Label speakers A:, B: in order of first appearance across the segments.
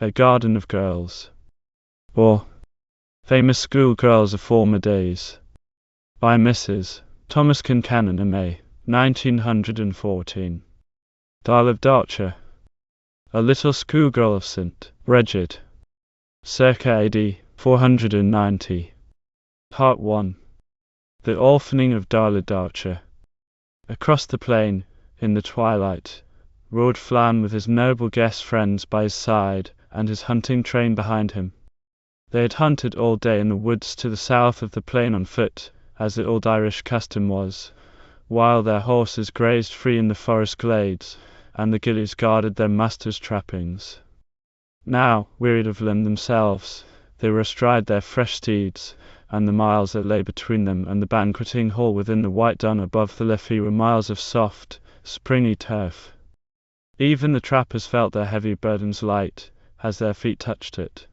A: A Garden of Girls, or Famous Schoolgirls of Former Days, by Mrs. Thomas Kincannon, M.A., 1914. Dial of Darcher, a little schoolgirl of St. Bridget, circa AD 490. Part 1. The Orphaning of Darla Darcher. Across the plain, in the twilight, rode Flan with his noble guest friends by his side and his hunting train behind him. They had hunted all day in the woods to the south of the plain on foot, as the old Irish custom was, while their horses grazed free in the forest glades, and the gillies guarded their masters' trappings. Now, wearied of limb themselves, they were astride their fresh steeds, and the miles that lay between them and the banqueting hall within the white dun above the Liffey were miles of soft, springy turf. Even the trappers felt their heavy burdens light, as their feet touched it.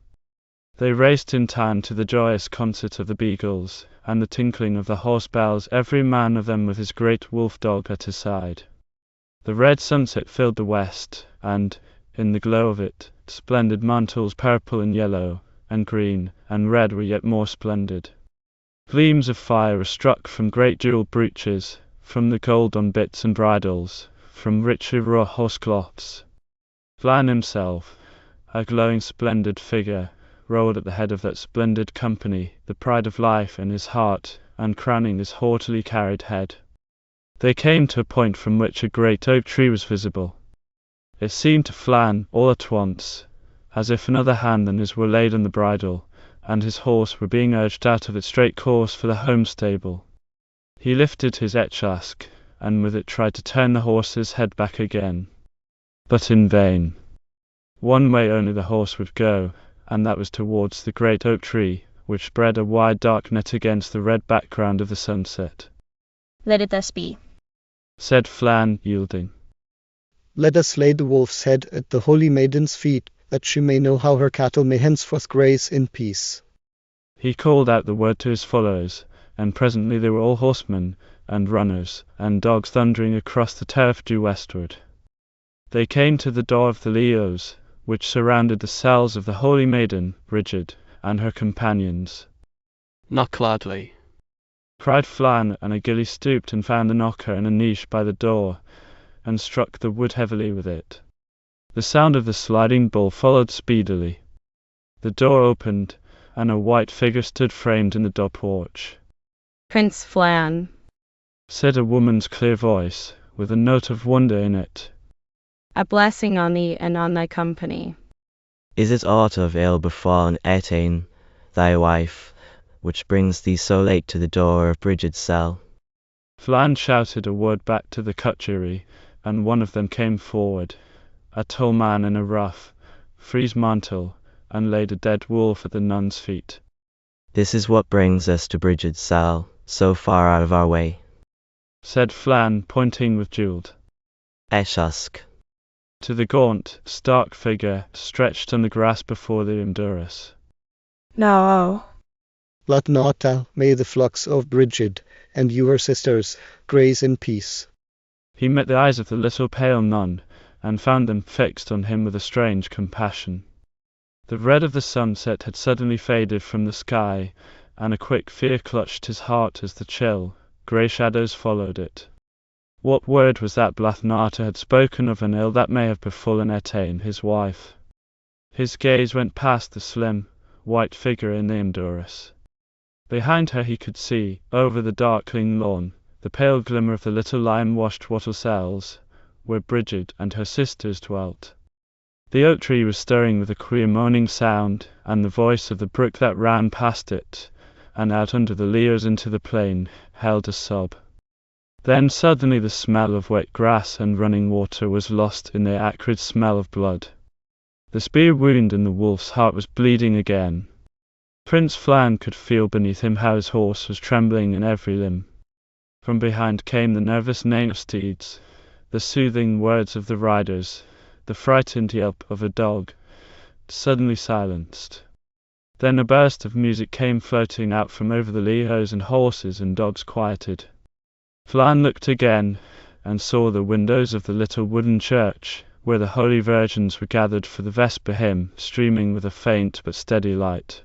A: They raced in time to the joyous concert of the beagles, and the tinkling of the horse bells, every man of them with his great wolf-dog at his side. The red sunset filled the west, and, in the glow of it, splendid mantles purple and yellow, and green, and red were yet more splendid. Gleams of fire were struck from great jewelled brooches, from the gold on bits and bridles, from richly wrought horsecloths. Flan himself, a glowing splendid figure, rode at the head of that splendid company, the pride of life in his heart, and crowning his haughtily carried head. They came to a point from which a great oak tree was visible. It seemed to Flan, all at once, as if another hand than his were laid on the bridle, and his horse were being urged out of its straight course for the home stable. He lifted his etchask, and with it tried to turn the horse's head back again. But in vain. One way only the horse would go, and that was towards the great oak tree, which spread a wide dark net against the red background of the sunset.
B: "Let it thus be,"
A: said Flan, yielding.
C: "Let us lay the wolf's head at the holy maiden's feet, that she may know how her cattle may henceforth graze in peace."
A: He called out the word to his followers, and presently they were all horsemen, and runners, and dogs thundering across the turf due westward. They came to the door of the leos, which surrounded the cells of the holy maiden, Bridget, and her companions.
D: "Knock loudly,"
A: cried Flan, and a gillie stooped and found the knocker in a niche by the door, and struck the wood heavily with it. The sound of the sliding bowl followed speedily. The door opened, and a white figure stood framed in the door porch.
B: "Prince Flan,"
A: said a woman's clear voice, with a note of wonder in it.
B: "a blessing on thee and on thy company."
E: Is it aught of ill befallen Etain, thy wife, which brings thee so late to the door of Bridget's cell?
A: Flan shouted a word back to the cutlery, and one of them came forward, a tall man in a rough, frieze mantle, and laid a dead wolf at the nun's feet.
E: This is what brings us to Bridget's cell, so far out of our way,
A: said Flan, pointing with jewelled
E: etchask
A: to the gaunt, stark figure stretched on the grass before the Endurus.
F: "No."
C: Latnata, may the flocks of Bridget, and you her sisters, graze in peace.
A: He met the eyes of the little pale nun, and found them fixed on him with a strange compassion. The red of the sunset had suddenly faded from the sky, and a quick fear clutched his heart as the chill, grey shadows followed it. What word was that Blathnata had spoken of an ill that may have befallen Etain, his wife? His gaze went past the slim, white figure in the Endurus. Behind her he could see, over the darkling lawn, the pale glimmer of the little lime-washed wattle cells, where Bridget and her sisters dwelt. The oak tree was stirring with a queer moaning sound, and the voice of the brook that ran past it, and out under the leos into the plain, held a sob. Then suddenly the smell of wet grass and running water was lost in the acrid smell of blood. The spear wound in the wolf's heart was bleeding again. Prince Flan could feel beneath him how his horse was trembling in every limb. From behind came the nervous neighing of steeds, the soothing words of the riders, the frightened yelp of a dog, suddenly silenced. Then a burst of music came floating out from over the leos, and horses and dogs quieted. Flan looked again, and saw the windows of the little wooden church, where the holy virgins were gathered for the Vesper hymn, streaming with a faint but steady light.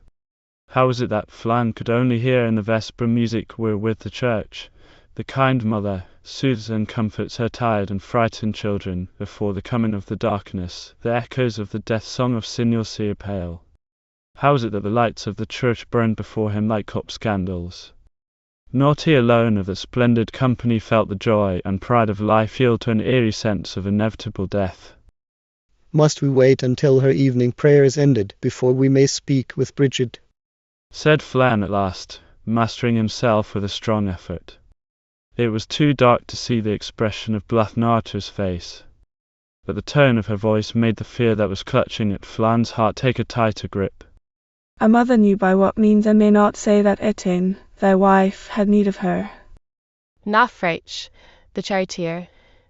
A: How was it that Flann could only hear in the Vesper music wherewith the church, the kind mother, soothes and comforts her tired and frightened children before the coming of the darkness, the echoes of the death song of Signor Sia Pale? How was it that the lights of the church burned before him like corpse candles? Not he alone of the splendid company felt the joy and pride of life yield to an eerie sense of inevitable death.
C: Must we wait until her evening prayer is ended before we may speak with Bridget?
A: Said Flann at last, mastering himself with a strong effort. It was too dark to see the expression of Blathnarter's face, but the tone of her voice made the fear that was clutching at Flann's heart take a tighter grip.
F: A mother knew by what means I may not say that Etienne, thy wife, had need of her.
G: Nafreich, the charioteer,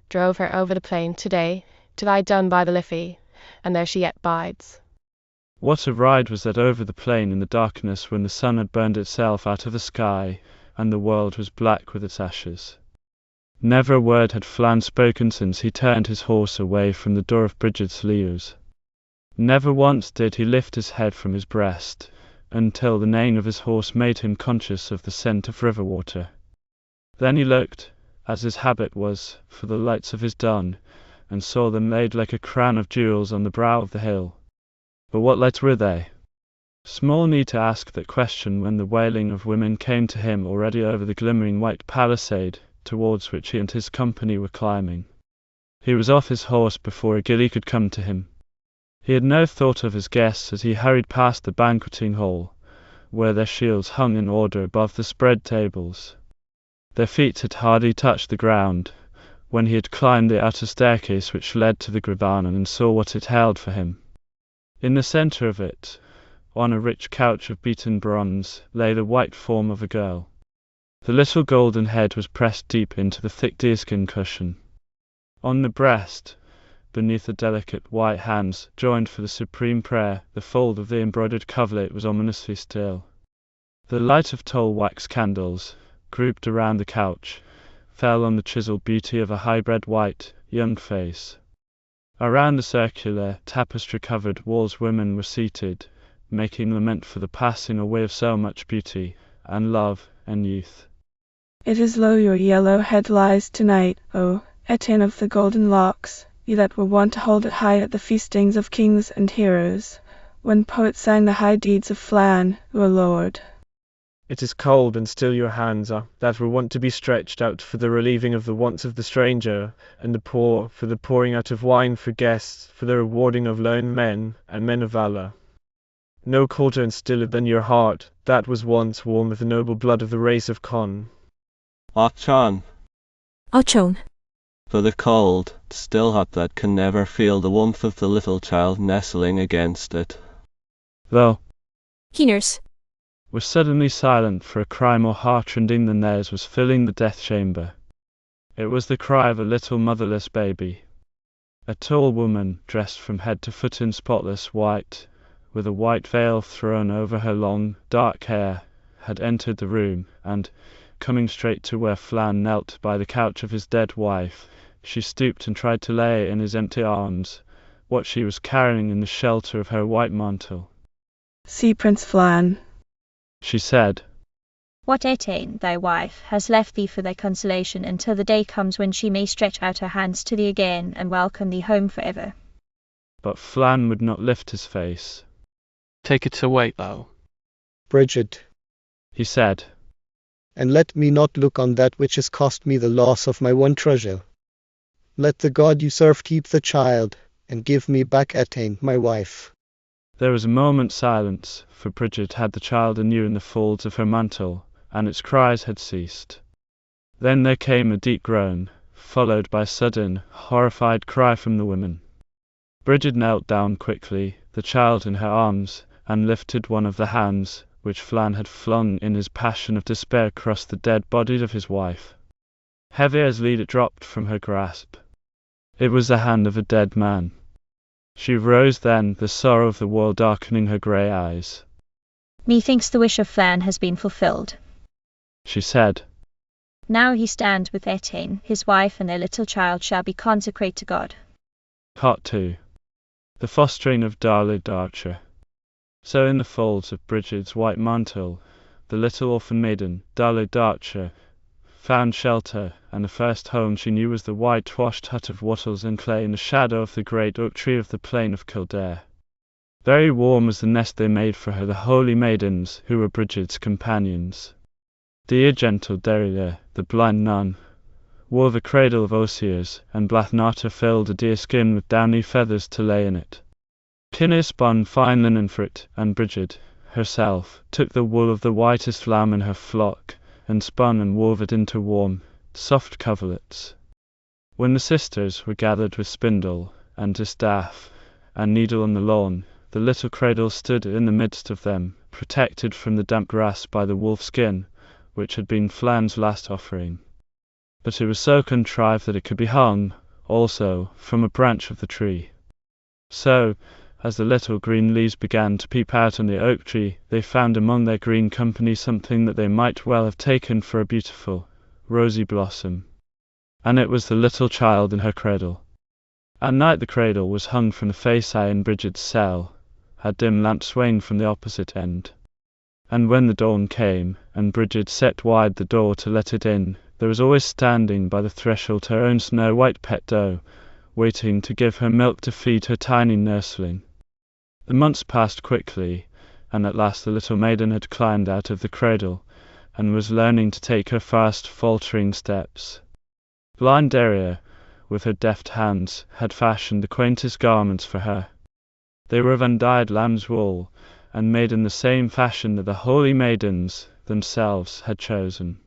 G: drove her over the plain today to lie down by the Liffey, and there she yet bides.
A: What a ride was that over the plain in the darkness when the sun had burned itself out of the sky, and the world was black with its ashes. Never a word had Flann spoken since he turned his horse away from the door of Bridget's Leos. Never once did he lift his head from his breast, until the neighing of his horse made him conscious of the scent of river water. Then he looked, as his habit was, for the lights of his dun, and saw them laid like a crown of jewels on the brow of the hill. But what lights were they? Small need to ask that question when the wailing of women came to him already over the glimmering white palisade, towards which he and his company were climbing. He was off his horse before a gillie could come to him. He had no thought of his guests as he hurried past the banqueting hall, where their shields hung in order above the spread tables. Their feet had hardly touched the ground, when he had climbed the outer staircase which led to the Gribanon and saw what it held for him. In the centre of it, on a rich couch of beaten bronze, lay the white form of a girl. The little golden head was pressed deep into the thick deerskin cushion. On the breast, beneath the delicate white hands joined for the supreme prayer, the fold of the embroidered coverlet was ominously still. The light of tall wax candles, grouped around the couch, fell on the chiseled beauty of a high-bred white, young face. Around the circular, tapestry-covered walls women were seated, making lament for the passing away of so much beauty, and love, and youth.
F: It is low your yellow head lies tonight, O Etienne of the golden locks, ye that were wont to hold it high at the feastings of kings and heroes, when poets sang the high deeds of Flann, O Lord.
H: It is cold and still your hands are, that were wont to be stretched out for the relieving of the wants of the stranger, and the poor, for the pouring out of wine for guests, for the rewarding of lone men, and men of valour. No colder and stiller than your heart, that was once warm with the noble blood of the race of Con.
I: Achon,
J: Ochone.
I: for the cold, still hot that can never feel the warmth of the little child nestling against it.
A: Though
J: Keeners.
A: was suddenly silent, for a cry more heartrending than theirs was filling the death chamber. It was the cry of a little motherless baby. A tall woman, dressed from head to foot in spotless white, with a white veil thrown over her long, dark hair, had entered the room, and, coming straight to where Flann knelt by the couch of his dead wife, she stooped and tried to lay in his empty arms what she was carrying in the shelter of her white mantle.
F: See Prince Flann,
A: She said,
K: What Etienne, thy wife, has left thee for thy consolation until the day comes when she may stretch out her hands to thee again and welcome thee home for ever.
A: but Flann would not lift his face.
D: Take it away, thou.
C: Bridget,
A: He said,
C: and let me not look on that which has cost me the loss of my one treasure. Let the God you serve keep the child, and give me back Etienne, my wife.
A: There was a moment's silence, for Bridget had the child anew in the folds of her mantle, and its cries had ceased. Then there came a deep groan, followed by a sudden, horrified cry from the women. Bridget knelt down quickly, the child in her arms, and lifted one of the hands, which Flann had flung in his passion of despair across the dead body of his wife. Heavy as lead it dropped from her grasp. It was the hand of a dead man. She rose then, the sorrow of the world darkening her grey eyes.
K: Methinks the wish of Flann has been fulfilled.
A: She said,
K: Now he stands with Etienne, his wife and their little child shall be consecrated to God.
A: Part 2. The fostering of Darla Darcher. So in the folds of Bridget's white mantle, the little orphan maiden, Darla Darcher, found shelter, and the first home she knew was the whitewashed hut of wattles and clay in the shadow of the great oak tree of the plain of Kildare. Very warm was the nest they made for her, the holy maidens, who were Bridget's companions. Dear gentle Derrida, the blind nun, wore the cradle of osiers, and Blathnata filled a deer skin with downy feathers to lay in it. Kinner spun fine linen for it, and Bridget, herself, took the wool of the whitest lamb in her flock, and spun and wove it into warm, soft coverlets. When the sisters were gathered with spindle, and distaff, and needle on the lawn, the little cradle stood in the midst of them, protected from the damp grass by the wolf skin, which had been Flan's last offering. But it was so contrived that it could be hung, also, from a branch of the tree. So, as the little green leaves began to peep out on the oak tree, they found among their green company something that they might well have taken for a beautiful, rosy blossom. And it was the little child in her cradle. At night the cradle was hung from the face-eye in Bridget's cell, a dim lamp swaying from the opposite end. And when the dawn came, and Bridget set wide the door to let it in, there was always standing by the threshold her own snow-white pet doe, waiting to give her milk to feed her tiny nursling. The months passed quickly, and at last the little maiden had climbed out of the cradle, and was learning to take her fast, faltering steps. Blind Daria, with her deft hands, had fashioned the quaintest garments for her. They were of undyed lamb's wool, and made in the same fashion that the holy maidens themselves had chosen.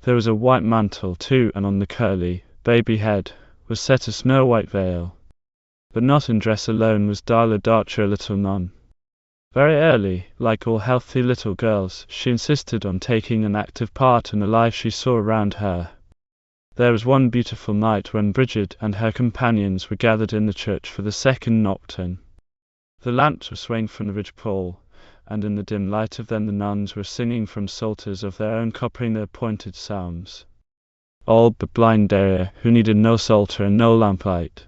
A: There was a white mantle, too, and on the curly, baby head was set a snow-white veil. But not in dress alone was Darla Darcher a little nun. Very early, like all healthy little girls, she insisted on taking an active part in the life she saw around her. There was one beautiful night when Bridget and her companions were gathered in the church for the second nocturne. The lamps were swaying from the ridge-pole, and in the dim light of them the nuns were singing from psalters of their own, copying their appointed psalms. All but blind Daria, who needed no psalter and no lamplight.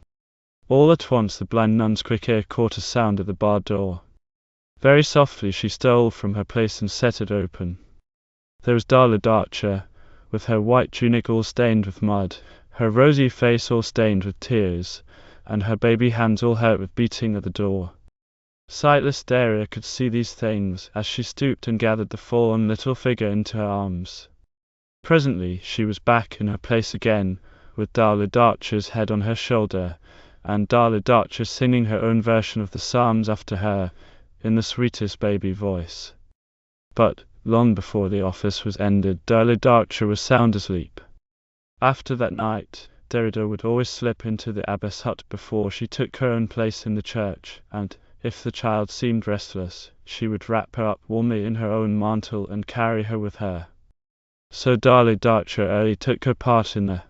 A: All at once the blind nun's quick ear caught a sound at the barred door. Very softly she stole from her place and set it open. There was Darla Darcher, with her white tunic all stained with mud, her rosy face all stained with tears, and her baby hands all hurt with beating at the door. Sightless Daria could see these things as she stooped and gathered the fallen little figure into her arms. Presently she was back in her place again, with Darla Darcher's head on her shoulder, and Darla Darcher singing her own version of the psalms after her, in the sweetest baby voice. But, long before the office was ended, Darla Darcher was sound asleep. After that night, Derrida would always slip into the abbess' hut before she took her own place in the church, and, if the child seemed restless, she would wrap her up warmly in her own mantle and carry her with her. So Darla Darcher early took her part in the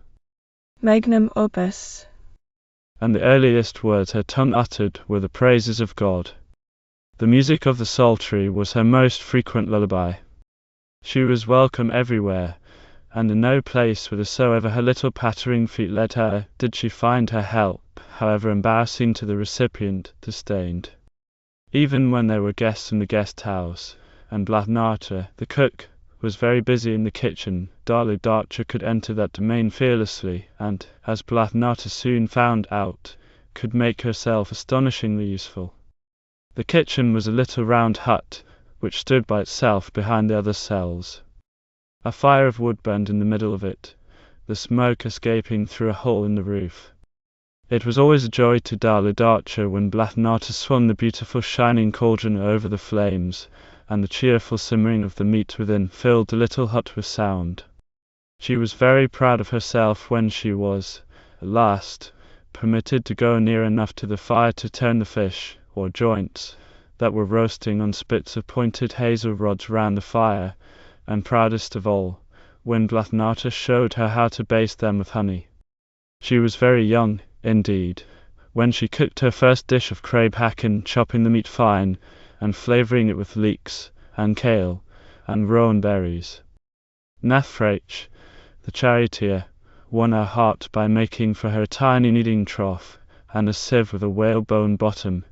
F: magnum opus,
A: and the earliest words her tongue uttered were the praises of God. The music of the psaltery was her most frequent lullaby. She was welcome everywhere, and in no place whithersoever her little pattering feet led her did she find her help, however embarrassing to the recipient, disdained. Even when there were guests in the guest-house, and Blathnata, the cook, was very busy in the kitchen, Darla Darcher could enter that domain fearlessly, and, as Blathnata soon found out, could make herself astonishingly useful. The kitchen was a little round hut, which stood by itself behind the other cells. A fire of wood burned in the middle of it, the smoke escaping through a hole in the roof. It was always a joy to Darla Darcher when Blathnata swung the beautiful shining cauldron over the flames, and the cheerful simmering of the meat within filled the little hut with sound. She was very proud of herself when she was, at last, permitted to go near enough to the fire to turn the fish, or joints, that were roasting on spits of pointed hazel rods round the fire, and proudest of all, when Blathnata showed her how to baste them with honey. She was very young, indeed, when she cooked her first dish of crabe hacken, chopping the meat fine, and flavouring it with leeks, and kale, and rowan berries. Nathfrach, the charioteer, won her heart by making for her a tiny kneading trough, and a sieve with a whalebone bottom,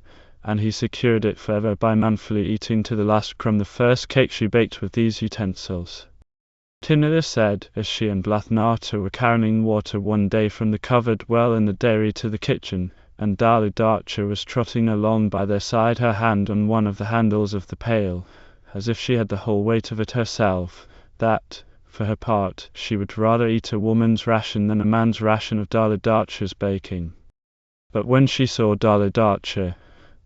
A: and he secured it forever by manfully eating to the last crumb the first cake she baked with these utensils. Kinnear said, as she and Blathnata were carrying water one day from the covered well in the dairy to the kitchen, and Darla Darcher was trotting along by their side, her hand on one of the handles of the pail, as if she had the whole weight of it herself, that, for her part, she would rather eat a woman's ration than a man's ration of Darla Darcher's baking. But when she saw Darla Darcher,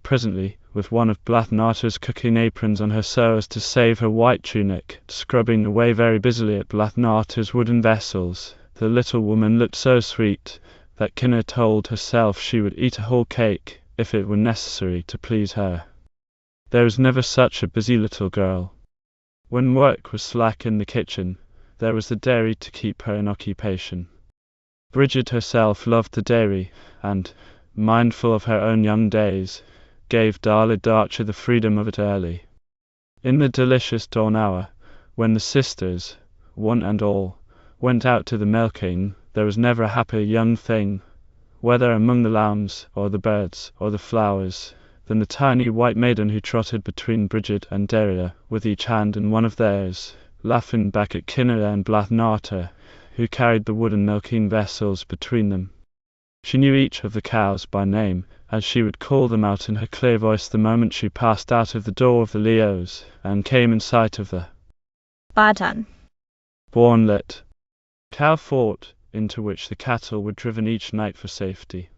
A: presently, with one of Blathnata's cooking aprons on her so as to save her white tunic, scrubbing away very busily at Blathnata's wooden vessels, the little woman looked so sweet that Kinnear told herself she would eat a whole cake, if it were necessary, to please her. There was never such a busy little girl. When work was slack in the kitchen, there was the dairy to keep her in occupation. Bridget herself loved the dairy, and, mindful of her own young days, gave Darla Darcher the freedom of it early. In the delicious dawn hour, when the sisters, one and all, went out to the milking, there was never a happier young thing, whether among the lambs, or the birds, or the flowers, than the tiny white maiden who trotted between Bridget and Daria, with each hand in one of theirs, laughing back at Kinnear and Blathnata, who carried the wooden milking vessels between them. She knew each of the cows by name, as she would call them out in her clear voice the moment she passed out of the door of the Leos, and came in sight of the
K: Badan.
A: Bournlet cow fort, into which the cattle were driven each night for safety.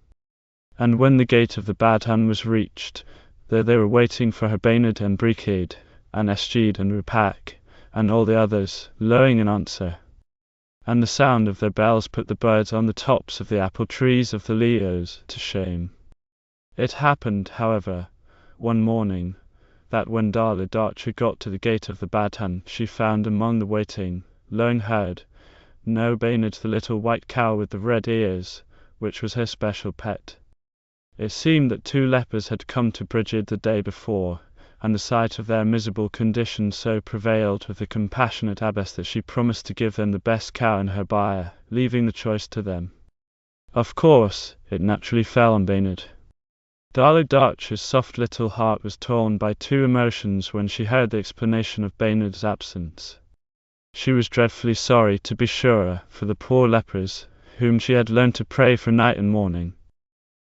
A: And when the gate of the Badhan was reached, there they were waiting for her Baynard and Brigade, and Esgid and Rupak, and all the others, lowing in answer. And the sound of their bells put the birds on the tops of the apple trees of the Leos to shame. It happened, however, one morning, that when Darla Darcher got to the gate of the Badhan, she found among the waiting, lone herd, no Baynard, the little white cow with the red ears, which was her special pet. It seemed that 2 lepers had come to Bridget the day before, and the sight of their miserable condition so prevailed with the compassionate abbess that she promised to give them the best cow in her byre, leaving the choice to them. Of course, it naturally fell on Baynard. Darla Darcher's soft little heart was torn by 2 emotions when she heard the explanation of Baynard's absence. She was dreadfully sorry, to be sure, for the poor lepers, whom she had learned to pray for night and morning.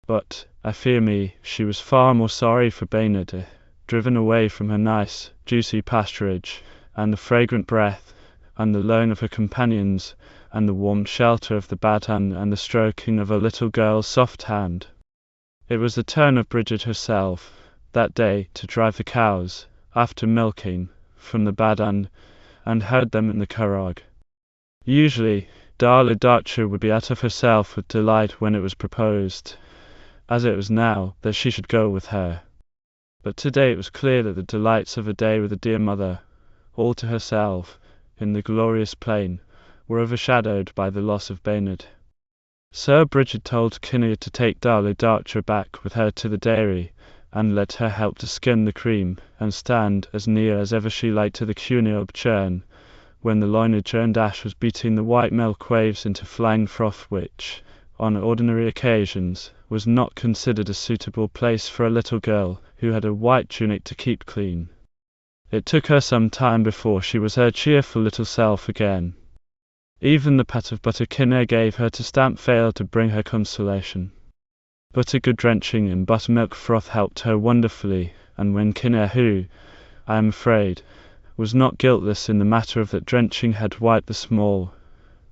A: But, I fear me, she was far more sorry for Baynard, driven away from her nice, juicy pasturage, and the fragrant breath, and the lone of her companions, and the warm shelter of the Badhan, and the stroking of a little girl's soft hand. It was the turn of Bridget herself, that day, to drive the cows, after milking, from the Badhan, and herd them in the Curragh. Usually, Darla Darcher would be out of herself with delight when it was proposed, as it was now, that she should go with her. But today it was clear that the delights of a day with the dear mother, all to herself, in the glorious plain, were overshadowed by the loss of Baynard. So Bridget told Kinnear to take Darla Darcher back with her to the dairy, and let her help to skim the cream, and stand as near as ever she liked to the Cuniob churn, when the loiner churn dash was beating the white milk waves into flying froth, which, on ordinary occasions, was not considered a suitable place for a little girl who had a white tunic to keep clean. It took her some time before she was her cheerful little self again. Even the pat of butter Kinnear gave her to stamp failed to bring her consolation. But a good drenching in buttermilk froth helped her wonderfully, and when Kinnear, who, I am afraid, was not guiltless in the matter of that drenching, had wiped the small,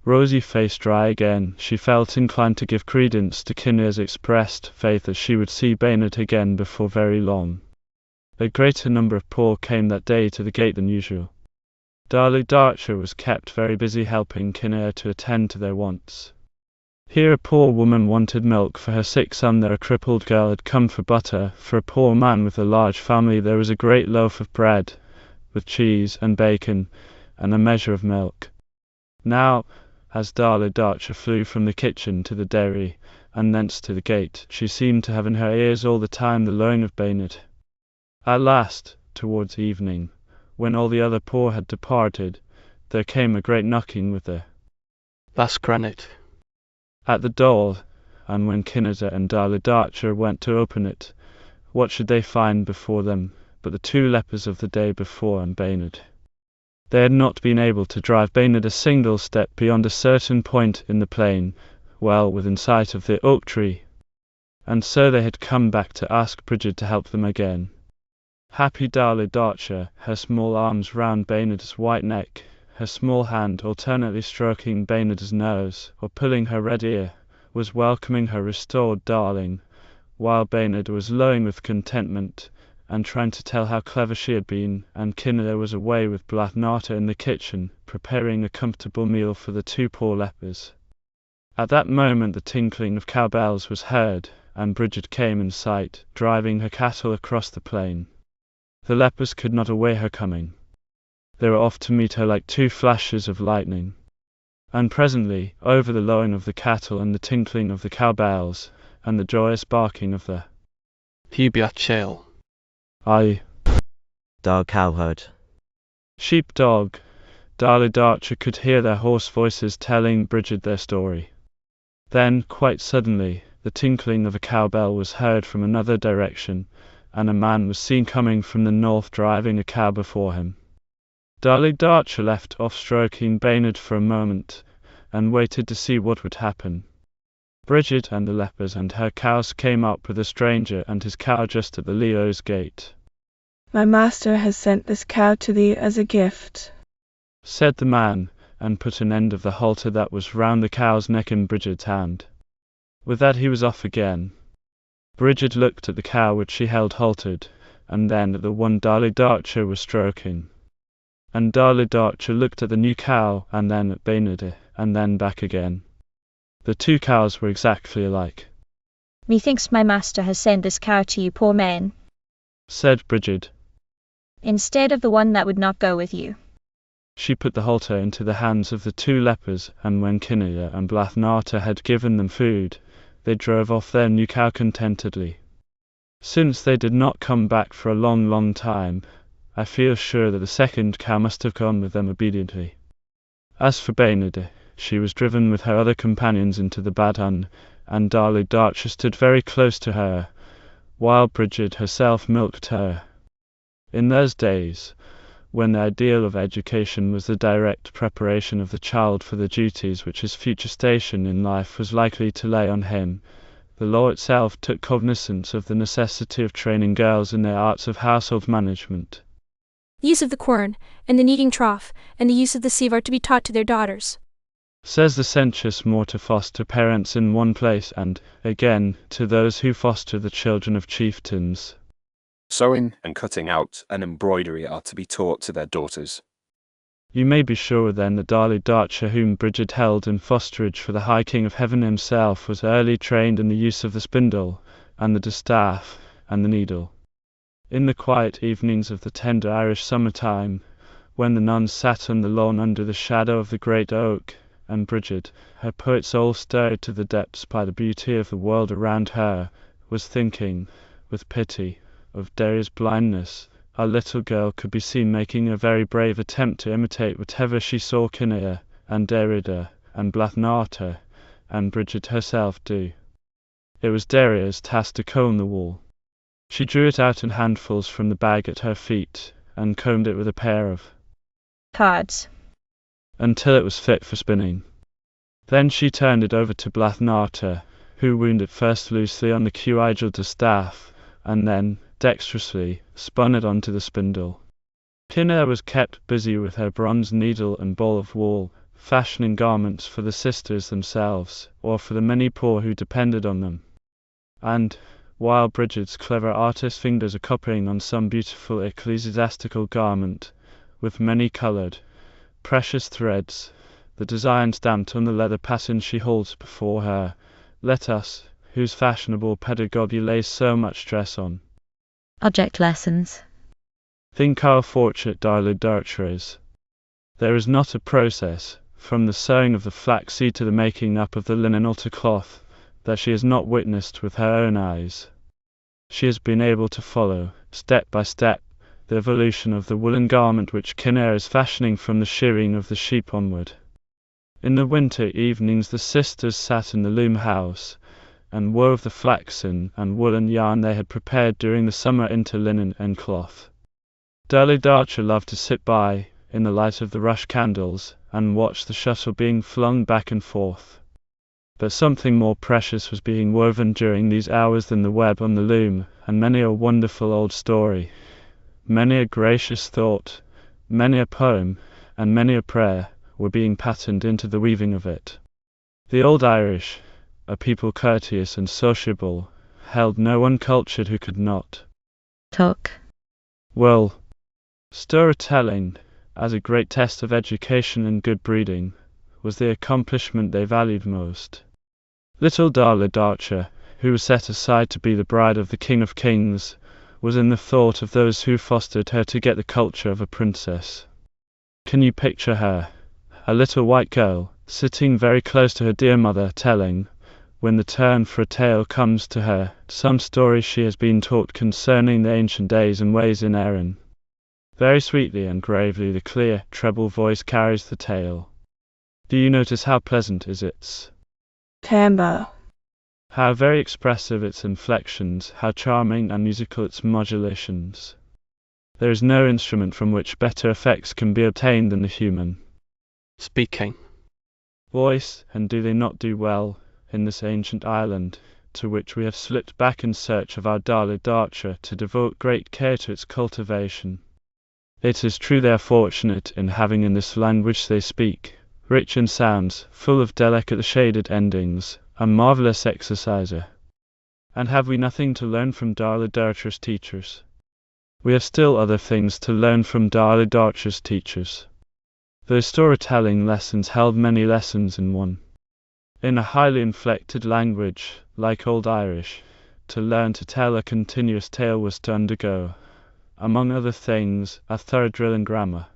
A: rosy face dry again, she felt inclined to give credence to Kinnear's expressed faith that she would see Baynard again before very long. A greater number of poor came that day to the gate than usual. Darla Darcher was kept very busy helping Kinnear to attend to their wants. Here a poor woman wanted milk for her sick son, there a crippled girl had come for butter, for a poor man with a large family there was a great loaf of bread, with cheese and bacon, and a measure of milk. Now, as Darla Darcher flew from the kitchen to the dairy, and thence to the gate, she seemed to have in her ears all the time the lowing of Baynard. At last, towards evening, when all the other poor had departed, there came a great knocking with the
D: That's granite.
A: at the door, and when Kinnada and Darlidarcha went to open it, what should they find before them but the two lepers of the day before and Baynard. They had not been able to drive Baynard a single step beyond a certain point in the plain, well within sight of the oak tree, and so they had come back to ask Bridget to help them again. Happy Darlidarcha, her small arms round Baynard's white neck, her small hand alternately stroking Baynard's nose or pulling her red ear, was welcoming her restored darling, while Baynard was lowing with contentment and trying to tell how clever she had been, and Kinnada was away with Blathnata in the kitchen, preparing a comfortable meal for the two poor lepers. At that moment the tinkling of cowbells was heard, and Bridget came in sight, driving her cattle across the plain. The lepers could not away her coming. They were off to meet her like two flashes of lightning. And presently, over the lowing of the cattle and the tinkling of the cowbells, and the joyous barking of the
D: Hubiat Shale.
A: Aye.
E: Dog cowherd.
A: Sheepdog. Darlidarcha could hear their hoarse voices telling Bridget their story. Then, quite suddenly, the tinkling of a cowbell was heard from another direction, and a man was seen coming from the north driving a cow before him. Darlidarcha left off stroking Baynard for a moment, and waited to see what would happen. Bridget and the lepers and her cows came up with a stranger and his cow just at the Leo's gate.
F: My master has sent this cow to thee as a gift,
A: said the man, and put an end of the halter that was round the cow's neck in Bridget's hand. With that he was off again. Bridget looked at the cow which she held haltered, and then at the one Darlidarcha was stroking. And Darlidarcha looked at the new cow, and then at Baynard, and then back again. The two cows were exactly alike.
K: Methinks my master has sent this cow to you poor men,
A: said Bridget,
K: instead of the one that would not go with you.
A: She put the halter into the hands of the two lepers, and when Kinnada and Blathnata had given them food, they drove off their new cow contentedly. Since they did not come back for a long, long time, I feel sure that the second cow must have gone with them obediently. As for Baynard, she was driven with her other companions into the Badhun, and Darlidarcha stood very close to her, while Bridget herself milked her. In those days, when the ideal of education was the direct preparation of the child for the duties which his future station in life was likely to lay on him, the law itself took cognizance of the necessity of training girls in their arts of household management.
J: The use of the quern, and the kneading trough, and the use of the sieve are to be taught to their daughters,
A: says the censures more to foster parents in one place and, again, to those who foster the children of chieftains.
L: Sewing and cutting out and embroidery are to be taught to their daughters.
A: You may be sure then that Darlidarcha, whom Bridget held in fosterage for the High King of Heaven himself, was early trained in the use of the spindle, and the distaff, and the needle. In the quiet evenings of the tender Irish summer-time, when the nuns sat on the lawn under the shadow of the great oak, and Bridget, her poet soul stirred to the depths by the beauty of the world around her, was thinking, with pity, of Daria's blindness, our little girl could be seen making a very brave attempt to imitate whatever she saw Kinnada, and Derrida, and Blathnata, and Bridget herself do. It was Daria's task to comb the wool. She drew it out in handfuls from the bag at her feet, and combed it with a pair of
K: cards,
A: until it was fit for spinning. Then she turned it over to Blathnata, who wound it first loosely on the quigel distaff, and then, dexterously, spun it onto the spindle. Kinnada was kept busy with her bronze needle and ball of wool, fashioning garments for the sisters themselves, or for the many poor who depended on them. And, while Bridget's clever artist fingers are copying on some beautiful ecclesiastical garment, with many-coloured, precious threads, the design stamped on the leather pattern she holds before her, let us, whose fashionable pedagogy lays so much stress on
K: object lessons,
A: think how fortunate Darlidarcha is. There is not a process, from the sewing of the flaxseed to the making up of the linen altar cloth, that she has not witnessed with her own eyes. She has been able to follow, step by step, the evolution of the woolen garment which Kinnada is fashioning from the shearing of the sheep onward. In the winter evenings the sisters sat in the loom house, and wove the flaxen and woolen yarn they had prepared during the summer into linen and cloth. Darley Darcher loved to sit by, in the light of the rush candles, and watch the shuttle being flung back and forth. But something more precious was being woven during these hours than the web on the loom, and many a wonderful old story, many a gracious thought, many a poem, and many a prayer were being patterned into the weaving of it. The old Irish, a people courteous and sociable, held no one cultured who could not
K: talk.
A: Well, storytelling, as a great test of education and good breeding, was the accomplishment they valued most. Little Darla Darcher, who was set aside to be the bride of the King of Kings, was in the thought of those who fostered her to get the culture of a princess. Can you picture her, a little white girl, sitting very close to her dear mother, telling, when the turn for a tale comes to her, some story she has been taught concerning the ancient days and ways in Erin? Very sweetly and gravely the clear, treble voice carries the tale. Do you notice how pleasant is its
F: timbre?
A: How very expressive its inflections, how charming and musical its modulations. There is no instrument from which better effects can be obtained than the human
D: speaking
A: voice, and do they not do well, in this ancient island, to which we have slipped back in search of our Darla Darcher, to devote great care to its cultivation. It is true they are fortunate in having in this language they speak, rich in sounds, full of delicate shaded endings, a marvellous exerciser. And have we nothing to learn from Darla Darcher's teachers? We have still other things to learn from Darla Darcher's teachers. Those storytelling lessons held many lessons in one. In a highly inflected language, like Old Irish, to learn to tell a continuous tale was to undergo, among other things, a thorough drill in grammar.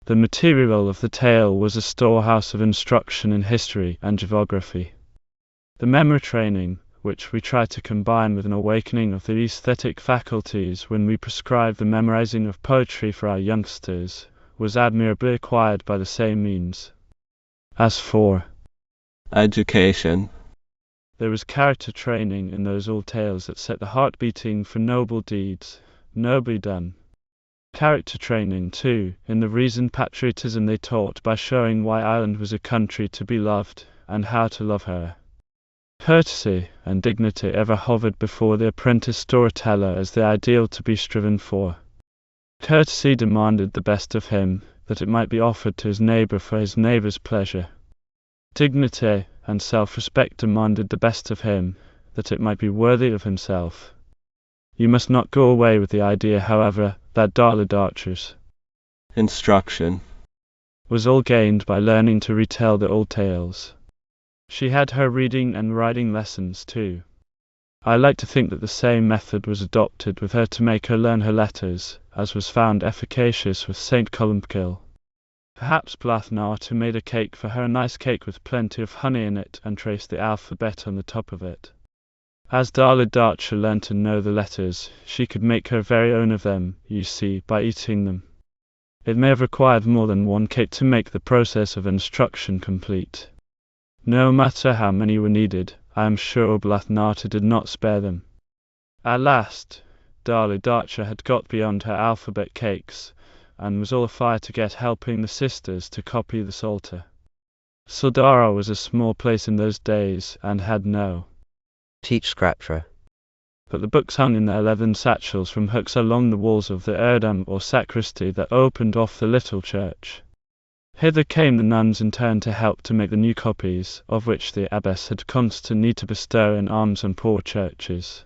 A: The material of the tale was a storehouse of instruction in history and geography. The memory training, which we try to combine with an awakening of the aesthetic faculties when we prescribe the memorizing of poetry for our youngsters, was admirably acquired by the same means. As for
I: education,
A: there was character training in those old tales that set the heart beating for noble deeds, nobly done. Character training, too, in the reasoned patriotism they taught by showing why Ireland was a country to be loved, and how to love her. Courtesy and dignity ever hovered before the apprentice storyteller as the ideal to be striven for. Courtesy demanded the best of him, that it might be offered to his neighbour for his neighbour's pleasure. Dignity and self-respect demanded the best of him, that it might be worthy of himself. You must not go away with the idea, however, that Darla Darcher's
I: instruction
A: was all gained by learning to retell the old tales. She had her reading and writing lessons too. I like to think that the same method was adopted with her to make her learn her letters, as was found efficacious with St. Columkill. Perhaps Blathnart made a cake for her, a nice cake with plenty of honey in it, and traced the alphabet on the top of it. As Darla Darcher learned to know the letters, she could make her very own of them, you see, by eating them. It may have required more than one cake to make the process of instruction complete. No matter how many were needed, I am sure Blathnart did not spare them. At last, Darla Darcher had got beyond her alphabet cakes, and was all afire to get helping the sisters to copy the Psalter. Sodara was a small place in those days, and had no
E: teach scripture,
A: but the books hung in their leathern satchels from hooks along the walls of the Erdam or sacristy that opened off the little church. Hither came the nuns in turn to help to make the new copies, of which the abbess had constant need to bestow in alms on poor churches.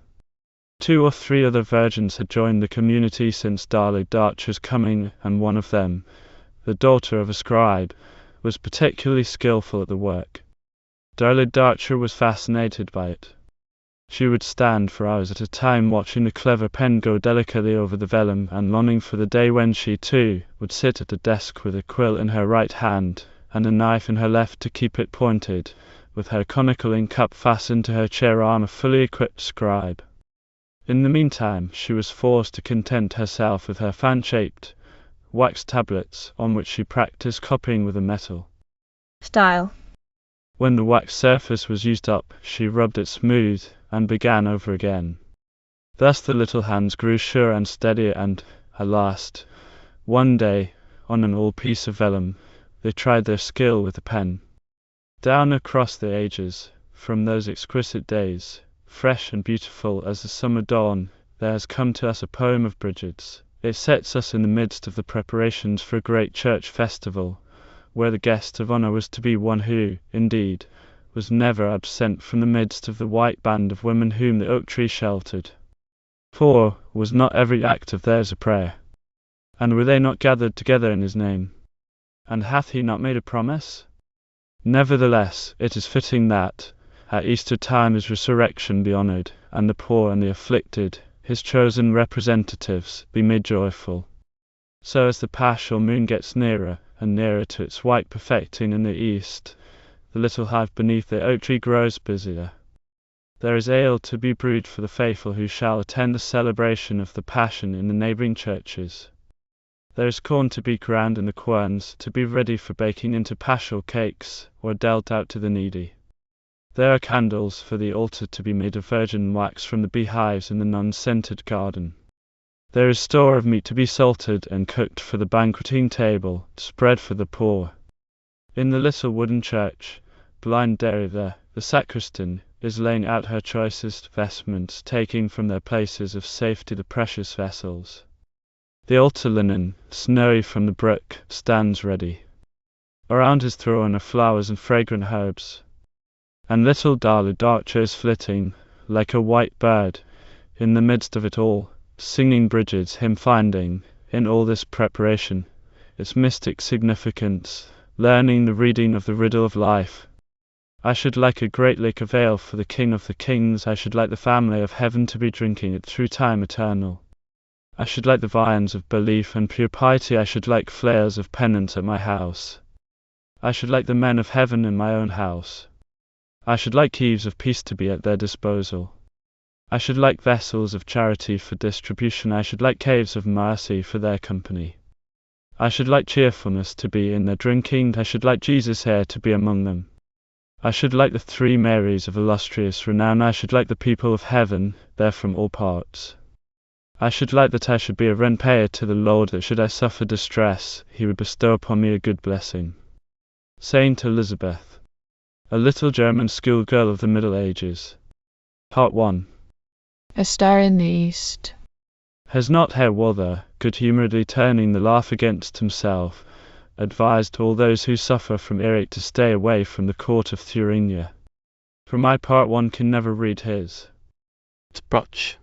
A: 2 or 3 other virgins had joined the community since Darla Darcher's coming, and one of them, the daughter of a scribe, was particularly skilful at the work. Darla Darcher was fascinated by it. She would stand for hours at a time watching the clever pen go delicately over the vellum, and longing for the day when she, too, would sit at a desk with a quill in her right hand, and a knife in her left to keep it pointed, with her conical ink cup fastened to her chair arm, a fully equipped scribe. In the meantime, she was forced to content herself with her fan-shaped wax tablets, on which she practiced copying with a metal
K: style.
A: When the wax surface was used up, she rubbed it smooth, and began over again. Thus the little hands grew sure and steady, and, at last, one day, on an old piece of vellum, they tried their skill with the pen. Down across the ages, from those exquisite days, fresh and beautiful as the summer dawn, there has come to us a poem of Bridget's. It sets us in the midst of the preparations for a great church festival, where the guest of honor was to be one who, indeed, was never absent from the midst of the white band of women whom the oak tree sheltered. For, was not every act of theirs a prayer? And were they not gathered together in his name? And hath he not made a promise? Nevertheless, it is fitting that, at Easter time his resurrection be honored, and the poor and the afflicted, his chosen representatives, be made joyful. So as the paschal moon gets nearer and nearer to its white perfecting in the east, the little hive beneath the oak tree grows busier. There is ale to be brewed for the faithful who shall attend the celebration of the Passion in the neighbouring churches. There is corn to be ground in the querns, to be ready for baking into paschal cakes, or dealt out to the needy. There are candles for the altar to be made of virgin wax from the beehives in the nun-scented garden. There is store of meat to be salted and cooked for the banqueting table, spread for the poor. In the little wooden church, blind Derrida, the sacristan, is laying out her choicest vestments, taking from their places of safety the precious vessels. The altar linen, snowy from the brook, stands ready. Around his throne are flowers and fragrant herbs. And little Darla Darcher is flitting, like a white bird, in the midst of it all, singing Bridget's hymn, finding, in all this preparation, its mystic significance, learning the reading of the riddle of life. I should like a great lake of ale for the King of the Kings. I should like the family of heaven to be drinking it through time eternal. I should like the viands of belief and pure piety. I should like flails of penance at my house. I should like the men of heaven in my own house. I should like keys of peace to be at their disposal. I should like vessels of charity for distribution. I should like caves of mercy for their company. I should like cheerfulness to be in their drinking. I should like Jesus here to be among them. I should like the three Marys of illustrious renown. I should like the people of heaven, there from all parts. I should like that I should be a rent-payer to the Lord, that should I suffer distress, he would bestow upon me a good blessing. Saint Elizabeth, a little German schoolgirl of the Middle Ages. Part 1.
M: A Star in the East.
A: Has not Herr Walther, good-humouredly turning the laugh against himself, advised all those who suffer from earache to stay away from the court of Thuringia? For my part, one can never read his.
D: Sprach.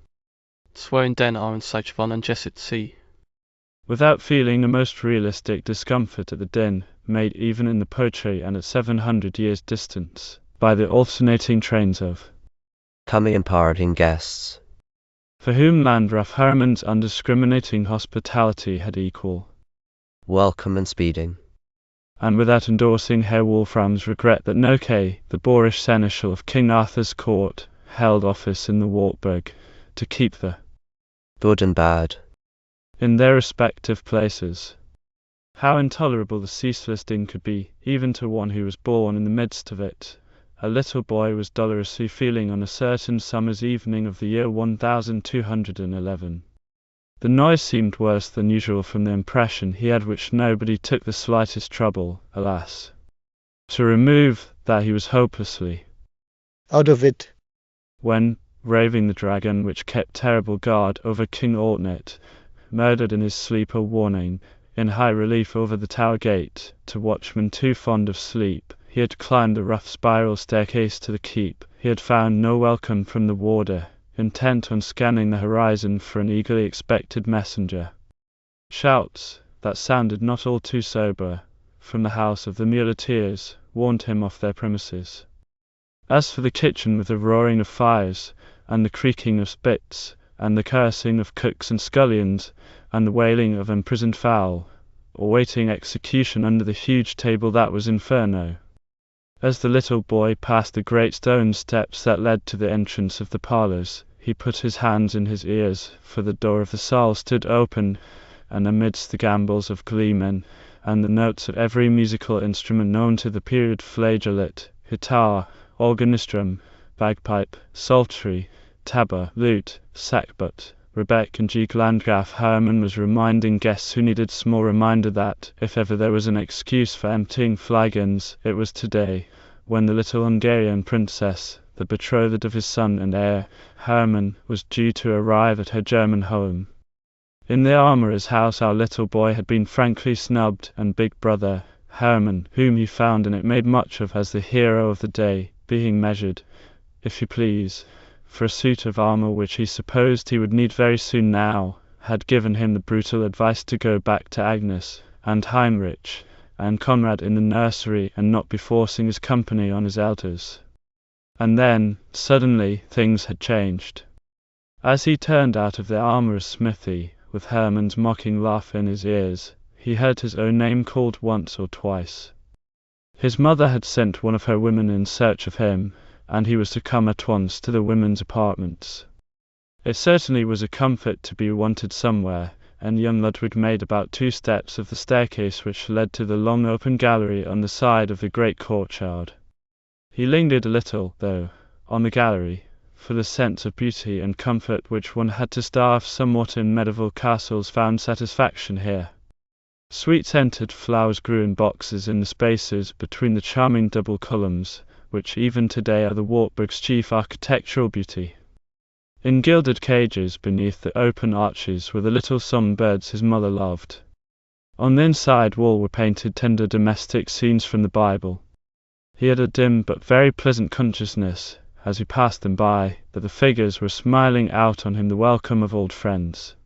D: Swoon den aan such van en jesset see.
A: Without feeling a most realistic discomfort at the din, made even in the poetry and at 700 years' distance, by the alternating trains of
E: coming and parting guests,
A: for whom Landgraf Hermann's undiscriminating hospitality had equal
E: welcome and speeding,
A: and without endorsing Herr Wolfram's regret that Noke, the boorish seneschal of King Arthur's court, held office in the Wartburg, to keep the
E: good and bad
A: in their respective places. How intolerable the ceaseless din could be, even to one who was born in the midst of it. A little boy was dolorously feeling on a certain summer's evening of the year 1211. The noise seemed worse than usual from the impression he had, which nobody took the slightest trouble, alas, to remove, that he was hopelessly
C: out of it,
A: when, raving the dragon which kept terrible guard over King Altnet, murdered in his sleep a warning, in high relief over the tower gate, to watchmen too fond of sleep. He had climbed the rough spiral staircase to the keep. He had found no welcome from the warder, intent on scanning the horizon for an eagerly expected messenger. Shouts, that sounded not all too sober, from the house of the muleteers, warned him off their premises. As for the kitchen, with the roaring of fires, and the creaking of spits, and the cursing of cooks and scullions, and the wailing of imprisoned fowl, awaiting execution under the huge table, that was inferno. As the little boy passed the great stone steps that led to the entrance of the parlours, he put his hands in his ears, for the door of the saal stood open, and amidst the gambols of gleemen, and the notes of every musical instrument known to the period flageolet, guitar, organistrum, bagpipe, psaltery, tabor, lute, sackbut, rebec and G. Landgraf Hermann was reminding guests who needed small reminder that, if ever there was an excuse for emptying flagons, it was today, when the little Hungarian princess, the betrothed of his son and heir, Hermann, was due to arrive at her German home. In the armourer's house our little boy had been frankly snubbed, and big brother, Hermann, whom he found in it made much of as the hero of the day, being measured, if you please, for a suit of armour which he supposed he would need very soon now, had given him the brutal advice to go back to Agnes, and Heinrich, and Conrad in the nursery, and not be forcing his company on his elders. And then, suddenly, things had changed. As he turned out of the armourer's smithy, with Hermann's mocking laugh in his ears, he heard his own name called once or twice. His mother had sent one of her women in search of him, and he was to come at once to the women's apartments. It certainly was a comfort to be wanted somewhere, and young Ludwig made about 2 steps of the staircase which led to the long open gallery on the side of the great courtyard. He lingered a little, though, on the gallery, for the sense of beauty and comfort which one had to starve somewhat in medieval castles found satisfaction here. Sweet-scented flowers grew in boxes in the spaces between the charming double columns, which even today are the Wartburg's chief architectural beauty. In gilded cages beneath the open arches were the little songbirds his mother loved. On the inside wall were painted tender domestic scenes from the Bible. He had a dim but very pleasant consciousness, as he passed them by, that the figures were smiling out on him the welcome of old friends.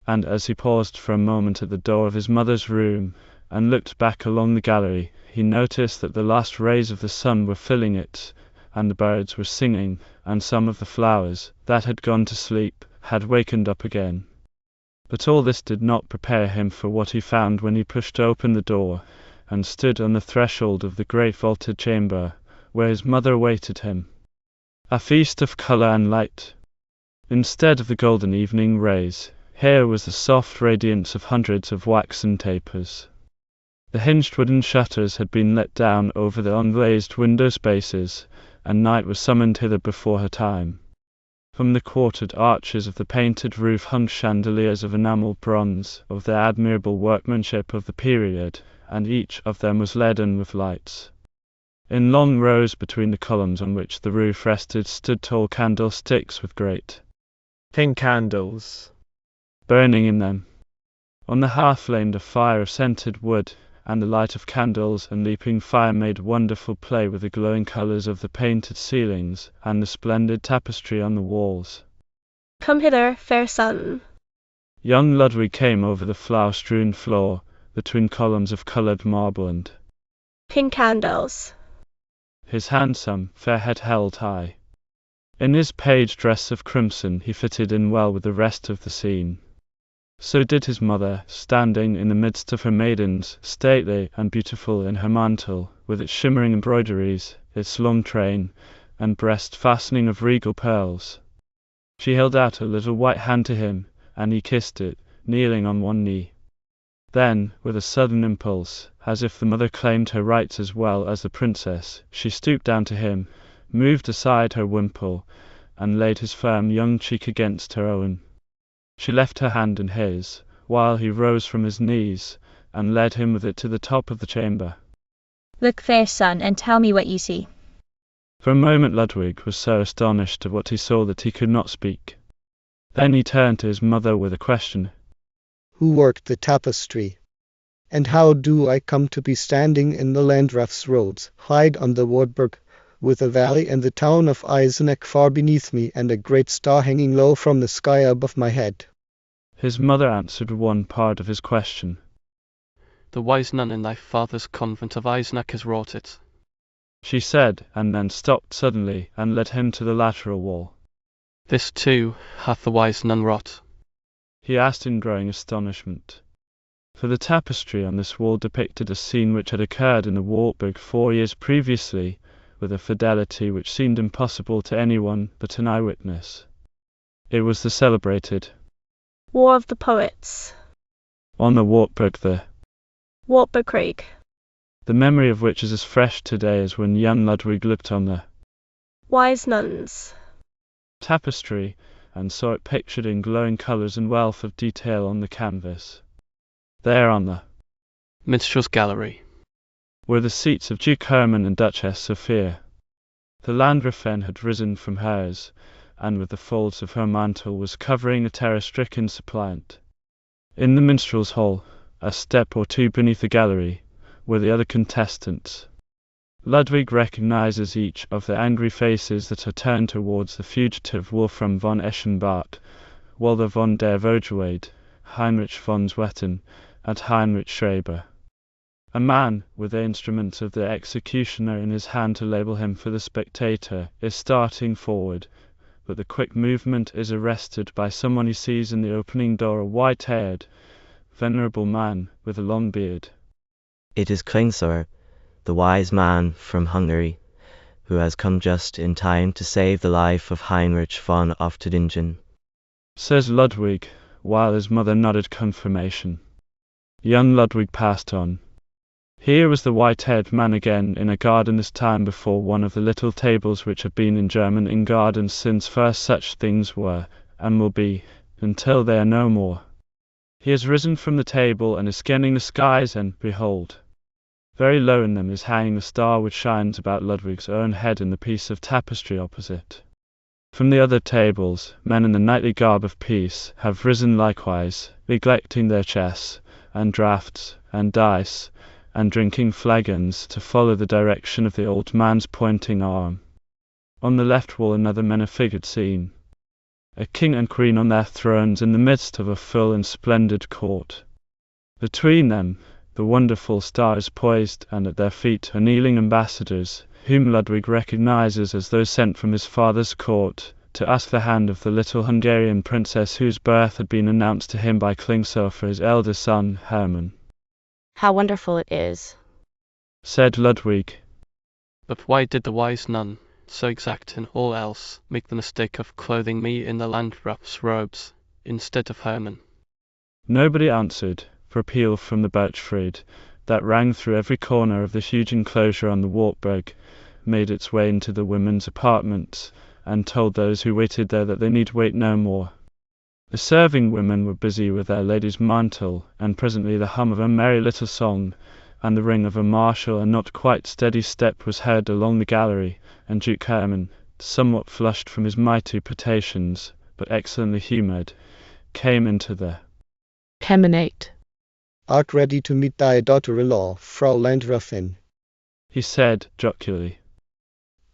A: And as he paused for a moment at the door of his mother's room, and looked back along the gallery, he noticed that the last rays of the sun were filling it, and the birds were singing, and some of the flowers, that had gone to sleep, had wakened up again. But all this did not prepare him for what he found when he pushed open the door, and stood on the threshold of the great vaulted chamber, where his mother awaited him. A feast of colour and light. Instead of the golden evening rays, here was the soft radiance of hundreds of waxen tapers. The hinged wooden shutters had been let down over the unglazed window spaces, and night was summoned hither before her time. From the quartered arches of the painted roof hung chandeliers of enamelled bronze, of the admirable workmanship of the period, and each of them was leaden with lights. In long rows between the columns on which the roof rested stood tall candlesticks with great
H: pink candles
A: burning in them. On the hearth flamed a fire of scented wood, and the light of candles and leaping fire made wonderful play with the glowing colours of the painted ceilings and the splendid tapestry on the walls.
N: Come hither, fair son.
A: Young Ludwig came over the flower-strewn floor, between columns of coloured marble and
N: pink candles,
A: his handsome, fair head held high. In his page dress of crimson he fitted in well with the rest of the scene. So did his mother, standing in the midst of her maidens, stately and beautiful in her mantle, with its shimmering embroideries, its long train, and breast fastening of regal pearls. She held out her little white hand to him, and he kissed it, kneeling on one knee. Then, with a sudden impulse, as if the mother claimed her rights as well as the princess, she stooped down to him, moved aside her wimple, and laid his firm young cheek against her own. She left her hand in his, while he rose from his knees, and led him with it to the top of the chamber.
K: Look, fair son, and tell me what you see.
A: For a moment Ludwig was so astonished at what he saw that he could not speak. Then he turned to his mother with a question.
C: Who worked the tapestry? And how do I come to be standing in the Landgraf's roads, high on the Wartburg, with the valley and the town of Eisenach far beneath me, and a great star hanging low from the sky above my head?
A: His mother answered one part of his question.
D: The wise nun in thy father's convent of Eisenach has wrought it,
A: she said, and then stopped suddenly, and led him to the lateral wall.
D: This too hath the wise nun wrought?
A: He asked in growing astonishment. For the tapestry on this wall depicted a scene which had occurred in the Wartburg 4 years previously, with a fidelity which seemed impossible to anyone but an eyewitness. It was the celebrated
N: War of the Poets.
A: On the Wartburg, the
N: Wartburg Krieg.
A: the memory of which is as fresh today as when young Ludwig looked on the
N: wise nuns
A: tapestry and saw it pictured in glowing colours and wealth of detail on the canvas. There on the
D: minstrel's gallery
A: were the seats of Duke Hermann and Duchess Sophia. The Landgräfin had risen from hers, and with the folds of her mantle was covering a terror-stricken suppliant. In the minstrel's hall, a step or two beneath the gallery, were the other contestants. Ludwig recognizes each of the angry faces that are turned towards the fugitive Wolfram von Eschenbach, Walther von der Vogelweide, Heinrich von Zwetten, and Heinrich Schreiber. A man, with the instrument of the executioner in his hand to label him for the spectator, is starting forward, but the quick movement is arrested by someone he sees in the opening door, a white-haired, venerable man with a long beard.
E: It is Klingsor, the wise man from Hungary, who has come just in time to save the life of Heinrich von Ofterdingen,
A: says Ludwig, while his mother nodded confirmation. Young Ludwig passed on. Here was the white-haired man again in a garden, this time before one of the little tables which have been in German in gardens since first such things were, and will be, until they are no more. He has risen from the table and is scanning the skies, and, behold, very low in them is hanging the star which shines about Ludwig's own head in the piece of tapestry opposite. From the other tables, men in the knightly garb of peace have risen likewise, neglecting their chess, and draughts, and dice, and drinking flagons to follow the direction of the old man's pointing arm. On the left wall another men are figured seen, a king and queen on their thrones in the midst of a full and splendid court. Between them the wonderful star is poised, and at their feet are kneeling ambassadors, whom Ludwig recognizes as those sent from his father's court to ask the hand of the little Hungarian princess whose birth had been announced to him by Klingsor for his elder son Hermann.
B: How wonderful it is,
A: said Ludwig.
D: But why did the wise nun, so exact in all else, make the mistake of clothing me in the Landgraf's robes instead of Hermann?
A: Nobody answered, for a peal from the Birchfried, that rang through every corner of the huge enclosure on the Wartburg, made its way into the women's apartments, and told those who waited there that they need wait no more. The serving women were busy with their lady's mantle, and presently the hum of a merry little song, and the ring of a martial and not quite steady step was heard along the gallery, and Duke Hermann, somewhat flushed from his mighty potations, but excellently humoured, came into the
B: Kemenate.
C: Art ready to meet thy daughter-in-law, Frau Landgräfin?
A: He said jocularly.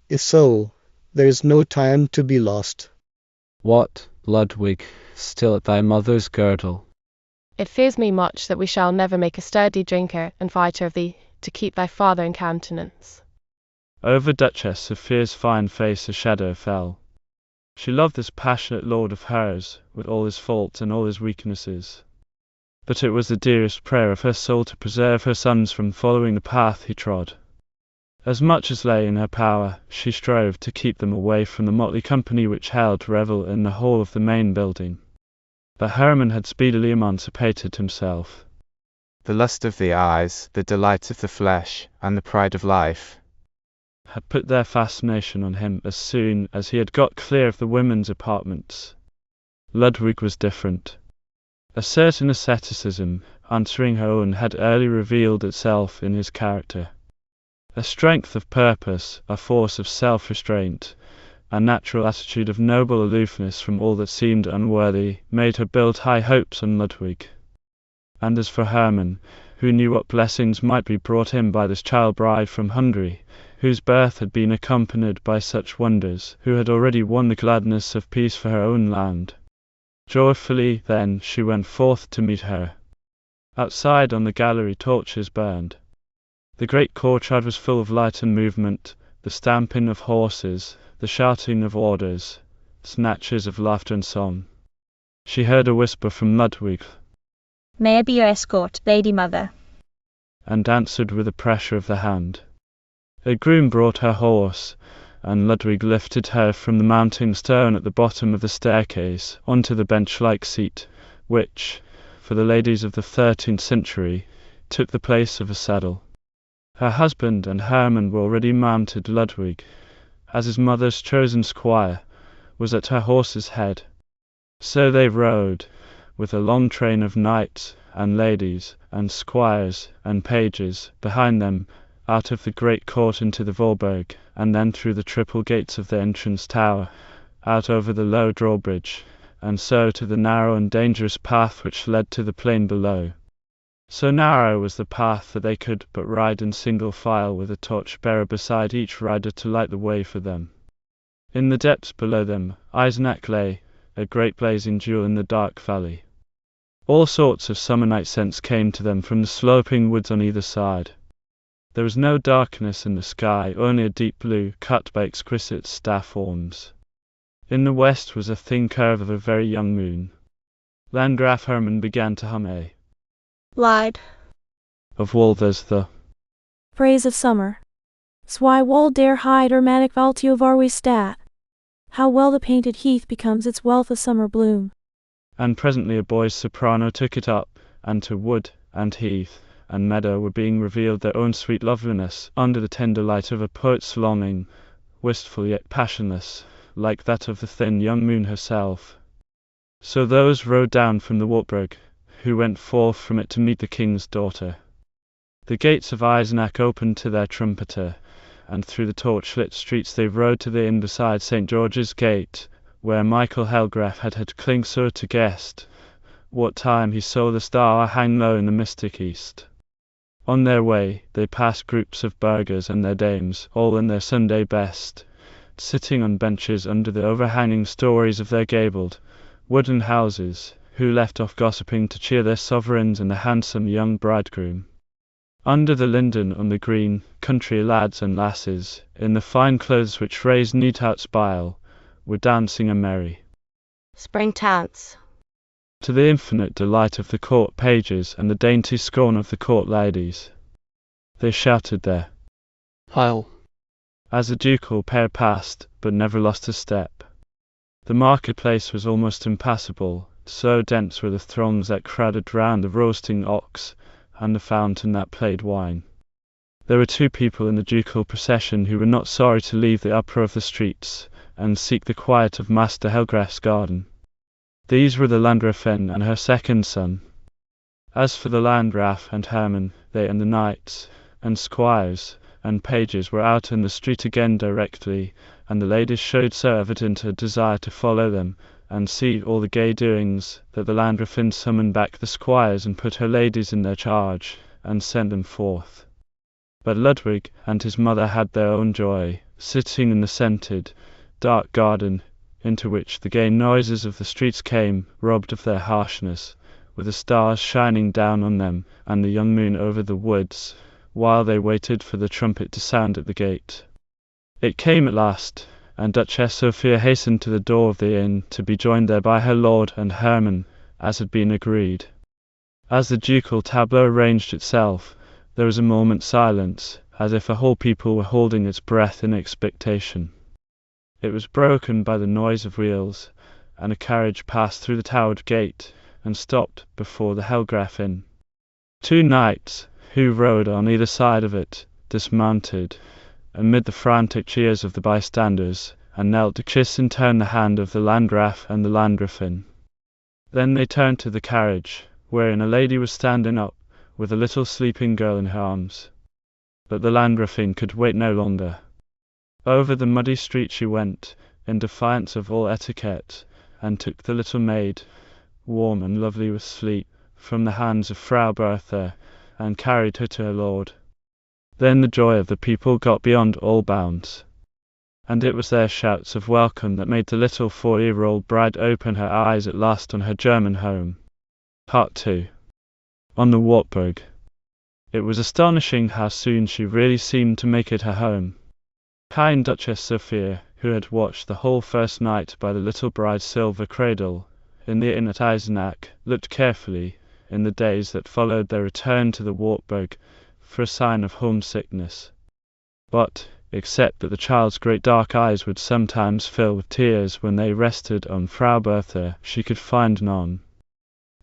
C: If so, there is no time to be lost.
O: What, Ludwig, still at thy mother's girdle?
G: It fears me much that we shall never make a sturdy drinker and fighter of thee, to keep thy father in countenance.
A: Over Duchess Sophia's fine face a shadow fell. She loved this passionate lord of hers, with all his faults and all his weaknesses. But it was the dearest prayer of her soul to preserve her sons from following the path he trod. As much as lay in her power, she strove to keep them away from the motley company which held revel in the hall of the main building. But Hermann had speedily emancipated himself.
P: The lust of the eyes, the delight of the flesh, and the pride of life
A: had put their fascination on him as soon as he had got clear of the women's apartments. Ludwig was different. A certain asceticism, answering her own, had early revealed itself in his character. A strength of purpose, a force of self-restraint, a natural attitude of noble aloofness from all that seemed unworthy, made her build high hopes on Ludwig. And as for Hermann, who knew what blessings might be brought him by this child bride from Hungary, whose birth had been accompanied by such wonders, who had already won the gladness of peace for her own land. Joyfully, then, she went forth to meet her. Outside on the gallery torches burned. The great courtyard was full of light and movement, the stamping of horses, the shouting of orders, snatches of laughter and song. She heard a whisper from Ludwig.
K: May I be your escort, Lady Mother?
A: And answered with a pressure of the hand. A groom brought her horse, and Ludwig lifted her from the mounting stone at the bottom of the staircase onto the bench-like seat, which, for the ladies of the 13th century, took the place of a saddle. Her husband and Hermann were already mounted. Ludwig, as his mother's chosen squire, was at her horse's head. So they rode, with a long train of knights and ladies and squires and pages behind them, out of the great court into the Vorburg, and then through the triple gates of the entrance tower, out over the low drawbridge, and so to the narrow and dangerous path which led to the plain below. So narrow was the path that they could but ride in single file, with a torch-bearer beside each rider to light the way for them. In the depths below them, Eisenach lay, a great blazing jewel in the dark valley. All sorts of summer night scents came to them from the sloping woods on either side. There was no darkness in the sky, only a deep blue, cut by exquisite staff forms. In the west was a thin curve of a very young moon. Landgraf Hermann began to hum a
N: Lied.
A: of Walther's the
J: Praise of summer. Zwei wohl der Heid or manic valtio varwe stat. How well the painted heath becomes its wealth of summer bloom.
A: And presently a boy's soprano took it up, and to wood, and heath, and meadow were being revealed their own sweet loveliness, under the tender light of a poet's longing, wistful yet passionless, like that of the thin young moon herself. So those rode down from the Wartburg, who went forth from it to meet the king's daughter. The gates of Eisenach opened to their trumpeter, and through the torch-lit streets they rode to the inn beside St. George's Gate, where Michael Helgraf had Klingsor to guest, what time he saw the star hang low in the mystic east. On their way they passed groups of burghers and their dames, all in their Sunday best, sitting on benches under the overhanging stories of their gabled, wooden houses, who left off gossiping to cheer their sovereigns and the handsome young bridegroom. Under the linden on the green, country lads and lasses, in the fine clothes which raised Neathout's bile, were dancing a merry
Q: spring dance,
A: to the infinite delight of the court pages and the dainty scorn of the court ladies. They shouted their
D: Heil
A: as the ducal pair passed, but never lost a step. The market-place was almost impassable, so dense were the throngs that crowded round the roasting ox and the fountain that played wine. There were two people in the ducal procession who were not sorry to leave the uproar of the streets and seek the quiet of Master Helgraf's garden. These were the Landgräfin and her second son. As for the Landgraf and Hermann, they and the knights and squires and pages were out in the street again directly, and the ladies showed so evident a desire to follow them and see all the gay doings, that the Landgräfin summoned back the squires and put her ladies in their charge, and sent them forth. But Ludwig and his mother had their own joy, sitting in the scented, dark garden, into which the gay noises of the streets came, robbed of their harshness, with the stars shining down on them, and the young moon over the woods, while they waited for the trumpet to sound at the gate. It came at last, and Duchess Sophia hastened to the door of the inn to be joined there by her lord and Hermann, as had been agreed. As the ducal tableau arranged itself, there was a moment's silence, as if a whole people were holding its breath in expectation. It was broken by the noise of wheels, and a carriage passed through the towered gate, and stopped before the Helgraf Inn. Two knights, who rode on either side of it, dismounted, amid the frantic cheers of the bystanders, and knelt to kiss in turn the hand of the Landgraf and the Landgräfin. Then they turned to the carriage, wherein a lady was standing up, with a little sleeping girl in her arms. But the Landgräfin could wait no longer. Over the muddy street she went, in defiance of all etiquette, and took the little maid, warm and lovely with sleep, from the hands of Frau Bertha, and carried her to her lord. Then the joy of the people got beyond all bounds, and it was their shouts of welcome that made the little 4-year-old bride open her eyes at last on her German home. Part 2. On the Wartburg. It was astonishing how soon she really seemed to make it her home. Kind Duchess Sophia, who had watched the whole first night by the little bride's silver cradle, in the inn at Eisenach, looked carefully, in the days that followed their return to the Wartburg, for a sign of homesickness. But, except that the child's great dark eyes would sometimes fill with tears when they rested on Frau Bertha, she could find none.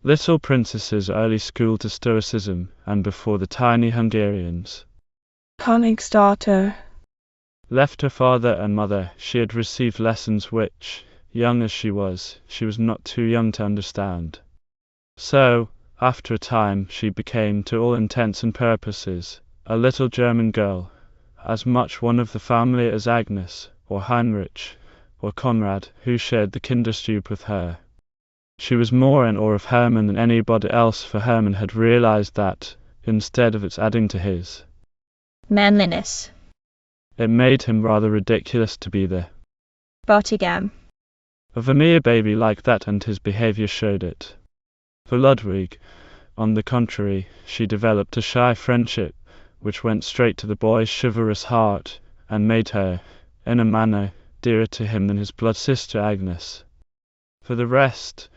A: Little princesses early schooled to stoicism, and before the tiny Hungarians.
F: Königsdaughter.
A: Left her father and mother, she had received lessons which, young as she was not too young to understand. So, after a time, she became, to all intents and purposes, a little German girl, as much one of the family as Agnes, or Heinrich, or Konrad, who shared the Kinderstube with her. She was more in awe of Hermann than anybody else, for Hermann had realized that, instead of its adding to his
K: manliness,
A: it made him rather ridiculous to be the
K: Bottigam
A: of a mere baby like that, and his behavior showed it. For Ludwig, on the contrary, she developed a shy friendship, which went straight to the boy's chivalrous heart, and made her, in a manner, dearer to him than his blood sister Agnes. For the rest,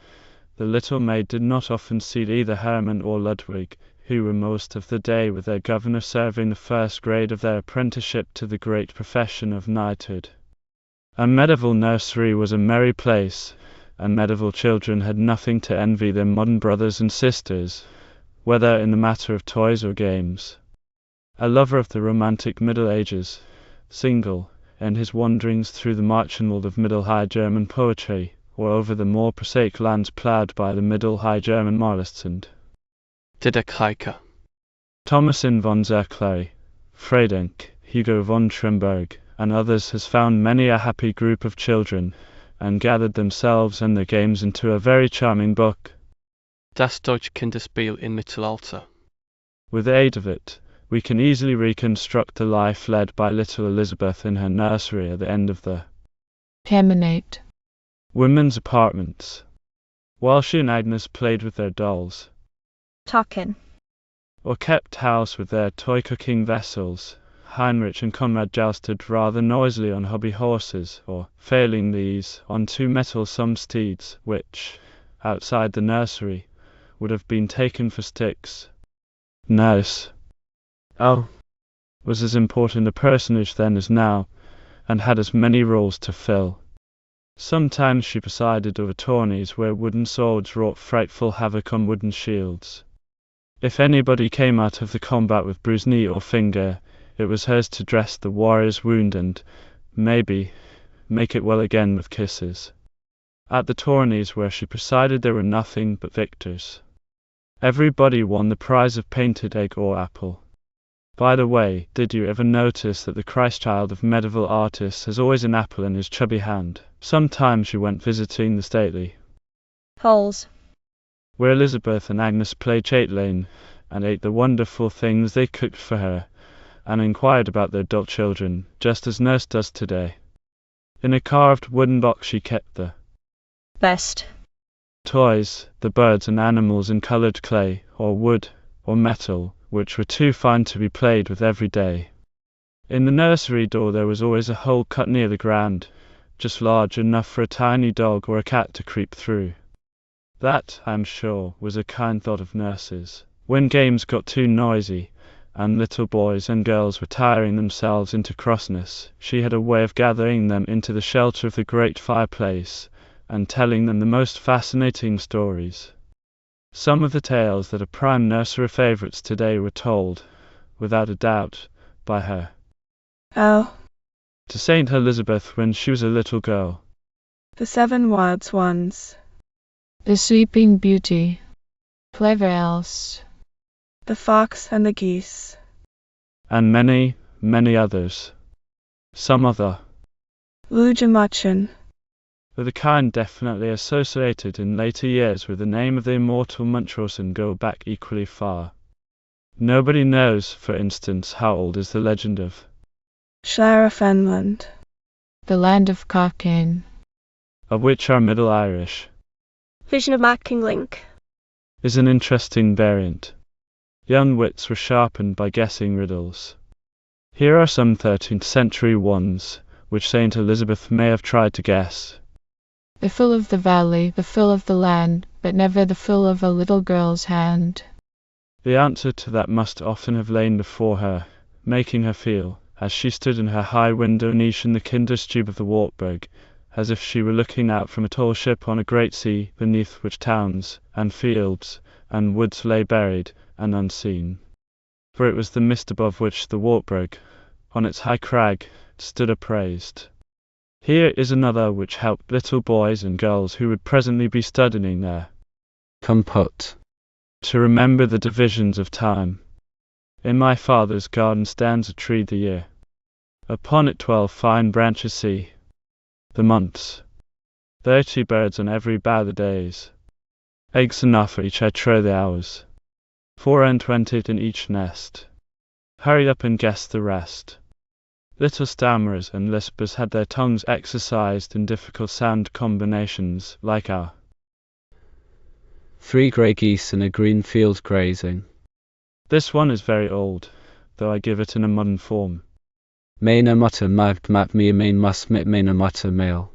A: the little maid did not often see either Hermann or Ludwig, who were most of the day with their governor serving the first grade of their apprenticeship to the great profession of knighthood. A medieval nursery was a merry place, and medieval children had nothing to envy their modern brothers and sisters, whether in the matter of toys or games. A lover of the romantic Middle Ages, single, in his wanderings through the Marchenwald of Middle High German poetry, or over the more prosaic lands ploughed by the Middle High German moralists and
D: Didakrike,
A: Thomasin von Zerkley, Freidenk, Hugo von Tremberg, and others, has found many a happy group of children, and gathered themselves and their games into a very charming book.
D: Das Deutsche Kinderspiel in Mittelalter.
A: With the aid of it, we can easily reconstruct the life led by little Elizabeth in her nursery at the end of the
M: Terminate.
A: women's apartments, while she and Agnes played with their dolls,
K: Tocken,
A: or kept house with their toy cooking vessels. Heinrich and Konrad jousted rather noisily on hobby horses, or, failing these, on two mettlesome steeds, which, outside the nursery, would have been taken for sticks. Nurse was as important a personage then as now, and had as many roles to fill. Sometimes she presided over tourneys where wooden swords wrought frightful havoc on wooden shields. If anybody came out of the combat with bruised knee or finger, it was hers to dress the warrior's wound and, maybe, make it well again with kisses. At the tourneys where she presided there were nothing but victors. Everybody won the prize of painted egg or apple. By the way, did you ever notice that the Christ child of medieval artists has always an apple in his chubby hand? Sometimes she went visiting the stately
K: Poles,
A: where Elizabeth and Agnes played châtelaine, and ate the wonderful things they cooked for her, and inquired about their adult children, just as nurse does today. In a carved wooden box she kept the
K: best
A: toys, the birds and animals in coloured clay, or wood, or metal, which were too fine to be played with every day. In the nursery door there was always a hole cut near the ground, just large enough for a tiny dog or a cat to creep through. That, I am sure, was a kind thought of nurses. When games got too noisy, and little boys and girls were tiring themselves into crossness, she had a way of gathering them into the shelter of the great fireplace, and telling them the most fascinating stories. Some of the tales that are prime nursery favourites today were told, without a doubt, by her to Saint Elizabeth when she was a little girl.
F: The 7 Wild Swans,
M: The Sleeping Beauty, Pleverels,
F: The Fox and the Geese,
A: And many, many others. Some other
F: Lügemutchen,
A: were the kind definitely associated in later years with the name of the immortal Munchausen go back equally far. Nobody knows, for instance, how old is the legend of
F: Shire-Fenland,
M: The Land of Cockaigne,
A: of which our Middle Irish
N: Vision of Mac King Link
A: is an interesting variant. Young wits were sharpened by guessing riddles. Here are some 13th century ones, which Saint Elizabeth may have tried to guess.
M: The fill of the valley, the fill of the land, but never the fill of a little girl's hand.
A: The answer to that must often have lain before her, making her feel, as she stood in her high window niche in the Kinderstube of the Wartburg, as if she were looking out from a tall ship on a great sea, beneath which towns, and fields, and woods lay buried and unseen. for it was the mist above which the Wartburg, on its high crag, stood upraised. Here is another which helped little boys and girls who would presently be studying there.
O: Compot.
A: To remember the divisions of time. In my father's garden stands a tree the year. Upon it 12 fine branches see. The months. 30 birds on every bough the days. Eggs enough for each I trow the hours. 24 in each nest. Hurry up and guess the rest. Little stammerers and lispers had their tongues exercised in difficult sound combinations, like our
O: 3 grey geese in a green field grazing.
A: This one is very old, though I give it in a modern form.
O: Maina mutter map me main must mit maina mutter male.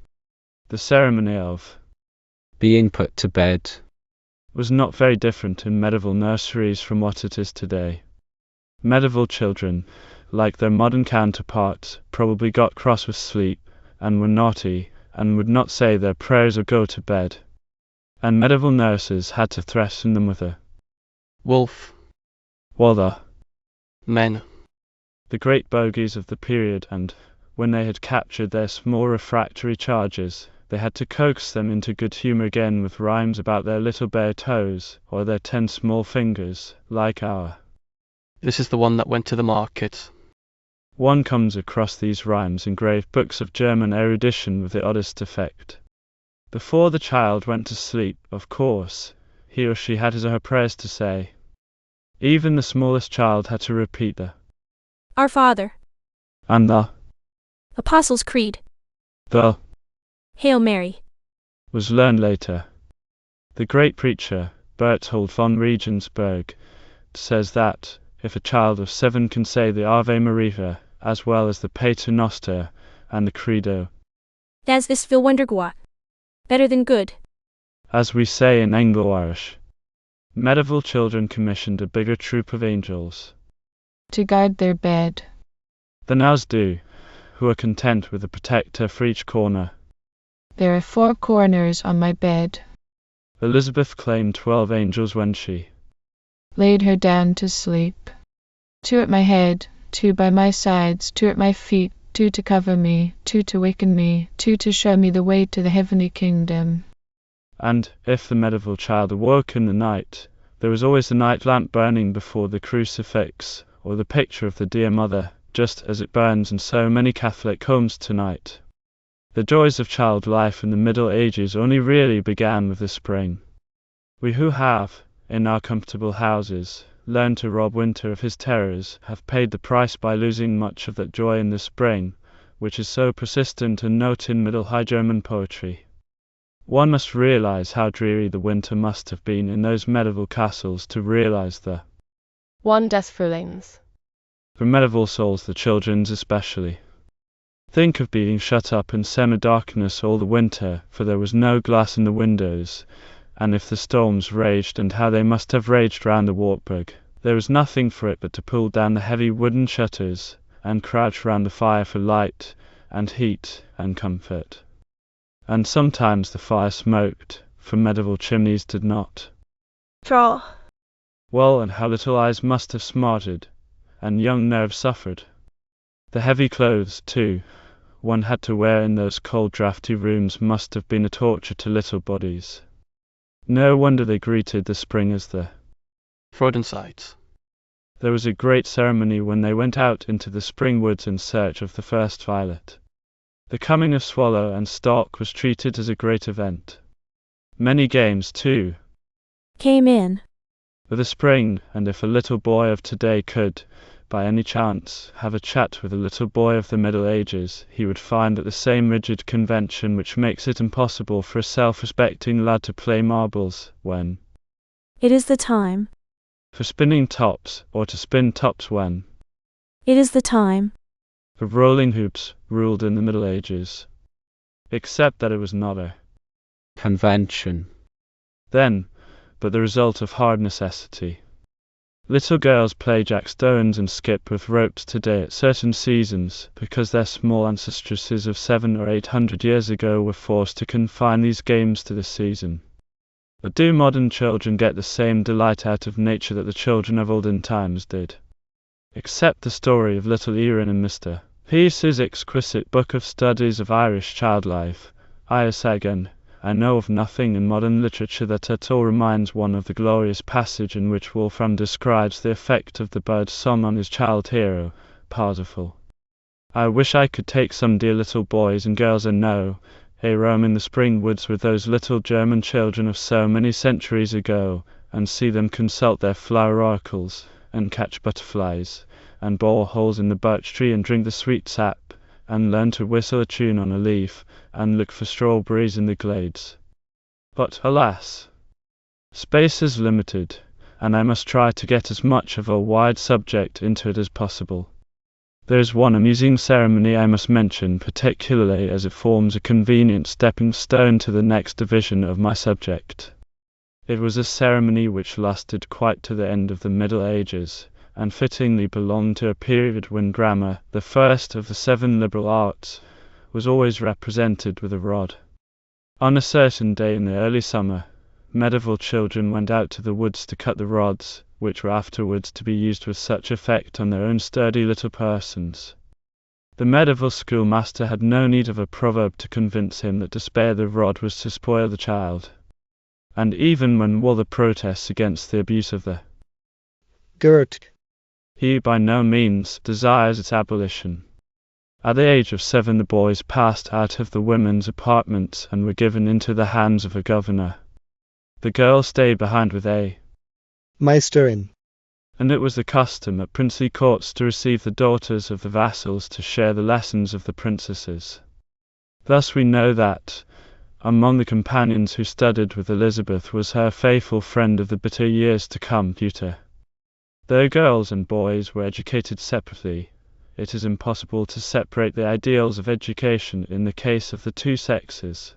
A: The ceremony of
O: being put to bed
A: was not very different in medieval nurseries from what it is today. Medieval children, like their modern counterparts, probably got cross with sleep, and were naughty, and would not say their prayers or go to bed. And medieval nurses had to threaten them with a
D: wolf,
A: wother,
D: men,
A: the great bogies of the period, and, when they had captured their small refractory charges, they had to coax them into good humour again with rhymes about their little bare toes, or their 10 small fingers, like our
D: This is the one that went to the market.
A: One comes across these rhymes in grave books of German erudition with the oddest effect. Before the child went to sleep, of course, he or she had his or her prayers to say. Even the smallest child had to repeat the
J: Our Father,
A: and the
J: Apostles' Creed,
A: the
J: Hail Mary,
A: was learned later. The great preacher, Berthold von Regensburg, says that if a child of 7 can say the Ave Maria, as well as the Pater Noster and the Credo,
J: das ist viel wunderbar, better than good,
A: as we say in Anglo-Irish, medieval children commissioned a bigger troop of angels
M: to guard their bed
A: than ours do, who are content with a protector for each corner.
M: There are 4 corners on my bed.
A: Elizabeth claimed 12 angels when she
M: laid her down to sleep. 2 at my head, 2 by my sides, 2 at my feet, 2 to cover me, 2 to waken me, 2 to show me the way to the heavenly kingdom.
A: And, if the medieval child awoke in the night, there was always the night lamp burning before the crucifix, or the picture of the dear Mother, just as it burns in so many Catholic homes tonight. The joys of child life in the Middle Ages only really began with the spring. We who have, in our comfortable houses, learned to rob winter of his terrors, have paid the price by losing much of that joy in the spring, which is so persistent a note in Middle High German poetry. One must realize how dreary the winter must have been in those medieval castles to realize the
G: 1 des Frühlings.
A: For medieval souls, the children's especially. Think of being shut up in semi-darkness all the winter, for there was no glass in the windows, and if the storms raged, and how they must have raged round the Wartburg, there was nothing for it but to pull down the heavy wooden shutters, and crouch round the fire for light, and heat, and comfort. And sometimes the fire smoked, for medieval chimneys did not.
N: Draw.
A: Well, and how little eyes must have smarted, and young nerves suffered. The heavy clothes, too, one had to wear in those cold draughty rooms must have been a torture to little bodies. No wonder they greeted the spring as the
D: Freudensides.
A: There was a great ceremony when they went out into the spring woods in search of the first violet. The coming of swallow and stork was treated as a great event. Many games, too,
J: came in
A: with the spring, and if a little boy of today could, by any chance, have a chat with a little boy of the Middle Ages, he would find that the same rigid convention which makes it impossible for a self-respecting lad to play marbles, when
J: it is the time
A: for spinning tops, or to spin tops when
J: it is the time
A: for rolling hoops, ruled in the Middle Ages. Except that it was not a
O: convention
A: then, but the result of hard necessity. Little girls play jack-stones and skip with ropes today at certain seasons, because their small ancestresses of 700 or 800 years ago were forced to confine these games to this season. But do modern children get the same delight out of nature that the children of olden times did? except the story of little Erin and Mr. Peace's exquisite book of studies of Irish child life, Iasagan. I know of nothing in modern literature that at all reminds one of the glorious passage in which Wolfram describes the effect of the bird's song on his child hero, Parsifal. I wish I could take some dear little boys and girls and roam in the spring woods with those little German children of so many centuries ago, and see them consult their flower oracles, and catch butterflies, and bore holes in the birch tree and drink the sweet sap, and learn to whistle a tune on a leaf, and look for strawberries in the glades. But, alas! Space is limited, and I must try to get as much of a wide subject into it as possible. There is one amusing ceremony I must mention particularly, as it forms a convenient stepping stone to the next division of my subject. It was a ceremony which lasted quite to the end of the Middle Ages, and fittingly belonged to a period when grammar, the first of the 7 liberal arts, was always represented with a rod. On a certain day in the early summer, medieval children went out to the woods to cut the rods, which were afterwards to be used with such effect on their own sturdy little persons. The medieval schoolmaster had no need of a proverb to convince him that to spare the rod was to spoil the child, and even when Waller protests against the abuse of the
C: Girt.
A: he by no means desires its abolition. At the age of 7 the boys passed out of the women's apartments and were given into the hands of a governor. The girls stayed behind with a
C: Meisterin.
A: And it was the custom at princely courts to receive the daughters of the vassals to share the lessons of the princesses. Thus we know that, among the companions who studied with Elizabeth was her faithful friend of the bitter years to come, Jutta. Though girls and boys were educated separately, it is impossible to separate the ideals of education in the case of the two sexes.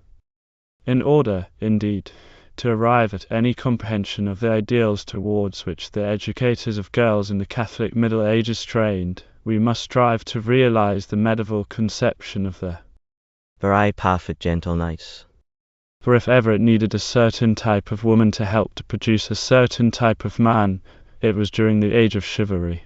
A: In order, indeed, to arrive at any comprehension of the ideals towards which the educators of girls in the Catholic Middle Ages trained, we must strive to realize the medieval conception of the
E: very perfect gentle knight.
A: For if ever it needed a certain type of woman to help to produce a certain type of man, it was during the age of chivalry.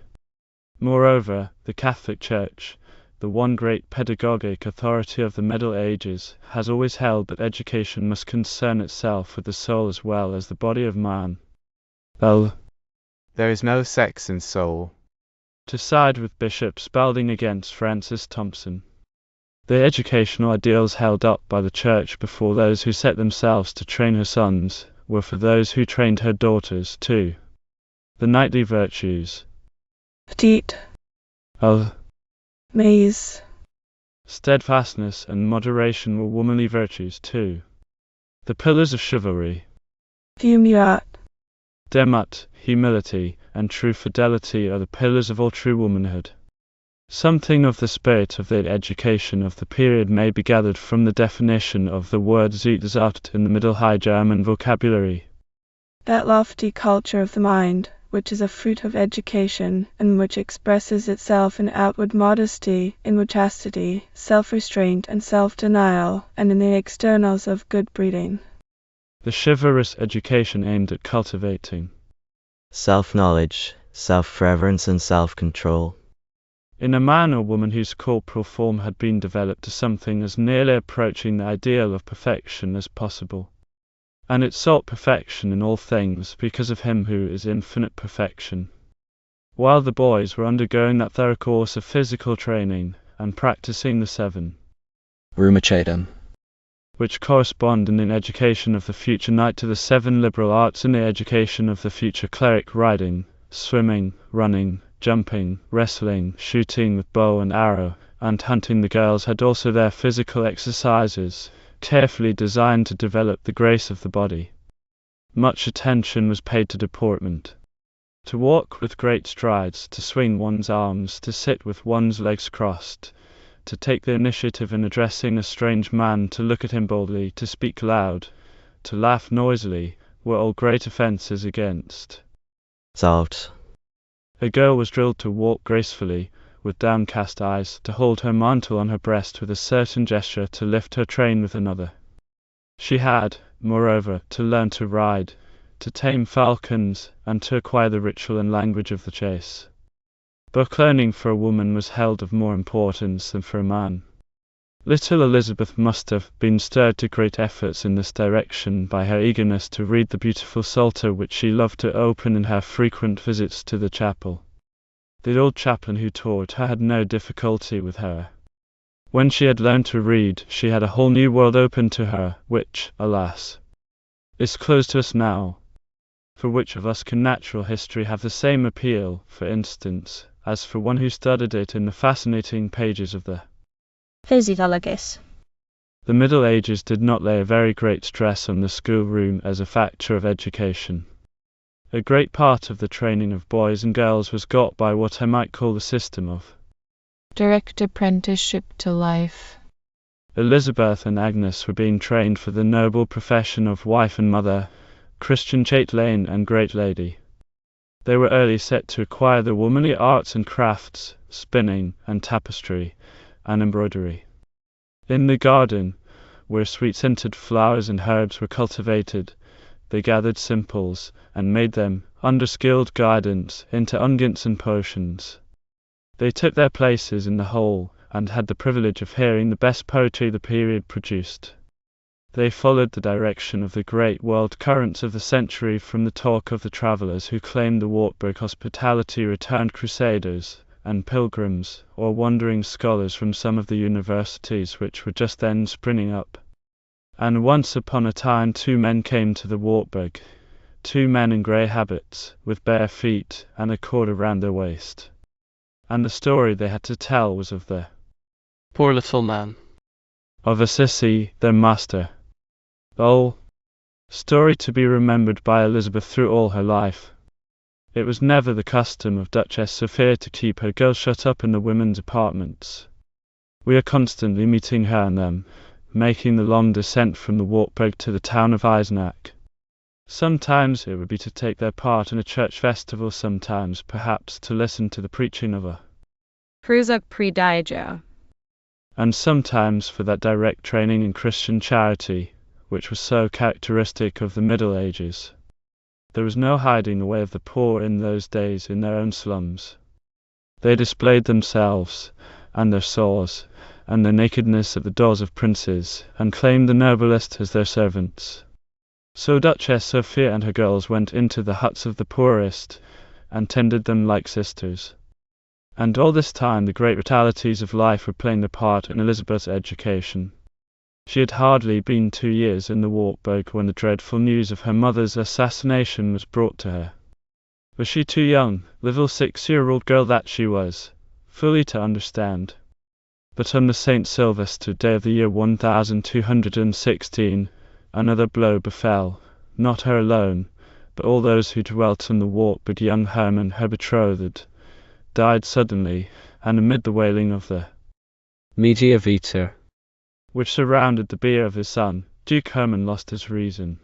A: Moreover, the Catholic Church, the one great pedagogic authority of the Middle Ages, has always held that education must concern itself with the soul as well as the body of man. Well,
P: there is no sex in soul.
A: To side with Bishop Spalding against Francis Thompson. The educational ideals held up by the Church before those who set themselves to train her sons were for those who trained her daughters too. The knightly virtues.
F: Petite. Maze.
A: Steadfastness and moderation were womanly virtues too. The pillars of chivalry.
F: Fumuat.
A: Demut, humility, and true fidelity are the pillars of all true womanhood. Something of the spirit of the education of the period may be gathered from the definition of the word Zucht in the Middle High German vocabulary.
F: That lofty culture of the mind, which is a fruit of education, and which expresses itself in outward modesty, inward chastity, self-restraint and self-denial, and in the externals of good breeding.
A: The chivalrous education aimed at cultivating
E: self-knowledge, self-reverence and self-control.
A: In a man or woman whose corporal form had been developed to something as nearly approaching the ideal of perfection as possible. And it sought perfection in all things because of him who is infinite perfection. While the boys were undergoing that thorough course of physical training, and practicing the 7
O: Rumachadam,
A: which correspond in the education of the future knight to the 7 liberal arts in the education of the future cleric, riding, swimming, running, jumping, wrestling, shooting with bow and arrow, and hunting, the girls had also their physical exercises, carefully designed to develop the grace of the body. Much attention was paid to deportment. To walk with great strides, to swing one's arms, to sit with one's legs crossed, to take the initiative in addressing a strange man, to look at him boldly, to speak loud, to laugh noisily, were all great offences against
E: Salt.
A: A girl was drilled to walk gracefully, with downcast eyes, to hold her mantle on her breast with a certain gesture, to lift her train with another. She had, moreover, to learn to ride, to tame falcons, and to acquire the ritual and language of the chase. Book learning for a woman was held of more importance than for a man. Little Elizabeth must have been stirred to great efforts in this direction by her eagerness to read the beautiful Psalter which she loved to open in her frequent visits to the chapel. The old chaplain who taught her had no difficulty with her. When she had learned to read, she had a whole new world open to her, which, alas, is closed to us now. For which of us can natural history have the same appeal, for instance, as for one who studied it in the fascinating pages of the
K: Physiologus?
A: The Middle Ages did not lay a very great stress on the schoolroom as a factor of education. A great part of the training of boys and girls was got by what I might call the system of
M: direct apprenticeship to life.
A: Elizabeth and Agnes were being trained for the noble profession of wife and mother, Christian chatelaine and great lady. They were early set to acquire the womanly arts and crafts, spinning and tapestry and embroidery. In the garden, where sweet-scented flowers and herbs were cultivated, they gathered simples, and made them, under skilled guidance, into unguents and potions. They took their places in the hall, and had the privilege of hearing the best poetry the period produced. They followed the direction of the great world currents of the century from the talk of the travellers who claimed the Wartburg hospitality, returned crusaders and pilgrims, or wandering scholars from some of the universities which were just then springing up. And once upon a time 2 men came to the Wartburg, 2 men in grey habits, with bare feet and a cord around their waist. And the story they had to tell was of the
D: poor little man,
A: of Assisi, their master. Oh, story to be remembered by Elizabeth through all her life. It was never the custom of Duchess Sophia to keep her girls shut up in the women's apartments. We are constantly meeting her and them, making the long descent from the Wartburg to the town of Eisenach. Sometimes it would be to take their part in a church festival, sometimes perhaps to listen to the preaching of a
B: Prusuk Predijo,
A: and sometimes for that direct training in Christian charity, which was so characteristic of the Middle Ages. There was no hiding the way of the poor in those days in their own slums. They displayed themselves, and their sores, and their nakedness at the doors of princes, and claimed the noblest as their servants. So Duchess Sophia and her girls went into the huts of the poorest, and tended them like sisters. And all this time the great realities of life were playing their part in Elizabeth's education. She had hardly been 2 years in the Wartburg when the dreadful news of her mother's assassination was brought to her. Was she too young, little 6-year-old girl that she was, fully to understand? But on the St. Sylvester day of the year 1216, another blow befell, not her alone, but all those who dwelt in the Wartburg. Young Hermann, her betrothed, died suddenly, and amid the wailing of the
O: Media Vita,
A: which surrounded the bier of his son, Duke Hermann lost his reason.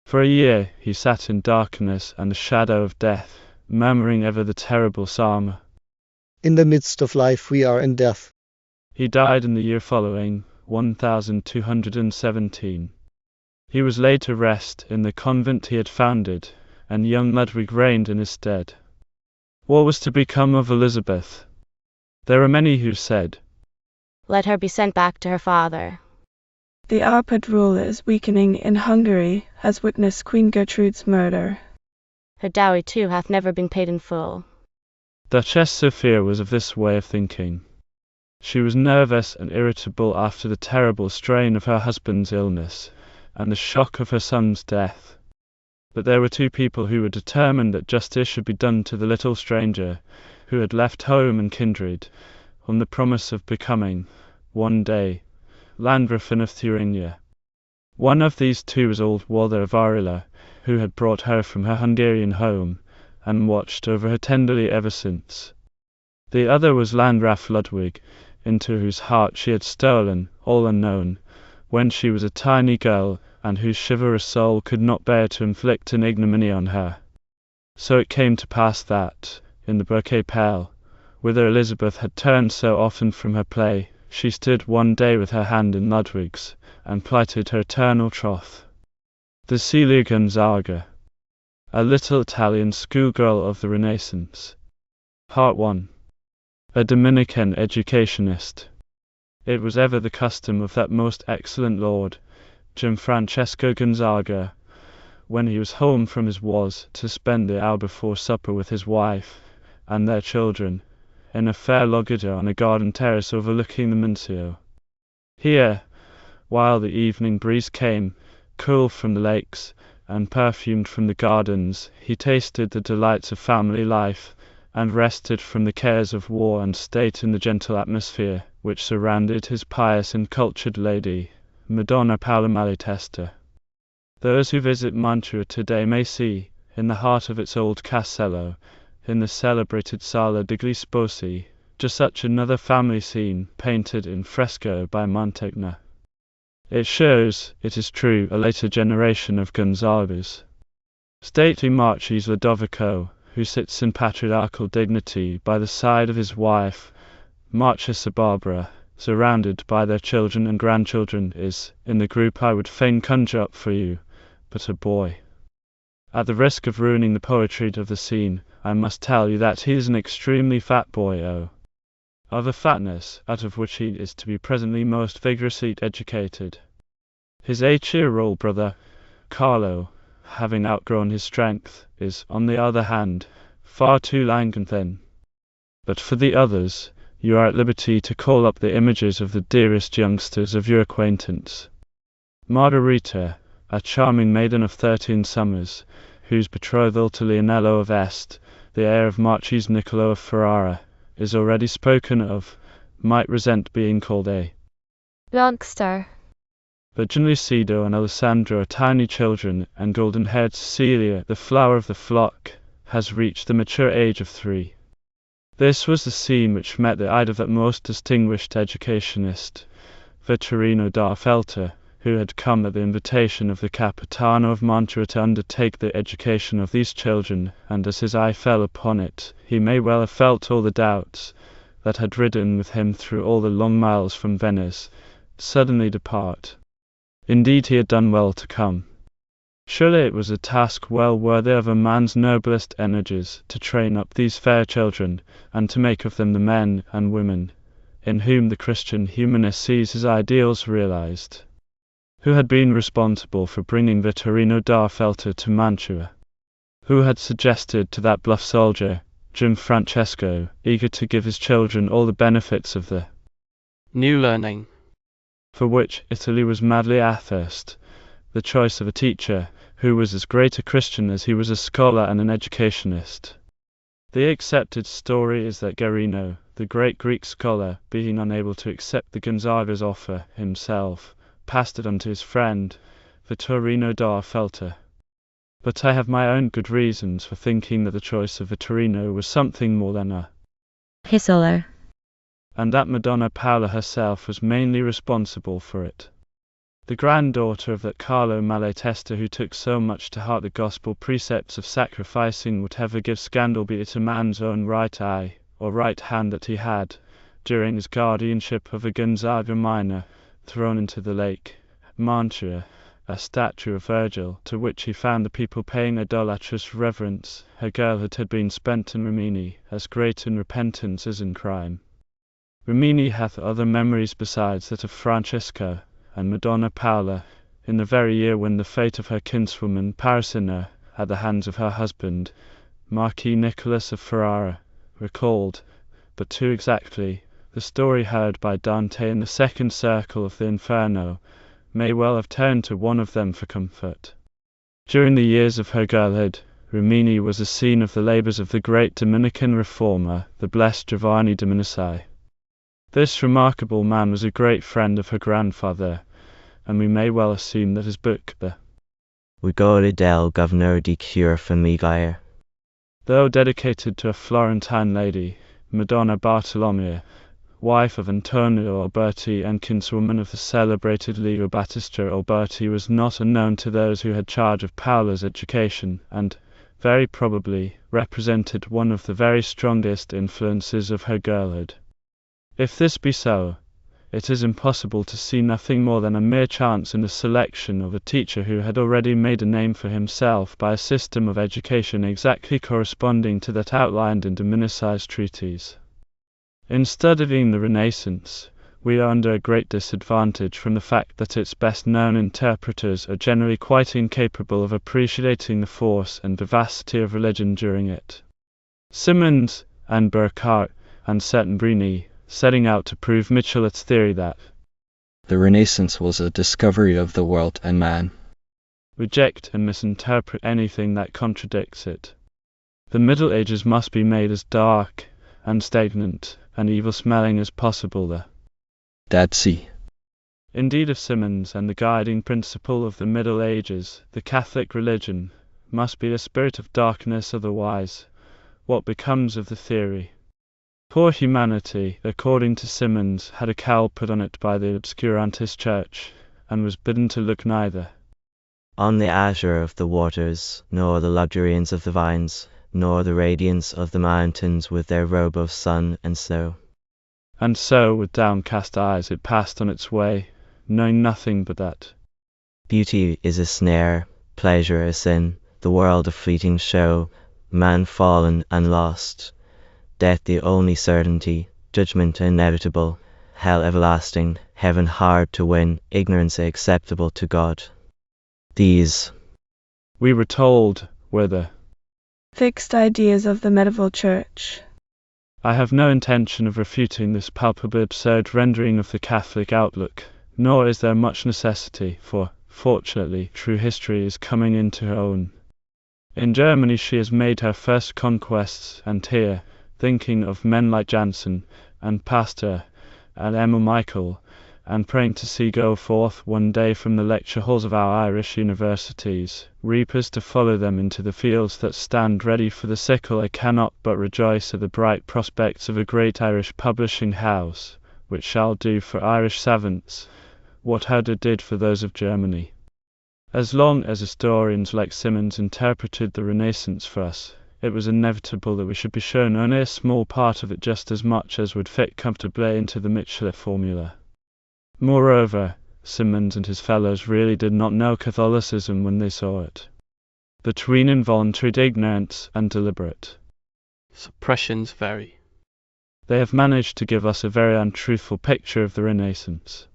A: For a year he sat in darkness and the shadow of death, murmuring ever the terrible psalm.
C: In the midst of life we are in death.
A: He died in the year following, 1217. He was laid to rest in the convent he had founded, and young Ludwig reigned in his stead. What was to become of Elizabeth? There are many who said,
Q: Let her be sent back to her father.
F: The Arpad rule is weakening in Hungary, as witness Queen Gertrude's murder.
Q: Her dowry too hath never been paid in full.
A: Duchess Sophia was of this way of thinking. She was nervous and irritable after the terrible strain of her husband's illness, and the shock of her son's death. But there were 2 people who were determined that justice should be done to the little stranger, who had left home and kindred, on the promise of becoming, one day, Landgravine of Thuringia. One of these 2 was old Walter of Arila, who had brought her from her Hungarian home, and watched over her tenderly ever since. The other was Landgraf Ludwig, into whose heart she had stolen, all unknown, when she was a tiny girl, and whose chivalrous soul could not bear to inflict an ignominy on her. So it came to pass that, in the Bouquet Pale, whither Elizabeth had turned so often from her play, she stood one day with her hand in Ludwig's, and plighted her eternal troth. The Celia Gonzaga, a little Italian schoolgirl of the Renaissance, Part 1. A Dominican Educationist. It was ever the custom of that most excellent lord, Gianfrancesco Gonzaga, when he was home from his wars, to spend the hour before supper with his wife and their children, in a fair loggia on a garden terrace overlooking the Mincio. Here, while the evening breeze came, cool from the lakes and perfumed from the gardens, he tasted the delights of family life, and rested from the cares of war and state in the gentle atmosphere which surrounded his pious and cultured lady, Madonna Paola Malatesta. Those who visit Mantua today may see, in the heart of its old castello, in the celebrated Sala degli Sposi, just such another family scene painted in fresco by Mantegna. It shows, it is true, a later generation of Gonzagas. Stately Marquis Lodovico, who sits in patriarchal dignity by the side of his wife, Marchesa Barbara, surrounded by their children and grandchildren, is, in the group I would fain conjure up for you, but a boy. At the risk of ruining the poetry of the scene, I must tell you that he is an extremely fat boy, of a fatness out of which he is to be presently most vigorously educated. His 8-year-old brother, Carlo, having outgrown his strength, is, on the other hand, far too lank and thin. But for the others, you are at liberty to call up the images of the dearest youngsters of your acquaintance. Margherita, a charming maiden of 13 summers, whose betrothal to Leonello of Este, the heir of Marquis Niccolo of Ferrara, is already spoken of, might resent being called a
G: youngster.
A: But Lucido and Alessandro are tiny children, and golden-haired Cecilia, the flower of the flock, has reached the mature age of 3. This was the scene which met the eye of that most distinguished educationist, Vittorino da Feltre, who had come at the invitation of the Capitano of Mantua to undertake the education of these children, and as his eye fell upon it, he may well have felt all the doubts that had ridden with him through all the long miles from Venice suddenly depart. Indeed, he had done well to come. Surely it was a task well worthy of a man's noblest energies to train up these fair children, and to make of them the men and women in whom the Christian humanist sees his ideals realized. Who had been responsible for bringing Vittorino da Feltre to Mantua? Who had suggested to that bluff soldier, Gianfrancesco, eager to give his children all the benefits of the
D: new learning,
A: for which Italy was madly athirst, the choice of a teacher who was as great a Christian as he was a scholar and an educationist? The accepted story is that Guerino, the great Greek scholar, being unable to accept the Gonzaga's offer himself, passed it on to his friend, Vittorino da Feltre. But I have my own good reasons for thinking that the choice of Vittorino was something more than a
K: Hisolo,
A: and that Madonna Paola herself was mainly responsible for it. The granddaughter of that Carlo Malatesta who took so much to heart the gospel precepts of sacrificing whatever gives scandal, be it a man's own right eye or right hand that he had, during his guardianship of a Gonzaga minor, thrown into the lake, Mantua, a statue of Virgil, to which he found the people paying idolatrous reverence. Her girlhood had been spent in Rimini, as great in repentance as in crime. Rimini hath other memories besides that of Francesca and Madonna Paola, in the very year when the fate of her kinswoman Parisina, at the hands of her husband, Marquis Nicholas of Ferrara, recalled, but too exactly, the story heard by Dante in the second circle of the Inferno, may well have turned to one of them for comfort. During the years of her girlhood, Rimini was the scene of the labors of the great Dominican reformer, the blessed Giovanni de Medici. This remarkable man was a great friend of her grandfather, and we may well assume that his book, the
E: Ugore del Governor di Cure Famiglia,
A: though dedicated to a Florentine lady, Madonna Bartolomea, wife of Antonio Alberti and kinswoman of the celebrated Leo Battista Alberti, was not unknown to those who had charge of Paola's education, and, very probably, represented one of the very strongest influences of her girlhood. If this be so, it is impossible to see nothing more than a mere chance in the selection of a teacher who had already made a name for himself by a system of education exactly corresponding to that outlined in Dominicis' treatise. In studying the Renaissance, we are under a great disadvantage from the fact that its best-known interpreters are generally quite incapable of appreciating the force and vivacity of religion during it. Symonds and Burckhardt and Settembrini, setting out to prove Michelet's theory that
R: the Renaissance was a discovery of the world and man,
A: reject and misinterpret anything that contradicts it. The Middle Ages must be made as dark and stagnant and evil-smelling as possible. The
R: Dead Sea.
A: Indeed, of Symonds and the guiding principle of the Middle Ages, the Catholic religion, must be a spirit of darkness, otherwise what becomes of the theory? Poor humanity, according to Symonds, had a cowl put on it by the obscurantist church, and was bidden to look neither
E: on the azure of the waters, nor the luxuriance of the vines, nor the radiance of the mountains with their robe of sun and snow.
A: And so, with downcast eyes, it passed on its way, knowing nothing but that
E: beauty is a snare, pleasure a sin, the world a fleeting show, man fallen and lost, death the only certainty, judgment inevitable, hell everlasting, heaven hard to win, ignorance acceptable to God. These,
A: we were told, were the
F: fixed ideas of the medieval church.
A: I have no intention of refuting this palpably absurd rendering of the Catholic outlook, nor is there much necessity, for, fortunately, true history is coming into her own. In Germany she has made her first conquests, and here, thinking of men like Jansen, and Pasteur, and Emil Michael, and praying to see go forth one day from the lecture halls of our Irish universities, reapers to follow them into the fields that stand ready for the sickle, I cannot but rejoice at the bright prospects of a great Irish publishing house, which shall do for Irish savants what Herder did for those of Germany. As long as historians like Symonds interpreted the Renaissance for us, it was inevitable that we should be shown only a small part of it, just as much as would fit comfortably into the Michelet formula. Moreover, Symonds and his fellows really did not know Catholicism when they saw it. Between involuntary ignorance and deliberate
D: suppressions vary.
A: They have managed to give us a very untruthful picture of the Renaissance.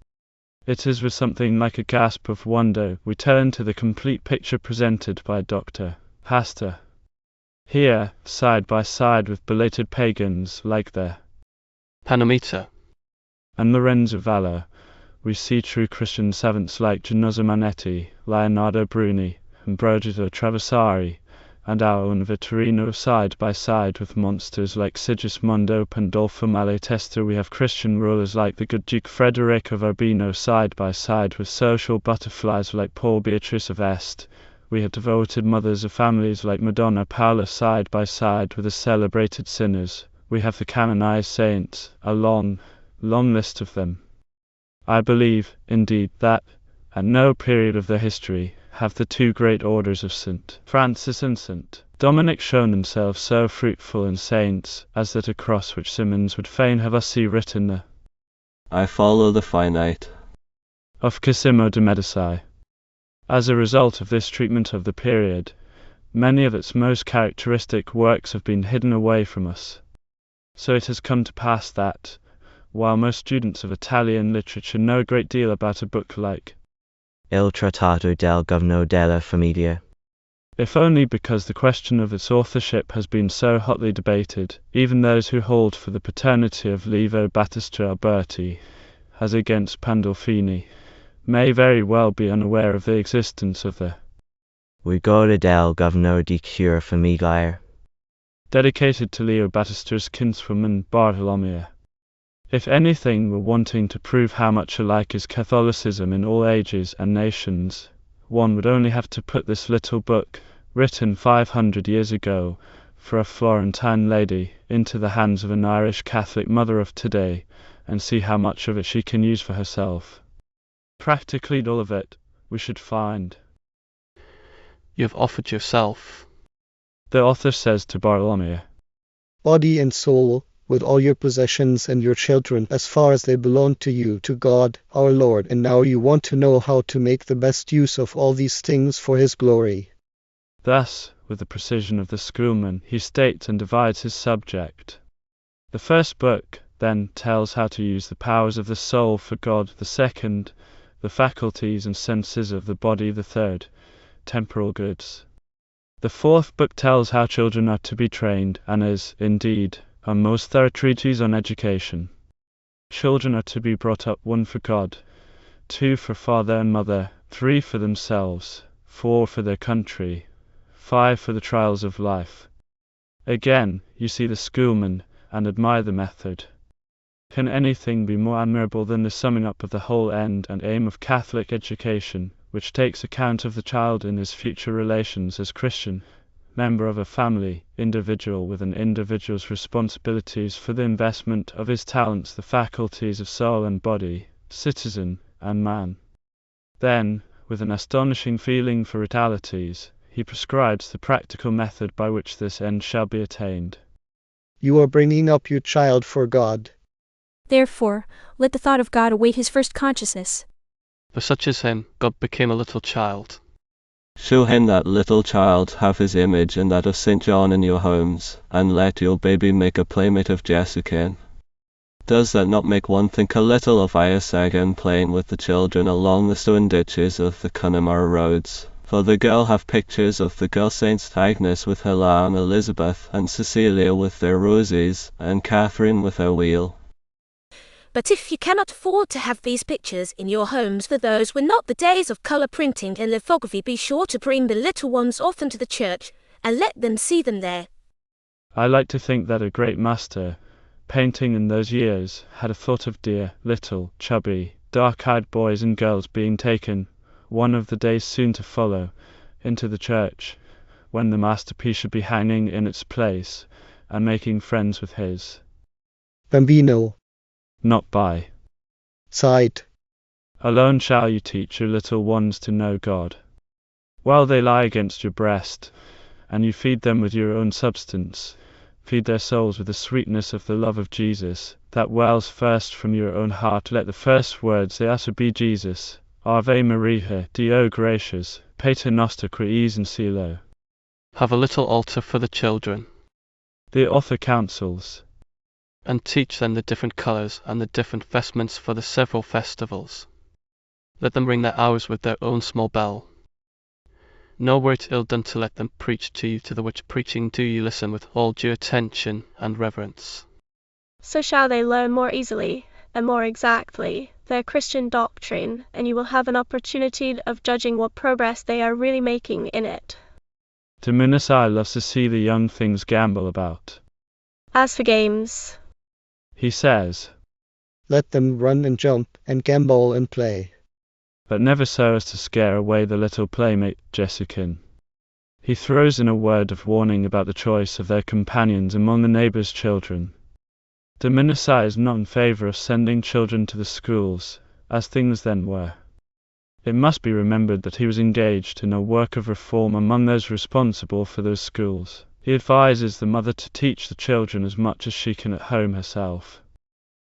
A: It is with something like a gasp of wonder we turn to the complete picture presented by Dr. Pasteur. Here, side by side with belated pagans like their
D: Panomita
A: and Lorenzo Valla, we see true Christian savants like Genosa Manetti, Leonardo Bruni, and Brodito Traversari, and our own Vittorino side by side with monsters like Sigismondo Pandolfo Malatesta. We have Christian rulers like the good Duke Frederick of Urbino side by side with social butterflies like Paul Beatrice of Este. We have devoted mothers of families like Madonna Paula side by side with the celebrated sinners. We have the canonized saints, a long, long list of them. I believe, indeed, that, at no period of their history, have the two great orders of St. Francis and St. Dominic shown themselves so fruitful in saints, as that across which Symonds would fain have us see written the
I: I follow the finite
A: of Cosimo de' Medici. As a result of this treatment of the period, many of its most characteristic works have been hidden away from us. So it has come to pass that, while most students of Italian literature know a great deal about a book like
E: Il Trattato del Governo della Famiglia,
A: if only because the question of its authorship has been so hotly debated, even those who hold for the paternity of Levo Battista Alberti, as against Pandolfini, may very well be unaware of the existence of the
E: Rigore del Governo di Cura Familiare,
A: dedicated to Leo Battista's kinswoman Bartolomea. If anything were wanting to prove how much alike is Catholicism in all ages and nations, one would only have to put this little book, written 500 years ago for a Florentine lady, into the hands of an Irish Catholic mother of today, and see how much of it she can use for herself. Practically all of it, we should find.
D: You have offered yourself,
A: the author says to Bartolomea,
C: body and soul, with all your possessions and your children as far as they belong to you, to God, our Lord, and now you want to know how to make the best use of all these things for His glory.
A: Thus, with the precision of the schoolman, he states and divides his subject. The first book, then, tells how to use the powers of the soul for God, the second, the faculties and senses of the body, the third, temporal goods. The fourth book tells how children are to be trained, and is, indeed, a most thorough treatise on education. Children are to be brought up, 1 for God, 2 for father and mother, 3 for themselves, 4 for their country, 5 for the trials of life. Again, you see the schoolman, and admire the method. Can anything be more admirable than the summing up of the whole end and aim of Catholic education, which takes account of the child in his future relations as Christian, member of a family, individual with an individual's responsibilities for the investment of his talents, the faculties of soul and body, citizen and man? Then, with an astonishing feeling for realities, he prescribes the practical method by which this end shall be attained.
C: You are bringing up your child for God.
J: Therefore, let the thought of God await his first consciousness.
D: For such as him, God became a little child.
I: Show him that little child have his image and that of St. John in your homes, and let your baby make a playmate of Jessica. Does that not make one think a little of Iasagan playing with the children along the stone ditches of the Connemara roads? For the girl have pictures of the girl Saints Agnes with her lamb, Elizabeth and Cecilia with their roses, and Catherine with her wheel.
S: But if you cannot afford to have these pictures in your homes, for those were not the days of color printing and lithography, be sure to bring the little ones often to the church, and let them see them there.
A: I like to think that a great master, painting in those years, had a thought of dear, little, chubby, dark-eyed boys and girls being taken, one of the days soon to follow, into the church, when the masterpiece should be hanging in its place, and making friends with his.
C: Bambino.
A: Not by
C: sight
A: alone shall you teach your little ones to know God. While they lie against your breast, and you feed them with your own substance, feed their souls with the sweetness of the love of Jesus, that wells first from your own heart. Let the first words they utter be Jesus, Ave Maria, Deo gratias, Pater noster quies in cielo.
D: Have a little altar for the children.
A: The author counsels.
D: And teach them the different colours and the different vestments for the several festivals. Let them ring their hours with their own small bell. Nor were it ill done to let them preach to you, to the which preaching do you listen with all due attention and reverence.
N: So shall they learn more easily and more exactly their Christian doctrine, and you will have an opportunity of judging what progress they are really making in it.
A: Dominicus loves to see the young things gambol about.
N: As for games,
A: he says,
C: let them run and jump and gambol and play,
A: but never so as to scare away the little playmate Jessica. He throws in a word of warning about the choice of their companions among the neighbours' children. Dominicus is not in favour of sending children to the schools, as things then were. It must be remembered that he was engaged in a work of reform among those responsible for those schools. He advises the mother to teach the children as much as she can at home herself.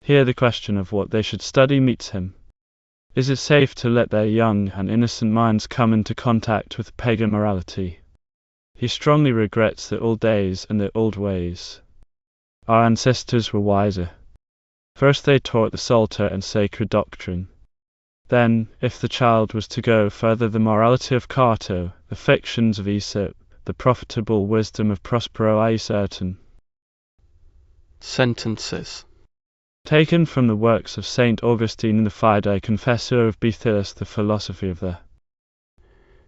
A: Here the question of what they should study meets him. Is it safe to let their young and innocent minds come into contact with pagan morality? He strongly regrets the old days and the old ways. Our ancestors were wiser. First they taught the Psalter and sacred doctrine. Then, if the child was to go further, the morality of Cato, the fictions of Aesop, the profitable wisdom of Prospero I certain.
D: Sentences
A: taken from the works of Saint Augustine in the Fide Confessor of Bethius, the philosophy of the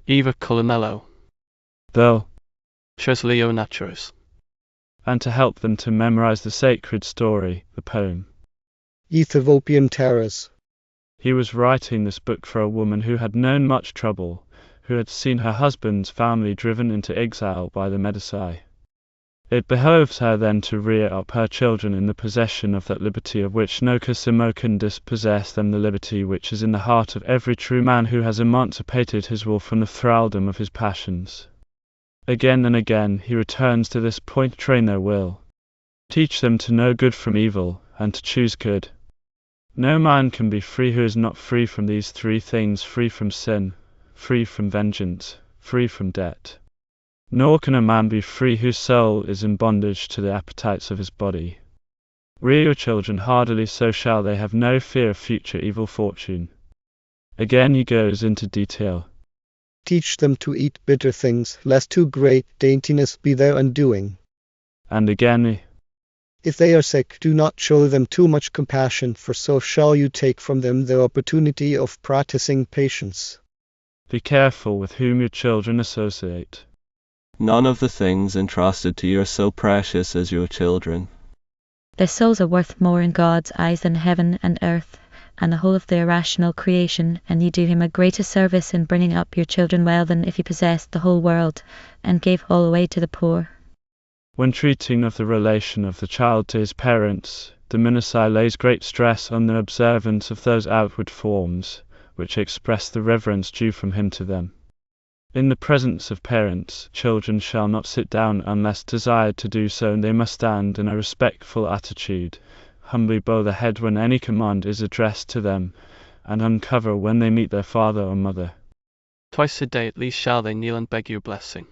D: Eva Colonello,
A: though
D: Chesleo Naturis,
A: and to help them to memorize the sacred story, the poem
C: Ethiopian Terrace.
A: He was writing this book for a woman who had known much trouble, who had seen her husband's family driven into exile by the Medici. It behoves her then to rear up her children in the possession of that liberty of which no Cosimo can dispossess them, the liberty which is in the heart of every true man who has emancipated his will from the thraldom of his passions. Again and again he returns to this point: train their will. Teach them to know good from evil, and to choose good. No man can be free who is not free from these three things: free from sin, free from vengeance, free from debt. Nor can a man be free whose soul is in bondage to the appetites of his body. Rear your children hardily, so shall they have no fear of future evil fortune. Again he goes into detail.
C: Teach them to eat bitter things, lest too great daintiness be their undoing.
A: And again,
C: if they are sick, do not show them too much compassion, for so shall you take from them the opportunity of practicing patience.
A: Be careful with whom your children associate.
I: None of the things entrusted to you are so precious as your children.
T: Their souls are worth more in God's eyes than heaven and earth, and the whole of the irrational creation, and you do him a greater service in bringing up your children well than if you possessed the whole world, and gave all away to the poor.
A: When treating of the relation of the child to his parents, the minister lays great stress on the observance of those outward forms, which express the reverence due from him to them. In the presence of parents, children shall not sit down unless desired to do so, and they must stand in a respectful attitude, humbly bow the head when any command is addressed to them, and uncover when they meet their father or mother.
D: Twice a day at least shall they kneel and beg your blessing.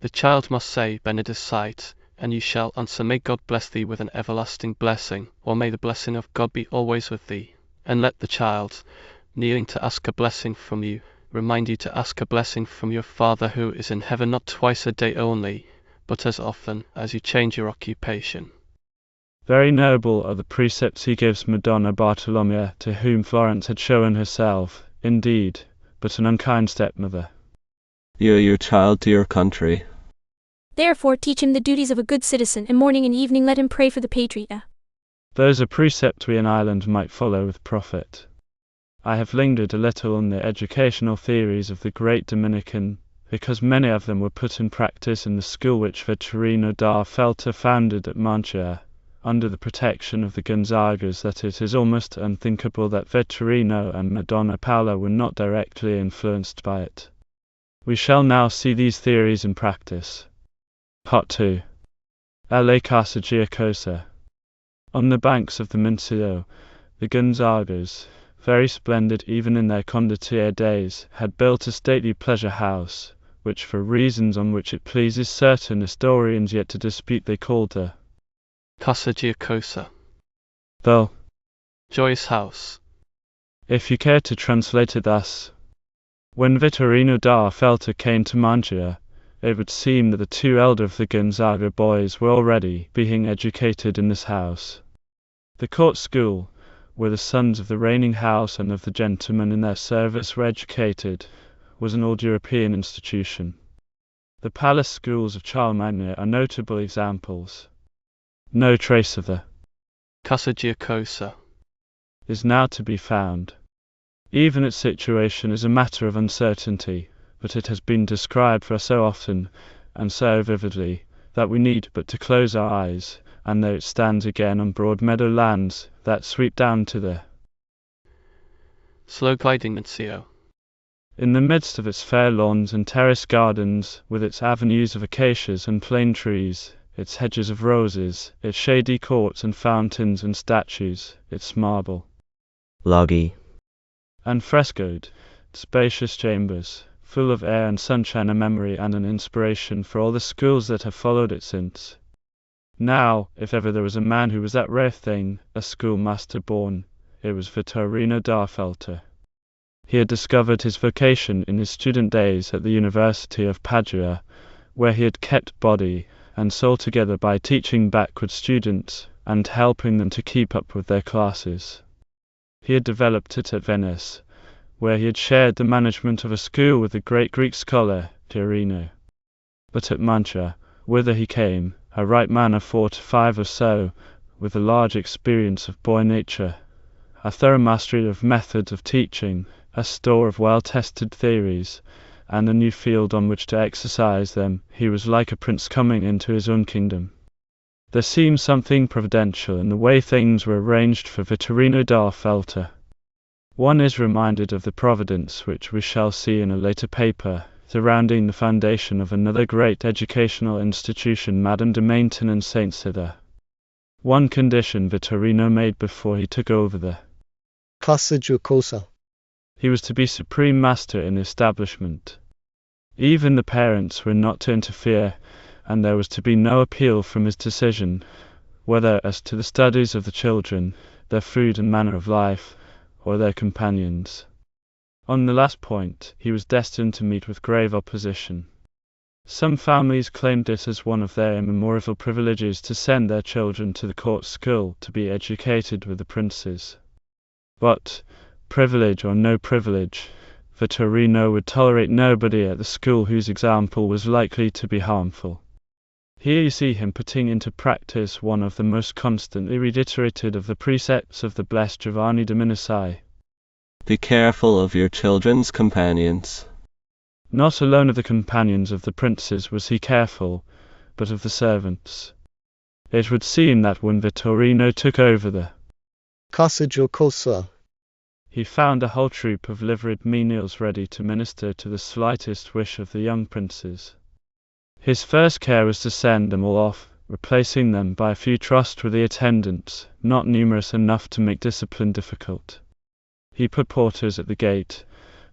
D: The child must say, Benedicite, and you shall answer, May God bless thee with an everlasting blessing, or may the blessing of God be always with thee. And let the child, kneeling to ask a blessing from you, remind you to ask a blessing from your Father who is in heaven, not twice a day only, but as often as you change your occupation.
A: Very noble are the precepts he gives Madonna Bartolomea, to whom Florence had shown herself, indeed, but an unkind stepmother.
I: You are your child to your country.
J: Therefore teach him the duties of a good citizen, and morning and evening let him pray for the patria.
A: Those are precepts we in Ireland might follow with profit. I have lingered a little on the educational theories of the great Dominican, because many of them were put in practice in the school which Vittorino da Feltre founded at Mantua, under the protection of the Gonzagas, that it is almost unthinkable that Vittorino and Madonna Paola were not directly influenced by it. We shall now see these theories in practice. Part 2. La Casa Giacosa. On the banks of the Mincio, the Gonzagas, very splendid even in their condottiere days, had built a stately pleasure house, which for reasons on which it pleases certain historians yet to dispute they called the
D: Casa Giacosa.
A: the
D: Joyous house.
A: If you care to translate it thus. When Vittorino da Feltre came to Mantua, it would seem that the two elder of the Gonzaga boys were already being educated in this house. The court school, where the sons of the reigning house and of the gentlemen in their service were educated, was an old European institution. The palace schools of Charlemagne are notable examples. No trace of the
D: Casa Giacosa
A: is now to be found. Even its situation is a matter of uncertainty, but it has been described for us so often and so vividly that we need but to close our eyes, and there it stands again on broad meadow lands that sweep down to the
D: slow gliding Mincio.
A: In the midst of its fair lawns and terrace gardens, with its avenues of acacias and plane trees, its hedges of roses, its shady courts and fountains and statues, its marble,
E: loggy,
A: and frescoed, spacious chambers, full of air and sunshine, a memory and an inspiration for all the schools that have followed it since. Now, if ever there was a man who was that rare thing, a schoolmaster born, it was Vittorino da Feltre. He had discovered his vocation in his student days at the University of Padua, where he had kept body and soul together by teaching backward students and helping them to keep up with their classes. He had developed it at Venice, where he had shared the management of a school with the great Greek scholar Tirino. But at Mantua, whither he came, a right man of 45 or so, with a large experience of boy nature, a thorough mastery of methods of teaching, a store of well-tested theories, and a new field on which to exercise them, he was like a prince coming into his own kingdom. There seemed something providential in the way things were arranged for Vittorino da Feltre. One is reminded of the providence which we shall see in a later paper, surrounding the foundation of another great educational institution, Madame de Maintenon Saint Cyr. One condition Vittorino made before he took over the
C: Casa Giocosa.
A: He was to be supreme master in the establishment. Even the parents were not to interfere, and there was to be no appeal from his decision, whether as to the studies of the children, their food and manner of life, or their companions. On the last point, he was destined to meet with grave opposition. Some families claimed it as one of their immemorial privileges to send their children to the court school to be educated with the princes. But, privilege or no privilege, Vittorino would tolerate nobody at the school whose example was likely to be harmful. Here you see him putting into practice one of the most constantly reiterated of the precepts of the blessed Giovanni de Minasai.
I: Be careful of your children's companions.
A: Not alone of the companions of the princes was he careful, but of the servants. It would seem that when Vittorino took over the
C: Casa Giocosa,
A: he found a whole troop of liveried menials ready to minister to the slightest wish of the young princes. His first care was to send them all off, replacing them by a few trustworthy attendants, not numerous enough to make discipline difficult. He put porters at the gate,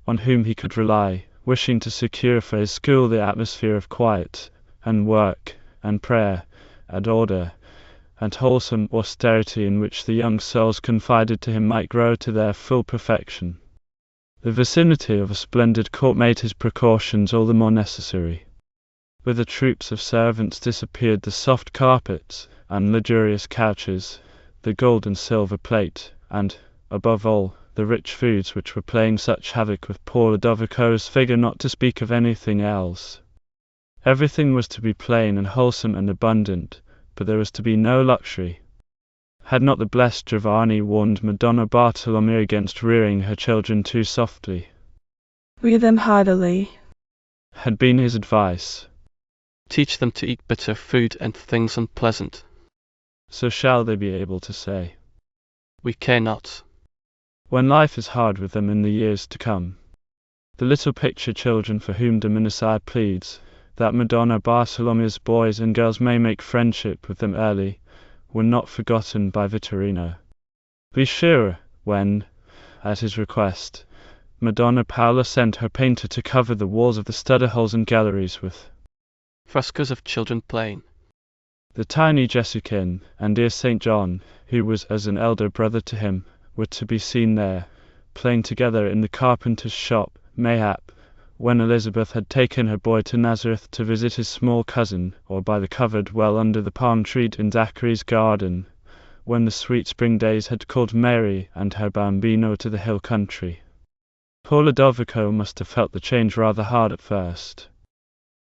A: on whom he could rely, wishing to secure for his school the atmosphere of quiet, and work, and prayer, and order, and wholesome austerity in which the young souls confided to him might grow to their full perfection. The vicinity of a splendid court made his precautions all the more necessary. With the troops of servants disappeared the soft carpets and luxurious couches, the gold and silver plate, and, above all, the rich foods which were playing such havoc with poor Ludovico's figure, not to speak of anything else. Everything was to be plain and wholesome and abundant, but there was to be no luxury. Had not the blessed Giovanni warned Madonna Bartolomeo against rearing her children too softly?
F: Rear them heartily,
A: had been his advice.
D: Teach them to eat bitter food and things unpleasant.
A: So shall they be able to say.
D: We care not.
A: When life is hard with them in the years to come. The little picture children for whom de Minasai pleads, that Madonna Bartolomeo's boys and girls may make friendship with them early, were not forgotten by Vittorino. Be sure, when, at his request, Madonna Paola sent her painter to cover the walls of the study halls and galleries with
D: frescoes of children playing.
A: The tiny Jesukin and dear St. John, who was as an elder brother to him, were to be seen there, playing together in the carpenter's shop, mayhap, when Elizabeth had taken her boy to Nazareth to visit his small cousin, or by the covered well under the palm tree in Zachary's garden, when the sweet spring days had called Mary and her bambino to the hill country. Poor Ludovico must have felt the change rather hard at first.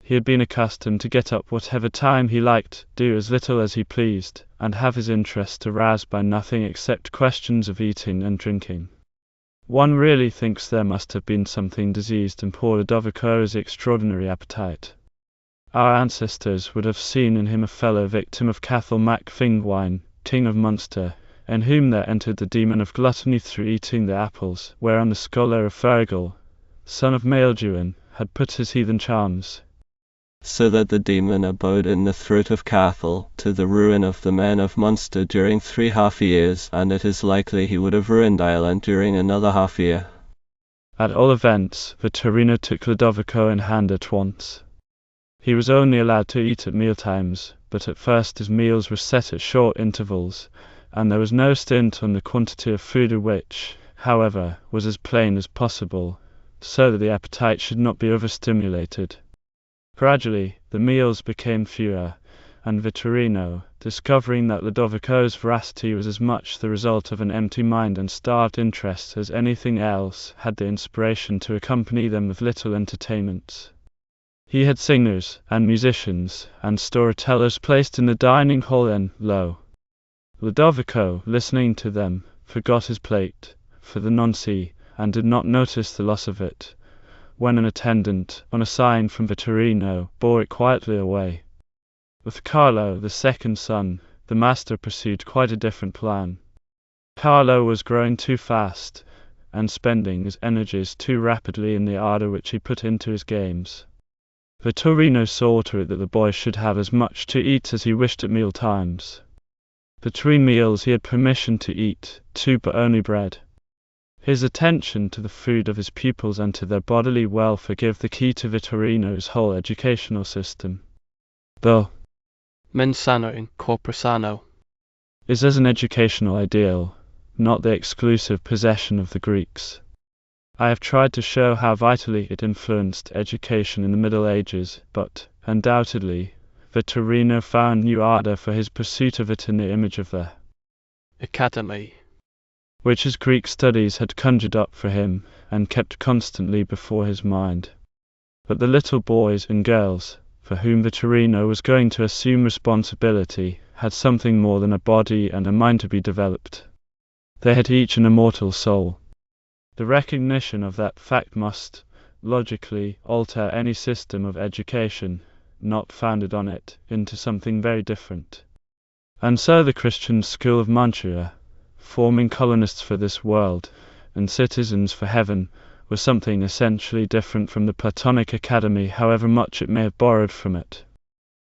A: He had been accustomed to get up whatever time he liked, do as little as he pleased, and have his interest aroused by nothing except questions of eating and drinking. One really thinks there must have been something diseased in poor Ludovico's extraordinary appetite. Our ancestors would have seen in him a fellow victim of Cathal Mac Fingwine, King of Munster, in whom there entered the demon of gluttony through eating the apples, whereon the scholar of Fergal, son of Maelduin, had put his heathen charms.
I: So that the demon abode in the throat of Cathal, to the ruin of the men of Munster during 3 half years, and it is likely he would have ruined Ireland during another half year.
A: At all events, Vittorino took Ludovico in hand at once. He was only allowed to eat at mealtimes, but at first his meals were set at short intervals, and there was no stint on the quantity of food, which, however, was as plain as possible, so that the appetite should not be overstimulated. Gradually, the meals became fewer, and Vittorino, discovering that Ludovico's voracity was as much the result of an empty mind and starved interest as anything else, had the inspiration to accompany them with little entertainments. He had singers, and musicians, and storytellers placed in the dining hall, and, lo! Ludovico, listening to them, forgot his plate, for the nonce, and did not notice the loss of it, when an attendant, on a sign from Vittorino, bore it quietly away. With Carlo, the second son, the master pursued quite a different plan. Carlo was growing too fast, and spending his energies too rapidly in the ardour which he put into his games. Vittorino saw to it that the boy should have as much to eat as he wished at meal times. Between meals he had permission to eat, too, but only bread. His attention to the food of his pupils and to their bodily welfare gave the key to Vittorino's whole educational system. Though
D: mens sana in corpore sano
A: is as an educational ideal, not the exclusive possession of the Greeks. I have tried to show how vitally it influenced education in the Middle Ages, but, undoubtedly, Vittorino found new ardor for his pursuit of it in the image of the
D: academy,
A: which his Greek studies had conjured up for him, and kept constantly before his mind. But the little boys and girls, for whom Vittorino was going to assume responsibility, had something more than a body and a mind to be developed. They had each an immortal soul. The recognition of that fact must, logically, alter any system of education, not founded on it, into something very different. And so the Christian school of Mantua, forming colonists for this world, and citizens for heaven, was something essentially different from the Platonic academy, however much it may have borrowed from it.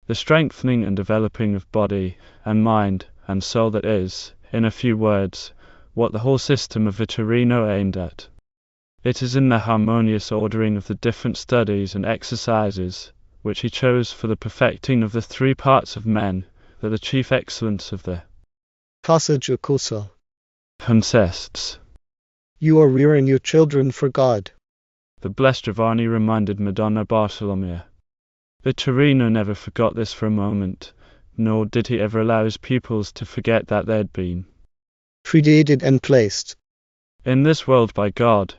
A: The strengthening and developing of body, and mind, and soul, that is, in a few words, what the whole system of Vittorino aimed at. It is in the harmonious ordering of the different studies and exercises, which he chose for the perfecting of the three parts of men, that the chief excellence of the
C: Casa Jocosa.
A: consists.
C: You are rearing your children for God.
A: The blessed Giovanni reminded Madonna Bartolomea. Vittorino never forgot this for a moment, nor did he ever allow his pupils to forget that they had been
C: created and placed
A: in this world by God,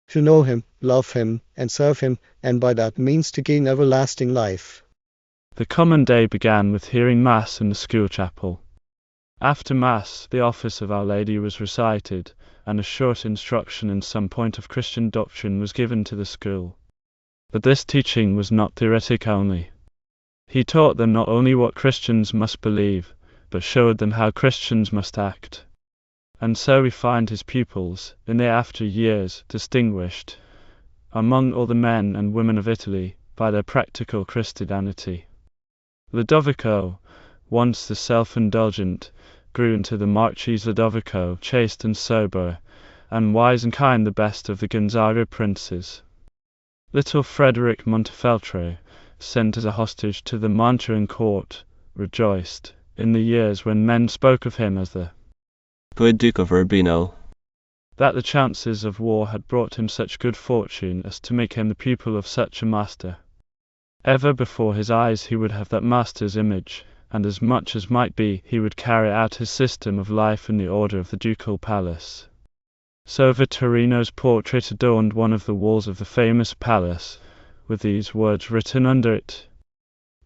C: to know Him, love Him, and serve Him, and by that means to gain everlasting life.
A: The common day began with hearing Mass in the school chapel. After Mass, the office of Our Lady was recited, and a short instruction in some point of Christian doctrine was given to the school. But this teaching was not theoretic only. He taught them not only what Christians must believe, but showed them how Christians must act. And so we find his pupils, in their after years, distinguished, among all the men and women of Italy, by their practical Christianity. Lodovico, once the self-indulgent, grew into the Marchese Lodovico, chaste and sober, and wise and kind, the best of the Gonzaga princes. Little Frederick Montefeltro, sent as a hostage to the Mantuan court, rejoiced, in the years when men spoke of him as the
I: good Duke of Urbino,
A: that the chances of war had brought him such good fortune as to make him the pupil of such a master. Ever before his eyes he would have that master's image, and as much as might be he would carry out his system of life in the order of the ducal palace. So Vittorino's portrait adorned one of the walls of the famous palace, with these words written under it: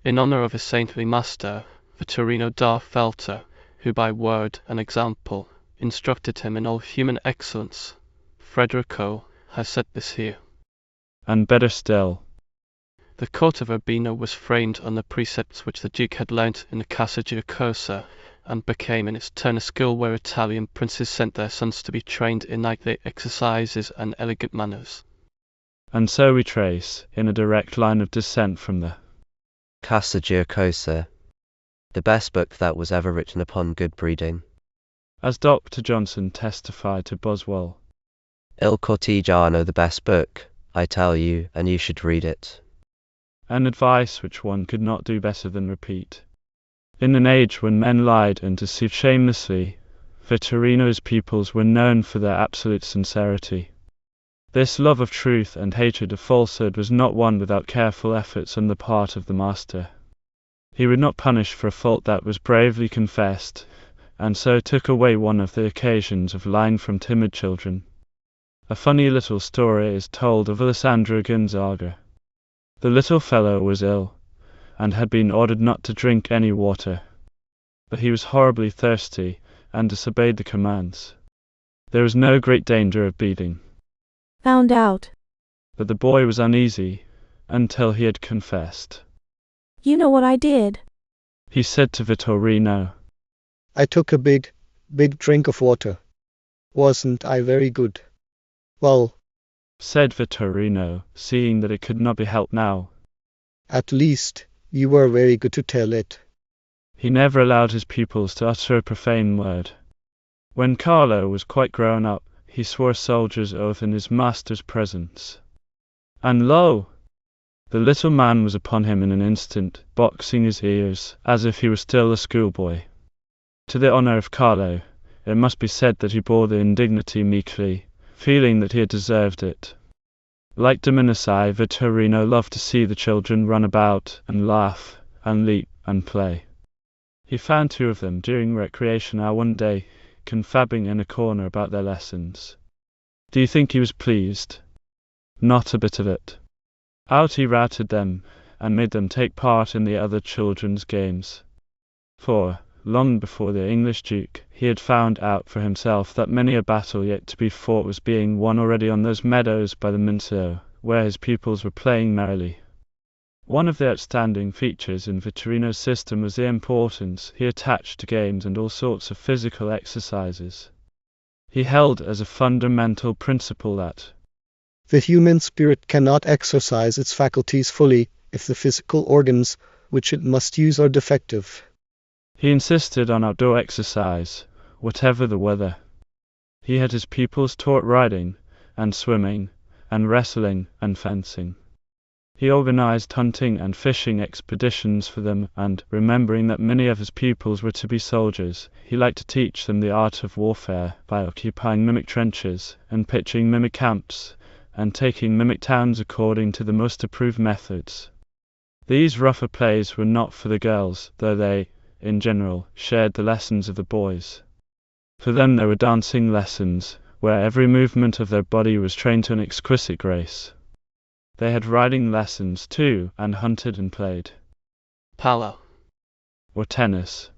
D: in honor of his saintly master, Vittorino da Feltre, who by word and example instructed him in all human excellence. Federico has set this here.
A: And better still,
D: the court of Urbino was framed on the precepts which the Duke had learnt in the Casa Giocosa, and became in its turn a school where Italian princes sent their sons to be trained in knightly exercises and elegant manners.
A: And so we trace, in a direct line of descent from the
U: Casa Giocosa, the best book that was ever written upon good breeding.
A: As Dr. Johnson testified to Boswell,
U: Il Cortigiano, the best book, I tell you, and you should read it.
A: An advice which one could not do better than repeat. In an age when men lied and deceived shamelessly, Vittorino's pupils were known for their absolute sincerity. This love of truth and hatred of falsehood was not one without careful efforts on the part of the master. He would not punish for a fault that was bravely confessed, and so took away one of the occasions of lying from timid children. A funny little story is told of Alessandro Gonzaga. The little fellow was ill, and had been ordered not to drink any water. But he was horribly thirsty, and disobeyed the commands. There was no great danger of bleeding.
J: Found out.
A: But the boy was uneasy, until he had confessed.
J: You know what I did?
A: He said to Vittorino.
C: I took a big drink of water. Wasn't I very good? Well,
A: said Vittorino, seeing that it could not be helped now.
C: At least, you were very good to tell it.
A: He never allowed his pupils to utter a profane word. When Carlo was quite grown up, he swore a soldier's oath in his master's presence. And lo! The little man was upon him in an instant, boxing his ears, as if he were still a schoolboy. To the honour of Carlo, it must be said that he bore the indignity meekly, feeling that he had deserved it. Like Domenici, Vittorino loved to see the children run about, and laugh, and leap, and play. He found 2 of them during recreation hour one day, confabbing in a corner about their lessons. Do you think he was pleased? Not a bit of it. Out he routed them, and made them take part in the other children's games. For, long before the English Duke, he had found out for himself that many a battle yet to be fought was being won already on those meadows by the Mincio, where his pupils were playing merrily. One of the outstanding features in Vittorino's system was the importance he attached to games and all sorts of physical exercises. He held as a fundamental principle that
C: the human spirit cannot exercise its faculties fully if the physical organs which it must use are defective.
A: He insisted on outdoor exercise, whatever the weather. He had his pupils taught riding, and swimming, and wrestling, and fencing. He organized hunting and fishing expeditions for them, and, remembering that many of his pupils were to be soldiers, he liked to teach them the art of warfare by occupying mimic trenches, and pitching mimic camps, and taking mimic towns according to the most approved methods. These rougher plays were not for the girls, though they, in general, shared the lessons of the boys. For them there were dancing lessons, where every movement of their body was trained to an exquisite grace. They had riding lessons, too, and hunted and played.
D: Palo.
A: Or tennis.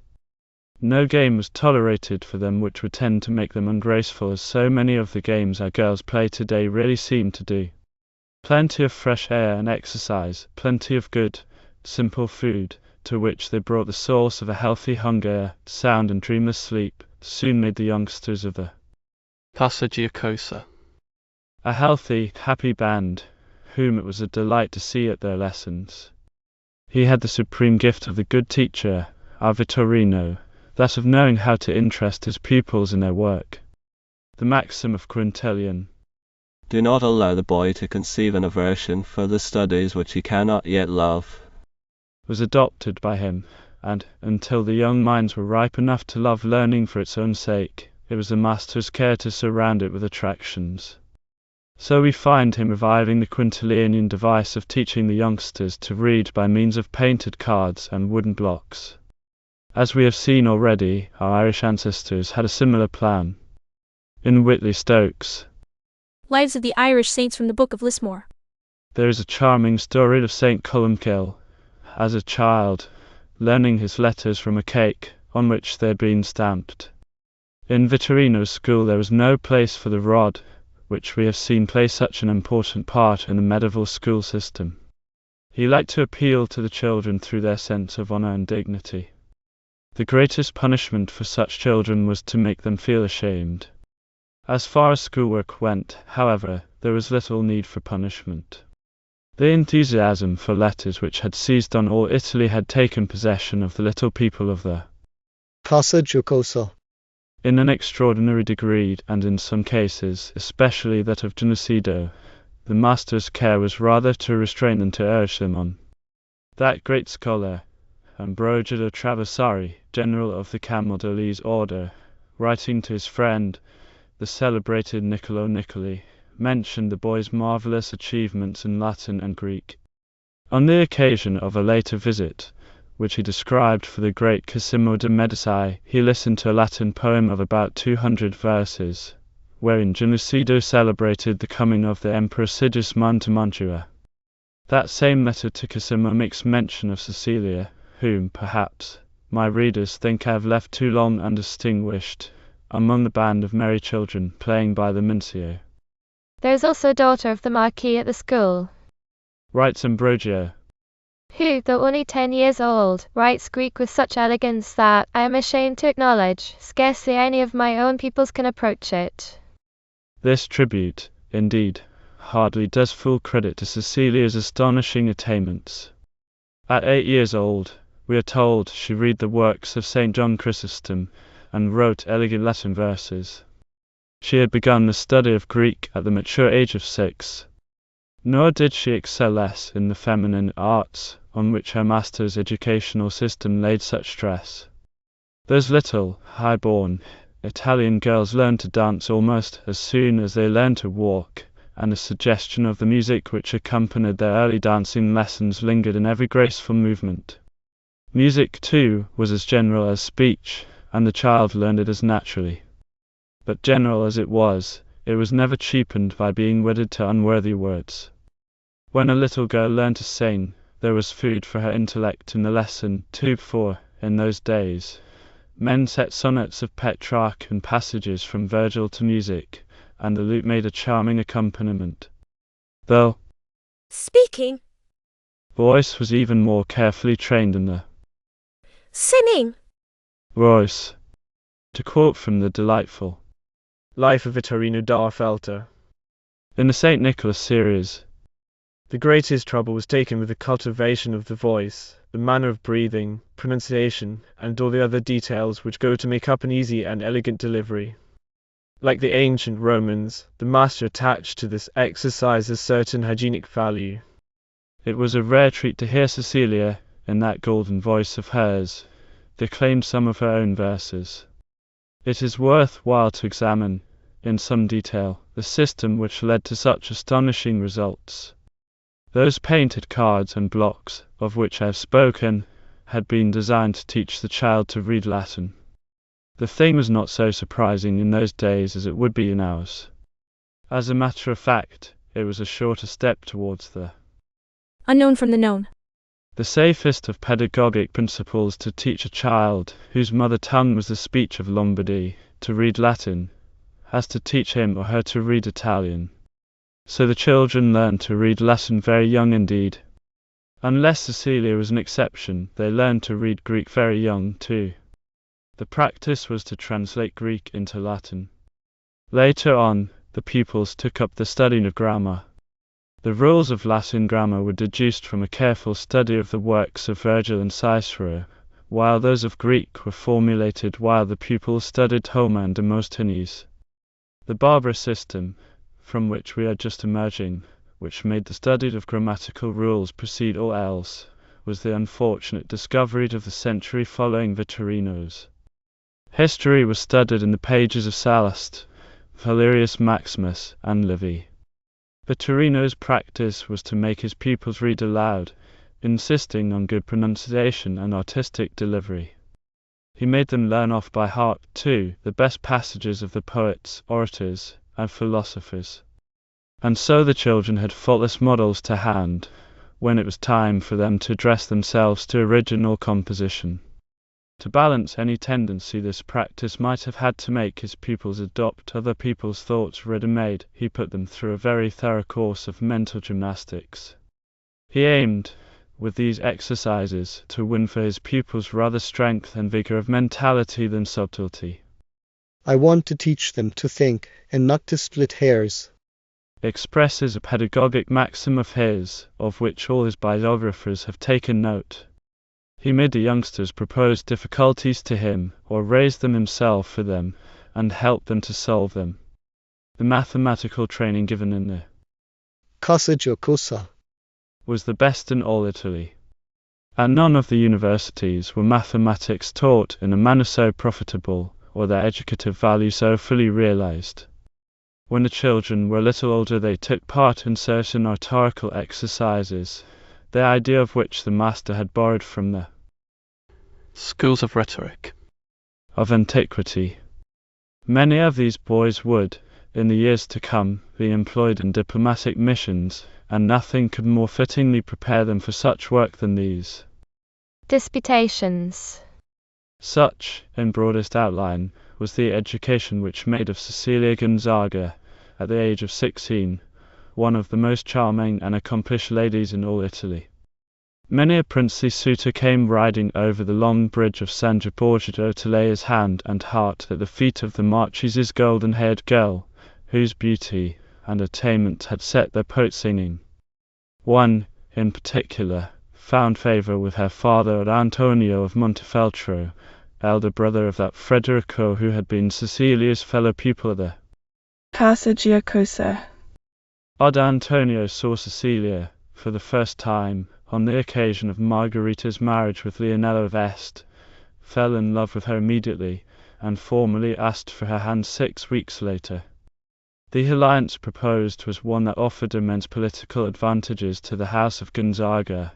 A: No game was tolerated for them which would tend to make them ungraceful, as so many of the games our girls play today really seem to do. Plenty of fresh air and exercise, plenty of good, simple food, to which they brought the source of a healthy hunger, sound and dreamless sleep, soon made the youngsters of the
D: Casa Giacosa
A: a healthy, happy band, whom it was a delight to see at their lessons. He had the supreme gift of the good teacher, our Vittorino, that of knowing how to interest his pupils in their work. The maxim of Quintilian,
I: Do not allow the boy to conceive an aversion for the studies which he cannot yet love,
A: was adopted by him, and, until the young minds were ripe enough to love learning for its own sake, it was the master's care to surround it with attractions. So we find him reviving the Quintilian device of teaching the youngsters to read by means of painted cards and wooden blocks. As we have seen already, our Irish ancestors had a similar plan. In Whitley Stokes'
J: Lives of the Irish Saints from the Book of Lismore,
A: there is a charming story of St. Columcille, as a child, learning his letters from a cake on which they had been stamped. In Vittorino's school there was no place for the rod, which we have seen play such an important part in the medieval school system. He liked to appeal to the children through their sense of honor and dignity. The greatest punishment for such children was to make them feel ashamed. As far as schoolwork went, however, there was little need for punishment. The enthusiasm for letters which had seized on all Italy had taken possession of the little people of the
C: Casa Giocosa.
A: In an extraordinary degree, and in some cases, especially that of Genucido, the master's care was rather to restrain than to urge them on. That great scholar, Ambrogio da Traversari, general of the Camaldolese order, writing to his friend, the celebrated Niccolò Niccoli, mentioned the boy's marvellous achievements in Latin and Greek. On the occasion of a later visit, which he described for the great Cosimo de' Medici, he listened to a Latin poem of about 200 verses, wherein Genucido celebrated the coming of the Emperor Sigismund to Mantua. That same letter to Cosimo makes mention of Cecilia, whom, perhaps, my readers think I have left too long undistinguished, among the band of merry children playing by the Mincio.
L: There is also a daughter of the Marquis at the school,
A: writes Ambrogio,
L: who, though only 10 years old, writes Greek with such elegance that, I am ashamed to acknowledge, scarcely any of my own pupils can approach it.
A: This tribute, indeed, hardly does full credit to Cecilia's astonishing attainments. At 8 years old, We are told she read the works of St. John Chrysostom and wrote elegant Latin verses. She had begun the study of Greek at the mature age of 6. Nor did she excel less in the feminine arts, on which her master's educational system laid such stress. Those little, high-born Italian girls learned to dance almost as soon as they learned to walk, and a suggestion of the music which accompanied their early dancing lessons lingered in every graceful movement. Music, too, was as general as speech, and the child learned it as naturally. But general as it was never cheapened by being wedded to unworthy words. When a little girl learned to sing, there was food for her intellect in the lesson, too, for, in those days, men set sonnets of Petrarch and passages from Virgil to music, and the lute made a charming accompaniment. Though
S: Speaking,
A: voice was even more carefully trained in the
S: singing,
A: voice. To quote from the delightful
H: Life of Vittorino da Felter.
A: In the St. Nicholas series,
H: the greatest trouble was taken with the cultivation of the voice, the manner of breathing, pronunciation, and all the other details which go to make up an easy and elegant delivery. Like the ancient Romans, the master attached to this exercise a certain hygienic value.
A: It was a rare treat to hear Cecilia, in that golden voice of hers, declaim some of her own verses. It is worth while to examine, in some detail, the system which led to such astonishing results. Those painted cards and blocks, of which I have spoken, had been designed to teach the child to read Latin. The thing was not so surprising in those days as it would be in ours. As a matter of fact, it was a shorter step towards the
J: unknown from the known.
A: The safest of pedagogic principles to teach a child, whose mother tongue was the speech of Lombardy, to read Latin, as to teach him or her to read Italian. So the children learned to read Latin very young indeed. Unless Cecilia was an exception, they learned to read Greek very young too. The practice was to translate Greek into Latin. Later on, the pupils took up the study of grammar. The rules of Latin grammar were deduced from a careful study of the works of Virgil and Cicero, while those of Greek were formulated while the pupils studied Homer and Demosthenes. The barbarous system, from which we are just emerging, which made the study of grammatical rules precede all else, was the unfortunate discovery of the century following Vittorino's. History was studied in the pages of Sallust, Valerius Maximus, and Livy. Vittorino's practice was to make his pupils read aloud, insisting on good pronunciation and artistic delivery. He made them learn off by heart, too, the best passages of the poets, orators, and philosophers. And so the children had faultless models to hand, when it was time for them to address themselves to original composition. To balance any tendency this practice might have had to make his pupils adopt other people's thoughts ready-made, he put them through a very thorough course of mental gymnastics. He aimed, with these exercises, to win for his pupils rather strength and vigor of mentality than subtlety.
C: I want to teach them to think, and not to split hairs.
A: Expresses a pedagogic maxim of his, of which all his biographers have taken note. He made the youngsters propose difficulties to him, or raise them himself for them, and help them to solve them. The mathematical training given in the
C: Casa Giocosa
A: was the best in all Italy. At none of the universities were mathematics taught in a manner so profitable, or their educative value so fully realized. When the children were a little older they took part in certain rhetorical exercises, the idea of which the master had borrowed from the
D: schools of rhetoric
A: of antiquity. Many of these boys would, in the years to come, be employed in diplomatic missions, and nothing could more fittingly prepare them for such work than these
L: disputations.
A: Such, in broadest outline, was the education which made of Cecilia Gonzaga, at the age of 16, one of the most charming and accomplished ladies in all Italy. Many a princely suitor came riding over the long bridge of San Giorgio to lay his hand and heart at the feet of the Marchese's golden-haired girl, whose beauty and attainment had set their poet singing. One, in particular, found favour with her father Antonio of Montefeltro, elder brother of that Federico who had been Cecilia's fellow pupil there.
F: Casa Giacosa.
A: Odd Antonio saw Cecilia, for the first time, on the occasion of Margherita's marriage with Leonello of Este, fell in love with her immediately, and formally asked for her hand 6 weeks later. The alliance proposed was one that offered immense political advantages to the house of Gonzaga,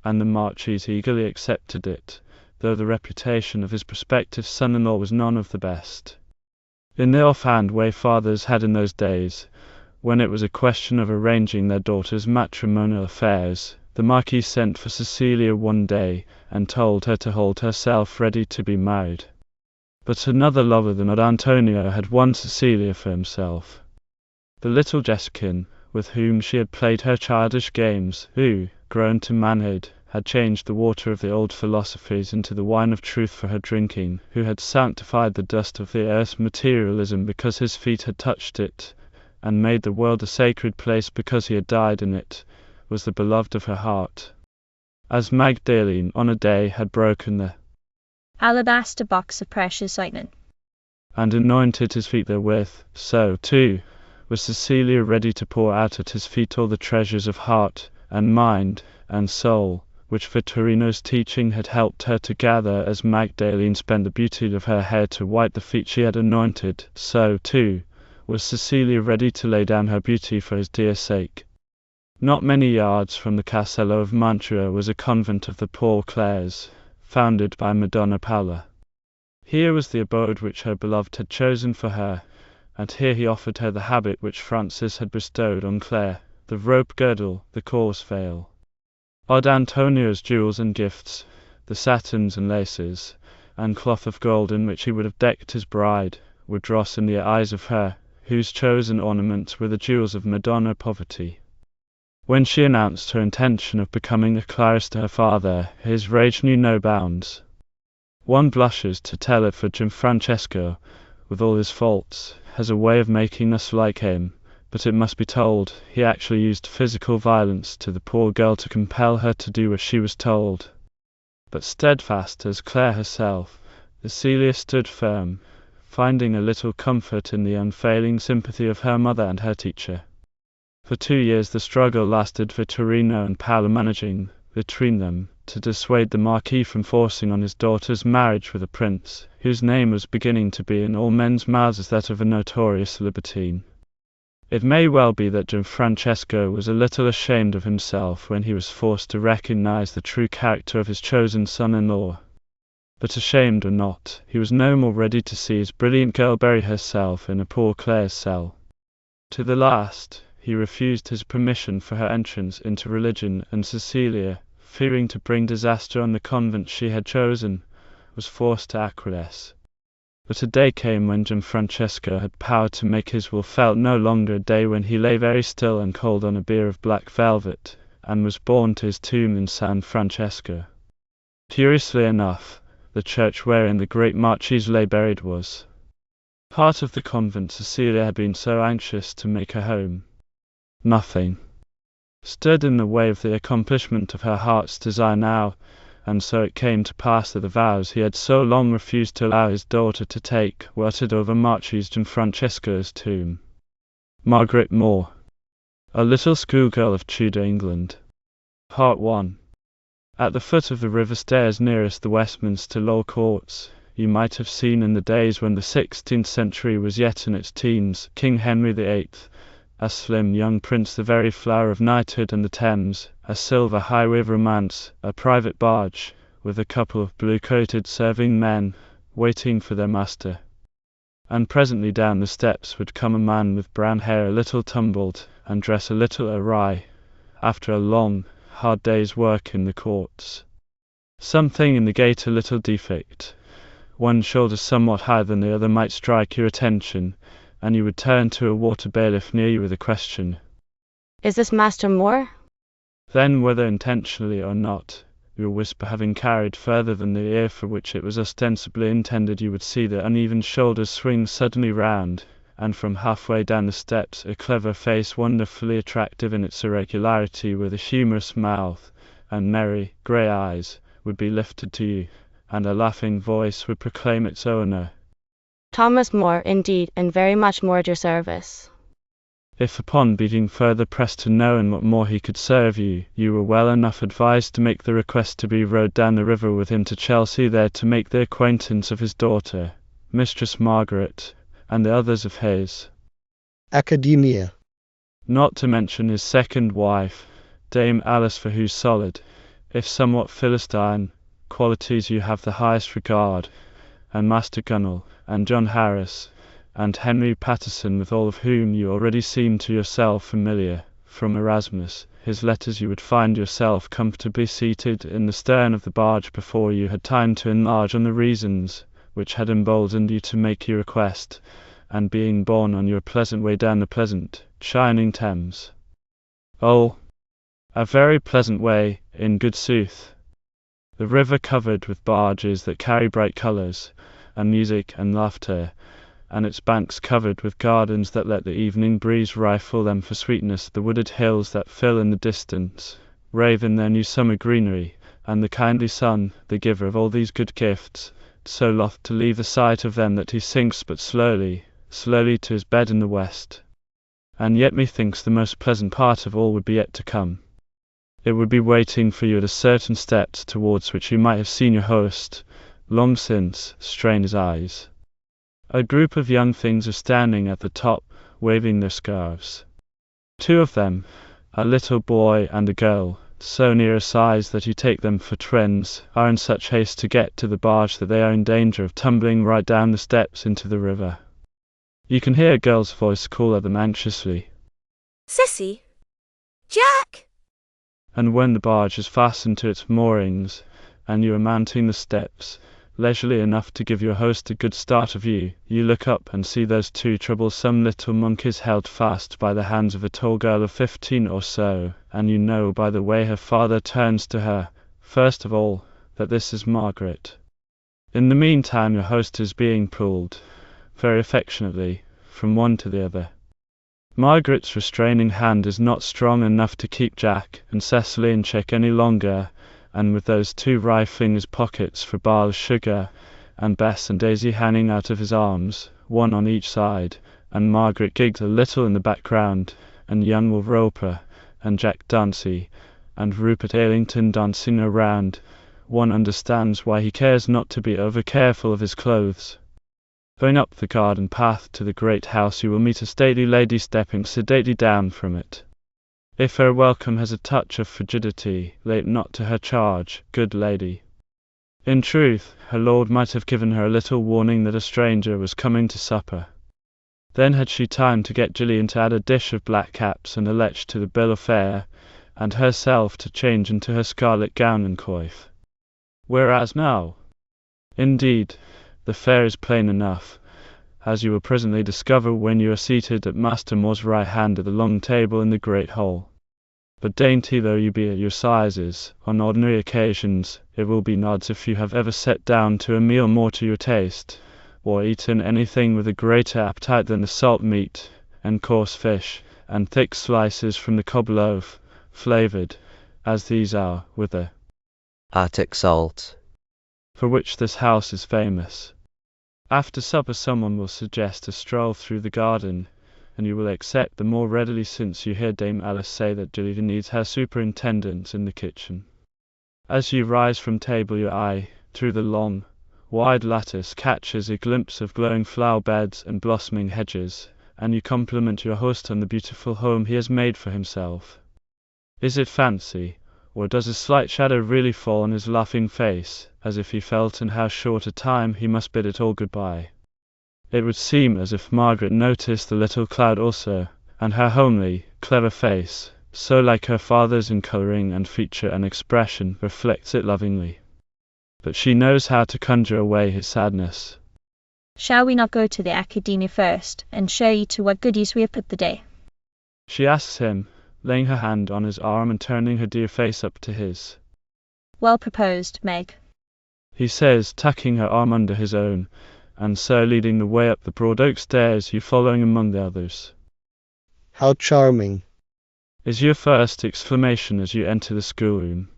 A: and the Marquis eagerly accepted it, though the reputation of his prospective son-in-law was none of the best. In the offhand way fathers had in those days, when it was a question of arranging their daughters' matrimonial affairs, the Marquis sent for Cecilia one day, and told her to hold herself ready to be married. But another lover than Odd Antonio had won Cecilia for himself. The little Jessican, with whom she had played her childish games, who, grown to manhood, had changed the water of the old philosophies into the wine of truth for her drinking, who had sanctified the dust of the earth's materialism because his feet had touched it, and made the world a sacred place because he had died in it, was the beloved of her heart. As Magdalene on a day had broken the
K: alabaster box of precious ointment,
A: and anointed his feet therewith, so, too, was Cecilia ready to pour out at his feet all the treasures of heart, and mind, and soul, which Vittorino's teaching had helped her to gather. As Magdalene spent the beauty of her hair to white the feet she had anointed, so, too, was Cecilia ready to lay down her beauty for his dear sake. Not many yards from the Castello of Mantua was a convent of the Poor Clares, founded by Madonna Paula. Here was the abode which her beloved had chosen for her, and here he offered her the habit which Francis had bestowed on Clare, the rope girdle, the coarse veil. Odd Antonio's jewels and gifts, the satins and laces, and cloth of gold in which he would have decked his bride, were dross in the eyes of her, whose chosen ornaments were the jewels of Madonna Poverty. When she announced her intention of becoming a Claris to her father, his rage knew no bounds. One blushes to tell it, for Gianfrancesco, with all his faults, has a way of making us like him, but it must be told, he actually used physical violence to the poor girl to compel her to do as she was told. But steadfast as Clare herself, Cecilia stood firm, finding a little comfort in the unfailing sympathy of her mother and her teacher. For 2 years the struggle lasted, Vittorino and Paula managing, between them, to dissuade the Marquis from forcing on his daughter's marriage with a prince, whose name was beginning to be in all men's mouths as that of a notorious libertine. It may well be that Gianfrancesco was a little ashamed of himself when he was forced to recognize the true character of his chosen son-in-law. But ashamed or not, he was no more ready to see his brilliant girl bury herself in a poor Clare's cell. To the last, he refused his permission for her entrance into religion, and Cecilia, fearing to bring disaster on the convent she had chosen, was forced to acquiesce. But a day came when Gianfrancesco had power to make his will felt, no longer a day when he lay very still and cold on a bier of black velvet, and was borne to his tomb in San Francesco. Curiously enough, the church wherein the great Marquis lay buried was part of the convent Cecilia had been so anxious to make her home. Nothing stood in the way of the accomplishment of her heart's desire now, and so it came to pass that the vows he had so long refused to allow his daughter to take were uttered over Marquis Gianfrancesco's tomb. Margaret Moore, a little schoolgirl of Tudor England. Part 1. At the foot of the river stairs nearest the Westminster Law Courts, you might have seen in the days when the 16th century was yet in its teens, King Henry VIII, a slim young prince, the very flower of knighthood and the Thames, a silver highway of romance, a private barge, with a couple of blue-coated serving men, waiting for their master. And presently down the steps would come a man with brown hair a little tumbled, and dress a little awry, after a long, hard day's work in the courts. Something in the gait a little defect, one shoulder somewhat higher than the other, might strike your attention, and you would turn to a water bailiff near you with a question.
Q: Is this Master Moore?
A: Then, whether intentionally or not, your whisper having carried further than the ear for which it was ostensibly intended, you would see the uneven shoulders swing suddenly round, and from halfway down the steps a clever face, wonderfully attractive in its irregularity, with a humorous mouth, and merry, grey eyes would be lifted to you, and a laughing voice would proclaim its owner.
Q: Thomas More, indeed, and very much more at your service.
A: If upon being further pressed to know in what more he could serve you, you were well enough advised to make the request to be rowed down the river with him to Chelsea, there to make the acquaintance of his daughter, Mistress Margaret, and the others of his
C: Academia.
A: not to mention his second wife, Dame Alice, for whose solid, if somewhat Philistine, qualities you have the highest regard, and Master Gunnell, and John Harris, and Henry Patterson, with all of whom you already seem to yourself familiar. From Erasmus, his letters, you would find yourself comfortably seated in the stern of the barge before you had time to enlarge on the reasons which had emboldened you to make your request, and being borne on your pleasant way down the pleasant, shining Thames. Oh, a very pleasant way, in good sooth. The river covered with barges that carry bright colours, and music and laughter, and its banks covered with gardens that let the evening breeze rifle them for sweetness, the wooded hills that fill in the distance, rave in their new summer greenery, and the kindly sun, the giver of all these good gifts, so loth to leave the sight of them that he sinks but slowly, slowly to his bed in the west. And yet methinks the most pleasant part of all would be yet to come. It would be waiting for you at a certain steps towards which you might have seen your host, long since, strain his eyes. A group of young things are standing at the top, waving their scarves. Two of them, a little boy and a girl, so near a size that you take them for twins, are in such haste to get to the barge that they are in danger of tumbling right down the steps into the river. You can hear a girl's voice call at them anxiously,
S: Cissy? Jack?
A: and when the barge is fastened to its moorings, and you are mounting the steps, leisurely enough to give your host a good start of you, you look up and see those two troublesome little monkeys held fast by the hands of a tall girl of 15 or so, and you know by the way her father turns to her, first of all, that this is Margaret. In the meantime your host is being pulled, very affectionately, from one to the other. Margaret's restraining hand is not strong enough to keep Jack and Cecily in check any longer, and with those two rifling his pockets for bars of sugar, and Bess and Daisy hanging out of his arms, one on each side, and Margaret gigged a little in the background, and young Will Roper, and Jack Dancy, and Rupert Aylington dancing around, one understands why he cares not to be over-careful of his clothes. Going up the garden path to the great house you will meet a stately lady stepping sedately down from it. If her welcome has a touch of frigidity, lay it not to her charge, good lady. In truth, her lord might have given her a little warning that a stranger was coming to supper. Then had she time to get Gillian to add a dish of black caps and a lech to the bill of fare, and herself to change into her scarlet gown and coif. Whereas now, indeed, the fare is plain enough, as you will presently discover when you are seated at Master Moore's right hand at the long table in the great hall. But dainty though you be at your sizes, on ordinary occasions, it will be nods if you have ever sat down to a meal more to your taste, or eaten anything with a greater appetite than the salt meat, and coarse fish, and thick slices from the cob loaf, flavoured, as these are, with the
U: Attic salt,
A: for which this house is famous. After supper someone will suggest a stroll through the garden, and you will accept the more readily since you hear Dame Alice say that Gillian needs her superintendence in the kitchen. As you rise from table your eye, through the long, wide lattice, catches a glimpse of glowing flower beds and blossoming hedges, and you compliment your host on the beautiful home he has made for himself. Is it fancy, or does a slight shadow really fall on his laughing face, as if he felt in how short a time he must bid it all goodbye? It would seem as if Margaret noticed the little cloud also, and her homely, clever face, so like her father's in colouring and feature and expression, reflects it lovingly. But she knows how to conjure away his sadness.
K: Shall we not go to the Academia first, and show you to what goodies we have put the day?
A: She asks him, laying her hand on his arm and turning her dear face up to his.
K: Well proposed, Meg,
A: He says, tucking her arm under his own, and so leading the way up the broad oak stairs, you following among the others.
C: How charming!
A: Is your first exclamation as you enter the schoolroom.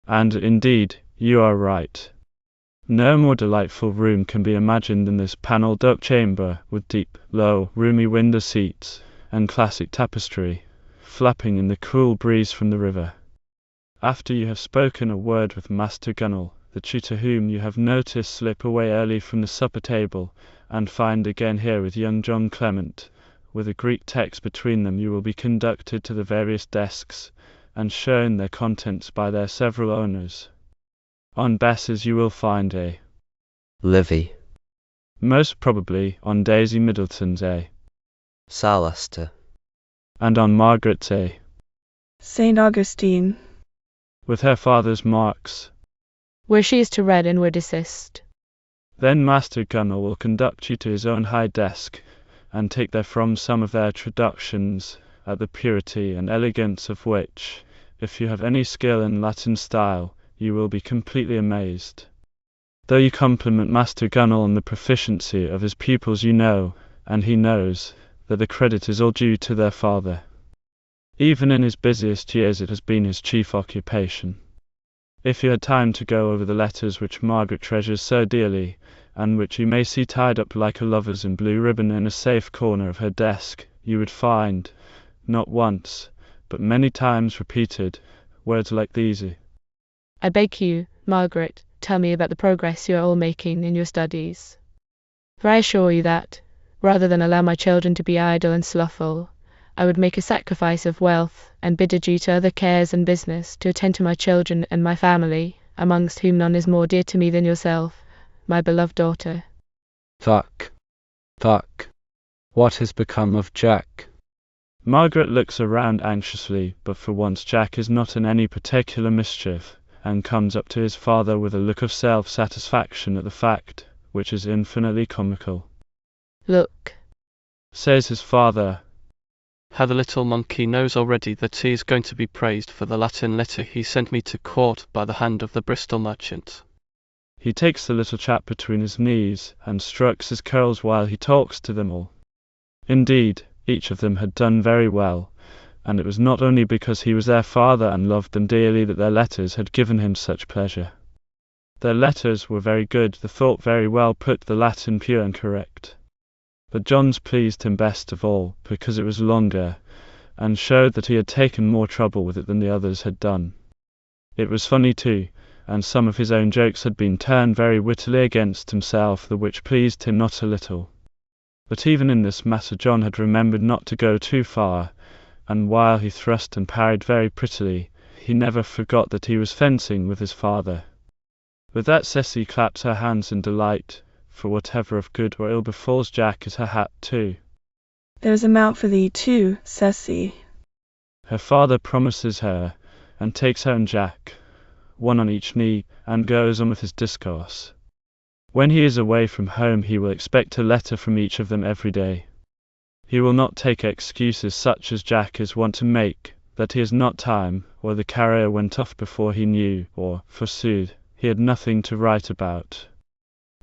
A: And indeed, you are right. No more delightful room can be imagined than this panelled oak chamber, with deep, low, roomy window seats, and classic tapestry, flapping in the cool breeze from the river. After you have spoken a word with Master Gunnel, the tutor whom you have noticed slip away early from the supper table, and find again here with young John Clement, with a Greek text between them, you will be conducted to the various desks, and shown their contents by their several owners. On Bess's you will find a
U: Livy,
A: most probably on Daisy Middleton's a
U: Salaster,
A: and on Margaret's a
F: St. Augustine,
A: with her father's marks.
G: Where she is to read and where desist.
A: Then Master Gunnel will conduct you to his own high desk, and take therefrom some of their traductions, at the purity and elegance of which, if you have any skill in Latin style, you will be completely amazed. Though you compliment Master Gunnel on the proficiency of his pupils, you know, and he knows, that the credit is all due to their father. Even in his busiest years it has been his chief occupation. If you had time to go over the letters which Margaret treasures so dearly, and which you may see tied up like a lover's in blue ribbon in a safe corner of her desk, you would find, not once, but many times repeated, words like these.
G: I beg you, Margaret, tell me about the progress you are all making in your studies. For I assure you that, rather than allow my children to be idle and slothful, I would make a sacrifice of wealth, and bid adieu to other cares and business, to attend to my children and my family, amongst whom none is more dear to me than yourself, my beloved daughter.
O: Fuck. What has become of Jack?
A: Margaret looks around anxiously, but for once Jack is not in any particular mischief, and comes up to his father with a look of self-satisfaction at the fact, which is infinitely comical.
G: Look,
A: says his father,
D: how the little monkey knows already that he is going to be praised for the Latin letter he sent me to court by the hand of the Bristol merchant.
A: He takes the little chap between his knees, and strokes his curls while he talks to them all. Indeed, each of them had done very well, and it was not only because he was their father and loved them dearly that their letters had given him such pleasure. Their letters were very good, the thought very well put, the Latin pure and correct. But John's pleased him best of all, because it was longer, and showed that he had taken more trouble with it than the others had done. It was funny too, and some of his own jokes had been turned very wittily against himself, the which pleased him not a little. But even in this matter John had remembered not to go too far, and while he thrust and parried very prettily, he never forgot that he was fencing with his father. With that Ceci claps her hands in delight, for whatever of good or ill befalls Jack is her hat too.
F: There's a mount for thee too, Ceci.
A: Her father promises her, and takes her and Jack, one on each knee, and goes on with his discourse. When he is away from home he will expect a letter from each of them every day. He will not take excuses such as Jack is wont to make, that he has not time, or the carrier went off before he knew, or, forsooth, he had nothing to write about.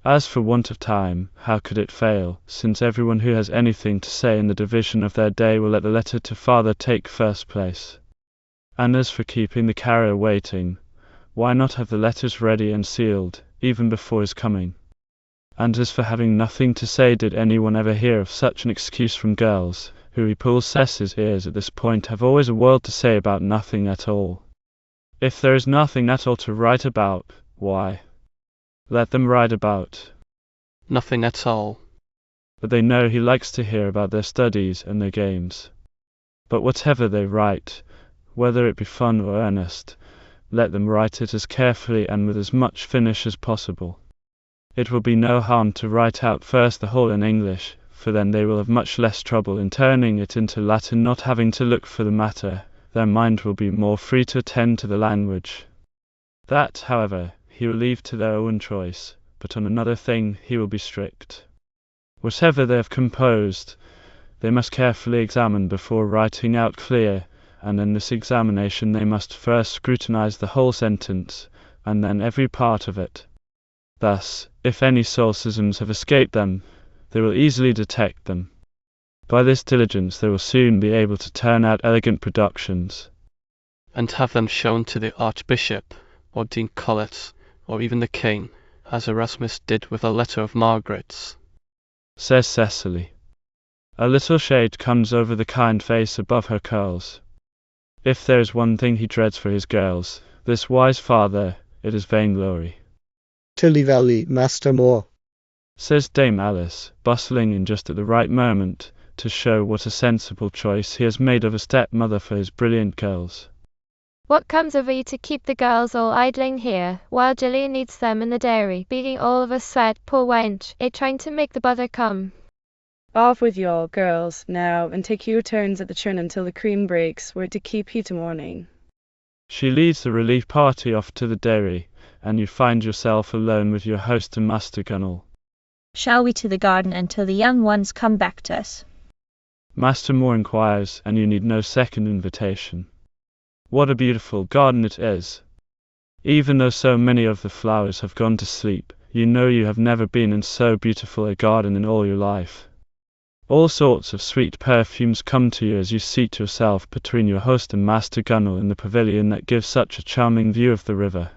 A: As for want of time, how could it fail, since everyone who has anything to say in the division of their day will let the letter to father take first place. And as for keeping the carrier waiting, why not have the letters ready and sealed, even before his coming? And as for having nothing to say, did anyone ever hear of such an excuse from girls, who he pulls Ceci's ears at this point, have always a world to say about nothing at all? If there is nothing at all to write about, why, let them write about
D: nothing at all.
A: But they know he likes to hear about their studies and their games. But whatever they write, whether it be fun or earnest, let them write it as carefully and with as much finish as possible. It will be no harm to write out first the whole in English, for then they will have much less trouble in turning it into Latin, not having to look for the matter. Their mind will be more free to attend to the language. That, however, he will leave to their own choice, but on another thing he will be strict. Whatever they have composed, they must carefully examine before writing out clear, and in this examination they must first scrutinize the whole sentence, and then every part of it. Thus, if any solecisms have escaped them, they will easily detect them. By this diligence they will soon be able to turn out elegant productions,
D: and have them shown to the Archbishop, or Dean Collett's, or even the cane, as Erasmus did with a letter of Margaret's,
A: says Cecily. A little shade comes over the kind face above her curls. If there is one thing he dreads for his girls, this wise father, it is vainglory.
C: Tilly Valley, Master Moore,
A: says Dame Alice, bustling in just at the right moment to show what a sensible choice he has made of a stepmother for his brilliant girls.
L: What comes of you to keep the girls all idling here, while Gillian needs them in the dairy, beating all of us sweat, poor wench, trying to make the butter come.
B: Off with y'all, girls, now, and take your turns at the churn until the cream breaks. We're to keep you to morning.
A: She leads the relief party off to the dairy, and you find yourself alone with your host and Master Gunnell.
K: Shall we to the garden until the young ones come back to us?
A: Master Moore inquires, and you need no second invitation. What a beautiful garden it is! Even though so many of the flowers have gone to sleep, you know you have never been in so beautiful a garden in all your life. All sorts of sweet perfumes come to you as you seat yourself between your host and Master Gunnell in the pavilion that gives such a charming view of the river.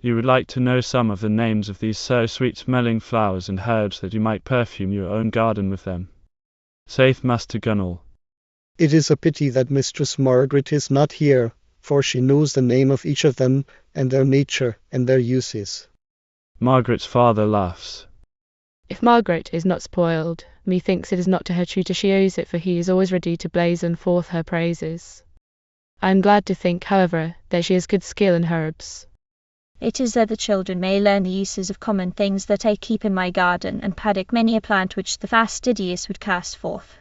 A: You would like to know some of the names of these so sweet-smelling flowers and herbs that you might perfume your own garden with them. Saith Master Gunnell.
C: It is a pity that Mistress Margaret is not here, for she knows the name of each of them, and their nature, and their uses.
A: Margaret's father laughs.
G: If Margaret is not spoiled, methinks it is not to her tutor she owes it, for he is always ready to blazon forth her praises. I am glad to think, however, that she has good skill in herbs.
K: It is that the children may learn the uses of common things that I keep in my garden, and paddock many a plant which the fastidious would cast forth.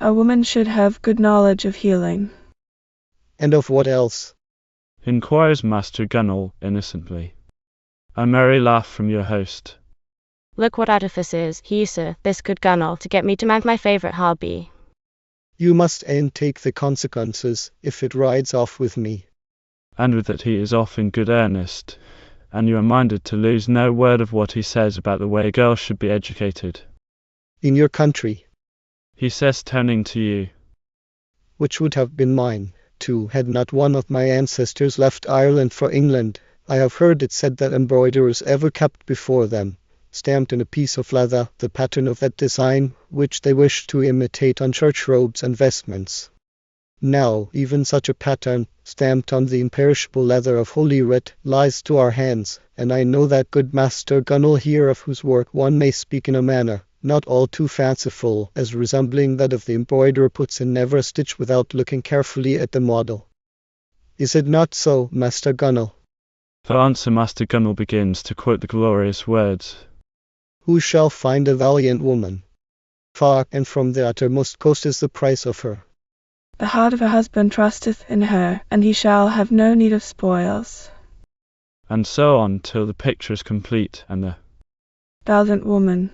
F: A woman should have good knowledge of healing.
C: And of what else?
A: Inquires Master Gunnell innocently. A merry laugh from your host.
Q: Look what artifices he useth, this good Gunnell, to get me to mount my favourite hobby.
C: You must e'en take the consequences, if it rides off with me.
A: And with that he is off in good earnest, and you are minded to lose no word of what he says about the way girls should be educated.
C: In your country,
A: he says, turning to you,
C: which would have been mine, too, had not one of my ancestors left Ireland for England. I have heard it said that embroiderers ever kept before them, stamped in a piece of leather, the pattern of that design which they wished to imitate on church robes and vestments. Now, even such a pattern, stamped on the imperishable leather of Holy Writ, lies to our hands, and I know that good Master Gunnell here, of whose work one may speak in a manner not all too fanciful, as resembling that of the embroiderer, puts in never a stitch without looking carefully at the model. Is it not so, Master Gunnell?
A: For answer, Master Gunnell begins to quote the glorious words.
C: Who shall find a valiant woman? Far and from the uttermost coast is the price of her.
F: The heart of a husband trusteth in her, and he shall have no need of spoils.
A: And so on till the picture is complete, and the
F: valiant woman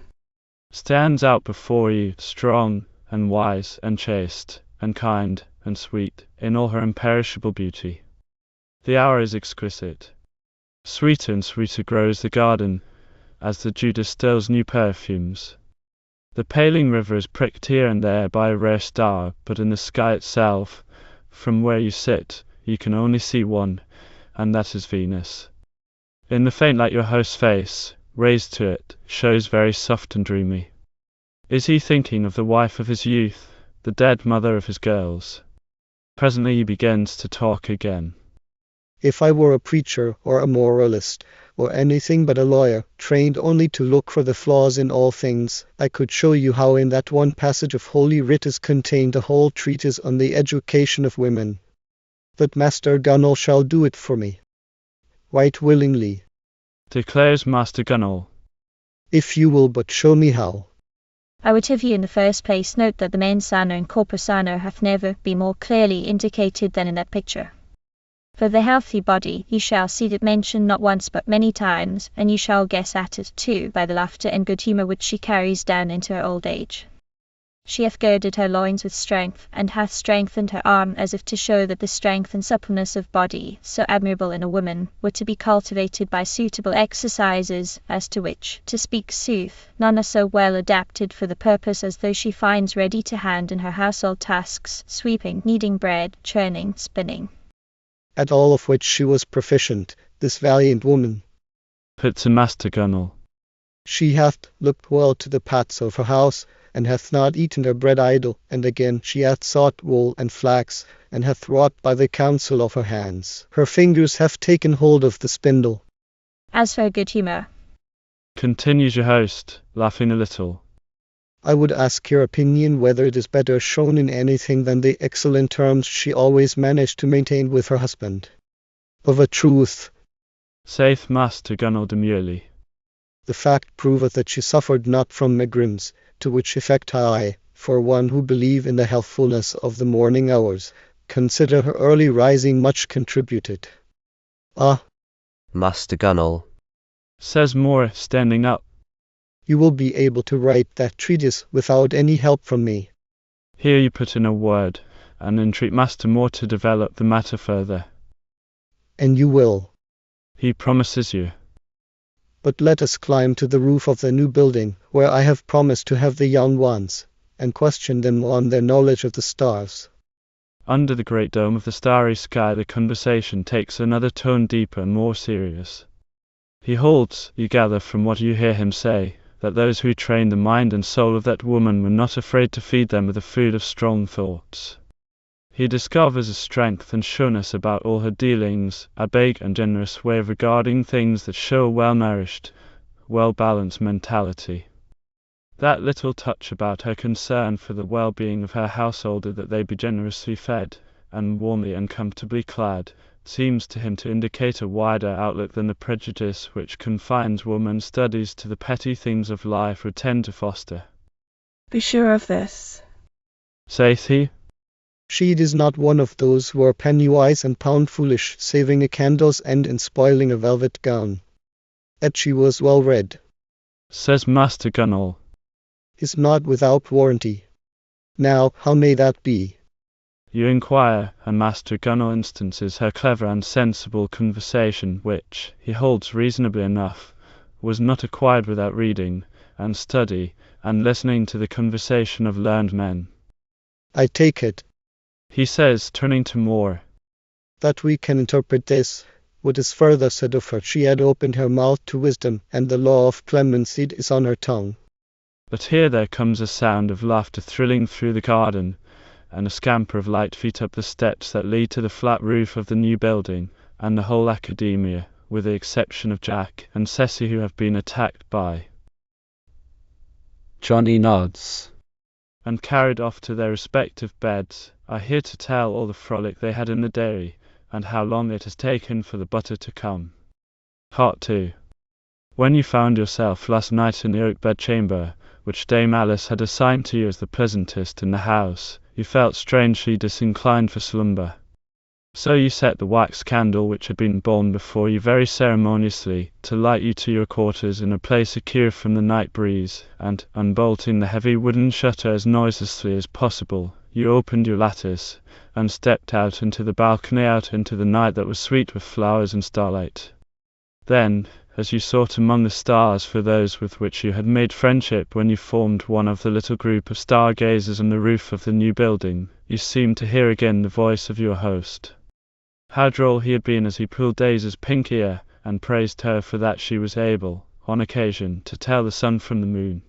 A: stands out before you, strong and wise and chaste and kind and sweet, in all her imperishable beauty. The hour is exquisite. Sweeter and sweeter grows the garden, as the dew distills new perfumes. The paling river is pricked here and there by a rare star, but in the sky itself, from where you sit, you can only see one, and that is Venus. In the faint light your host's face, raised to it, shows very soft and dreamy. Is he thinking of the wife of his youth, the dead mother of his girls? Presently he begins to talk again.
C: If I were a preacher or a moralist, or anything but a lawyer, trained only to look for the flaws in all things, I could show you how in that one passage of Holy Writ is contained a whole treatise on the education of women. But Master Gunnell shall do it for me. Right willingly,
A: declares Master Gunnell.
C: If you will but show me how.
K: I would have you in the first place note that the mens sana and corpus sano hath never been more clearly indicated than in that picture. For the healthy body, you shall see it mentioned not once but many times, and you shall guess at it, too, by the laughter and good humour which she carries down into her old age. She hath girded her loins with strength, and hath strengthened her arm, as if to show that the strength and suppleness of body, so admirable in a woman, were to be cultivated by suitable exercises, as to which, to speak sooth, none are so well adapted for the purpose as those she finds ready to hand in her household tasks, sweeping, kneading bread, churning, spinning.
C: At all of which she was proficient, this valiant woman.
A: Puts a Master Gunnel.
C: She hath looked well to the paths of her house, and hath not eaten her bread idle, and again she hath sought wool and flax, and hath wrought by the counsel of her hands. Her fingers have taken hold of the spindle.
K: As for her good humour,
A: Continues your host, laughing a little.
C: I would ask your opinion whether it is better shown in anything than the excellent terms she always managed to maintain with her husband. Of a truth,
A: Saith Master Gunnel demurely,
C: the fact proveth that she suffered not from megrims, to which effect I, for one who believe in the healthfulness of the morning hours, consider her early rising much contributed. Ah,
U: Master Gunnel,
A: says Moore, standing up.
C: you will be able to write that treatise without any help from me.
A: Here you put in a word, and entreat Master Moore to develop the matter further.
C: And you will.
A: He promises you.
C: But let us climb to the roof of the new building, where I have promised to have the young ones, and question them on their knowledge of the stars.
A: Under the great dome of the starry sky the conversation takes another tone, deeper and more serious. He holds, you gather from what you hear him say, that those who trained the mind and soul of that woman were not afraid to feed them with the food of strong thoughts. He discovers a strength and sureness about all her dealings, a big and generous way of regarding things that show a well-nourished, well-balanced mentality. That little touch about her concern for the well-being of her household, that they be generously fed, and warmly and comfortably clad, seems to him to indicate a wider outlook than the prejudice which confines woman's studies to the petty things of life would tend to foster.
F: Be sure of this,
A: Saith he,
C: She is not one of those who are penny-wise and pound-foolish, saving a candle's end and spoiling a velvet gown. Yet she was well read.
A: Says Master Gunnel,
C: Is not without warranty. Now, how may that be?
A: You inquire, and Master Gunnel instances her clever and sensible conversation, which, he holds reasonably enough, was not acquired without reading, and study, and listening to the conversation of learned men.
C: I take it,
A: He says, turning to Moore,
C: that we can interpret this. What is further said of her, she had opened her mouth to wisdom, and the law of clemency is on her tongue.
A: But here there comes a sound of laughter thrilling through the garden, and a scamper of light feet up the steps that lead to the flat roof of the new building, and the whole academia, with the exception of Jack and Ceci, who have been attacked by
O: Johnny nods.
A: and carried off to their respective beds, are here to tell all the frolic they had in the dairy, and how long it has taken for the butter to come. Part 2. When you found yourself last night in the oak bedchamber, which Dame Alice had assigned to you as the pleasantest in the house, you felt strangely disinclined for slumber. So you set the wax candle which had been borne before you very ceremoniously, to light you to your quarters in a place secure from the night breeze, and, unbolting the heavy wooden shutter as noiselessly as possible, you opened your lattice, and stepped out into the balcony, out into the night that was sweet with flowers and starlight. Then, as you sought among the stars for those with which you had made friendship when you formed one of the little group of stargazers on the roof of the new building, you seemed to hear again the voice of your host. How droll he had been as he pulled Daisy's pink ear, and praised her for that she was able, on occasion, to tell the sun from the moon.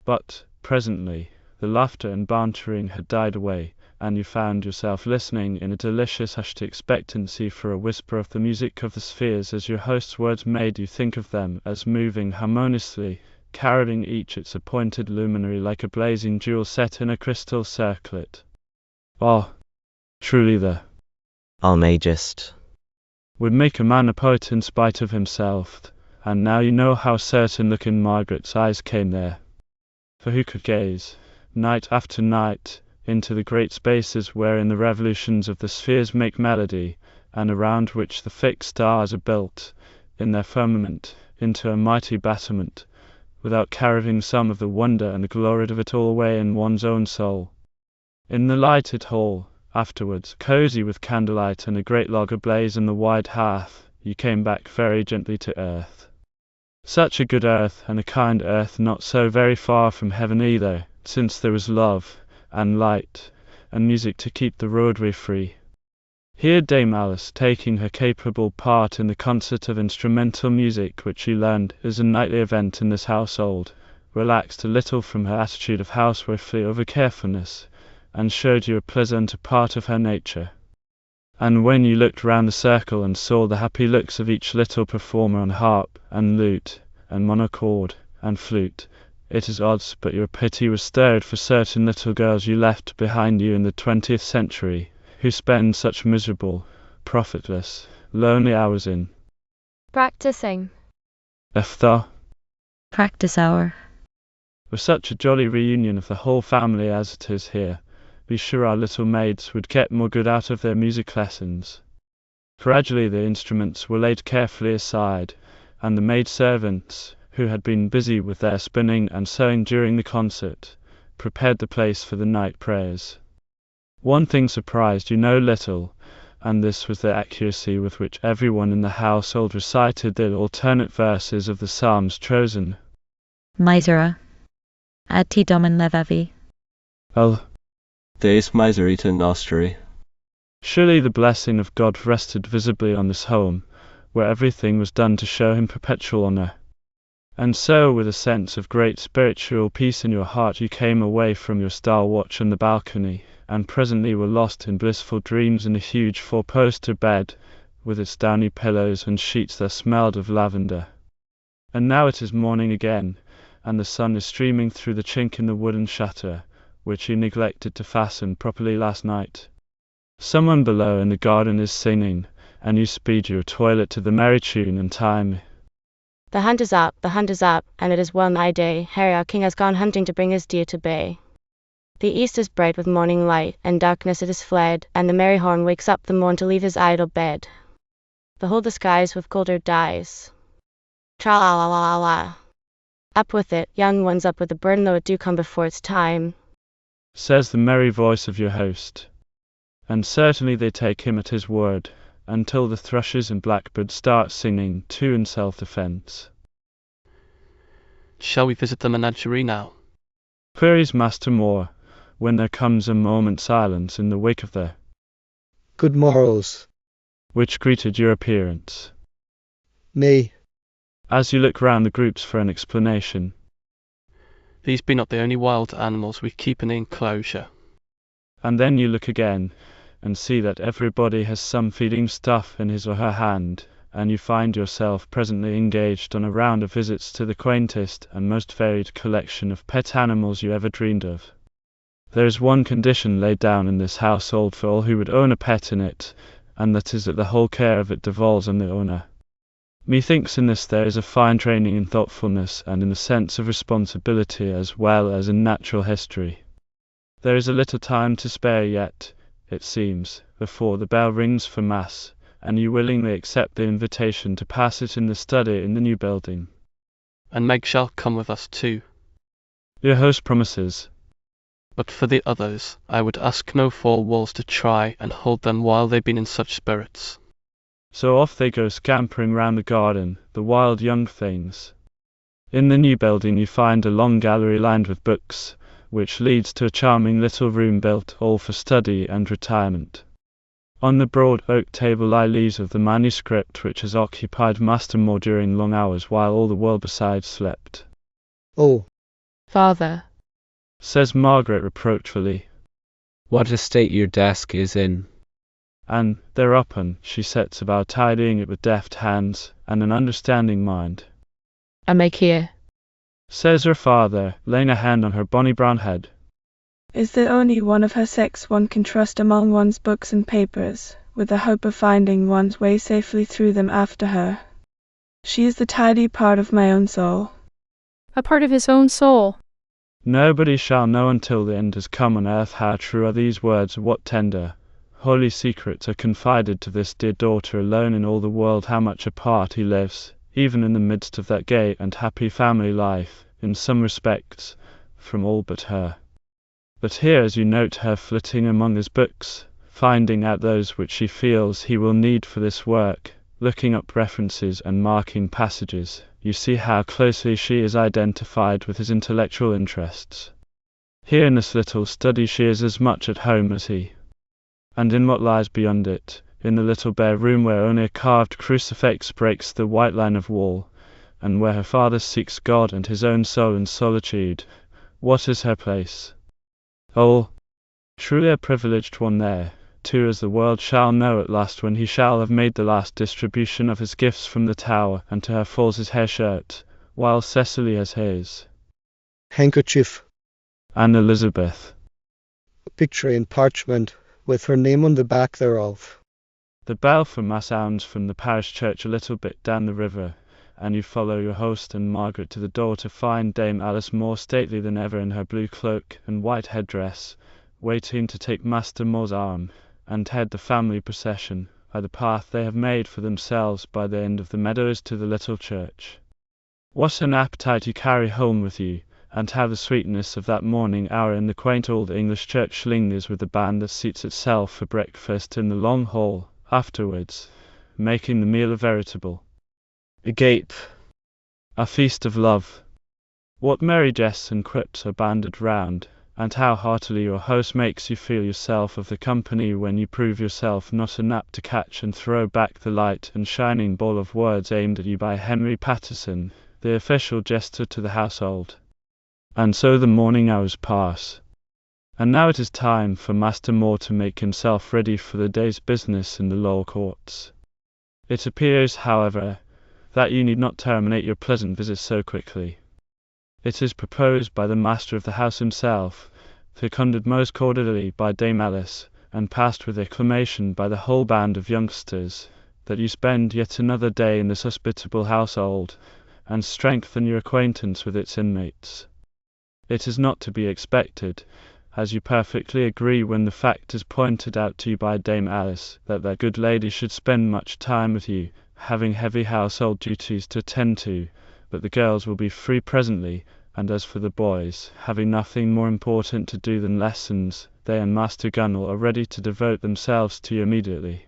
A: But, presently, the laughter and bantering had died away, and you found yourself listening in a delicious hushed expectancy for a whisper of the music of the spheres, as your host's words made you think of them as moving harmoniously, carrying each its appointed luminary like a blazing jewel set in a crystal circlet. Oh, truly the
E: Almagist
A: would make a man a poet in spite of himself, and now you know how certain look in Margaret's eyes came there. For who could gaze, night after night, into the great spaces wherein the revolutions of the spheres make melody, and around which the fixed stars are built, in their firmament, into a mighty battlement, without carrying some of the wonder and the glory of it all away in one's own soul? In the lighted hall, afterwards, cosy with candlelight and a great log ablaze on the wide hearth, you came back very gently to earth. Such a good earth, and a kind earth not so very far from heaven either, since there was love, and light, and music to keep the roadway free. Here Dame Alice, taking her capable part in the concert of instrumental music which she learned is a nightly event in this household, relaxed a little from her attitude of housewifely over-carefulness, and showed you a pleasanter part of her nature. And when you looked round the circle and saw the happy looks of each little performer on harp, and lute, and monochord, and flute, it is odd, but your pity was stirred for certain little girls you left behind you in the 20th century, who spend such miserable, profitless, lonely hours in
L: Practicing.
A: Iftar.
T: Practice hour.
A: With such a jolly reunion of the whole family as it is here, be sure our little maids would get more good out of their music lessons. Gradually the instruments were laid carefully aside, and the maid-servants, who had been busy with their spinning and sewing during the concert, prepared the place for the night prayers. One thing surprised you no little, and this was the accuracy with which everyone in the household recited the alternate verses of the psalms chosen.
T: Misera. Ad te domen levavi.
A: Oh,
I: Deus miserita nostri.
A: surely the blessing of God rested visibly on this home, where everything was done to show him perpetual honor. And so, with a sense of great spiritual peace in your heart, you came away from your star watch on the balcony, and presently were lost in blissful dreams in a huge four-poster bed, with its downy pillows and sheets that smelled of lavender. And now it is morning again, and the sun is streaming through the chink in the wooden shutter, which you neglected to fasten properly last night. Someone below in the garden is singing, and you speed your toilet to the merry tune in time.
Q: The hunt is up, and it is well nigh day. Harry our king has gone hunting to bring his deer to bay. The east is bright with morning light, and darkness it is fled, and the merry horn wakes up the morn to leave his idle bed. Behold the skies with colder dyes. Tra-la-la-la-la. Up with it, young ones, up with the burden, though it do come before its time,
A: says the merry voice of your host. And certainly they take him at his word, until the thrushes and blackbirds start singing too in self-defense.
D: Shall we visit the menagerie now?
A: Queries Master Moore, when there comes a moment's silence in the wake of the
C: good morrows,
A: which greeted your appearance.
C: Nay,
A: as you look round the groups for an explanation.
D: These be not the only wild animals we keep in the enclosure.
A: And then you look again, and see that everybody has some feeding stuff in his or her hand, and you find yourself presently engaged on a round of visits to the quaintest and most varied collection of pet animals you ever dreamed of. There is one condition laid down in this household for all who would own a pet in it, and that is that the whole care of it devolves on the owner. Methinks in this there is a fine training in thoughtfulness and in the sense of responsibility as well as in natural history. There is a little time to spare yet, it seems, before the bell rings for Mass, and you willingly accept the invitation to pass it in the study in the new building.
D: And Meg shall come with us too.
A: Your host promises.
D: But for the others, I would ask no four walls to try and hold them while they've been in such spirits.
A: So off they go scampering round the garden, the wild young things. In the new building you find a long gallery lined with books, which leads to a charming little room built all for study and retirement. On the broad oak table lie leaves of the manuscript which has occupied Master Moore during long hours while all the world besides slept.
C: Oh,
G: Father,
A: says Margaret reproachfully.
O: What a state your desk is in.
A: And, thereupon, she sets about tidying it with deft hands and an understanding mind.
G: I make here,
A: says her father, laying a hand on her bonny brown head.
F: Is there only one of her sex one can trust among one's books and papers, with the hope of finding one's way safely through them after her? She is the tidy part of my own soul.
J: A part of his own soul.
A: Nobody shall know until the end has come on earth how true are these words, what tender, holy secrets are confided to this dear daughter alone in all the world, how much apart he lives, even in the midst of that gay and happy family life, in some respects, from all but her. But here as you note her flitting among his books, finding out those which she feels he will need for this work, looking up references and marking passages, you see how closely she is identified with his intellectual interests. Here in this little study she is as much at home as he. and in what lies beyond it, in the little bare room where only a carved crucifix breaks the white line of wall, and where her father seeks God and his own soul in solitude, what is her place? Oh, truly a privileged one there, too, as the world shall know at last when he shall have made the last distribution of his gifts from the tower, and to her falls his hair shirt, while Cecily has his.
C: Handkerchief.
A: And Elizabeth.
C: A picture in parchment, with her name on the back thereof.
A: The bell for mass sounds from the parish church a little bit down the river, and you follow your host and Margaret to the door to find Dame Alice more stately than ever in her blue cloak and white headdress, waiting to take Master More's arm, and head the family procession, by the path they have made for themselves by the end of the meadows to the little church. What an appetite you carry home with you, and how the sweetness of that morning hour in the quaint old English church lingers with the band that seats itself for breakfast in the long hall, afterwards, making the meal a veritable
H: agape,
A: a feast of love. What merry jests and quips are banded round, and how heartily your host makes you feel yourself of the company when you prove yourself not inapt to catch and throw back the light and shining ball of words aimed at you by Henry Patterson, the official jester to the household. And so the morning hours pass. And now it is time for Master More to make himself ready for the day's business in the law courts. It appears, however, that you need not terminate your pleasant visit so quickly. It is proposed by the master of the house himself, seconded most cordially by Dame Alice, and passed with acclamation by the whole band of youngsters, that you spend yet another day in this hospitable household, and strengthen your acquaintance with its inmates. It is not to be expected, as you perfectly agree when the fact is pointed out to you by Dame Alice, that that good lady should spend much time with you, having heavy household duties to attend to, but the girls will be free presently, and as for the boys, having nothing more important to do than lessons, they and Master Gunnell are ready to devote themselves to you immediately.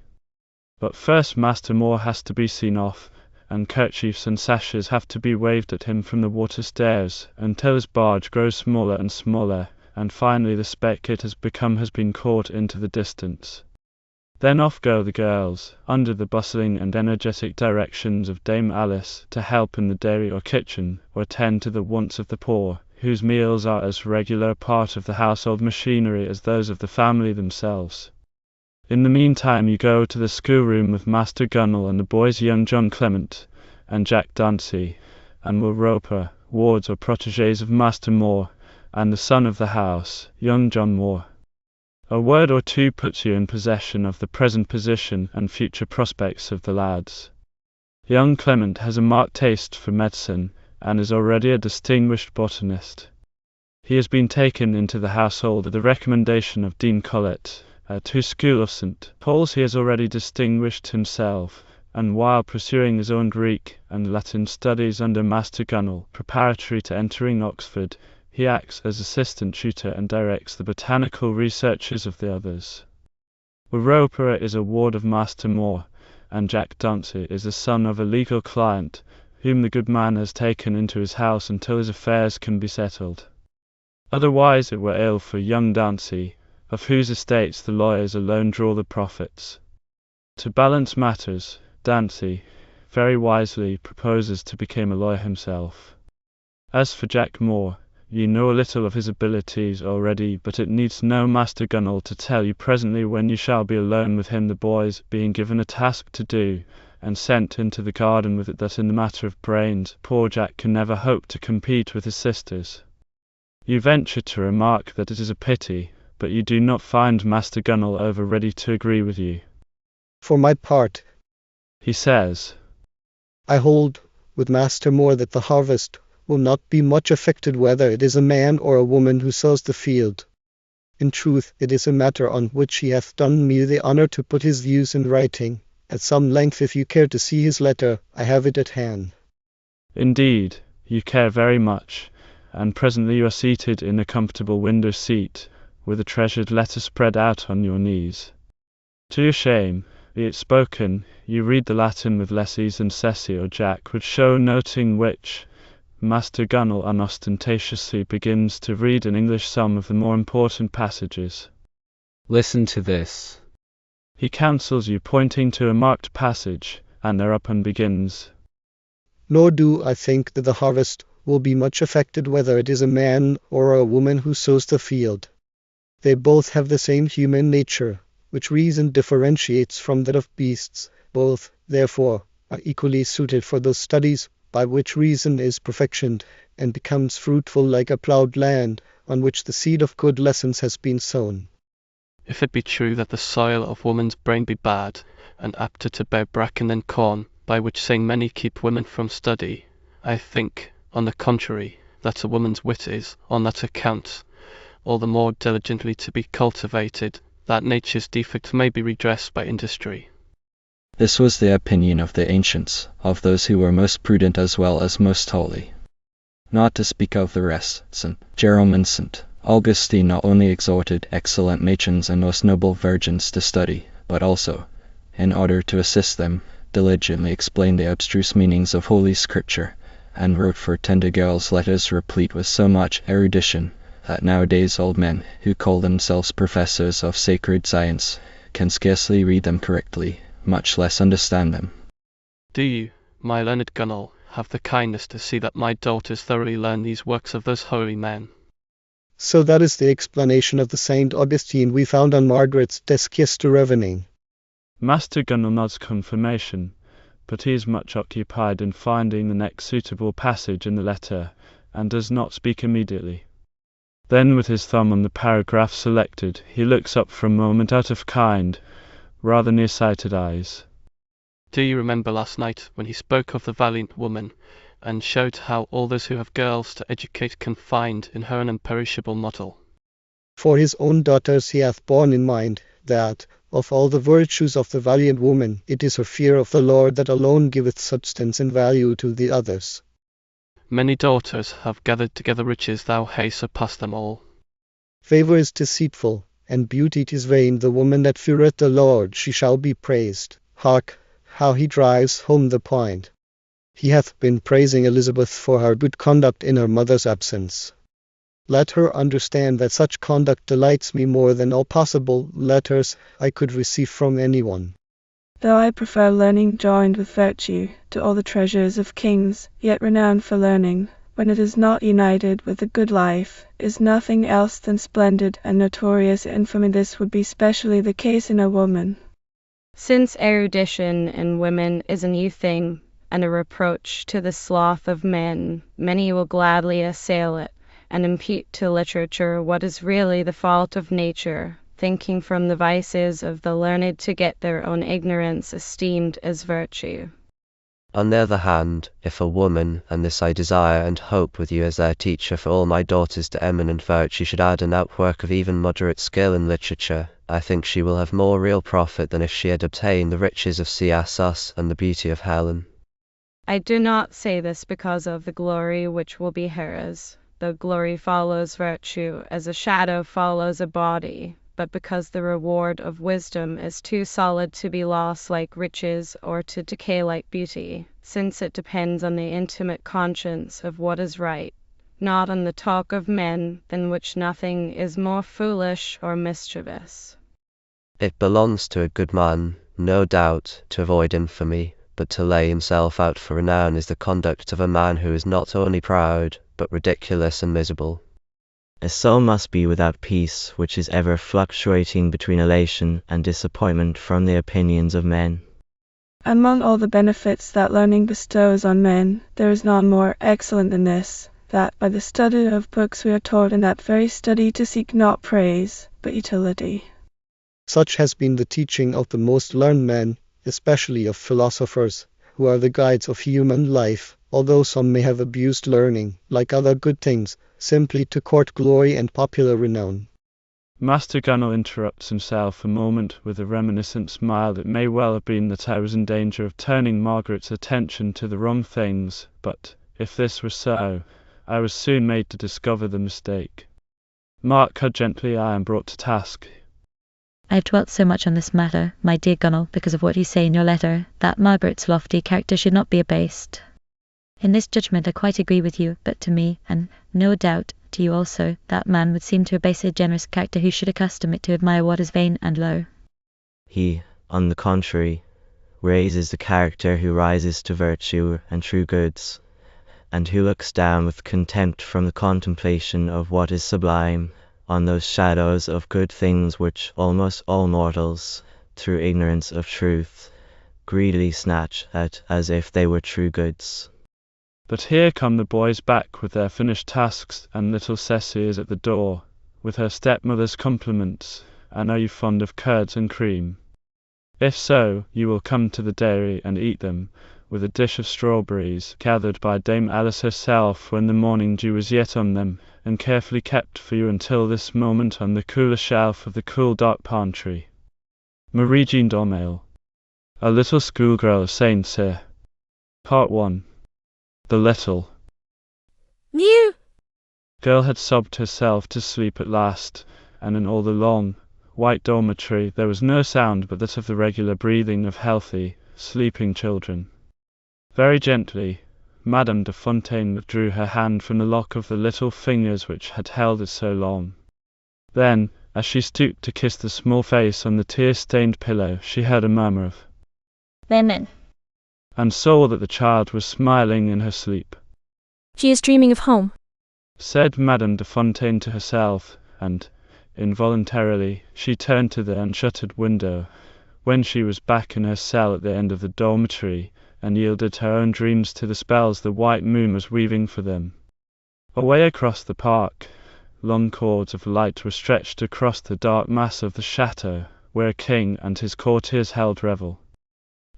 A: But first Master More has to be seen off, and kerchiefs and sashes have to be waved at him from the water stairs, until his barge grows smaller and smaller, and finally the speck it has become has been caught into the distance. Then off go the girls, under the bustling and energetic directions of Dame Alice, to help in the dairy or kitchen, or attend to the wants of the poor, whose meals are as regular a part of the household machinery as those of the family themselves. In the meantime you go to the schoolroom with Master Gunnell and the boys young John Clement, and Jack Dancy, and Will Roper, wards or protégés of Master More, and the son of the house, young John More. A word or two puts you in possession of the present position and future prospects of the lads. Young Clement has a marked taste for medicine, and is already a distinguished botanist. He has been taken into the household at the recommendation of Dean Collett, at whose school of St. Paul's he has already distinguished himself, and while pursuing his own Greek and Latin studies under Master Gunnell, preparatory to entering Oxford, he acts as assistant tutor and directs the botanical researches of the others. Will Roper is a ward of Master More, and Jack Dancy is the son of a legal client, whom the good man has taken into his house until his affairs can be settled. Otherwise it were ill for young Dancy, of whose estates the lawyers alone draw the profits. To balance matters, Dancy, very wisely, proposes to become a lawyer himself. As for Jack More, you know a little of his abilities already, but it needs no Master Gunnell to tell you presently when you shall be alone with him, the boys being given a task to do, and sent into the garden with it, that in the matter of brains, poor Jack can never hope to compete with his sisters. You venture to remark that it is a pity, but you do not find Master Gunnell over ready to agree with you.
C: For my part,
A: he says,
C: I hold with Master More that the harvest will not be much affected whether it is a man or a woman who sows the field. In truth, it is a matter on which he hath done me the honour to put his views in writing, at some length. If you care to see his letter, I have it at hand.
A: Indeed, you care very much, and presently you are seated in a comfortable window seat, with a treasured letter spread out on your knees. To your shame, be it spoken, you read the Latin with less ease than Ceci or Jack would show, noting which, Master Gunnell unostentatiously begins to read in English some of the more important passages.
O: Listen to this.
A: He counsels you, pointing to a marked passage, and thereupon begins.
C: Nor do I think that the harvest will be much affected whether it is a man or a woman who sows the field. They both have the same human nature, which reason differentiates from that of beasts. Both, therefore, are equally suited for those studies by which reason is perfectioned and becomes fruitful like a ploughed land on which the seed of good lessons has been sown.
D: If it be true that the soil of woman's brain be bad, and apter to bear bracken than corn, by which saying many keep women from study, I think, on the contrary, that a woman's wit is, on that account, all the more diligently to be cultivated, that nature's defect may be redressed by industry.
R: This was the opinion of the ancients, of those who were most prudent as well as most holy. Not to speak of the rest, St. Jerome and St. Augustine not only exhorted excellent matrons and most noble virgins to study, but also, in order to assist them, diligently explained the abstruse meanings of Holy Scripture, and wrote for tender girls letters replete with so much erudition, that nowadays old men, who call themselves professors of sacred science, can scarcely read them correctly, much less understand them.
D: Do you, my learned Gunnel, have the kindness to see that my daughters thoroughly learn these works of those holy men?
C: So that is the explanation of the Saint Augustine we found on Margaret's desk yesterday evening.
A: Master Gunnel nods confirmation, but he is much occupied in finding the next suitable passage in the letter, and does not speak immediately. Then, with his thumb on the paragraph selected, he looks up for a moment out of kind, rather nearsighted eyes.
D: Do you remember last night when he spoke of the valiant woman, and showed how all those who have girls to educate can find in her an imperishable model?
C: For his own daughters he hath borne in mind, that, of all the virtues of the valiant woman, it is her fear of the Lord that alone giveth substance and value to the others.
D: Many daughters have gathered together riches, thou hast surpassed them all.
C: Favour is deceitful, and beauty is vain. The woman that feareth the Lord, she shall be praised. Hark, how he drives home the point. He hath been praising Elizabeth for her good conduct in her mother's absence. Let her understand that such conduct delights me more than all possible letters I could receive from anyone.
F: Though I prefer learning joined with virtue to all the treasures of kings, yet renowned for learning, when it is not united with a good life, is nothing else than splendid and notorious infamy. This would be specially the case in a woman.
Q: Since erudition in women is a new thing, and a reproach to the sloth of men, many will gladly assail it, and impute to literature what is really the fault of nature, thinking from the vices of the learned to get their own ignorance esteemed as virtue.
U: On the other hand, if a woman, and this I desire and hope with you as their teacher for all my daughters to eminent virtue, should add an outwork of even moderate skill in literature, I think she will have more real profit than if she had obtained the riches of Csus and the beauty of Helen.
Q: I do not say this because of the glory which will be hers, though glory follows virtue as a shadow follows a body, but because the reward of wisdom is too solid to be lost like riches or to decay like beauty, since it depends on the intimate conscience of what is right, not on the talk of men, than which nothing is more foolish or mischievous.
U: It belongs to a good man, no doubt, to avoid infamy, but to lay himself out for renown is the conduct of a man who is not only proud, but ridiculous and miserable.
E: A soul must be without peace, which is ever fluctuating between elation and disappointment from the opinions of men.
F: Among all the benefits that learning bestows on men, there is none more excellent than this, that by the study of books we are taught in that very study to seek not praise, but utility.
C: Such has been the teaching of the most learned men, especially of philosophers, who are the guides of human life, although some may have abused learning, like other good things, simply to court glory and popular renown.
A: Master Gunnel interrupts himself a moment with a reminiscent smile. It may well have been that I was in danger of turning Margaret's attention to the wrong things, but, if this were so, I was soon made to discover the mistake. Mark how gently I am brought to task.
T: I have dwelt so much on this matter, my dear Gunnel, because of what you say in your letter, that Margaret's lofty character should not be abased. In this judgment I quite agree with you, but to me, and no doubt to you also, that man would seem to abase a generous character who should accustom it to admire what is vain and low.
E: He, on the contrary, raises the character who rises to virtue and true goods, and who looks down with contempt from the contemplation of what is sublime on those shadows of good things which almost all mortals, through ignorance of truth, greedily snatch at as if they were true goods.
A: But here come the boys back with their finished tasks, and little Cessy is at the door, with her stepmother's compliments. And are you fond of curds and cream? If so, you will come to the dairy and eat them, with a dish of strawberries, gathered by Dame Alice herself when the morning dew was yet on them, and carefully kept for you until this moment on the cooler shelf of the cool dark pantry. Marie Jean Dormail, a little schoolgirl of Saint Cyr. Part 1. The little
S: Mew!
A: girl had sobbed herself to sleep at last, and in all the long, white dormitory there was no sound but that of the regular breathing of healthy, sleeping children. Very gently, Madame de Fontaine withdrew her hand from the lock of the little fingers which had held it so long. Then, as she stooped to kiss the small face on the tear-stained pillow, she heard a murmur of
K: Women,
A: and saw that the child was smiling in her sleep.
J: She is dreaming of home,
A: Said Madame de Fontaine to herself, and, involuntarily, she turned to the unshuttered window, when she was back in her cell at the end of the dormitory, and yielded her own dreams to the spells the white moon was weaving for them. Away across the park, long cords of light were stretched across the dark mass of the chateau, where a king and his courtiers held revel.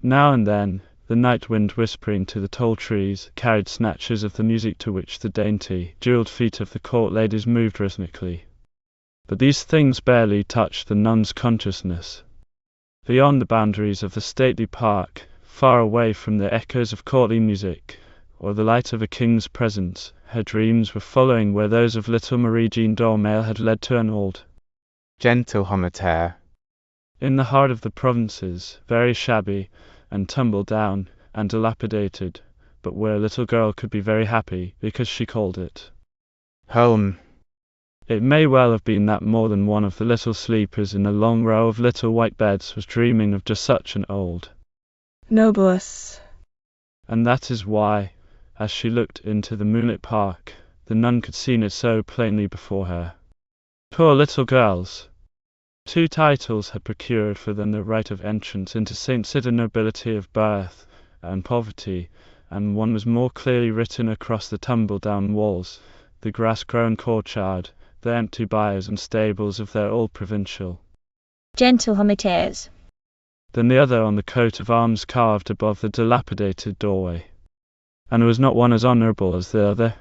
A: Now and then, the night wind whispering to the tall trees carried snatches of the music to which the dainty, jeweled feet of the court ladies moved rhythmically. But these things barely touched the nun's consciousness. Beyond the boundaries of the stately park, far away from the echoes of courtly music, or the light of a king's presence, her dreams were following where those of little Marie Jean Dormail had led to an old,
P: gentle hometaire,
A: in the heart of the provinces, very shabby, and tumbled down, and dilapidated, but where a little girl could be very happy, because she called it
P: home.
A: It may well have been that more than one of the little sleepers in a long row of little white beds was dreaming of just such an old
F: noblesse.
A: And that is why, as she looked into the moonlit park, the nun could see it so plainly before her. Poor little girls! 2 titles had procured for them the right of entrance into St. Cyr, nobility of birth and poverty, and one was more clearly written across the tumble-down walls, the grass-grown courtyard, the empty byres and stables of their old provincial,
K: gentle hometaires,
A: than the other on the coat of arms carved above the dilapidated doorway. And was not one as honourable as the other?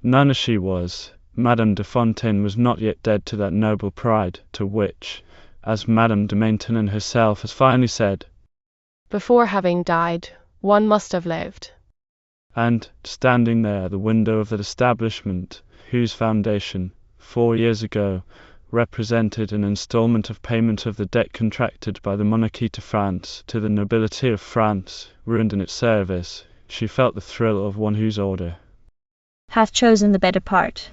A: None as she was, Madame de Fontaine was not yet dead to that noble pride, to which, as Madame de Maintenon herself has finally said,
G: Before having died, one must have lived.
A: And, standing there at the window of that establishment, whose foundation, 4 years ago, represented an instalment of payment of the debt contracted by the monarchy to France, to the nobility of France, ruined in its service, she felt the thrill of one whose order
K: hath chosen the better part.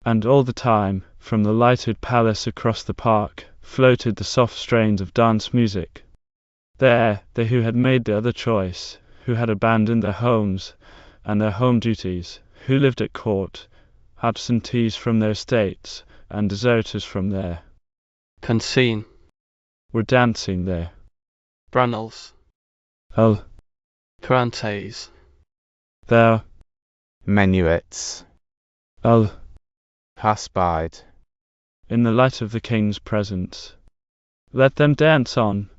A: And all the time, from the lighted palace across the park, floated the soft strains of dance music. There, they who had made the other choice, who had abandoned their homes and their home duties, who lived at court, absentees from their estates, and deserters from their
D: Conseen,
A: were dancing there.
D: Brunnels,
A: Oh,
D: Parentes,
A: there,
P: Menuets,
A: oh,
P: Haspide,
A: in the light of the king's presence. Let them dance on.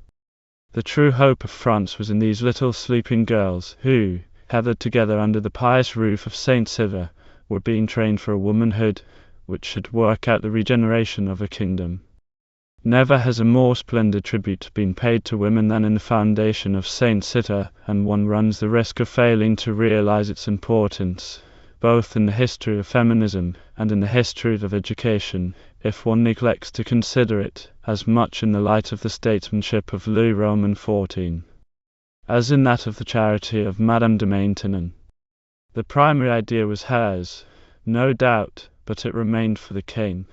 A: The true hope of France was in these little sleeping girls, who, gathered together under the pious roof of Saint Cyr, were being trained for a womanhood which should work out the regeneration of a kingdom. Never has a more splendid tribute been paid to women than in the foundation of Saint Cyr, and one runs the risk of failing to realize its importance, both in the history of feminism and in the history of education, if one neglects to consider it as much in the light of the statesmanship of Louis Roman XIV, as in that of the charity of Madame de Maintenon. The primary idea was hers, no doubt, but it remained for the king,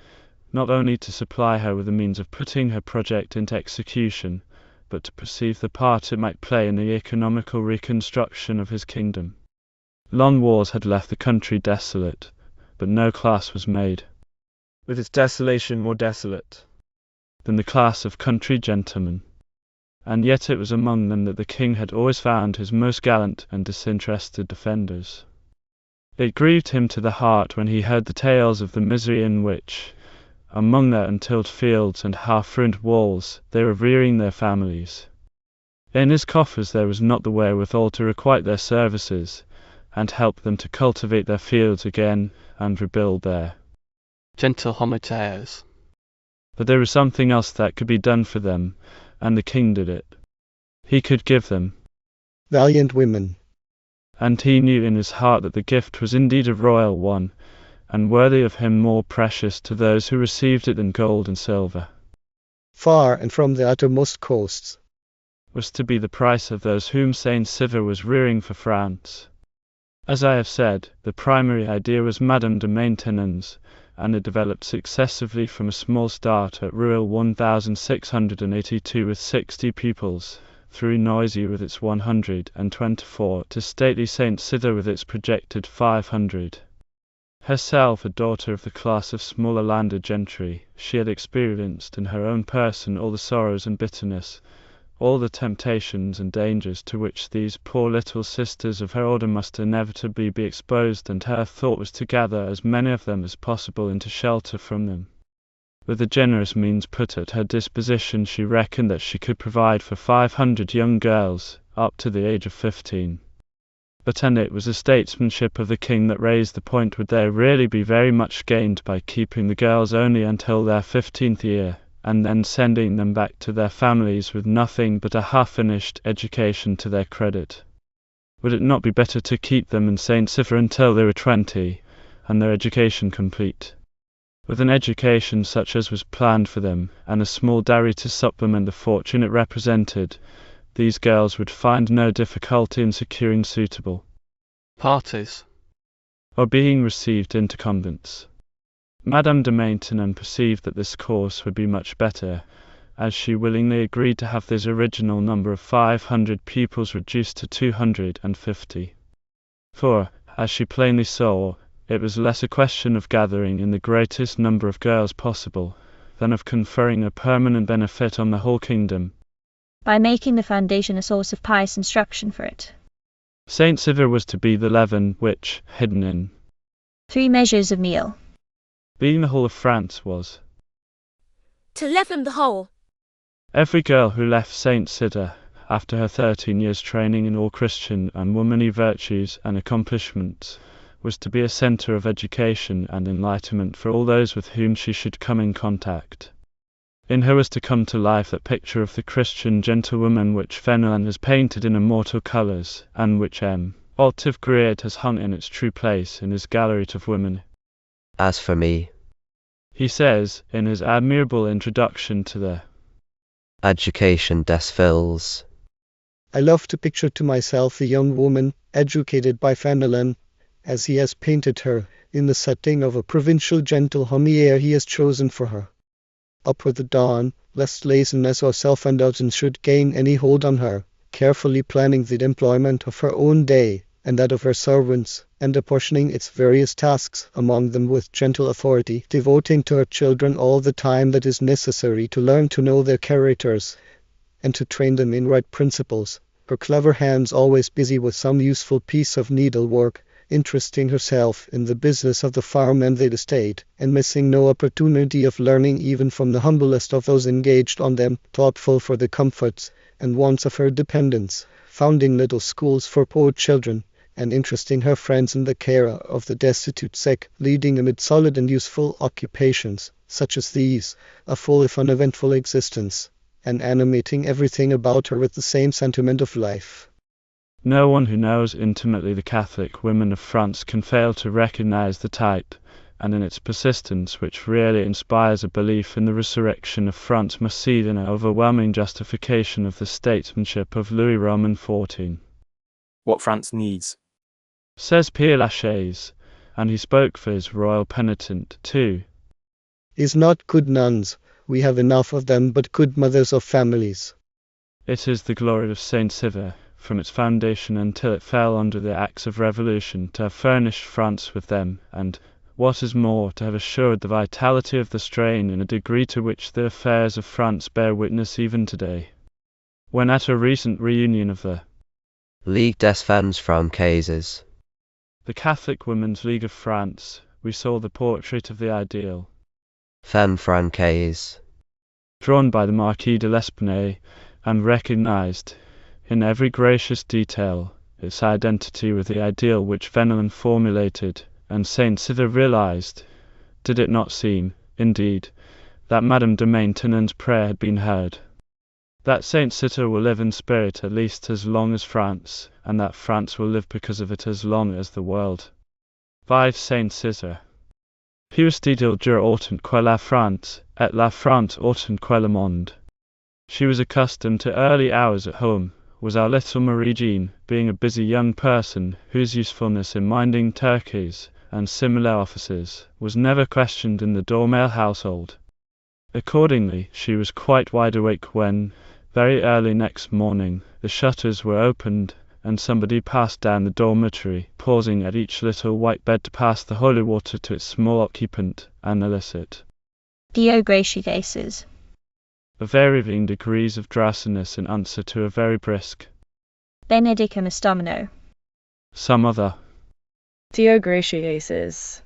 A: not only to supply her with the means of putting her project into execution, but to perceive the part it might play in the economical reconstruction of his kingdom. Long wars had left the country desolate, but no class was made,
H: with its desolation more desolate,
A: than the class of country gentlemen. And yet it was among them that the king had always found his most gallant and disinterested defenders. It grieved him to the heart when he heard the tales of the misery in which, among their untilled fields and half-ruined walls, they were rearing their families. In his coffers there was not the wherewithal to requite their services, and help them to cultivate their fields again, and rebuild their
D: gentle hometaires.
A: But there was something else that could be done for them, and the king did it. He could give them
C: valiant women.
A: And he knew in his heart that the gift was indeed a royal one, and worthy of him, more precious to those who received it than gold and silver.
C: Far and from the uttermost coasts
A: was to be the price of those whom Saint Sivert was rearing for France. As I have said, the primary idea was Madame de Maintenon's, and it developed successively from a small start at Rouen 1682 with 60 pupils, through Noisy with its 124, to stately Saint Sivert with its projected 500. Herself a daughter of the class of smaller landed gentry, she had experienced in her own person all the sorrows and bitterness, all the temptations and dangers to which these poor little sisters of her order must inevitably be exposed, and her thought was to gather as many of them as possible into shelter from them. With the generous means put at her disposition, she reckoned that she could provide for 500 young girls, up to the age of 15. But and it was the statesmanship of the king that raised the point: would there really be very much gained by keeping the girls only until their 15th year, and then sending them back to their families with nothing but a half-finished education to their credit? Would it not be better to keep them in St. Sivert until they were 20, and their education complete? With an education such as was planned for them, and a small dowry to supplement the fortune it represented, these girls would find no difficulty in securing suitable
D: parties,
A: or being received into convents. Madame de Maintenon perceived that this course would be much better, as she willingly agreed to have this original number of 500 pupils reduced to 250. For, as she plainly saw, it was less a question of gathering in the greatest number of girls possible, than of conferring a permanent benefit on the whole kingdom,
K: by making the foundation a source of pious instruction for it.
A: Saint Sivert was to be the leaven which, hidden in
K: 3 measures of meal,
A: being the whole of France, was
S: to leaven the whole.
A: Every girl who left Saint Sivert, after her 13 years' training in all Christian and womanly virtues and accomplishments, was to be a centre of education and enlightenment for all those with whom she should come in contact. In her was to come to life that picture of the Christian gentlewoman which Fenelon has painted in immortal colours, and which M. Altive Griard has hung in its true place in his Gallery of Women.
U: As for me,
A: he says, in his admirable introduction to the
U: Education des Filles,
C: I love to picture to myself a young woman, educated by Fenelon, as he has painted her, in the setting of a provincial gentilhomme he has chosen for her. Up with the dawn, lest laziness or self-indulgence should gain any hold on her, carefully planning the employment of her own day, and that of her servants, and apportioning its various tasks among them with gentle authority, devoting to her children all the time that is necessary to learn to know their characters, and to train them in right principles, her clever hands always busy with some useful piece of needlework, interesting herself in the business of the farm and the estate, and missing no opportunity of learning even from the humblest of those engaged on them, thoughtful for the comforts and wants of her dependents, founding little schools for poor children, and interesting her friends in the care of the destitute sick, leading amid solid and useful occupations, such as these, a full if uneventful existence, and animating everything about her with the same sentiment of life.
A: No one who knows intimately the Catholic women of France can fail to recognize the type, and in its persistence which really inspires a belief in the resurrection of France must see in an overwhelming justification of the statesmanship of Louis Roman XIV.
M: What France needs,
A: says Père Lachaise, and he spoke for his royal penitent too.
C: is not good nuns, we have enough of them, but good mothers of families.
A: It is the glory of Saint Cythera, from its foundation until it fell under the axe of revolution, to have furnished France with them, and, what is more, to have assured the vitality of the strain in a degree to which the affairs of France bear witness even today. When at a recent reunion of the
U: Ligue des Femmes Françaises,
A: the Catholic Women's League of France, we saw the portrait of the ideal
U: Femme Française,
A: drawn by the Marquis de l'Espinay, and recognized, in every gracious detail, its identity with the ideal which Fenelon formulated, and Saint Cythera realized, did it not seem, indeed, that Madame de Maintenon's prayer had been heard. That Saint Cythera will live in spirit at least as long as France, and that France will live because of it as long as the world. 5. Saint Cythera. Puis dit-il dur autant que la France, et la France autant que le monde. She was accustomed to early hours at home, was our little Marie Jean, being a busy young person whose usefulness in minding turkeys and similar offices was never questioned in the Dormel household. Accordingly, she was quite wide awake when, very early next morning, the shutters were opened, and somebody passed down the dormitory, pausing at each little white bed to pass the holy water to its small occupant, and elicit
K: Dio gratiaces.
A: of varying degrees of drowsiness in answer to a very brisk
K: Benedicum est Domino.
A: some other.
B: Dio gratiaces.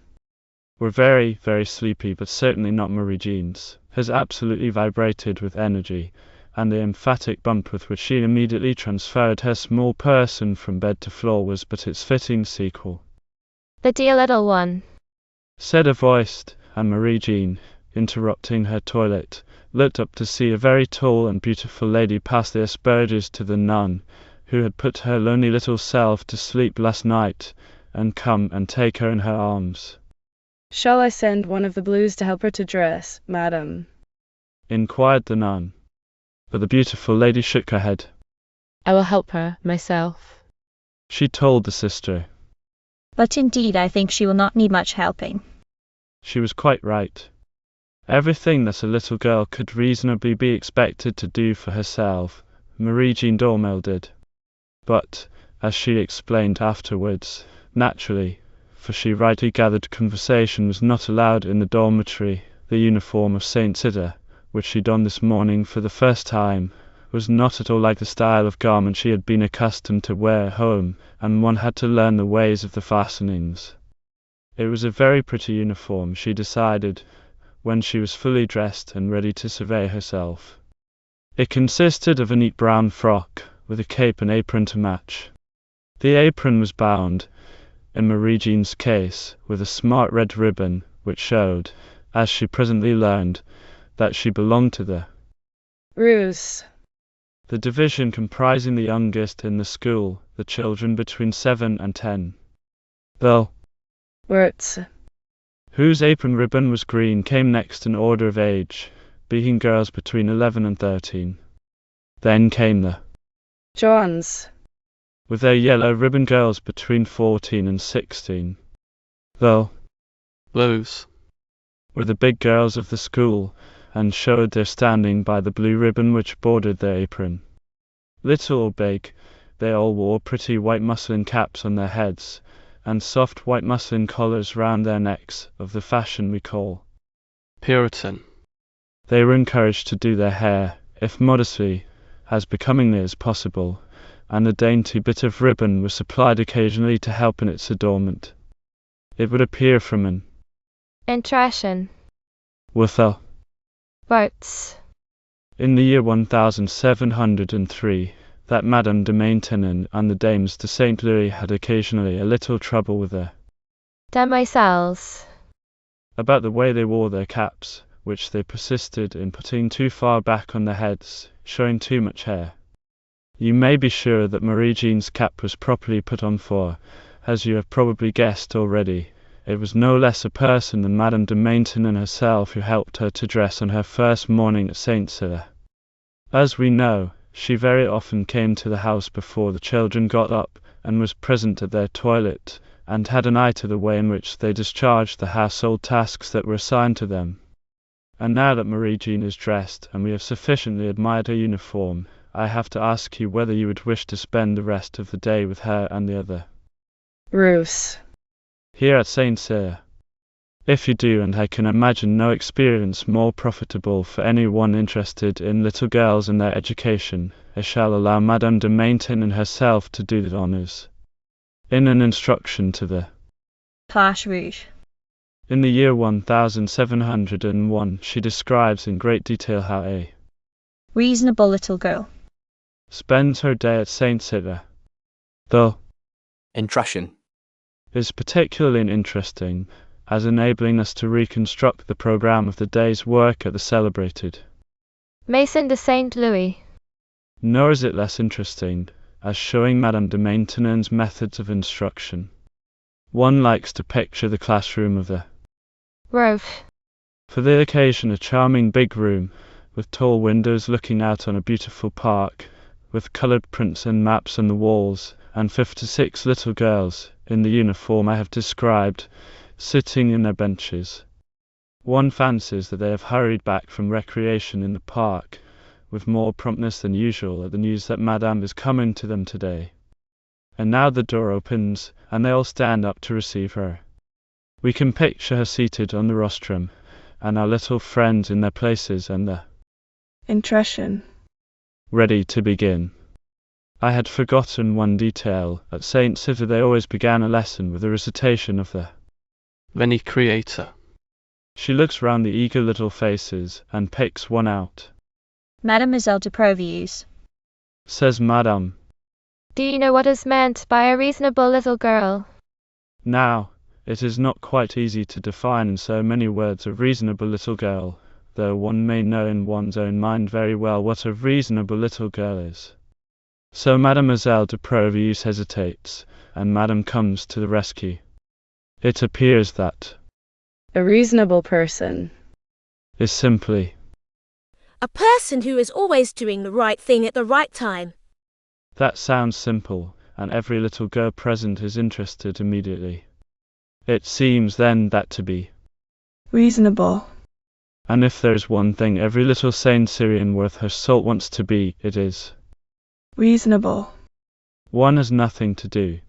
A: Were very, very sleepy, but certainly not Marie Jean's. Has absolutely vibrated with energy, and the emphatic bump with which she immediately transferred her small person from bed to floor was but its fitting sequel.
L: The dear little one,
A: Said a voice, and Marie Jean, interrupting her toilet, looked up to see a very tall and beautiful lady pass the asperges to the nun, who had put her lonely little self to sleep last night, and come and take her in her arms.
B: Shall I send one of the blues to help her to dress, madam?
A: Inquired the nun. But the beautiful lady shook her head.
G: I will help her myself.
A: She told the sister.
K: But indeed I think she will not need much helping.
A: She was quite right. Everything that a little girl could reasonably be expected to do for herself, Marie Jean Dormel did. But, as she explained afterwards, naturally, for she rightly gathered conversation was not allowed in the dormitory, the uniform of Saint Cythera, which she donned this morning for the first time, was not at all like the style of garment she had been accustomed to wear at home, and one had to learn the ways of the fastenings. It was a very pretty uniform, she decided, when she was fully dressed and ready to survey herself. It consisted of a neat brown frock, with a cape and apron to match. The apron was bound, in Marie Jean's case, with a smart red ribbon, which showed, as she presently learned, that she belonged to the
B: Ruse.
A: the division comprising the youngest in the school, the children between 7 and 10. The
B: Wirtz.
A: whose apron ribbon was green came next in order of age, being girls between 11 and 13. Then came the
B: Johns.
A: with their yellow ribbon girls between 14 and 16. The
D: Blues.
A: were the big girls of the school, and showed their standing by the blue ribbon which bordered their apron. Little or big, they all wore pretty white muslin caps on their heads, and soft white muslin collars round their necks, of the fashion we call
D: Puritan.
A: They were encouraged to do their hair, if modestly, as becomingly as possible, and a dainty bit of ribbon was supplied occasionally to help in its adornment. It would appear from an
L: Intration,
A: with a
L: Wirtz.
A: in the year 1703, that Madame de Maintenon and the dames de Saint Louis had occasionally a little trouble with her
L: Demoiselles.
A: about the way they wore their caps, which they persisted in putting too far back on their heads, showing too much hair. You may be sure that Marie Jean's cap was properly put on for, as you have probably guessed already, it was no less a person than Madame de Maintenon herself who helped her to dress on her first morning at Saint Cythera. As we know, she very often came to the house before the children got up, and was present at their toilet, and had an eye to the way in which they discharged the household tasks that were assigned to them. And now that Marie Jean is dressed, and we have sufficiently admired her uniform, I have to ask you whether you would wish to spend the rest of the day with her and the other.
B: Ruth.
A: Here at St. Cyr. If you do, and I can imagine no experience more profitable for anyone interested in little girls and their education, I shall allow Madame de Maintenon herself to do the honours. In an instruction to the
K: Clash Rouge.
A: In the year 1701, she describes in great detail how a
K: reasonable little girl
A: spends her day at St. Cyr. The
M: impression
A: is particularly interesting, as enabling us to reconstruct the programme of the day's work at the celebrated
L: Maison de Saint Louis.
A: Nor is it less interesting, as showing Madame de Maintenon's methods of instruction. One likes to picture the classroom of the
L: Roof.
A: For the occasion, a charming big room, with tall windows looking out on a beautiful park, with coloured prints and maps on the walls, and 56 little girls, in the uniform I have described, sitting in their benches. One fancies that they have hurried back from recreation in the park, with more promptness than usual at the news that Madame is coming to them today. And now the door opens, and they all stand up to receive her. We can picture her seated on the rostrum, and our little friends in their places and the
F: Impression.
A: Ready to begin. I had forgotten one detail. At St. Cyr they always began a lesson with a recitation of the
D: Veni Creator.
A: She looks round the eager little faces, and picks one out.
K: Mademoiselle de Provuse.
A: Says Madame.
L: Do you know what is meant by a reasonable little girl?
A: Now, it is not quite easy to define in so many words a reasonable little girl, though one may know in one's own mind very well what a reasonable little girl is. So Mademoiselle de Provuse hesitates, and Madame comes to the rescue. It appears that
B: A reasonable person
A: is simply
S: A person who is always doing the right thing at the right time.
A: That sounds simple, and every little girl present is interested immediately. It seems then that to be
F: reasonable.
A: And if there is one thing every little Saint Cyrian worth her salt wants to be, it is
F: reasonable.
A: One has nothing to do,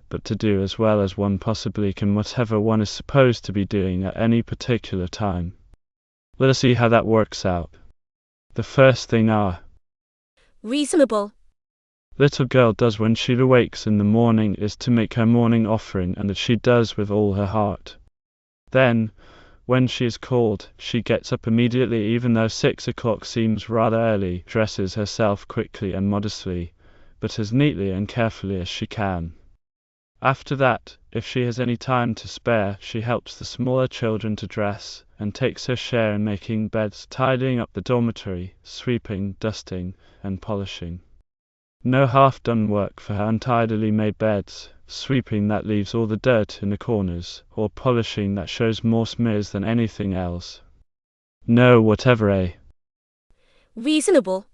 A: but to do as well as one possibly can whatever one is supposed to be doing at any particular time. Let us see how that works out. The first thing our
S: Reasonable
A: little girl does when she awakes in the morning is to make her morning offering, and that she does with all her heart. Then, when she is called, she gets up immediately, even though 6 o'clock seems rather early, dresses herself quickly and modestly, but as neatly and carefully as she can. After that, if she has any time to spare, she helps the smaller children to dress, and takes her share in making beds, tidying up the dormitory, sweeping, dusting, and polishing. No half-done work for her untidily made beds, sweeping that leaves all the dirt in the corners, or polishing that shows more smears than anything else. No, whatever a
S: reasonable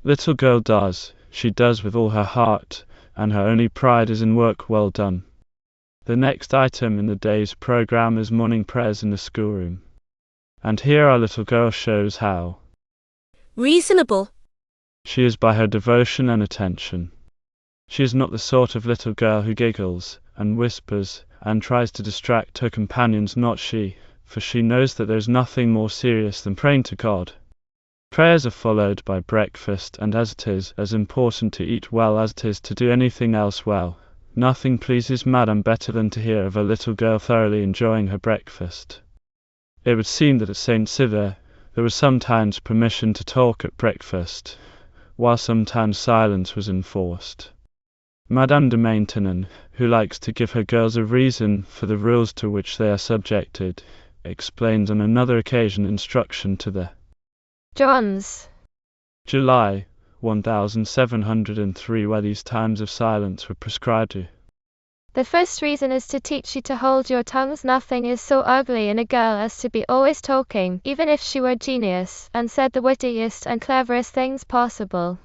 A: little girl does, she does with all her heart, and her only pride is in work well done. The next item in the day's program is morning prayers in the schoolroom. And here our little girl shows how
S: reasonable
A: she is by her devotion and attention. She is not the sort of little girl who giggles, and whispers, and tries to distract her companions, not she, for she knows that there is nothing more serious than praying to God. Prayers are followed by breakfast, and as it is as important to eat well as it is to do anything else well, nothing pleases Madame better than to hear of a little girl thoroughly enjoying her breakfast. It would seem that at St. Cyr there was sometimes permission to talk at breakfast, while sometimes silence was enforced. Madame de Maintenon, who likes to give her girls a reason for the rules to which they are subjected, explains on another occasion instruction to the
L: Johns.
A: July 1703, where these times of silence were prescribed to.
L: The first reason is to teach you to hold your tongues. Nothing is so ugly in a girl as to be always talking, even if she were genius, and said the wittiest and cleverest things possible.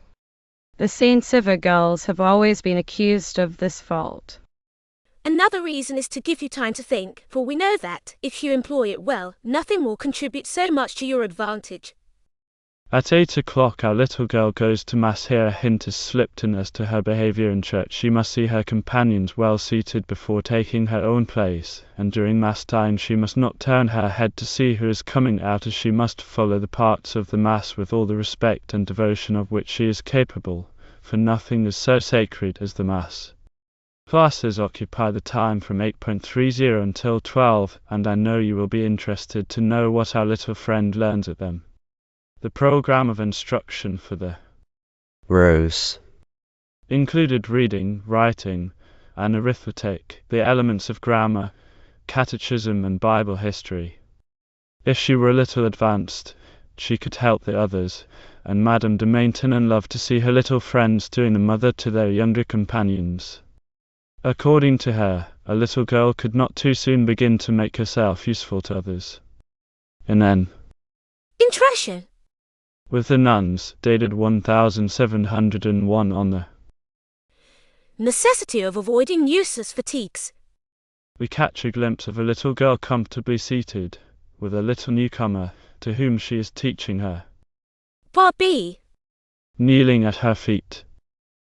N: The St. Cyr girls have always been accused of this fault.
S: Another reason is to give you time to think, for we know that, if you employ it well, nothing will contribute so much to your advantage.
A: At 8 o'clock our little girl goes to mass. Here a hint is slipped in as to her behaviour in church. She must see her companions well seated before taking her own place, and during mass time she must not turn her head to see who is coming out, as she must follow the parts of the mass with all the respect and devotion of which she is capable, for nothing is so sacred as the mass. Classes occupy the time from 8:30 until 12, and I know you will be interested to know what our little friend learns at them. The program of instruction for the
U: Rose
A: included reading, writing, and arithmetic, the elements of grammar, catechism, and Bible history. If she were a little advanced, she could help the others, and Madame de Maintenon loved to see her little friends doing the mother to their younger companions. According to her, a little girl could not too soon begin to make herself useful to others. And then,
S: Intrusion.
A: with the nuns, dated 1701 on the
S: Necessity of avoiding useless fatigues.
A: we catch a glimpse of a little girl comfortably seated, with a little newcomer, to whom she is teaching her,
S: Barbie.
A: kneeling at her feet.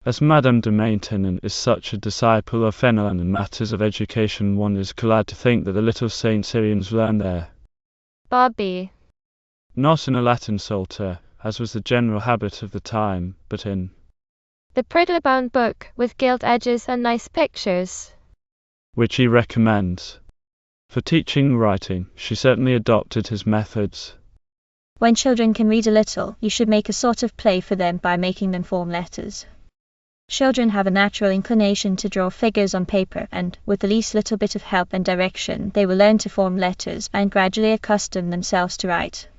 A: As Madame de Maintenon is such a disciple of Fenelon in matters of education, one is glad to think that the little Saint Syrians learn there,
L: Barbie.
A: not in a Latin psalter, as was the general habit of the time, but in
L: The prettily-bound book, with gilt edges and nice pictures,
A: which he recommends. For teaching writing, she certainly adopted his methods.
K: When children can read a little, you should make a sort of play for them by making them form letters. Children have a natural inclination to draw figures on paper, and, with the least little bit of help and direction, they will learn to form letters and gradually accustom themselves to write.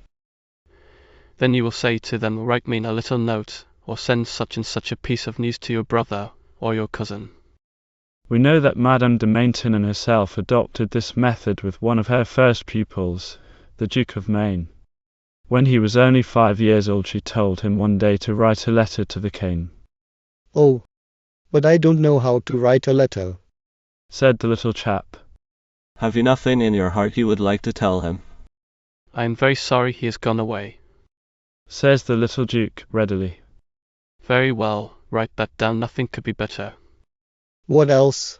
D: Then you will say to them, write me a little note, or send such and such a piece of news to your brother or your cousin.
A: We know that Madame de Maintenon herself adopted this method with one of her first pupils, the Duke of Maine. When he was only 5 years old, she told him one day to write a letter to the king.
C: Oh, but I don't know how to write a letter,
A: said the little chap.
I: Have you nothing in your heart you would like to tell him?
D: I am very sorry he has gone away.
A: Says the little Duke readily.
D: Very well, write that down, nothing could be better.
C: What else?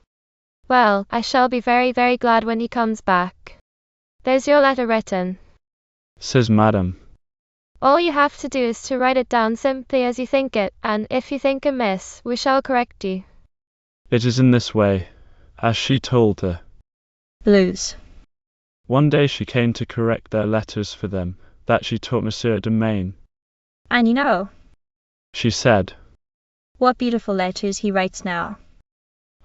L: Well, I shall be very, very glad when he comes back. There's your letter written.
A: Says Madame.
L: All you have to do is to write it down simply as you think it, and if you think amiss, we shall correct you.
A: It is in this way, as she told the
K: Blues.
A: One day she came to correct their letters for them, that she taught Monsieur de Maine.
K: And you know,
A: She said,
K: what beautiful letters he writes now.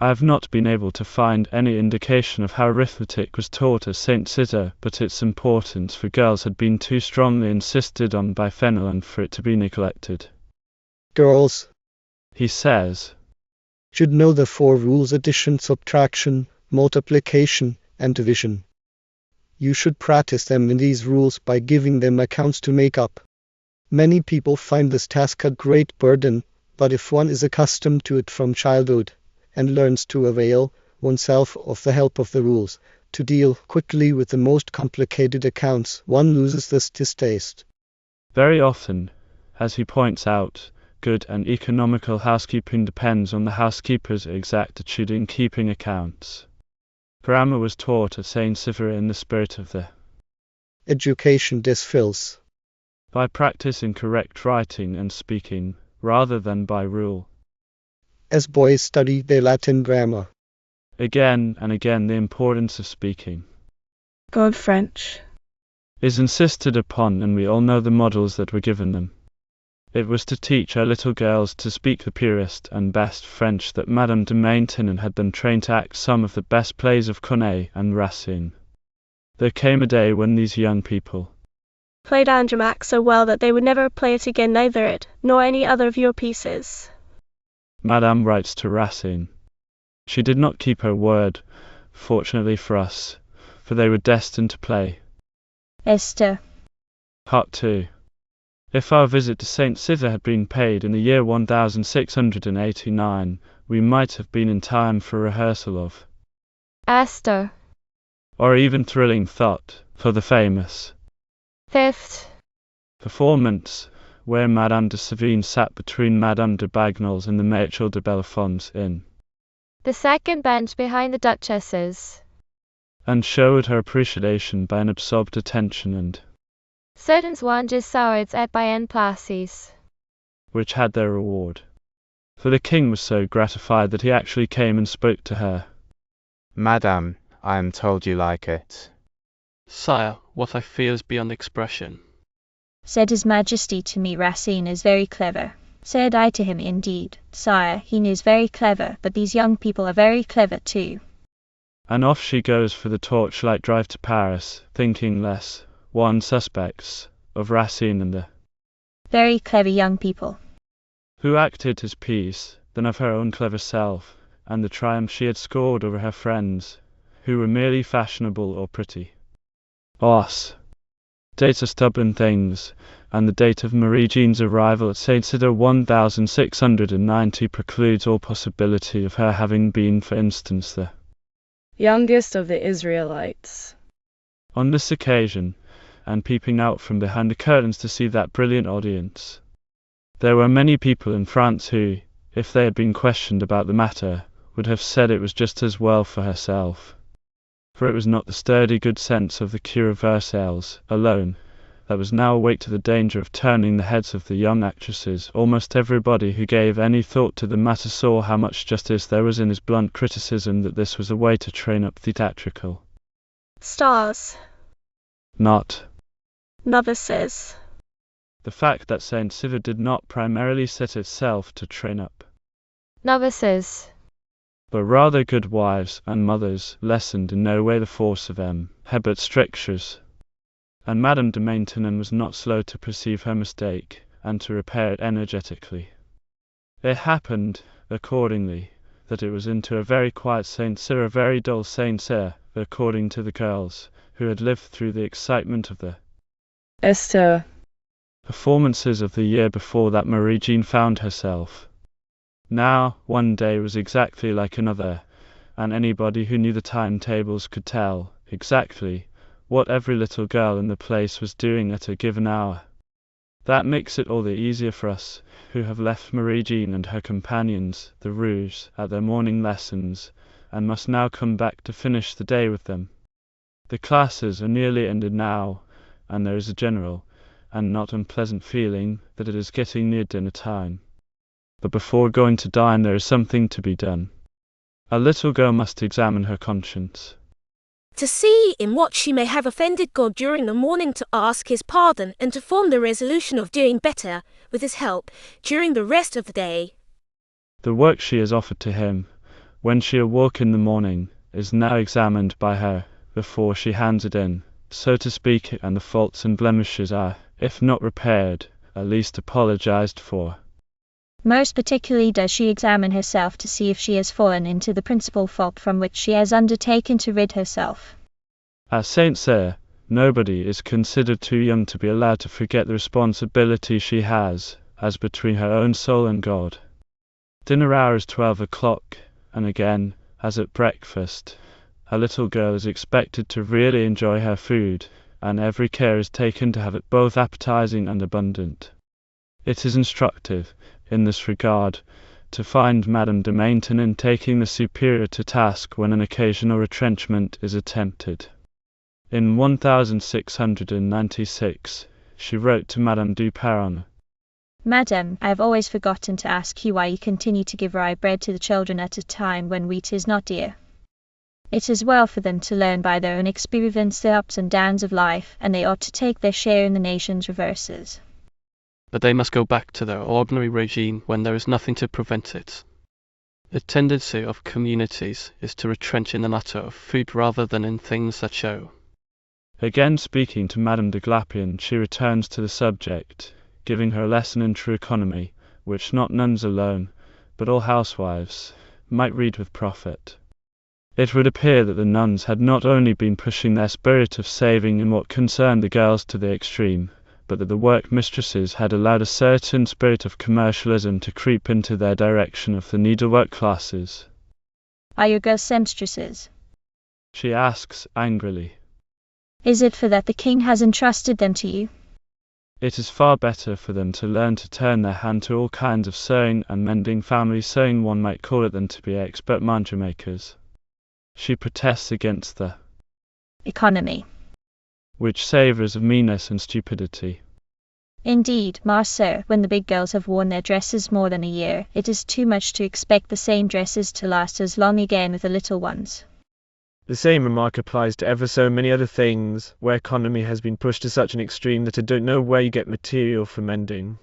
A: I have not been able to find any indication of how arithmetic was taught at St. Cyr, but its importance for girls had been too strongly insisted on by Fenelon for it to be neglected.
C: Girls,
A: He says,
C: should know the 4 rules: addition, subtraction, multiplication, and division. You should practice them in these rules by giving them accounts to make up. Many people find this task a great burden, but if one is accustomed to it from childhood, and learns to avail oneself of the help of the rules, to deal quickly with the most complicated accounts, one loses this distaste.
A: very often, as he points out, good and economical housekeeping depends on the housekeeper's exactitude in keeping accounts. Grammar was taught at St. Cyr in the spirit of the
C: Education des fils.
A: by practice in correct writing and speaking, rather than by rule.
C: As boys study their Latin grammar.
A: Again and again the importance of speaking
F: Good French.
A: is insisted upon, and we all know the models that were given them. It was to teach our little girls to speak the purest and best French that Madame de Maintenon had them trained to act some of the best plays of Corneille and Racine. There came a day when these young people
N: played Andromaque so well that they would never play it again, neither it, nor any other of your pieces.
A: Madame writes to Racine. She did not keep her word, fortunately for us, for they were destined to play.
K: Esther.
A: Part 2. If our visit to St. Cyr had been paid in the year 1689, we might have been in time for rehearsal of
L: Esther.
A: Or even thrilling thought for the famous
L: Fifth
A: performance, where Madame de Sévigné sat between Madame de Bagnales and the Maître de Bellefonds in,
L: the second bench behind the duchesses,
A: and showed her appreciation by an absorbed attention and
L: certains wanges sourds et by en places,
A: which had their reward. For the king was so gratified that he actually came and spoke to her.
P: Madame, I am told you like it.
D: Sire, what I feel is beyond expression.
K: Said His Majesty to me, Racine is very clever. Said I to him, indeed, sire, he is very clever, but these young people are very clever too.
A: And off she goes for the torchlight drive to Paris, thinking less, one suspects, of Racine and the
K: very clever young people,
A: who acted his piece, than of her own clever self, and the triumph she had scored over her friends, who were merely fashionable or pretty. Os. Dates are stubborn things, and the date of Marie-Jean's arrival at St. Cyr 1690 precludes all possibility of her having been, for instance, the
B: youngest of the Israelites.
A: On this occasion, and peeping out from behind the curtains to see that brilliant audience, there were many people in France who, if they had been questioned about the matter, would have said it was just as well for herself. For it was not the sturdy good sense of the cure of Versailles alone that was now awake to the danger of turning the heads of the young actresses. Almost everybody who gave any thought to the matter saw how much justice there was in his blunt criticism that this was a way to train up theatrical
N: stars,
A: not
N: novices.
A: The fact that St. Cyr did not primarily set itself to train up
L: novices,
A: but rather good wives and mothers, lessened in no way the force of Hebert's strictures. And Madame de Maintenon was not slow to perceive her mistake, and to repair it energetically. It happened, accordingly, that it was into a very quiet St. Cyr, a very dull St. Cyr, according to the girls, who had lived through the excitement of the
B: Esther
A: performances of the year before, that Marie-Jean found herself. Now, one day was exactly like another, and anybody who knew the timetables could tell exactly what every little girl in the place was doing at a given hour. That makes it all the easier for us, who have left Marie-Jean and her companions, the Rouges, at their morning lessons, and must now come back to finish the day with them. The classes are nearly ended now, and there is a general, and not unpleasant feeling that it is getting near dinner time. But before going to dine there is something to be done. A little girl must examine her conscience,
S: to see in what she may have offended God during the morning, to ask His pardon, and to form the resolution of doing better, with His help, during the rest of the day.
A: The work she has offered to Him, when she awoke in the morning, is now examined by her, before she hands it in, so to speak, and the faults and blemishes are, if not repaired, at least apologized for.
K: Most particularly does she examine herself to see if she has fallen into the principal fault from which she has undertaken to rid herself.
A: At St. Cyr, nobody is considered too young to be allowed to forget the responsibility she has, as between her own soul and God. Dinner hour is 12 o'clock, and again, as at breakfast, a little girl is expected to really enjoy her food, and every care is taken to have it both appetizing and abundant. It is instructive, in this regard, to find Madame de Maintenon taking the superior to task when an occasional retrenchment is attempted. In 1696, she wrote to Madame du Perron,
K: Madam, I have always forgotten to ask you why you continue to give rye bread to the children at a time when wheat is not dear. It is well for them to learn by their own experience the ups and downs of life, and they ought to take their share in the nation's reverses.
D: But they must go back to their ordinary regime when there is nothing to prevent it. The tendency of communities is to retrench in the matter of food rather than in things that show.
A: Again speaking to Madame de Glapion, she returns to the subject, giving her a lesson in true economy, which not nuns alone, but all housewives, might read with profit. It would appear that the nuns had not only been pushing their spirit of saving in what concerned the girls to the extreme, but that the work mistresses had allowed a certain spirit of commercialism to creep into their direction of the needlework classes.
K: Are your girls seamstresses?
A: she asks angrily.
K: Is it for that the king has entrusted them to you?
A: It is far better for them to learn to turn their hand to all kinds of sewing and mending, family sewing one might call it, than to be expert mantua makers. She protests against the
K: economy,
A: which savours of meanness and stupidity.
K: Indeed, Marceau, when the big girls have worn their dresses more than a year, it is too much to expect the same dresses to last as long again with the little ones.
H: The same remark applies to ever so many other things, where economy has been pushed to such an extreme that I don't know where you get material for mending.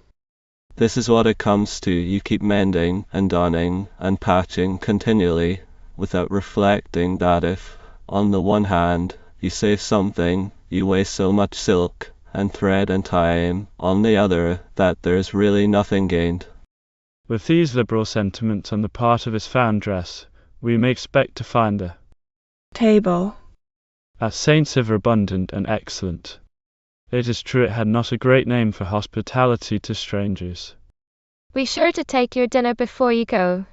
I: This is what it comes to. You keep mending and darning and patching continually, without reflecting that if, on the one hand, you save something, you waste so much silk and thread and time, on the other, that there is really nothing gained.
A: With these liberal sentiments on the part of his foundress, we may expect to find the
F: table
A: at St. Cyver abundant and excellent. It is true it had not a great name for hospitality to strangers.
L: Be sure to take your dinner before you go,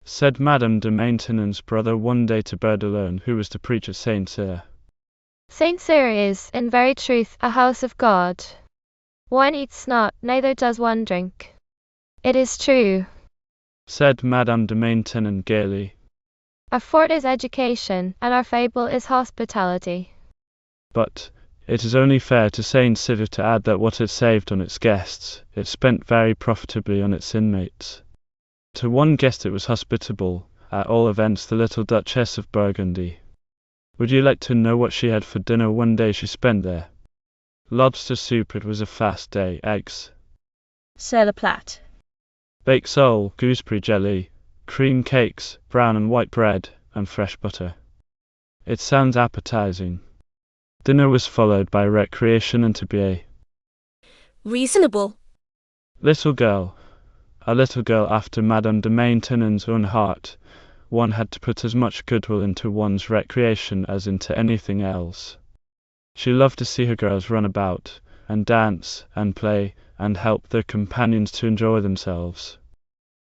A: said Madame de Maintenon's brother one day to Berdelone, who was to preach at St. Cyr.
L: St. Cyr is, in very truth, a house of God. One eats not, neither does one drink. It is true,
A: said Madame de Maintenon gaily.
L: Our fort is education, and our fable is hospitality.
A: But it is only fair to St. Cyr to add that what it saved on its guests, it spent very profitably on its inmates. To one guest it was hospitable, at all events the little Duchess of Burgundy. Would you like to know what she had for dinner one day she spent there? Lobster soup, it was a fast day, eggs,
K: sur la plate,
A: baked sole, gooseberry jelly, cream cakes, brown and white bread, and fresh butter. It sounds appetizing. Dinner was followed by recreation and tabier.
S: Reasonable.
A: Little girl. A little girl after Madame de Maintenon's own heart. One had to put as much goodwill into one's recreation as into anything else. She loved to see her girls run about, and dance, and play, and help their companions to enjoy themselves.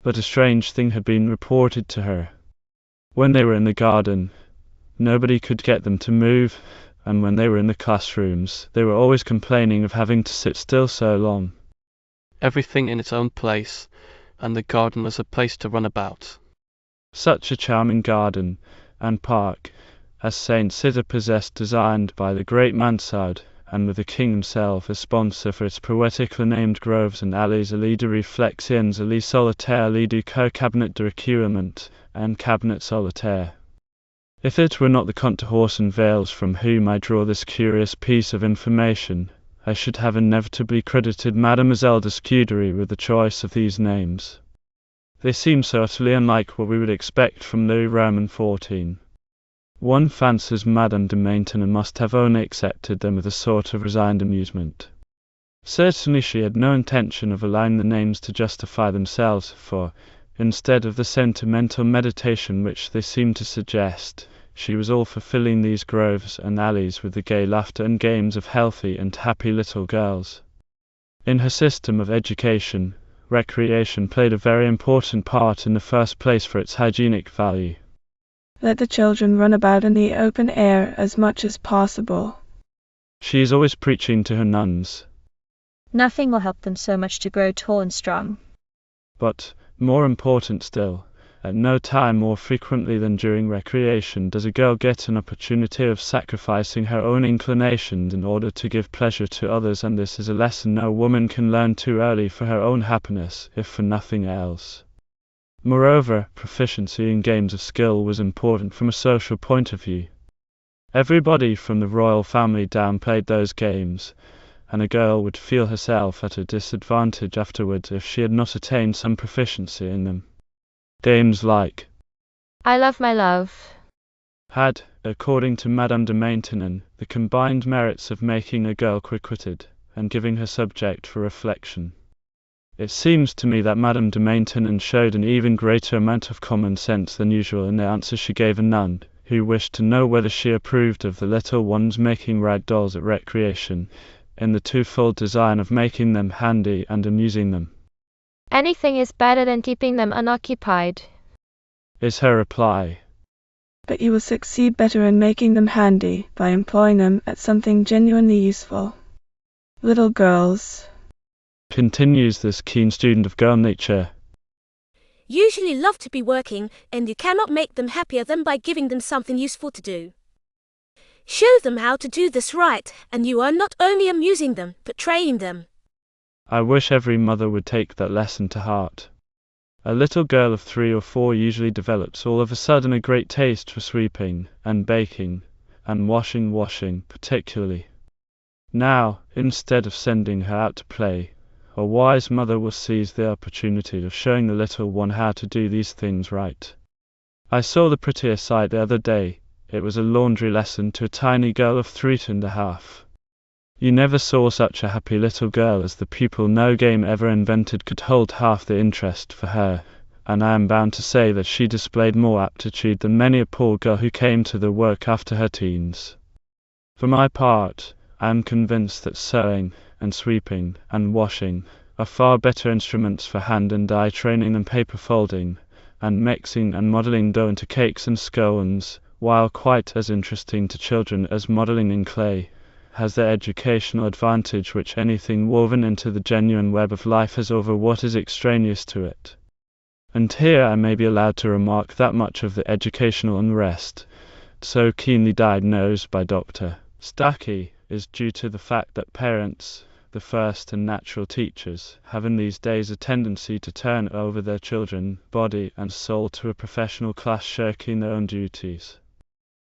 A: But a strange thing had been reported to her. When they were in the garden, nobody could get them to move, and when they were in the classrooms, they were always complaining of having to sit still so long.
D: Everything in its own place, and the garden was a place to run about.
A: Such a charming garden and park as St. Cyr possessed, designed by the great Mansard, and with the king himself as sponsor for its poetically named groves and alleys, allées de réflexions, allées solitaires, allées du cœur, cabinet de recueillement, and cabinet solitaire. If it were not the Comte de Horse and Vales from whom I draw this curious piece of information, I should have inevitably credited Mademoiselle de Scudéry with the choice of these names. They seem so utterly unlike what we would expect from Louis Roman XIV. One fancies Madame de Maintenon must have only accepted them with a sort of resigned amusement. Certainly she had no intention of allowing the names to justify themselves, for, instead of the sentimental meditation which they seemed to suggest, she was all for filling these groves and alleys with the gay laughter and games of healthy and happy little girls. In her system of education, recreation played a very important part, in the first place for its hygienic value.
F: Let the children run about in the open air as much as possible.
A: She is always preaching to her nuns.
K: Nothing will help them so much to grow tall and strong.
A: But, more important still, at no time more frequently than during recreation does a girl get an opportunity of sacrificing her own inclinations in order to give pleasure to others, and this is a lesson no woman can learn too early for her own happiness, if for nothing else. Moreover, proficiency in games of skill was important from a social point of view. Everybody from the royal family down played those games, and a girl would feel herself at a disadvantage afterwards if she had not attained some proficiency in them. Games like
L: I Love My Love
A: had, according to Madame de Maintenon, the combined merits of making a girl quick-witted, and giving her subject for reflection. It seems to me that Madame de Maintenon showed an even greater amount of common sense than usual in the answer she gave a nun, who wished to know whether she approved of the little ones making rag dolls at recreation, in the twofold design of making them handy and amusing them.
L: Anything is better than keeping them unoccupied,
A: is her reply.
F: but you will succeed better in making them handy by employing them at something genuinely useful. Little girls,
A: continues this keen student of girl nature,
S: usually love to be working, and you cannot make them happier than by giving them something useful to do. Show them how to do this right, and you are not only amusing them, but training them.
A: I wish every mother would take that lesson to heart. A little girl of 3 or 4 usually develops all of a sudden a great taste for sweeping, and baking, and washing particularly. Now, instead of sending her out to play, a wise mother will seize the opportunity of showing the little one how to do these things right. I saw the prettiest sight the other day. It was a laundry lesson to a tiny girl of 3½ You never saw such a happy little girl as the pupil. No game ever invented could hold half the interest for her, and I am bound to say that she displayed more aptitude than many a poor girl who came to the work after her teens. For my part, I am convinced that sewing, and sweeping, and washing are far better instruments for hand and eye training than paper folding, and mixing and modeling dough into cakes and scones, while quite as interesting to children as modeling in clay, has the educational advantage which anything woven into the genuine web of life has over what is extraneous to it. And here I may be allowed to remark that much of the educational unrest, so keenly diagnosed by Dr. Stuckey, is due to the fact that parents, the first and natural teachers, have in these days a tendency to turn over their children, body and soul, to a professional class shirking their own duties.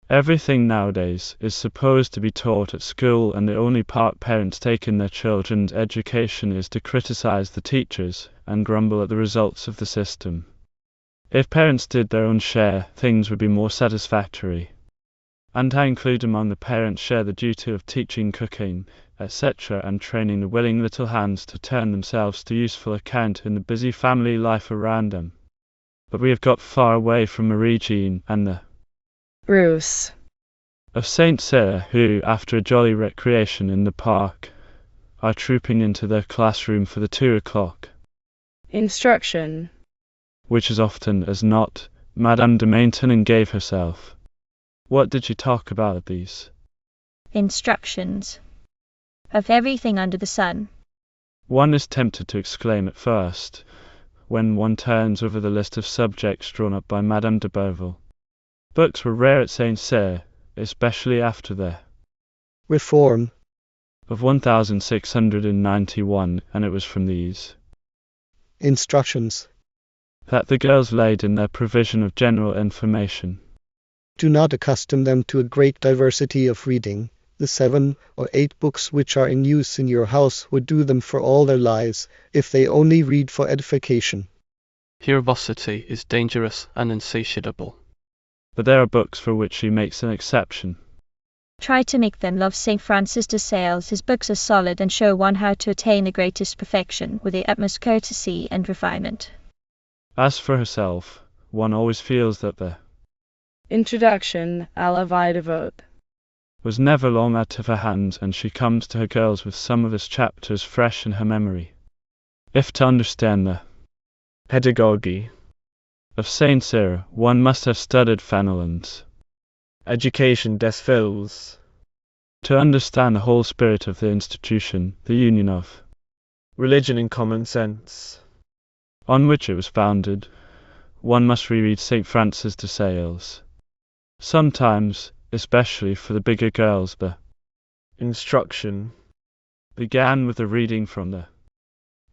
A: Everything nowadays is supposed to be taught at school, and the only part parents take in their children's education is to criticize the teachers and grumble at the results of the system. If parents did their own share, things would be more satisfactory. And I include among the parents' share the duty of teaching cooking, etc., and training the willing little hands to turn themselves to useful account in the busy family life around them. But we have got far away from Marie Jean and the
B: Bruce
A: of Saint Cyr, who, after a jolly recreation in the park, are trooping into their classroom for the 2 o'clock
B: instruction,
A: which as often as not, Madame de Maintenon gave herself. What did she talk about at these
K: instructions? Of everything under the sun.
A: One is tempted to exclaim at first, when one turns over the list of subjects drawn up by Madame de Beauville. Books were rare at Saint Cyr, especially after the
C: Reform
A: of 1691, and it was from these
C: instructions
A: that the girls laid in their provision of general information.
C: Do not accustom them to a great diversity of reading. The 7 or 8 books which are in use in your house would do them for all their lives, if they only read for edification.
D: Curiosity is dangerous and insatiable.
A: But there are books for which she makes an exception.
K: Try to make them love St. Francis de Sales. His books are solid and show one how to attain the greatest perfection with the utmost courtesy and refinement.
A: As for herself, one always feels that the
B: introduction à la vie devote
A: was never long out of her hands, and she comes to her girls with some of its chapters fresh in her memory. If to understand the
H: pedagogy
A: of Saint Cyr, one must have studied Fenelon's
H: Education des Filles.
A: To understand the whole spirit of the institution, the union of
H: religion and common sense,
A: on which it was founded, one must reread St. Francis de Sales. Sometimes, especially for the bigger girls, the
H: instruction
A: began with a reading from the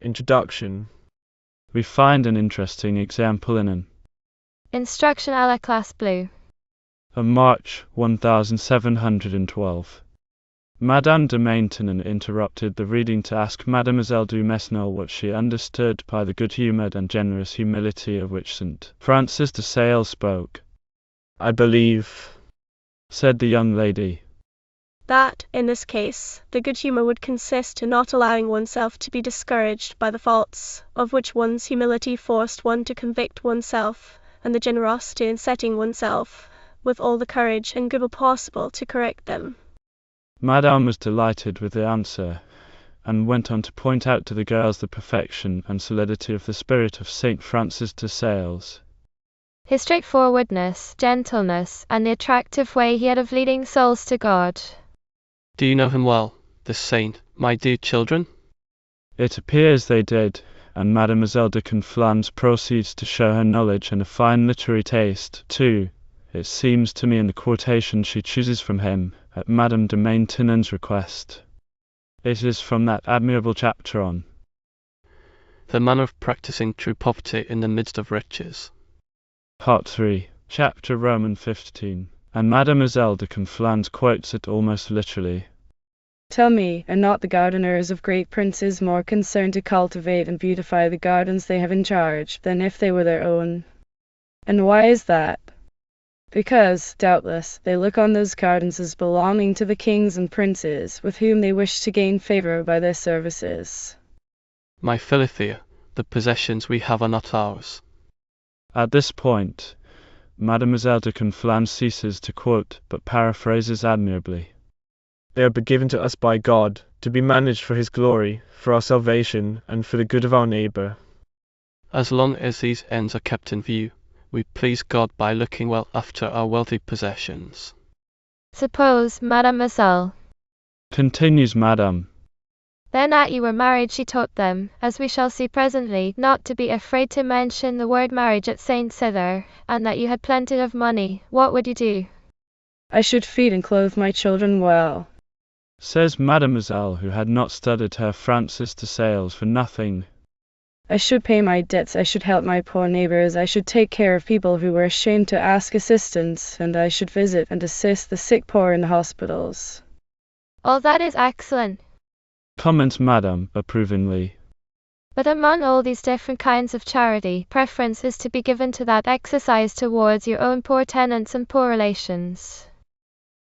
H: introduction.
A: We find an interesting example in an
L: Instruction à la classe bleue
A: of March 1712. Madame de Maintenon interrupted the reading to ask Mademoiselle du Mesnil what she understood by the good-humoured and generous humility of which St. Francis de Sales spoke.
H: I believe,
A: said the young lady,
N: that, in this case, the good humour would consist in not allowing oneself to be discouraged by the faults of which one's humility forced one to convict oneself, and the generosity in setting oneself, with all the courage and goodwill possible, to correct them.
A: Madame was delighted with the answer, and went on to point out to the girls the perfection and solidity of the spirit of St. Francis de Sales.
L: his straightforwardness, gentleness, and the attractive way he had of leading souls to God.
D: Do you know him well, this saint, my dear children?
A: It appears they did, and Mademoiselle de Conflans proceeds to show her knowledge and a fine literary taste, too, it seems to me, in the quotation she chooses from him, at Madame de Maintenon's request. It is from that admirable chapter on
D: The manner of practicing true poverty in the midst of riches.
A: Part 3, Chapter Roman 15, and Mademoiselle de Conflans quotes it almost literally.
B: Tell me, are not the gardeners of great princes more concerned to cultivate and beautify the gardens they have in charge than if they were their own? And why is that? Because, doubtless, they look on those gardens as belonging to the kings and princes with whom they wish to gain favor by their services.
D: My Philithea, the possessions we have are not ours.
A: At this point, Mademoiselle de Conflans ceases to quote, but paraphrases admirably.
H: They are given to us by God, to be managed for his glory, for our salvation, and for the good of our neighbour.
D: As long as these ends are kept in view, we please God by looking well after our wealthy possessions.
L: Suppose, Mademoiselle,
A: Continues Madame,
L: then that you were married, she taught them, as we shall see presently, not to be afraid to mention the word marriage at Saint Cyther, and that you had plenty of money, what would you do?
B: I should feed and clothe my children well,
A: says Mademoiselle, who had not studied her Francis de Sales for nothing.
B: I should pay my debts, I should help my poor neighbors, I should take care of people who were ashamed to ask assistance, and I should visit and assist the sick poor in the hospitals.
L: All that is excellent.
A: Comments Madame, approvingly.
L: But among all these different kinds of charity, preference is to be given to that exercised towards your own poor tenants and poor relations.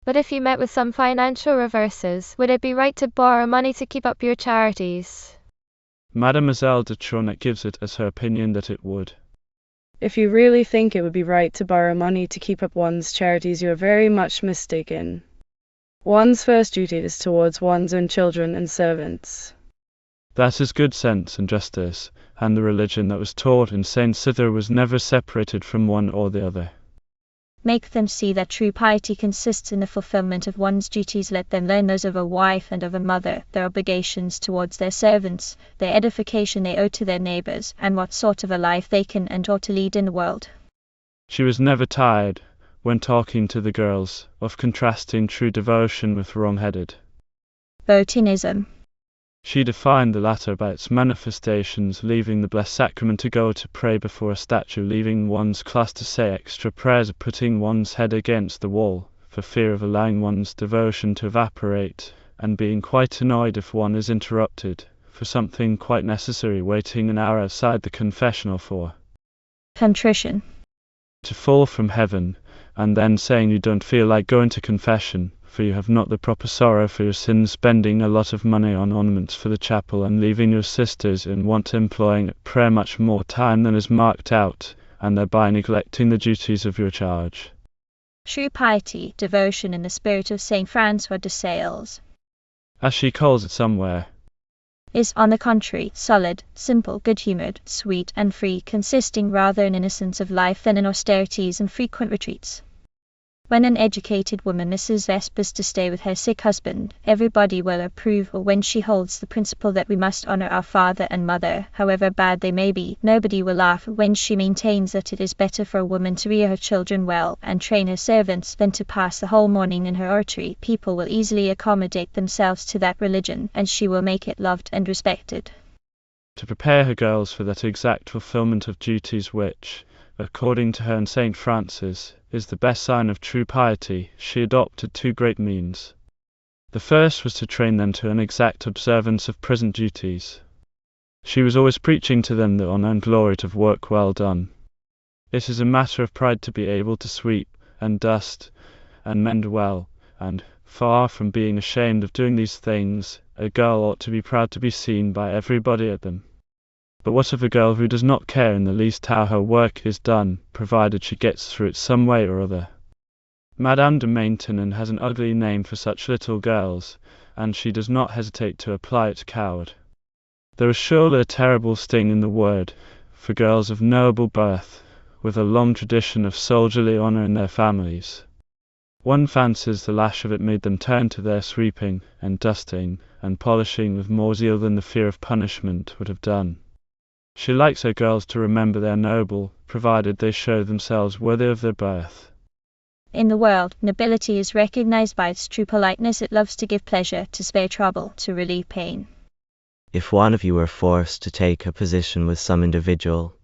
L: But if you met with some financial reverses, would it be right to borrow money to keep up your charities?
A: Mademoiselle de Tronic gives it as her opinion that it would.
B: If you really think it would be right to borrow money to keep up one's charities, you are very much mistaken. One's first duty is towards one's own children and servants.
A: That is good sense and justice, and the religion that was taught in Saint Cyther was never separated from one or the other.
K: Make them see that true piety consists in the fulfillment of one's duties. Let them learn those of a wife and of a mother, their obligations towards their servants, their edification they owe to their neighbors, and what sort of a life they can and ought to lead in the world.
A: She was never tired, when talking to the girls, of contrasting true devotion with wrong-headed
K: Botanism.
A: She defined the latter by its manifestations: leaving the Blessed Sacrament to go to pray before a statue, leaving one's class to say extra prayers, putting one's head against the wall, for fear of allowing one's devotion to evaporate, and being quite annoyed if one is interrupted, for something quite necessary, waiting an hour outside the confessional for
K: Contrition.
A: to fall from heaven, and then saying you don't feel like going to confession, for you have not the proper sorrow for your sins, spending a lot of money on ornaments for the chapel, and leaving your sisters in want, employing at prayer much more time than is marked out, and thereby neglecting the duties of your charge.
K: True piety, devotion in the spirit of Saint Francois de Sales,
A: As she calls it somewhere,
K: is, on the contrary, solid, simple, good-humored, sweet, and free, consisting rather in innocence of life than in austerities and frequent retreats. When an educated woman misses vespers to stay with her sick husband, everybody will approve, or when she holds the principle that we must honor our father and mother, however bad they may be, nobody will laugh. When she maintains that it is better for a woman to rear her children well, and train her servants, than to pass the whole morning in her oratory, people will easily accommodate themselves to that religion, and she will make it loved and respected.
A: to prepare her girls for that exact fulfillment of duties which, according to her and St. Francis, is the best sign of true piety, she adopted two great means. The first was to train them to an exact observance of present duties. She was always preaching to them the honour and glory of work well done. It is a matter of pride to be able to sweep, and dust, and mend well, and, far from being ashamed of doing these things, a girl ought to be proud to be seen by everybody at them. But what of a girl who does not care in the least how her work is done, provided she gets through it some way or other? Madame de Maintenon has an ugly name for such little girls, and she does not hesitate to apply it to coward. There is surely a terrible sting in the word, for girls of noble birth, with a long tradition of soldierly honour in their families. One fancies the lash of it made them turn to their sweeping and dusting and polishing with more zeal than the fear of punishment would have done. She likes her girls to remember they are noble, provided they show themselves worthy of their birth.
K: In the world, nobility is recognized by its true politeness. It loves to give pleasure, to spare trouble, to relieve pain.
E: If one of you were forced to take a position with some individual,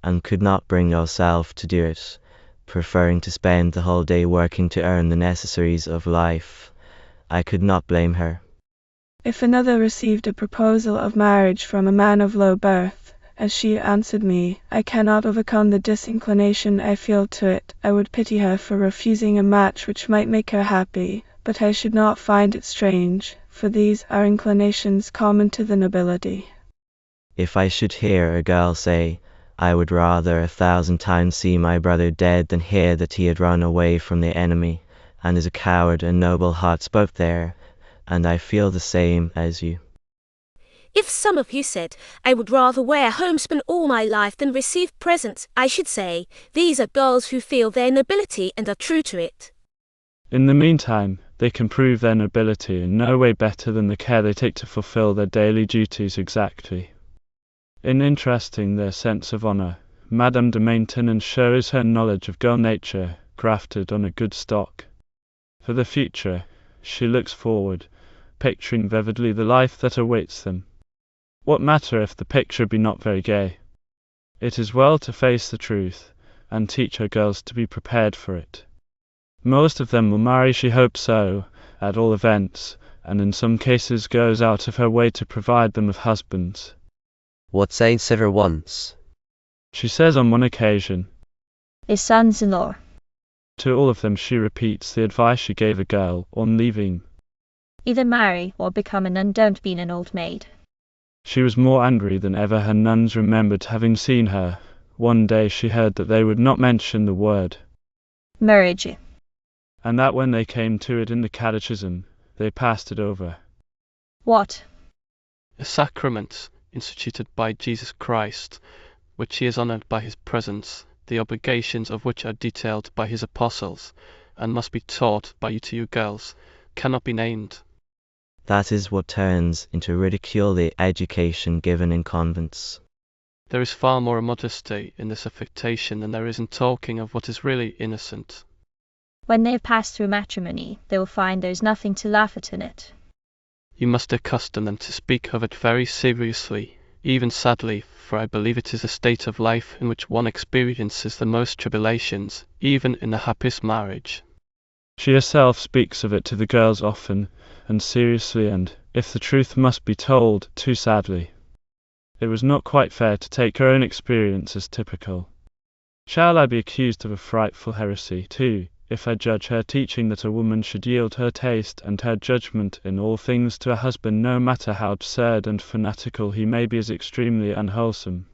E: and could not bring yourself to do it, preferring to spend the whole day working to earn the necessaries of life, I could not blame her.
F: If another received a proposal of marriage from a man of low birth, as she answered me, I cannot overcome the disinclination I feel to it. I would pity her for refusing a match which might make her happy, but I should not find it strange, for these are inclinations common to the nobility.
E: If I should hear a girl say, I would rather 1,000 times see my brother dead than hear that he had run away from the enemy, and is a coward and noble heart spoke there, and I feel the same as you.
S: If some of you said, I would rather wear homespun all my life than receive presents, I should say, these are girls who feel their nobility and are true to it.
A: In the meantime, they can prove their nobility in no way better than the care they take to fulfill their daily duties exactly. In interesting their sense of honour, Madame de Maintenon shows her knowledge of girl nature grafted on a good stock. For the future, she looks forward, picturing vividly the life that awaits them. What matter if the picture be not very gay? It is well to face the truth, and teach her girls to be prepared for it. Most of them will marry, she hopes so, at all events, and in some cases goes out of her way to provide them with husbands.
U: What Saint ever wants,
A: She says on one occasion,
K: is sons-in-law.
A: to all of them she repeats the advice she gave a girl on leaving.
K: Either marry or become a nun, don't be an old maid.
A: She was more angry than ever her nuns remembered having seen her. One day she heard that they would not mention the word
K: marriage,
A: and that when they came to it in the catechism, they passed it over.
K: What?
D: A sacrament instituted by Jesus Christ, which he is honoured by his presence, the obligations of which are detailed by his apostles, and must be taught by you to you girls, cannot be named.
E: That is what turns into ridicule the education given in convents.
D: There is far more modesty in this affectation than there is in talking of what is really innocent.
K: When they have passed through matrimony, they will find there is nothing to laugh at in it.
D: You must accustom them to speak of it very seriously, even sadly, for I believe it is a state of life in which one experiences the most tribulations, even in the happiest marriage.
A: She herself speaks of it to the girls often and seriously, and, if the truth must be told, too sadly. It was not quite fair to take her own experience as typical. Shall I be accused of a frightful heresy, too, if I judge her teaching that a woman should yield her taste and her judgment in all things to a husband, no matter how absurd and fanatical he may be, as extremely unwholesome?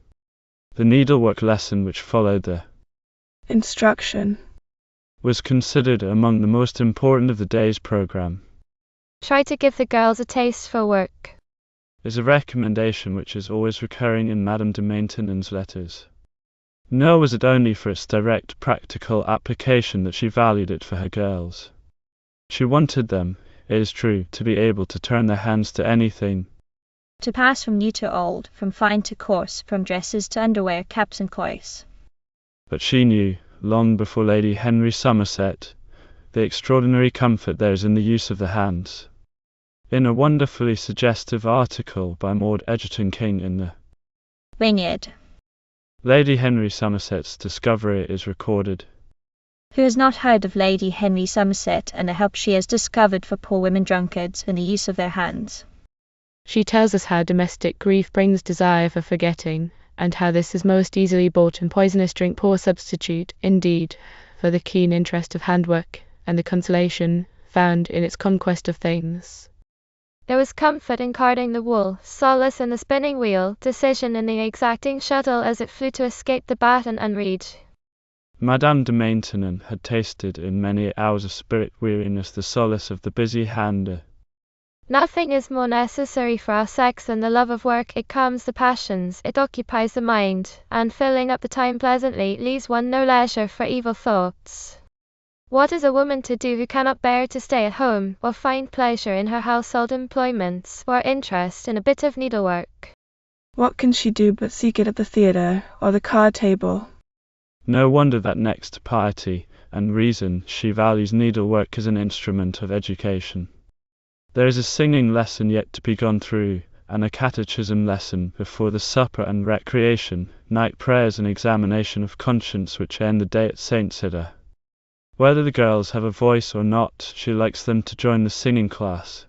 A: The needlework lesson which followed the
F: instruction
A: was considered among the most important of the day's program.
L: Try to give the girls a taste for work
A: Is a recommendation which is always recurring in Madame de Maintenon's letters. Nor was it only for its direct practical application that she valued it for her girls. She wanted them, it is true, to be able to turn their hands to anything,
K: to pass from new to old, from fine to coarse, from dresses to underwear, caps and coifs.
A: But she knew, long before Lady Henry Somerset, the extraordinary comfort there is in the use of the hands. In a wonderfully suggestive article by Maud Egerton King in the
K: Vineyard,
A: Lady Henry Somerset's discovery is recorded.
K: Who has not heard of Lady Henry Somerset and the help she has discovered for poor women drunkards in the use of their hands?
G: She tells us how domestic grief brings desire for forgetting, and how this is most easily bought in poisonous drink, poor substitute, indeed, for the keen interest of handwork, and the consolation found in its conquest of things.
L: There was comfort in carding the wool, solace in the spinning wheel, decision in the exacting shuttle as it flew to escape the baton and reed.
A: Madame de Maintenon had tasted in many hours of spirit weariness the solace of the busy hand.
L: Nothing is more necessary for our sex than the love of work. It calms the passions, it occupies the mind, and filling up the time pleasantly, leaves one no leisure for evil thoughts. What is a woman to do who cannot bear to stay at home, or find pleasure in her household employments, or interest in a bit of needlework?
F: What can she do but seek it at the theatre or the card table?
A: No wonder that next to piety and reason she values needlework as an instrument of education. There is a singing lesson yet to be gone through, and a catechism lesson before the supper and recreation, night prayers and examination of conscience which end the day at St. Sida. Whether the girls have a voice or not, she likes them to join the singing class.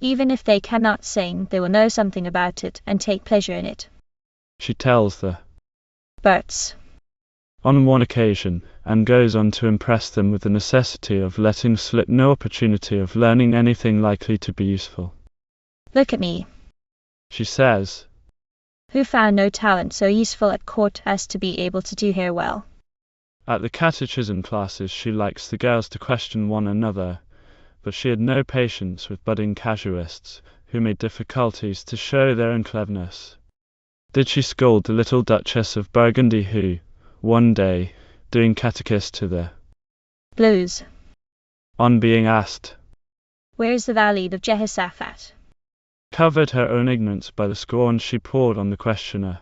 K: Even if they cannot sing, they will know something about it and take pleasure in it.
A: She tells the
K: Berts
A: on one occasion, and goes on to impress them with the necessity of letting slip no opportunity of learning anything likely to be useful.
K: Look at me,
A: She says,
K: who found no talent so useful at court as to be able to do here well.
A: at the catechism classes she likes the girls to question one another, but she had no patience with budding casuists, who made difficulties to show their own cleverness. Did she scold the little Duchess of Burgundy who, one day, doing catechist to the
K: Blues,
A: on being asked,
K: where is the valley of Jehoshaphat?
A: covered her own ignorance by the scorn she poured on the questioner.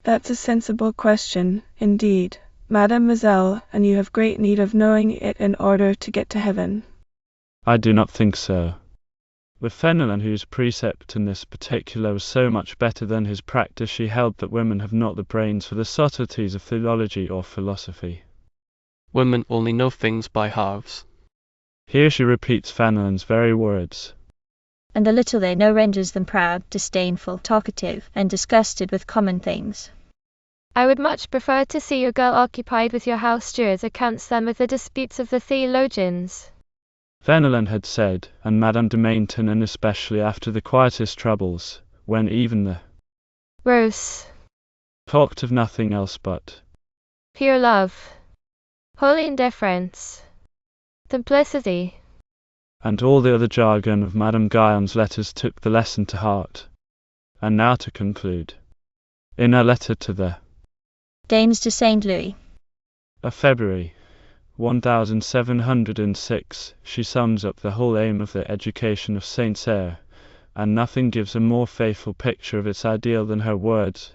F: That's a sensible question, indeed, mademoiselle, and you have great need of knowing it in order to get to heaven.
A: I do not think so. With Fenelon, whose precept in this particular was so much better than his practice, she held that women have not the brains for the subtleties of theology or philosophy.
D: Women only know things by halves.
A: Here she repeats Fenelon's very words.
K: And the little they know renders them proud, disdainful, talkative, and disgusted with common things.
L: I would much prefer to see your girl occupied with your house stewards accounts than with the disputes of the theologians.
A: Fenelon had said, and Madame de Maintenon especially after the quietest troubles, when even the
L: Rose,
A: talked of nothing else but
L: pure love, holy indifference, simplicity,
A: and all the other jargon of Madame Guyon's letters took the lesson to heart. And now to conclude. In a letter to the
K: Danes de Saint Louis,
A: of February 1706, she sums up the whole aim of the education of Saint Cyr, and nothing gives a more faithful picture of its ideal than her words.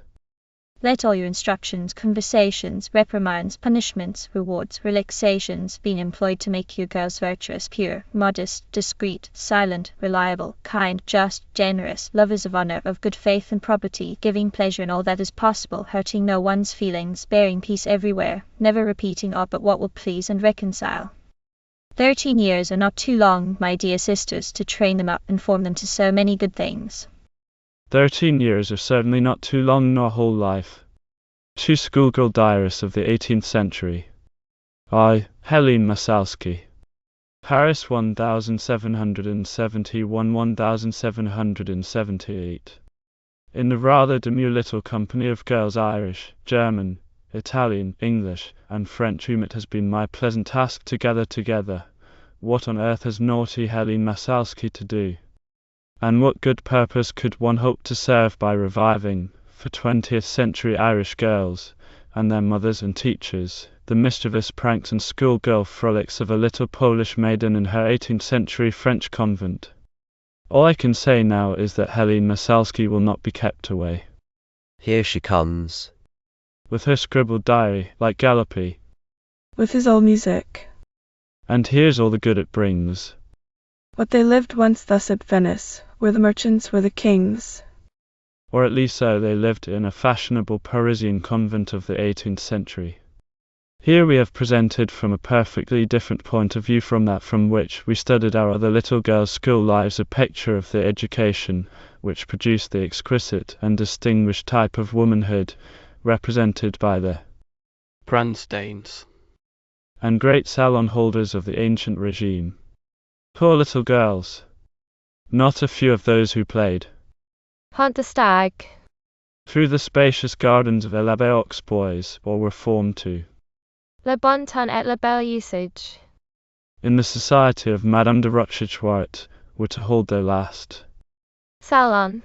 K: let all your instructions, conversations, reprimands, punishments, rewards, relaxations be employed to make your girls virtuous, pure, modest, discreet, silent, reliable, kind, just, generous, lovers of honor, of good faith and property, giving pleasure in all that is possible, hurting no one's feelings, bearing peace everywhere, never repeating aught but what will please and reconcile. 13 years are not too long, my dear sisters, to train them up and form them to so many good things.
A: 13 years are certainly not too long nor whole life. Two schoolgirl diarists of the 18th century. I, Helene Masalski. Paris 1771-1778. In the rather demure little company of girls Irish, German, Italian, English, and French whom it has been my pleasant task to gather together, what on earth has naughty Helene Masalski to do? And what good purpose could one hope to serve by reviving, for 20th century Irish girls, and their mothers and teachers, the mischievous pranks and schoolgirl frolics of a little Polish maiden in her 18th century French convent? All I can say now is that Helene Masalski will not be kept away.
U: Here she comes.
A: With her scribbled diary, like Gallopy.
F: With his old music.
A: And here's all the good it brings.
F: What they lived once thus at Venice, where the merchants were the kings.
A: Or at least so they lived in a fashionable Parisian convent of the 18th century. Here we have presented from a perfectly different point of view from that from which we studied our other little girls' school lives, a picture of the education which produced the exquisite and distinguished type of womanhood represented by the
D: Bransdanes
A: and great salon holders of the ancient regime. Poor little girls. Not a few of those who played
L: hunt the stag
A: through the spacious gardens of l'Abbaye Aux Bois, or were formed to
L: le bon ton et la belle usage
A: in the society of Madame de Rochechouart, were to hold their last
L: salon.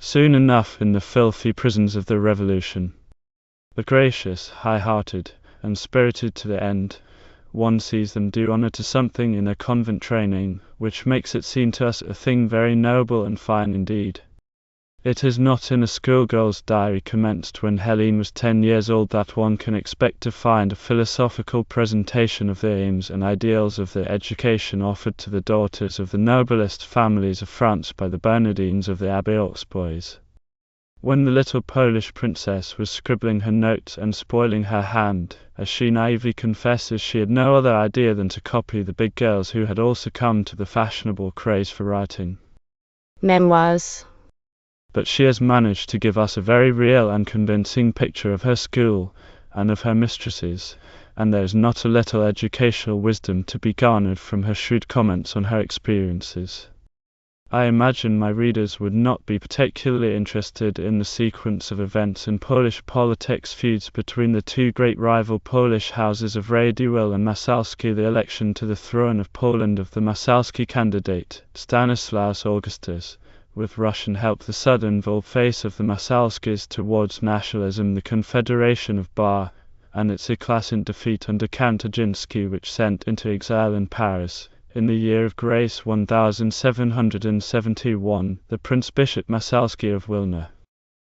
A: soon enough in the filthy prisons of the Revolution. But gracious, high-hearted, and spirited to the end, one sees them do honour to something in their convent training, which makes it seem to us a thing very noble and fine indeed. It is not in a schoolgirl's diary commenced when Helene was 10 years old that one can expect to find a philosophical presentation of the aims and ideals of the education offered to the daughters of the noblest families of France by the Bernardines of the Abbé Auxbois. When the little Polish princess was scribbling her notes and spoiling her hand, as she naively confesses, she had no other idea than to copy the big girls who had all succumbed to the fashionable craze for writing
Q: Memoirs.
A: But she has managed to give us a very real and convincing picture of her school and of her mistresses, and there is not a little educational wisdom to be garnered from her shrewd comments on her experiences. I imagine my readers would not be particularly interested in the sequence of events in Polish politics, feuds between the two great rival Polish houses of Radziwiłł and Masalski, the election to the throne of Poland of the Masalski candidate, Stanislaus Augustus, with Russian help, the sudden volte-face of the Masalskis towards nationalism, the Confederation of Bar, and its eclatant defeat under Count Oginsky, which sent into exile in Paris, in the year of grace 1771, the Prince-Bishop Masalski of Wilna.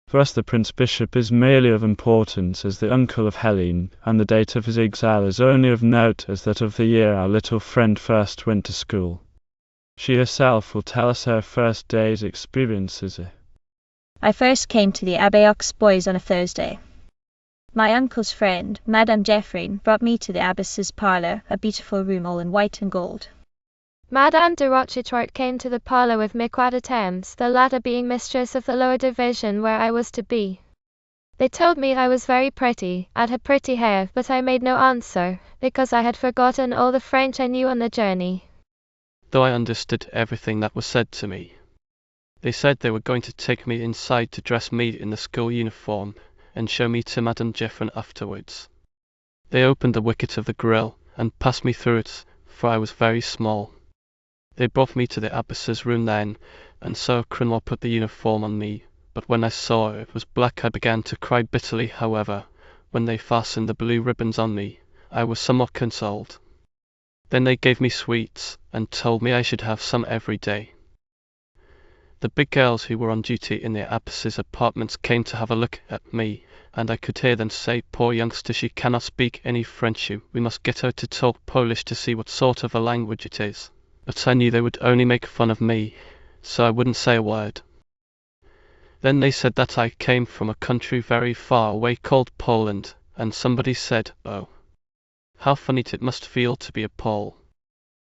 A: For us the Prince-Bishop is merely of importance as the uncle of Helene, and the date of his exile is only of note as that of the year our little friend first went to school. She herself will tell us her first day's experiences.
K: I first came to the Abbé Auxbois on a Thursday. My uncle's friend, Madame Jeffrey, brought me to the abbess's parlour, a beautiful room all in white and gold.
L: Madame de Rochechouart came to the parlour with Miquetta Thames, the latter being mistress of the lower division where I was to be. They told me I was very pretty, and had pretty hair, but I made no answer, because I had forgotten all the French I knew on the journey.
D: Though I understood everything that was said to me. They said they were going to take me inside to dress me in the school uniform, and show me to Madame Jeffrey afterwards. They opened the wicket of the grille, and passed me through it, for I was very small. They brought me to the abbess's room then, and Sir Cromwell put the uniform on me, but when I saw it was black I began to cry bitterly. However, when they fastened the blue ribbons on me, I was somewhat consoled. Then they gave me sweets, and told me I should have some every day. The big girls who were on duty in the abbess's apartments came to have a look at me, and I could hear them say, "Poor youngster, she cannot speak any French, we must get her to talk Polish to see what sort of a language it is." But I knew they would only make fun of me, so I wouldn't say a word. Then they said that I came from a country very far away called Poland, and somebody said, "Oh, how funny it must feel to be a Pole."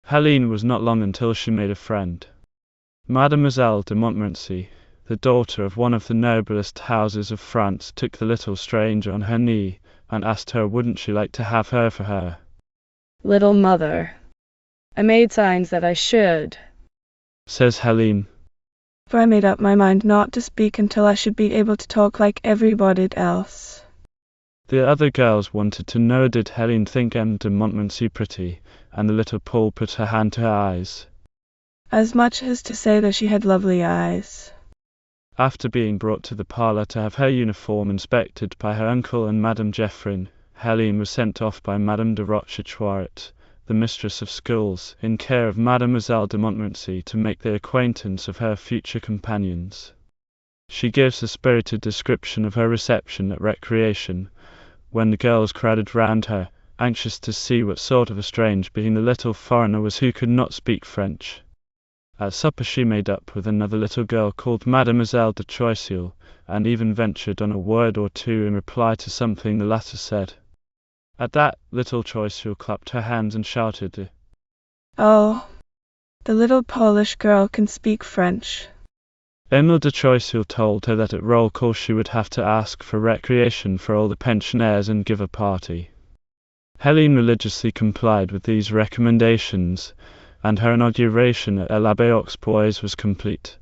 A: Helene was not long until she made a friend. Mademoiselle de Montmorency, the daughter of one of the noblest houses of France, took the little stranger on her knee, and asked her wouldn't she like to have her for her
B: little mother. I made signs that I should,
A: says Helene.
F: For I made up my mind not to speak until I should be able to talk like everybody else.
A: The other girls wanted to know did Helene think M. de Montmorency pretty, and the little Pole put her hand to her eyes.
F: As much as to say that she had lovely eyes.
A: After being brought to the parlour to have her uniform inspected by her uncle and Madame Jeffrey, Helene was sent off by Madame de Rochechouart, the mistress of schools, in care of Mademoiselle de Montmorency, to make the acquaintance of her future companions. She gives a spirited description of her reception at recreation, when the girls crowded round her, anxious to see what sort of a strange being the little foreigner was who could not speak French. At supper she made up with another little girl called Mademoiselle de Choiseul, and even ventured on a word or two in reply to something the latter said. At that, little Choiseul clapped her hands and shouted,
F: "Oh, the little Polish girl can speak French."
A: Emile de Choiseul told her that at roll call she would have to ask for recreation for all the pensionnaires and give a party. Helene religiously complied with these recommendations, and her inauguration at l'Abbé Auxbois was complete.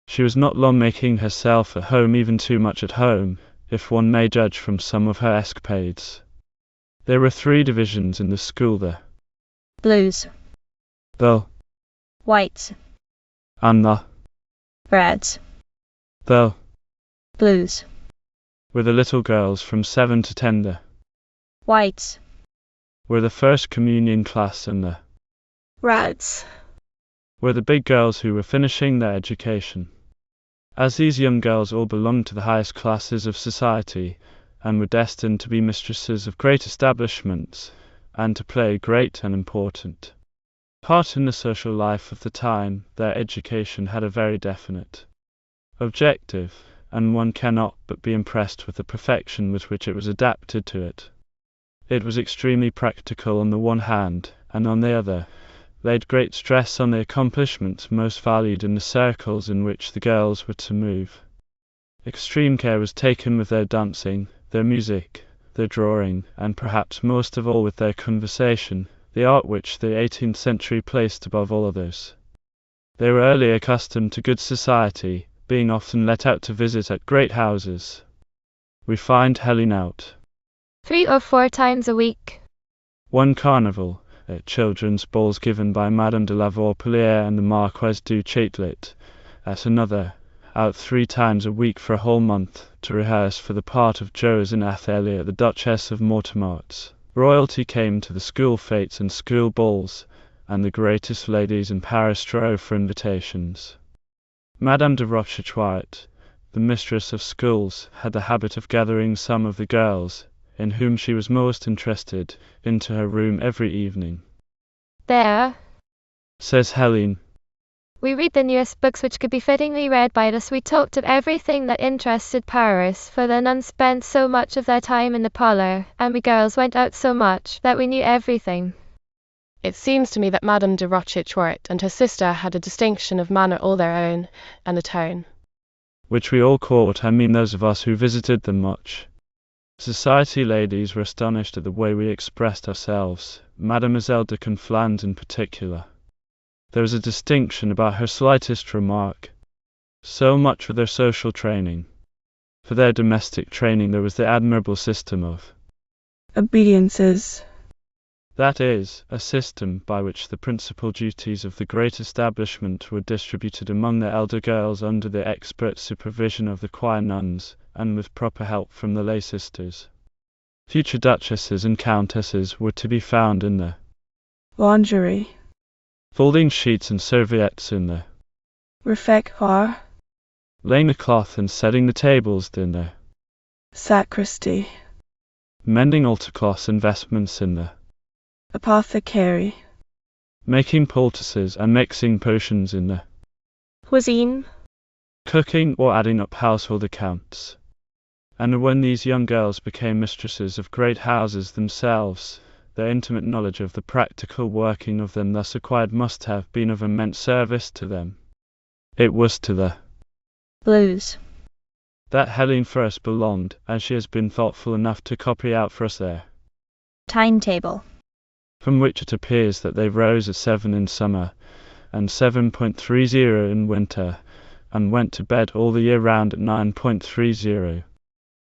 A: She was not long making herself at home, even too much at home, if one may judge from some of her escapades. There were 3 divisions in the school there.
K: Blues.
A: The
K: Whites.
A: and the
K: Reds. Blues.
A: were the little girls from 7 to 10.
K: Whites.
A: Were the first communion class, and the
N: Reds.
A: were the big girls who were finishing their education. As these young girls all belonged to the highest classes of society, and were destined to be mistresses of great establishments, and to play a great and important part in the social life of the time, their education had a very definite objective, and one cannot but be impressed with the perfection with which it was adapted to it. It was extremely practical on the one hand, and on the other, laid great stress on the accomplishments most valued in the circles in which the girls were to move. Extreme care was taken with their dancing, their music, their drawing, and perhaps most of all with their conversation, the art which the 18th century placed above all others. They were early accustomed to good society, being often let out to visit at great houses. We find Helen out
L: 3 or 4 times a week.
A: one carnival, at children's balls given by Madame de la Vaupolière and the Marquise du Châtelet, at another, out 3 times a week for a whole month, to rehearse for the part of Rose and Athalie at the Duchess of Mortemart's. Royalty came to the school fêtes and school balls, and the greatest ladies in Paris strove for invitations. Madame de Rochechouart, the mistress of schools, had the habit of gathering some of the girls, in whom she was most interested, into her room every evening.
L: There,
A: Says Helen,
L: we read the newest books which could be fittingly read by us. We talked of everything that interested Paris, for the nuns spent so much of their time in the parlor, and we girls went out so much, that we knew everything.
G: It seems to me that Madame de Rochechouart and her sister had a distinction of manner all their own, and a tone
A: which we all caught, I mean those of us who visited them much. Society ladies were astonished at the way we expressed ourselves, Mademoiselle de Conflans in particular. There was a distinction about her slightest remark. So much for their social training. For their domestic training there was the admirable system of
F: obediences.
A: that is, a system by which the principal duties of the great establishment were distributed among the elder girls under the expert supervision of the choir nuns, and with proper help from the lay sisters. Future duchesses and countesses were to be found in the
F: Lingerie.
A: folding sheets and serviettes in the
F: Refectoire.
A: laying the cloth and setting the tables in the
F: Sacristy.
A: mending altar cloths and vestments in the
F: Apothecary.
A: making poultices and mixing potions in the
N: Cuisine.
A: cooking or adding up household accounts. And when these young girls became mistresses of great houses themselves, their intimate knowledge of the practical working of them thus acquired must have been of immense service to them. It was to the
K: Blues.
A: that Helen first belonged, and she has been thoughtful enough to copy out for us there,
K: Timetable.
A: from which it appears that they rose at 7 in summer, and 7.30 in winter, and went to bed all the year round at 9.30.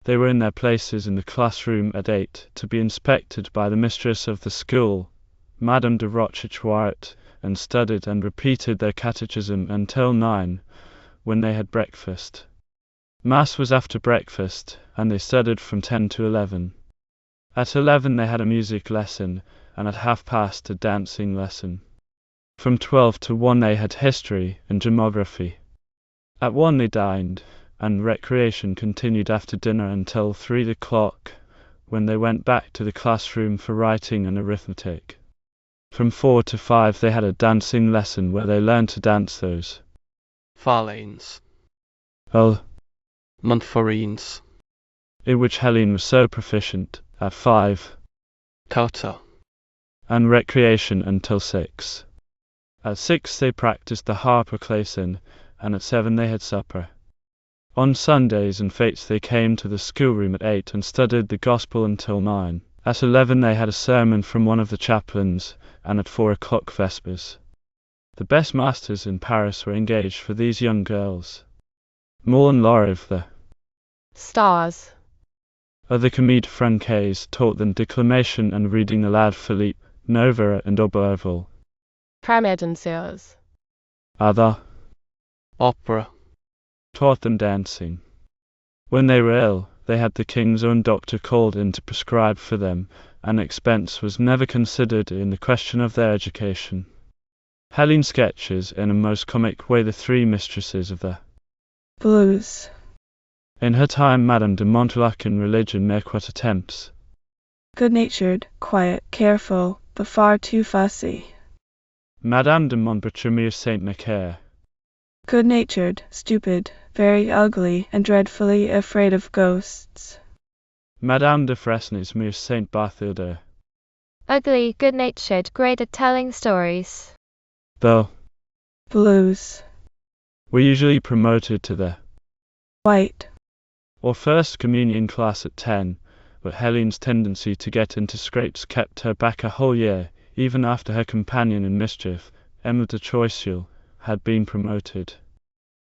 A: They were in their places in the classroom at 8, to be inspected by the mistress of the school, Madame de Rochechouart, and studied and repeated their catechism until 9, when they had breakfast. Mass was after breakfast, and they studied from 10 to 11. At 11 they had a music lesson, and at 1:30 a dancing lesson. From 12 to 1 they had history and geography. At 1 they dined, and recreation continued after dinner until 3 o'clock, when they went back to the classroom for writing and arithmetic. From 4 to 5 they had a dancing lesson where they learned to dance those
D: Farlanes.
A: Montforines, in which Helen was so proficient. At 5,
D: Cauta.
A: and recreation until 6. At 6 they practiced the harp or clavecin, and at 7 they had supper. On Sundays and fêtes they came to the schoolroom at 8 and studied the Gospel until 9. At 11 they had a sermon from one of the chaplains, and at 4 o'clock vespers. The best masters in Paris were engaged for these young girls. Moule and Lorive, the
G: stars
A: of the Comédie Francaise, taught them declamation and reading aloud Philippe, Noverre and Auberville.
G: Premier danseurs.
A: Other
D: opera,
A: taught them dancing. When they were ill, they had the king's own doctor called in to prescribe for them, and expense was never considered in the question of their education. Helene sketches in a most comic way the three mistresses of the
F: blues.
A: In her time, Madame de Montluc in religion make what attempts.
F: Good-natured, quiet, careful, but far too fussy.
A: Madame de Montbertremier Saint Macaire.
F: Good-natured, stupid, very ugly, and dreadfully afraid of ghosts.
A: Madame de Fresnes Mere Saint Barthilde.
L: Ugly, good-natured, great at telling stories.
A: The
F: blues
A: were usually promoted to the
F: white
A: or first communion class at 10, but Helene's tendency to get into scrapes kept her back a whole year, even after her companion in mischief, Emma de Choiseul, had been promoted.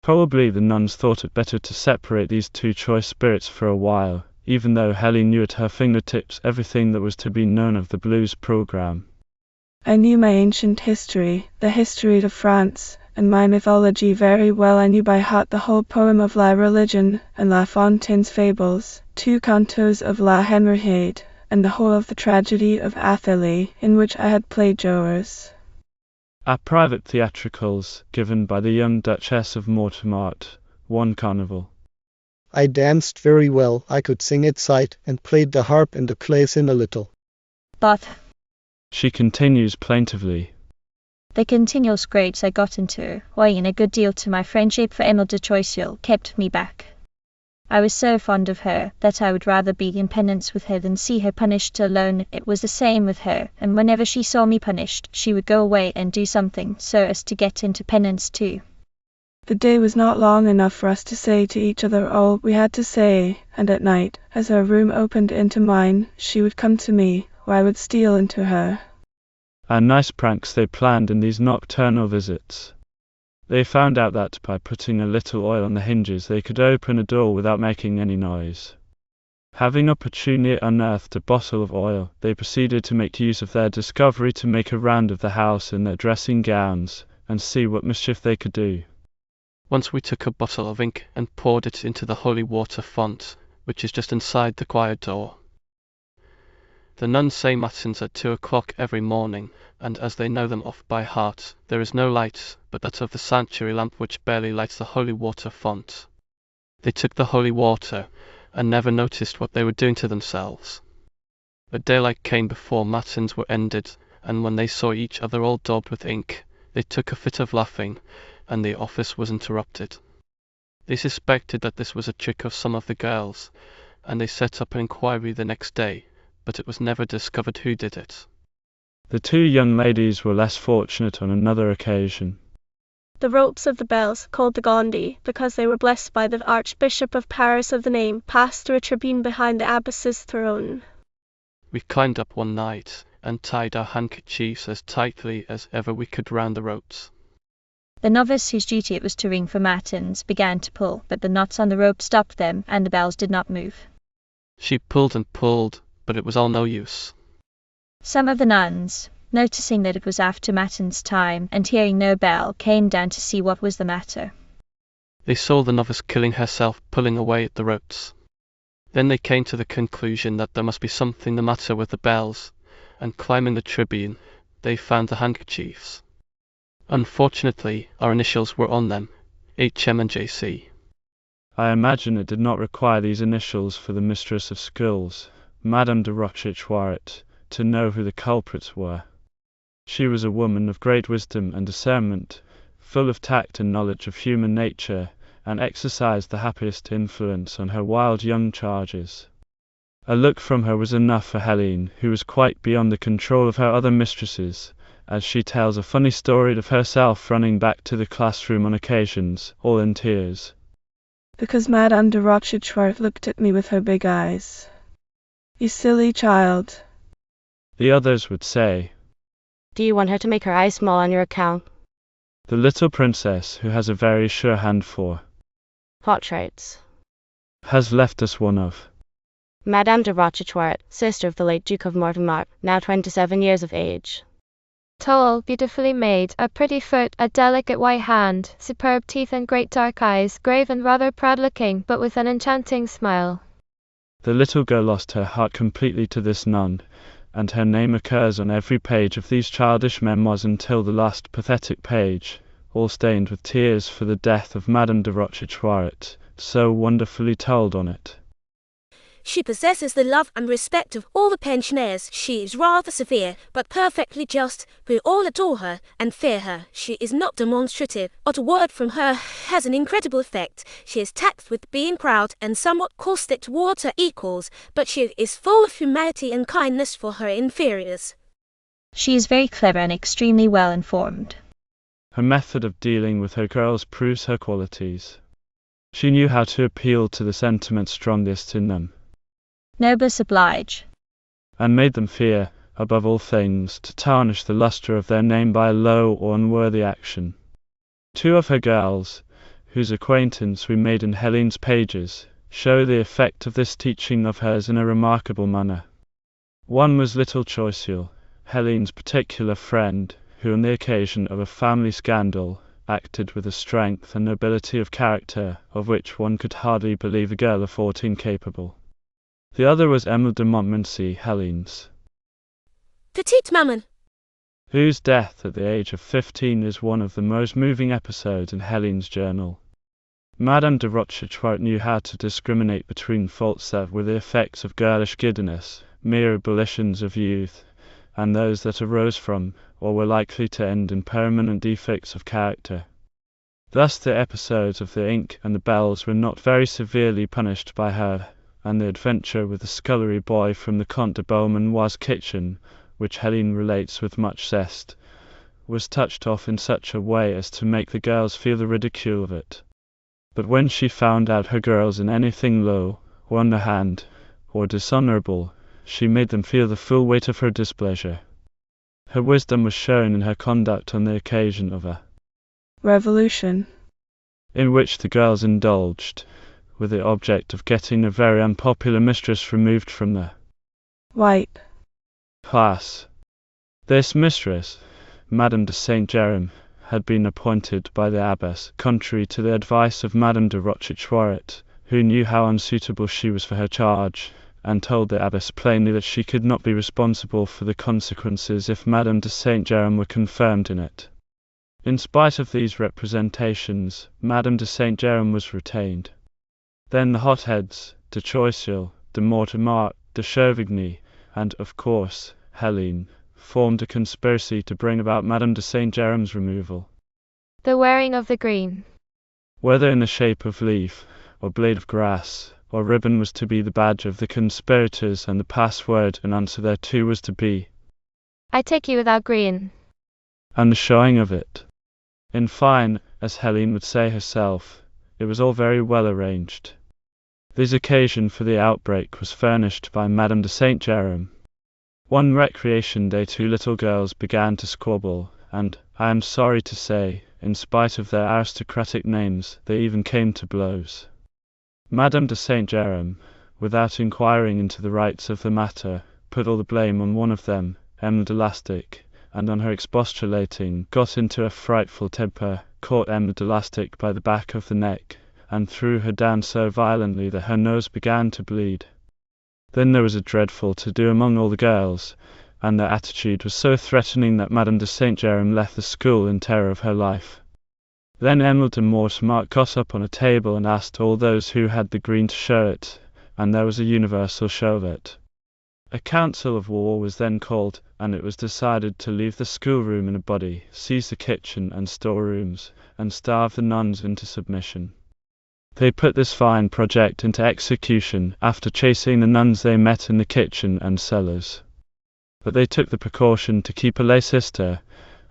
A: Probably the nuns thought it better to separate these two choice spirits for a while, even though Helene knew at her fingertips everything that was to be known of the blues program.
F: I knew my ancient history, the history of France, and my mythology very well. I knew by heart the whole poem of La Religion and La Fontaine's fables, 2 cantos of La Henriade, and the whole of the tragedy of Athalie, in which I had played Joas.
A: At private theatricals given by the young Duchess of Mortemart, one carnival.
C: I danced very well, I could sing at sight, and played the harp and the clavecin a little.
K: But
A: she continues plaintively,
K: the continual scrapes I got into, owing a good deal to my friendship for Emma de Choiseul, kept me back. I was so fond of her that I would rather be in penance with her than see her punished alone. It was the same with her, and whenever she saw me punished, she would go away and do something so as to get into penance too.
F: The day was not long enough for us to say to each other all we had to say, and at night, as her room opened into mine, she would come to me, or I would steal into her.
A: And nice pranks they planned in these nocturnal visits. They found out that by putting a little oil on the hinges they could open a door without making any noise. Having opportunely unearthed a bottle of oil, they proceeded to make use of their discovery to make a round of the house in their dressing gowns, and see what mischief they could do.
D: Once we took a bottle of ink and poured it into the holy water font, which is just inside the choir door. The nuns say matins at 2 o'clock every morning, and as they know them off by heart, there is no light but that of the sanctuary lamp which barely lights the holy water font. They took the holy water, and never noticed what they were doing to themselves. But daylight came before matins were ended, and when they saw each other all daubed with ink, they took a fit of laughing, and the office was interrupted. They suspected that this was a trick of some of the girls, and they set up an inquiry the next day, but it was never discovered who did it.
A: The 2 young ladies were less fortunate on another occasion.
N: The ropes of the bells, called the Gondi, because they were blessed by the Archbishop of Paris of the name, passed through a tribune behind the abbess's throne.
D: We climbed up one night, and tied our handkerchiefs as tightly as ever we could round the ropes.
K: The novice, whose duty it was to ring for matins, began to pull, but the knots on the rope stopped them, and the bells did not move.
D: She pulled and pulled, but it was all no use.
K: Some of the nuns, noticing that it was after matins time, and hearing no bell, came down to see what was the matter.
D: They saw the novice killing herself, pulling away at the ropes. Then they came to the conclusion that there must be something the matter with the bells, and climbing the tribune, they found the handkerchiefs. Unfortunately, our initials were on them, HM and JC.
A: I imagine it did not require these initials for the mistress of schools, Madame de Rochechouart, to know who the culprits were. She was a woman of great wisdom and discernment, full of tact and knowledge of human nature, and exercised the happiest influence on her wild young charges. A look from her was enough for Helene, who was quite beyond the control of her other mistresses, as she tells a funny story of herself running back to the classroom on occasions, all in tears.
F: Because Madame de Rochechouart looked at me with her big eyes. You silly child.
A: The others would say,
Q: Do you want her to make her eyes small on your account?
A: The little princess, who has a very sure hand for
Q: portraits,
A: has left us one of
Q: Madame de Rochechouart, sister of the late Duke of Mortemart, now 27 years of age.
L: Tall, beautifully made, a pretty foot, a delicate white hand, superb teeth and great dark eyes, grave and rather proud-looking, but with an enchanting smile.
A: The little girl lost her heart completely to this nun, and her name occurs on every page of these childish memoirs until the last pathetic page, all stained with tears for the death of Madame de Rochechouart, so wonderfully told on it.
S: She possesses the love and respect of all the pensioners. She is rather severe, but perfectly just. We all adore her and fear her. She is not demonstrative, but a word from her has an incredible effect. She is taxed with being proud and somewhat caustic towards her equals, but she is full of humanity and kindness for her inferiors.
K: She is very clever and extremely well informed.
A: Her method of dealing with her girls proves her qualities. She knew how to appeal to the sentiments strongest in them,
K: Noblesse oblige,
A: and made them fear, above all things, to tarnish the lustre of their name by a low or unworthy action. Two of her girls, whose acquaintance we made in Helene's pages, show the effect of this teaching of hers in a remarkable manner. One was little Choiseul, Helene's particular friend, who on the occasion of a family scandal acted with a strength and nobility of character of which one could hardly believe a girl of 14 capable. The other was Emile de Montmorency, Helene's
S: petite maman,
A: whose death at the age of 15 is one of the most moving episodes in Helene's journal. Madame de Rochechouart knew how to discriminate between faults that were the effects of girlish giddiness, mere ebullitions of youth, and those that arose from, or were likely to end in permanent defects of character. Thus the episodes of the ink and the bells were not very severely punished by her, and the adventure with the scullery boy from the Comte de Beaumanoir's kitchen, which Helene relates with much zest, was touched off in such a way as to make the girls feel the ridicule of it. But when she found out her girls in anything low, or underhand, or dishonourable, she made them feel the full weight of her displeasure. Her wisdom was shown in her conduct on the occasion of a
F: revolution,
A: in which the girls indulged, with the object of getting a very unpopular mistress removed from the
F: white
A: class. This mistress, Madame de Saint-Jérôme, had been appointed by the abbess, contrary to the advice of Madame de Rochechouart, who knew how unsuitable she was for her charge, and told the abbess plainly that she could not be responsible for the consequences if Madame de Saint-Jérôme were confirmed in it. In spite of these representations, Madame de Saint-Jérôme was retained. Then the hotheads, de Choiseul, de Mortemart, de Chauvigny, and, of course, Helene, formed a conspiracy to bring about Madame de Saint-Jérôme's removal.
L: The wearing of the green,
A: whether in the shape of leaf, or blade of grass, or ribbon, was to be the badge of the conspirators, and the password and answer thereto was to be,
L: "I take you without green,"
A: and the showing of it. In fine, as Helene would say herself, it was all very well arranged. This occasion for the outbreak was furnished by Madame de Saint-Jérôme. One recreation day 2 little girls began to squabble, and, I am sorry to say, in spite of their aristocratic names, they even came to blows. Madame de Saint-Jérôme, without inquiring into the rights of the matter, put all the blame on one of them, Emile de Lastic, and on her expostulating, got into a frightful temper, caught Emile de Lastic by the back of the neck, and threw her down so violently that her nose began to bleed. Then there was a dreadful to-do among all the girls, and their attitude was so threatening that Madame de Saint-Jérôme left the school in terror of her life. Then Emile de Mortemart got up on a table and asked all those who had the green to show it, and there was a universal show of it. A council of war was then called, and it was decided to leave the schoolroom in a body, seize the kitchen and storerooms, and starve the nuns into submission. They put this fine project into execution after chasing the nuns they met in the kitchen and cellars. But they took the precaution to keep a lay sister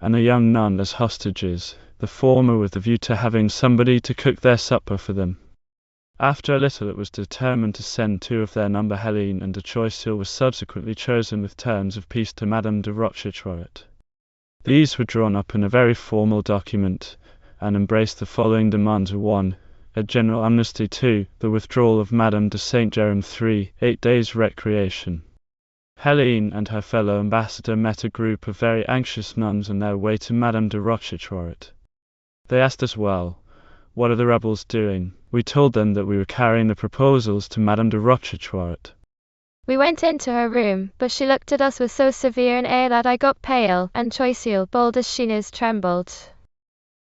A: and a young nun as hostages, the former with the view to having somebody to cook their supper for them. After a little it was determined to send 2 of their number. Helene and de Choiseul was subsequently chosen with terms of peace to Madame de Rochechouart. These were drawn up in a very formal document, and embraced the following demands: 1. A general amnesty. 2. The withdrawal of Madame de Saint-Jérôme. 3. 8 days' recreation. Helene and her fellow ambassador met a group of very anxious nuns on their way to Madame de Rochechouart. They asked us, well, what are the rebels doing? We told them that we were carrying the proposals to Madame de Rochechouart.
L: We went into her room, but she looked at us with so severe an air that I got pale, and Choiseul, bold as she is, trembled.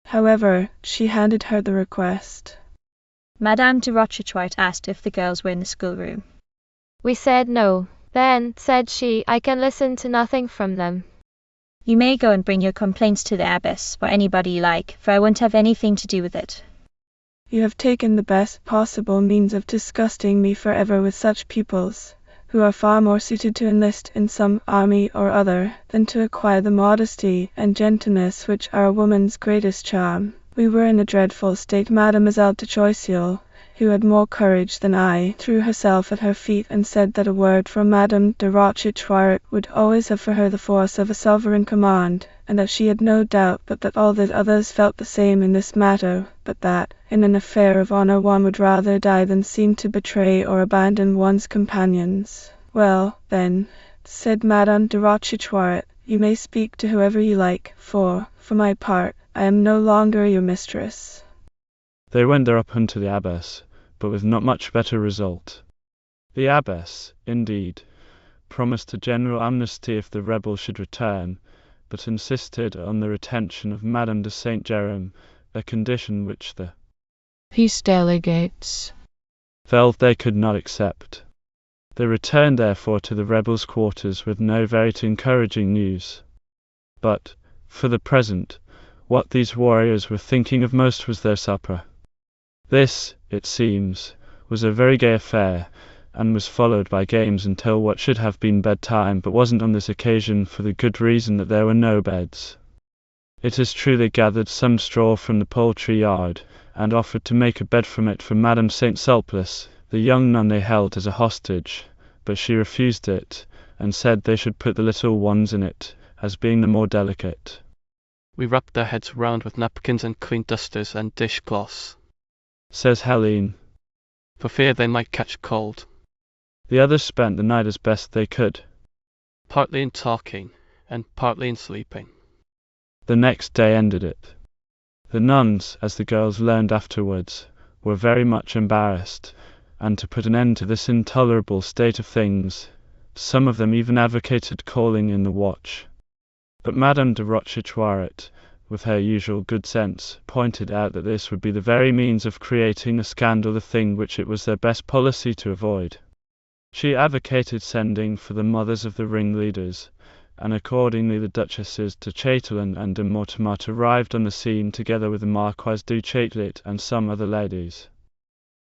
F: However, she handed her the request.
K: Madame de Rochechouart asked if the girls were in the schoolroom.
L: We said no. Then, said she, I can listen to nothing from them.
K: You may go and bring your complaints to the abbess, or anybody you like, for I won't have anything to do with it.
F: You have taken the best possible means of disgusting me forever with such pupils, who are far more suited to enlist in some army or other, than to acquire the modesty and gentleness which are a woman's greatest charm. We were in a dreadful state. Mademoiselle de Choiseul, who had more courage than I, threw herself at her feet and said that a word from Madame de Rochechouart would always have for her the force of a sovereign command, and that she had no doubt but that all the others felt the same in this matter, but that, in an affair of honor, one would rather die than seem to betray or abandon one's companions. Well, then, said Madame de Rochechouart, you may speak to whoever you like, for my part, I am no longer your mistress.
A: They went there up unto the abbess, but with not much better result. The abbess, indeed, promised a general amnesty if the rebels should return, but insisted on the retention of Madame de Saint Jerome, a condition which the
G: peace delegates
A: felt they could not accept. They returned therefore to the rebels' quarters with no very encouraging news. But, for the present, what these warriors were thinking of most was their supper. This, it seems, was a very gay affair, and was followed by games until what should have been bedtime, but wasn't on this occasion for the good reason that there were no beds. It is true they gathered some straw from the poultry yard, and offered to make a bed from it for Madame Saint Sulpice, the young nun they held as a hostage, but she refused it, and said they should put the little ones in it, as being the more delicate.
D: We rubbed their heads round with napkins and clean dusters and dishcloths,
A: says Helene,
D: for fear they might catch cold.
A: The others spent the night as best they could,
D: partly in talking, and partly in sleeping.
A: The next day ended it. The nuns, as the girls learned afterwards, were very much embarrassed, and to put an end to this intolerable state of things, some of them even advocated calling in the watch. But Madame de Rochechouart, with her usual good sense, pointed out that this would be the very means of creating a scandal, the thing which it was their best policy to avoid. She advocated sending for the mothers of the ringleaders, and accordingly the Duchesses de Chatelain and de Mortemart arrived on the scene together with the Marquise du Châtelet and some other ladies.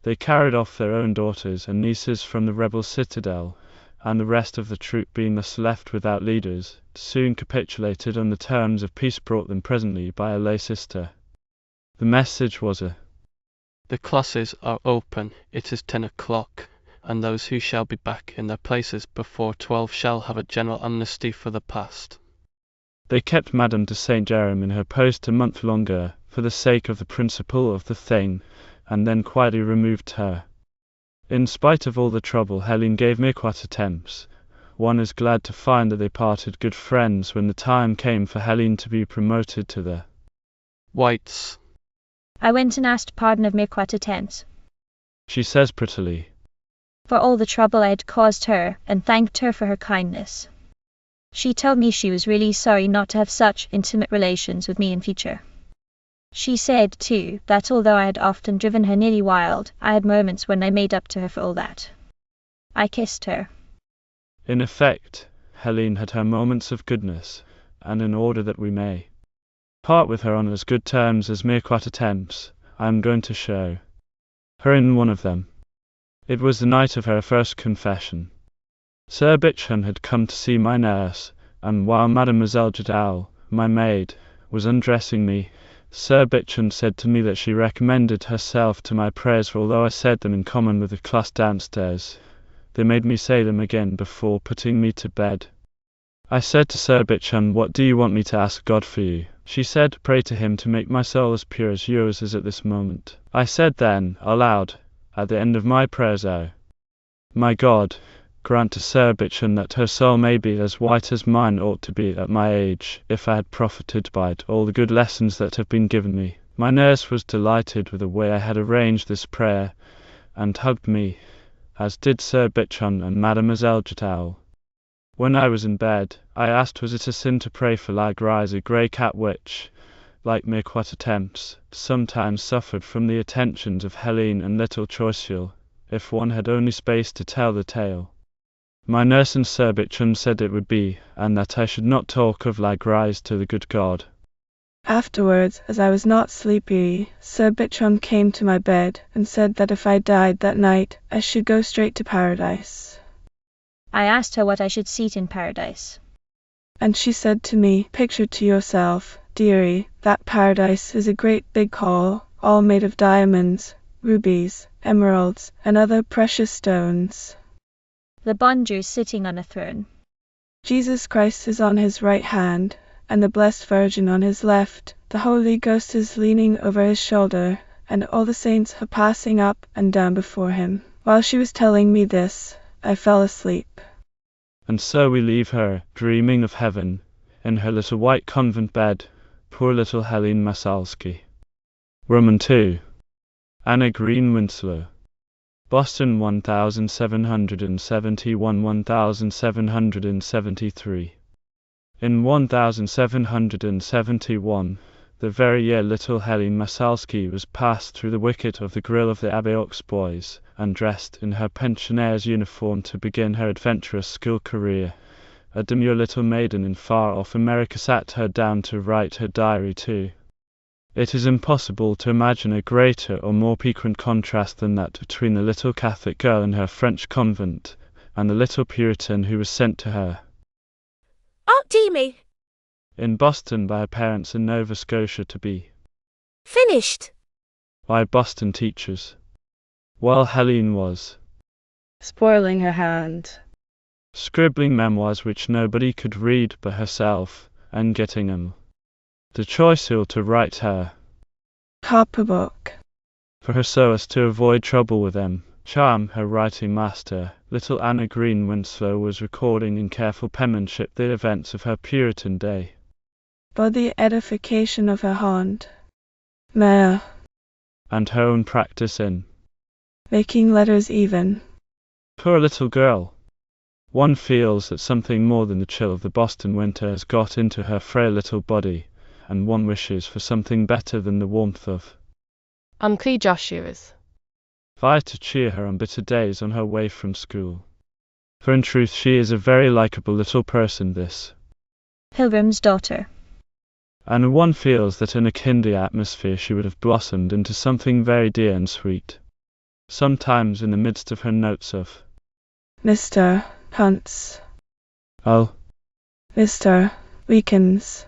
A: They carried off their own daughters and nieces from the rebel citadel, and the rest of the troop, being thus left without leaders, soon capitulated on the terms of peace brought them presently by a lay sister. The message was
D: the classes are open, it is 10 o'clock, and those who shall be back in their places before 12 shall have a general amnesty for the past.
A: They kept Madame de Saint Jerome in her post a month longer, for the sake of the principle of the thing, and then quietly removed her. In spite of all the trouble Helene gave Mirecourt attempts, one is glad to find that they parted good friends when the time came for Helene to be promoted to the
D: Whites.
K: I went and asked pardon of Mirecourt attempts,
A: she says prettily,
K: for all the trouble I had caused her, and thanked her for her kindness. She told me she was really sorry not to have such intimate relations with me in future. She said, too, that although I had often driven her nearly wild, I had moments when I made up to her for all that. I kissed her.
A: In effect, Helene had her moments of goodness, and in order that we may part with her on as good terms as Mirecourt attempts, I am going to show her in one of them. It was the night of her first confession. Sir Bichon had come to see my nurse, and while Mademoiselle Jadal, my maid, was undressing me, Sir Bichon said to me that she recommended herself to my prayers, for although I said them in common with the class downstairs, they made me say them again before putting me to bed. I said to Sir Bichon, what do you want me to ask God for you? She said, pray to him to make my soul as pure as yours is at this moment. I said then, aloud, at the end of my prayers, oh, my God, Grant to Sir Bichon that her soul may be as white as mine ought to be at my age, if I had profited by it all the good lessons that have been given me. My nurse was delighted with the way I had arranged this prayer, and hugged me, as did Sir Bichon and Mademoiselle Jetow. When I was in bed, I asked was it a sin to pray for Lagrise, a grey cat which, like Mirquat attempts, sometimes suffered from the attentions of Helene and little Choiseul, if one had only space to tell the tale. My nurse and Sir Bichon said it would be, and that I should not talk of Lagrise to the good God.
F: Afterwards, as I was not sleepy, Sir Bichon came to my bed and said that if I died that night, I should go straight to paradise.
K: I asked her what I should seat in paradise.
F: And she said to me, "Picture to yourself, dearie, that paradise is a great big hall, all made of diamonds, rubies, emeralds, and other precious stones.
K: The bon Dieu sitting on a throne.
F: Jesus Christ is on his right hand, and the Blessed Virgin on his left. The Holy Ghost is leaning over his shoulder, and all the saints are passing up and down before him." While she was telling me this, I fell asleep.
A: And so we leave her, dreaming of heaven, in her little white convent bed, poor little Helene Masalski. Roman 2. Anna Green Winslow. Boston 1771–1773. In 1771, the very year little Helene Masalski was passed through the wicket of the grill of the Abbe Aux boys, and dressed in her pensionaire's uniform to begin her adventurous school career, a demure little maiden in far-off America sat her down to write her diary too. It is impossible to imagine a greater or more piquant contrast than that between the little Catholic girl in her French convent, and the little Puritan who was sent to her
S: Aunt Demi!
A: in Boston by her parents in Nova Scotia to be
S: Finished!
A: by Boston teachers, while Helene was
B: spoiling her hand,
A: scribbling memoirs which nobody could read but herself, and getting 'em the Choiseul to write her
F: copybook
A: for her so as to avoid trouble with them. Charm, her writing master, little Anna Green Winslow was recording in careful penmanship the events of her Puritan day,
F: for the edification of her haunt, Mare,
A: and her own practice in
F: making letters even.
A: Poor little girl! One feels that something more than the chill of the Boston winter has got into her frail little body, and one wishes for something better than the warmth of
G: Uncle Joshua's
A: fire to cheer her on bitter days on her way from school. For in truth she is a very likeable little person, this
K: Pilgrim's daughter.
A: And one feels that in a kindly atmosphere she would have blossomed into something very dear and sweet. Sometimes in the midst of her notes of
F: Mr. Hunt's,
A: oh,
F: Mr. Weekins,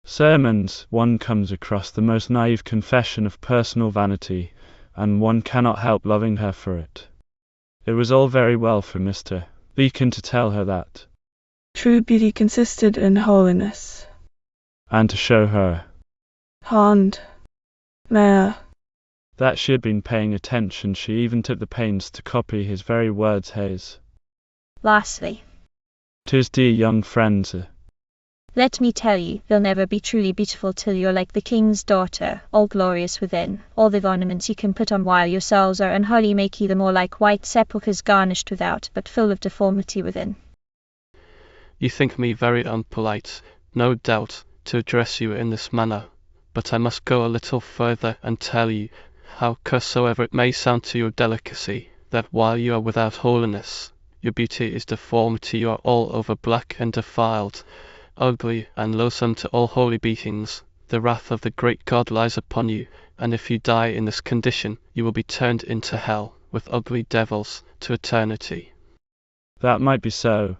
A: sermons, one comes across the most naive confession of personal vanity, and one cannot help loving her for it. It was all very well for Mr. Beacon to tell her that
F: true beauty consisted in holiness,
A: and to show her
F: Hond, Mare,
A: that she had been paying attention. She even took the pains to copy his very words. His
K: Lastly,
A: to his dear young friends,
K: let me tell you, you'll never be truly beautiful till you're like the king's daughter, all glorious within. All the ornaments you can put on while yourselves are unholy make you the more like white sepulchres garnished without, but full of deformity within.
D: You think me very unpolite, no doubt, to address you in this manner, but I must go a little further and tell you, howsoever it may sound to your delicacy, that while you are without holiness, your beauty is deformity. You are all over black and defiled, ugly and loathsome to all holy beings. The wrath of the great God lies upon you, and if you die in this condition, you will be turned into hell, with ugly devils, to eternity.
A: That might be so,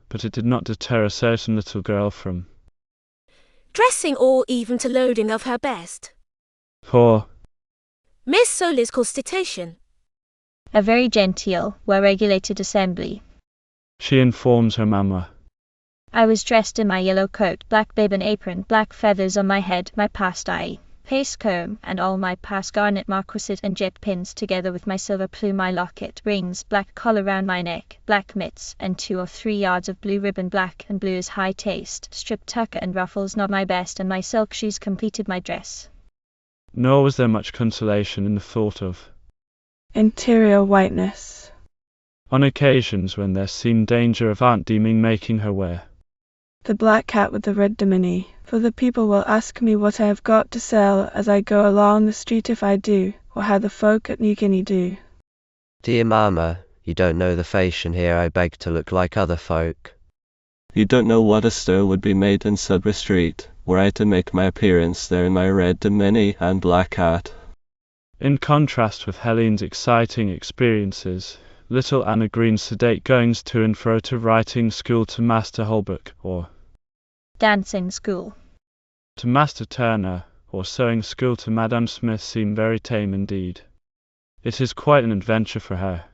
A: but it did not deter a certain little girl from
S: dressing or even to loading of her best.
A: poor
S: Miss Solis' constitution.
K: A very genteel, well-regulated assembly.
A: She informs her mamma.
K: I was dressed in my yellow coat, black bib and apron, black feathers on my head, my pastille. paste comb, and all my past garnet marquisate and jet pins, together with my silver plume, my locket, rings, black collar round my neck, black mitts, and 2 or 3 yards of blue ribbon, black and blue is high taste, strip tucker and ruffles not my best, and my silk shoes completed my dress.
A: Nor was there much consolation in the thought of
F: interior whiteness.
A: On occasions when there seemed danger of Aunt Deeming making her wear
F: the black cat with the red diminy, for the people will ask me what I have got to sell as I go along the street if I do, or how the folk at New Guinea do.
U: Dear mamma, you don't know the fashion here, I beg to look like other folk.
I: You don't know what a stir would be made in Sudbury Street, were I to make my appearance there in my red diminy and black hat.
A: In contrast with Helene's exciting experiences, little Anna Green's sedate goings to and fro to writing school to Master Holbrook, or
K: dancing school
A: to Master Turner, or sewing school to Madame Smith seem very tame indeed. It is quite an adventure for her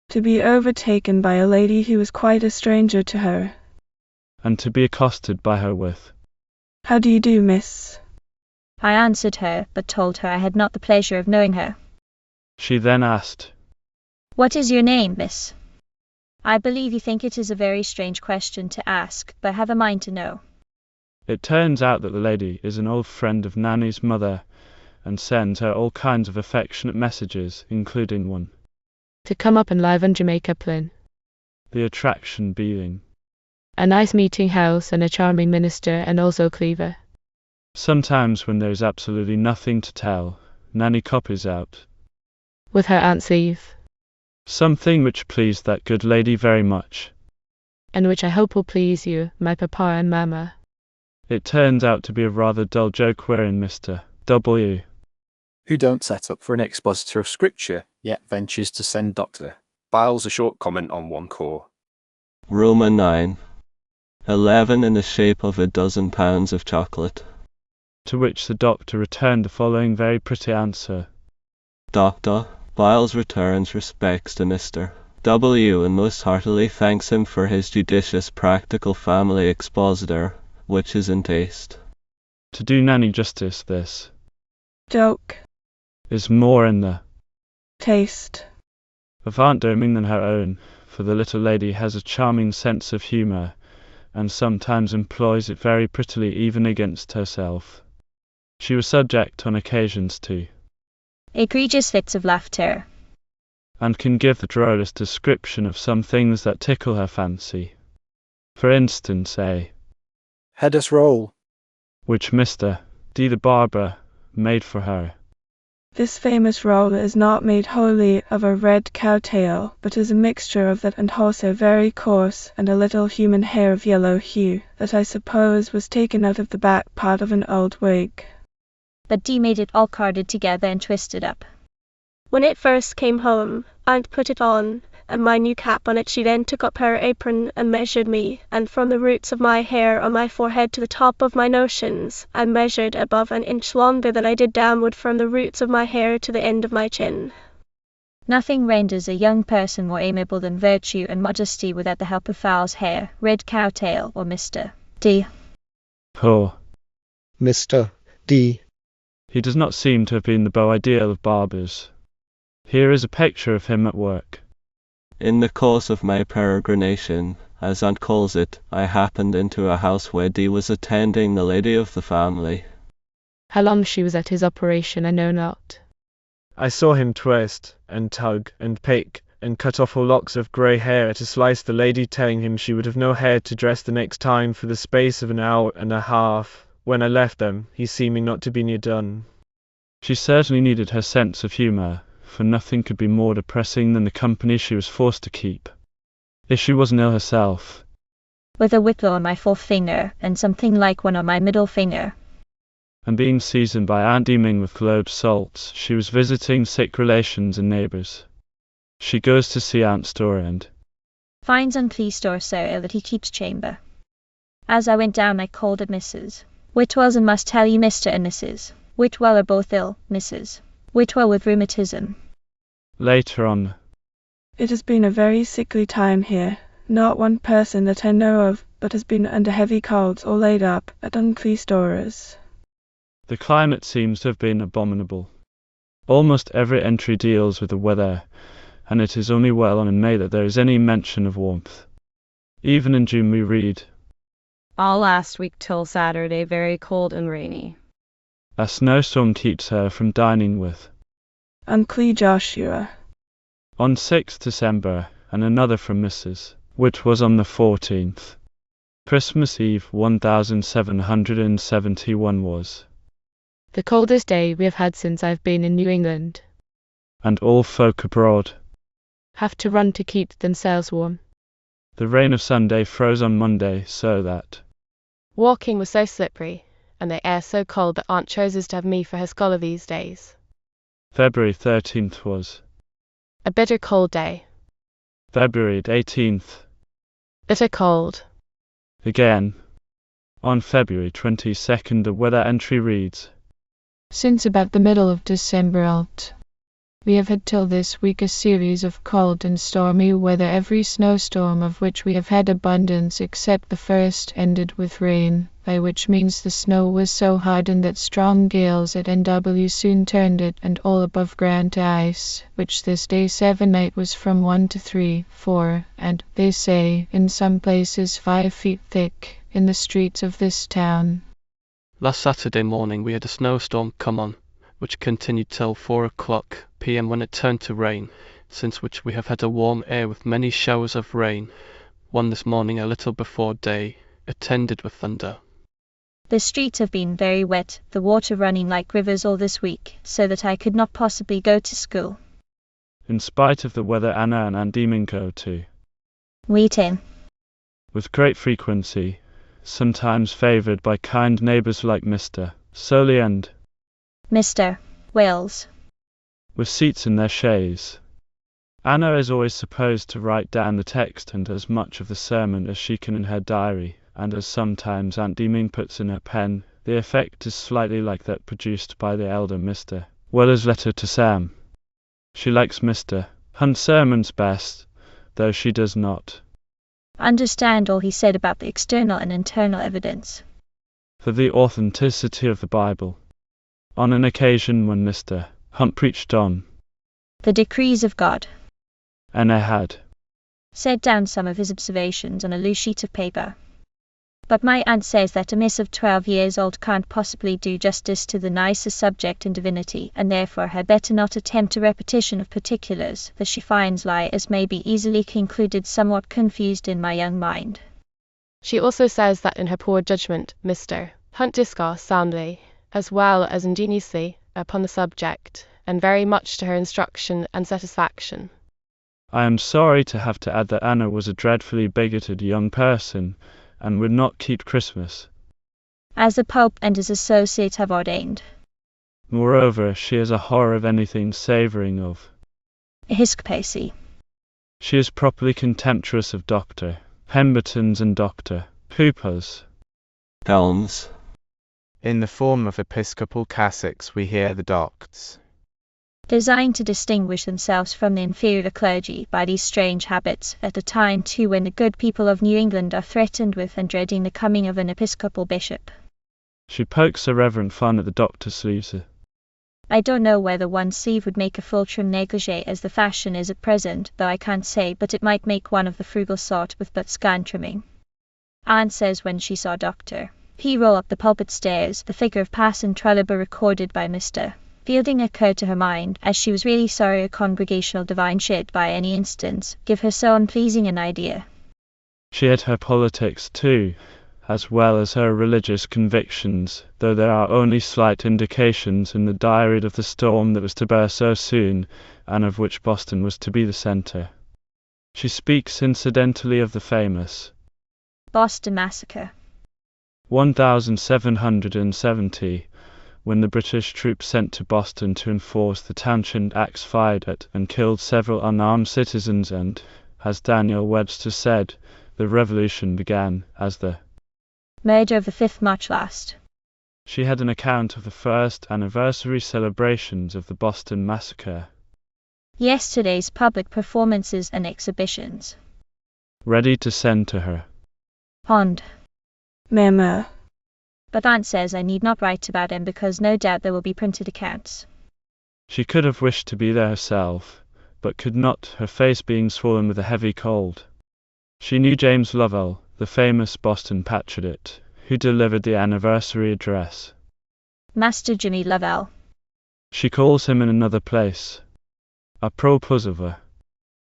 F: to be overtaken by a lady who is quite a stranger to her,
A: and to be accosted by her with,
F: "How do you do, miss?"
K: I answered her, but told her I had not the pleasure of knowing her.
A: She then asked,
K: "What is your name, miss?" I believe you think it is a very strange question to ask, but have a mind to know.
A: It turns out that the lady is an old friend of Nanny's mother, and sends her all kinds of affectionate messages, including one
G: to come up and live on Jamaica Plain.
A: The attraction being
G: a nice meeting house and a charming minister, and also Cleaver.
A: Sometimes when there is absolutely nothing to tell, Nanny copies out
G: with her Aunt's leave
A: something which pleased that good lady very much,
G: and which I hope will please you, my papa and mamma.
A: It turns out to be a rather dull joke wherein Mr. W.,
M: who don't set up for an expositor of scripture, yet ventures to send doctor, files a short comment on one core.
I: Roman 9. 11 in the shape of a dozen pounds of chocolate.
A: To which the doctor returned the following very pretty answer.
I: Doctor Biles returns respects to Mr. W. and most heartily thanks him for his judicious practical family expositor, which is in taste.
A: To do Nanny justice, this
F: joke
A: is more in the
F: taste
A: of Aunt Deeming than her own, for the little lady has a charming sense of humour, and sometimes employs it very prettily even against herself. She was subject on occasions to
K: egregious fits of laughter,
A: and can give the drollest description of some things that tickle her fancy. For instance, a
M: headless roll,
A: which Mr. D. the barber made for her.
F: This famous roll is not made wholly of a red cow tail, but is a mixture of that and also very coarse and a little human hair of yellow hue, that I suppose was taken out of the back part of an old wig.
K: But Dee made it all carded together and twisted up.
N: When it first came home, Aunt put it on, and my new cap on it. She then took up her apron and measured me, and from the roots of my hair on my forehead to the top of my notions, I measured above an inch longer than I did downward from the roots of my hair to the end of my chin.
K: Nothing renders a young person more amiable than virtue and modesty without the help of fowl's hair, red cow tail, or Mr. D.
A: Poor
C: Mr. D.
A: He does not seem to have been the beau ideal of barbers. Here is a picture of him at work.
I: In the course of my peregrination, as Aunt calls it, I happened into a house where Dee was attending the lady of the family.
G: How long she was at his operation I know not.
H: I saw him twist, and tug, and pick, and cut off all locks of grey hair to slice the lady, telling him she would have no hair to dress the next time for the space of an hour and a half. When I left them, he seeming not to be near done.
A: She certainly needed her sense of humour, for nothing could be more depressing than the company she was forced to keep, if she wasn't ill herself.
K: With a whitlow on my fourth finger, and something like one on my middle finger.
A: And being seasoned by Aunt Deeming with globe salts, she was visiting sick relations and neighbours. She goes to see Aunt Story and
K: finds unpleased store so ill that he keeps chamber. As I went down I called at Mrs. Whitwell's and must tell you Mr. and Mrs. Whitwell are both ill, Mrs. Whitwell with rheumatism.
A: Later on.
F: It has been a very sickly time here. Not one person that I know of but has been under heavy colds or laid up at Uncleastores.
A: The climate seems to have been abominable. Almost every entry deals with the weather, and it is only well on in May that there is any mention of warmth. Even in June we read,
O: all last week till Saturday very cold and rainy.
A: a snowstorm keeps her from dining with.
F: Uncle Joshua.
A: On 6th December, and another from Mrs., which was on the 14th. Christmas Eve 1771 was.
G: The coldest day we have had since I've been in New England.
A: And all folk abroad
G: have to run to keep themselves warm.
A: The rain of Sunday froze on Monday, so that
O: walking was so slippery, and the air so cold that Aunt chooses to have me for her scholar these days.
A: February 13th was
O: a bitter cold day.
A: February 18th,
O: bitter cold.
A: Again, on February 22nd, the weather entry reads,
V: since about the middle of December we have had till this week a series of cold and stormy weather. Every snowstorm of which we have had abundance except the first ended with rain, by which means the snow was so hardened that strong gales at NW soon turned it and all above ground to ice, which this day 7 night was from 1 to 3, 4, and, they say, in some places 5 feet thick, in the streets of this town.
D: Last Saturday morning we had a snowstorm come on, which continued till 4 o'clock p.m. when it turned to rain, since which we have had a warm air with many showers of rain, one this morning a little before day, attended with thunder.
K: The streets have been very wet, the water running like rivers all this week, so that I could not possibly go to school.
A: In spite of the weather, Anna and Andeeming go to
K: Wheaton
A: with great frequency, sometimes favoured by kind neighbours like Mr. Soley and
K: Mr. Wells,
A: with seats in their chaise. Anna is always supposed to write down the text and as much of the sermon as she can in her diary, and as sometimes Aunt Deeming puts in her pen, the effect is slightly like that produced by the elder Mr. Weller's letter to Sam. She likes Mr. Hunt's sermons best, though she does not
K: understand all he said about the external and internal evidence
A: for the authenticity of the Bible. On an occasion when Mr. Hunt preached on
K: the decrees of God,
A: Anna had
K: set down some of his observations on a loose sheet of paper. But my aunt says that a miss of 12 years old can't possibly do justice to the nicest subject in divinity, and therefore had better not attempt a repetition of particulars that she finds lie, as may be easily concluded, somewhat confused in my young mind.
O: She also says that in her poor judgment, Mr. Hunt discoursed soundly, as well as ingeniously, upon the subject, and very much to her instruction and satisfaction.
A: I am sorry to have to add that Anna was a dreadfully bigoted young person, and would not keep Christmas,
K: as the Pope and his associates have ordained.
A: Moreover, she is a horror of anything savouring of
K: episcopacy.
A: She is properly contemptuous of Dr. Pembertons and Dr. Hoopers.
I: Helms.
P: In the form of episcopal cassocks we hear the docts,
K: designed to distinguish themselves from the inferior clergy by these strange habits, at a time too when the good people of New England are threatened with and dreading the coming of an episcopal bishop.
A: She pokes irreverent fun at the doctor's sleeves.
K: I don't know whether one sleeve would make a full trim negligee as the fashion is at present, though I can't say but it might make one of the frugal sort with but scant trimming. Aunt says when she saw Dr. P. roll up the pulpit stairs, the figure of Parson Trollope recorded by Mr. Fielding occurred to her mind, as she was really sorry a congregational divine should, by any instance, give her so unpleasing an idea.
A: She had her politics too, as well as her religious convictions, though there are only slight indications in the diary of the storm that was to burst so soon, and of which Boston was to be the centre. She speaks incidentally of the famous
K: Boston Massacre,
A: 1770, when the British troops sent to Boston to enforce the Townshend Acts fired at and killed several unarmed citizens, and, as Daniel Webster said, the revolution began as the
K: murder of the 5th March last.
A: She had an account of the first anniversary celebrations of the Boston Massacre,
K: yesterday's public performances and exhibitions,
A: ready to send to her.
K: Pond.
F: Memo.
K: but Aunt says I need not write about him because no doubt there will be printed accounts.
A: She could have wished to be there herself, but could not, her face being swollen with a heavy cold. She knew James Lovell, the famous Boston patriot, who delivered the anniversary address.
K: Master Jimmy Lovell.
A: She calls him in another place. Apropos of her.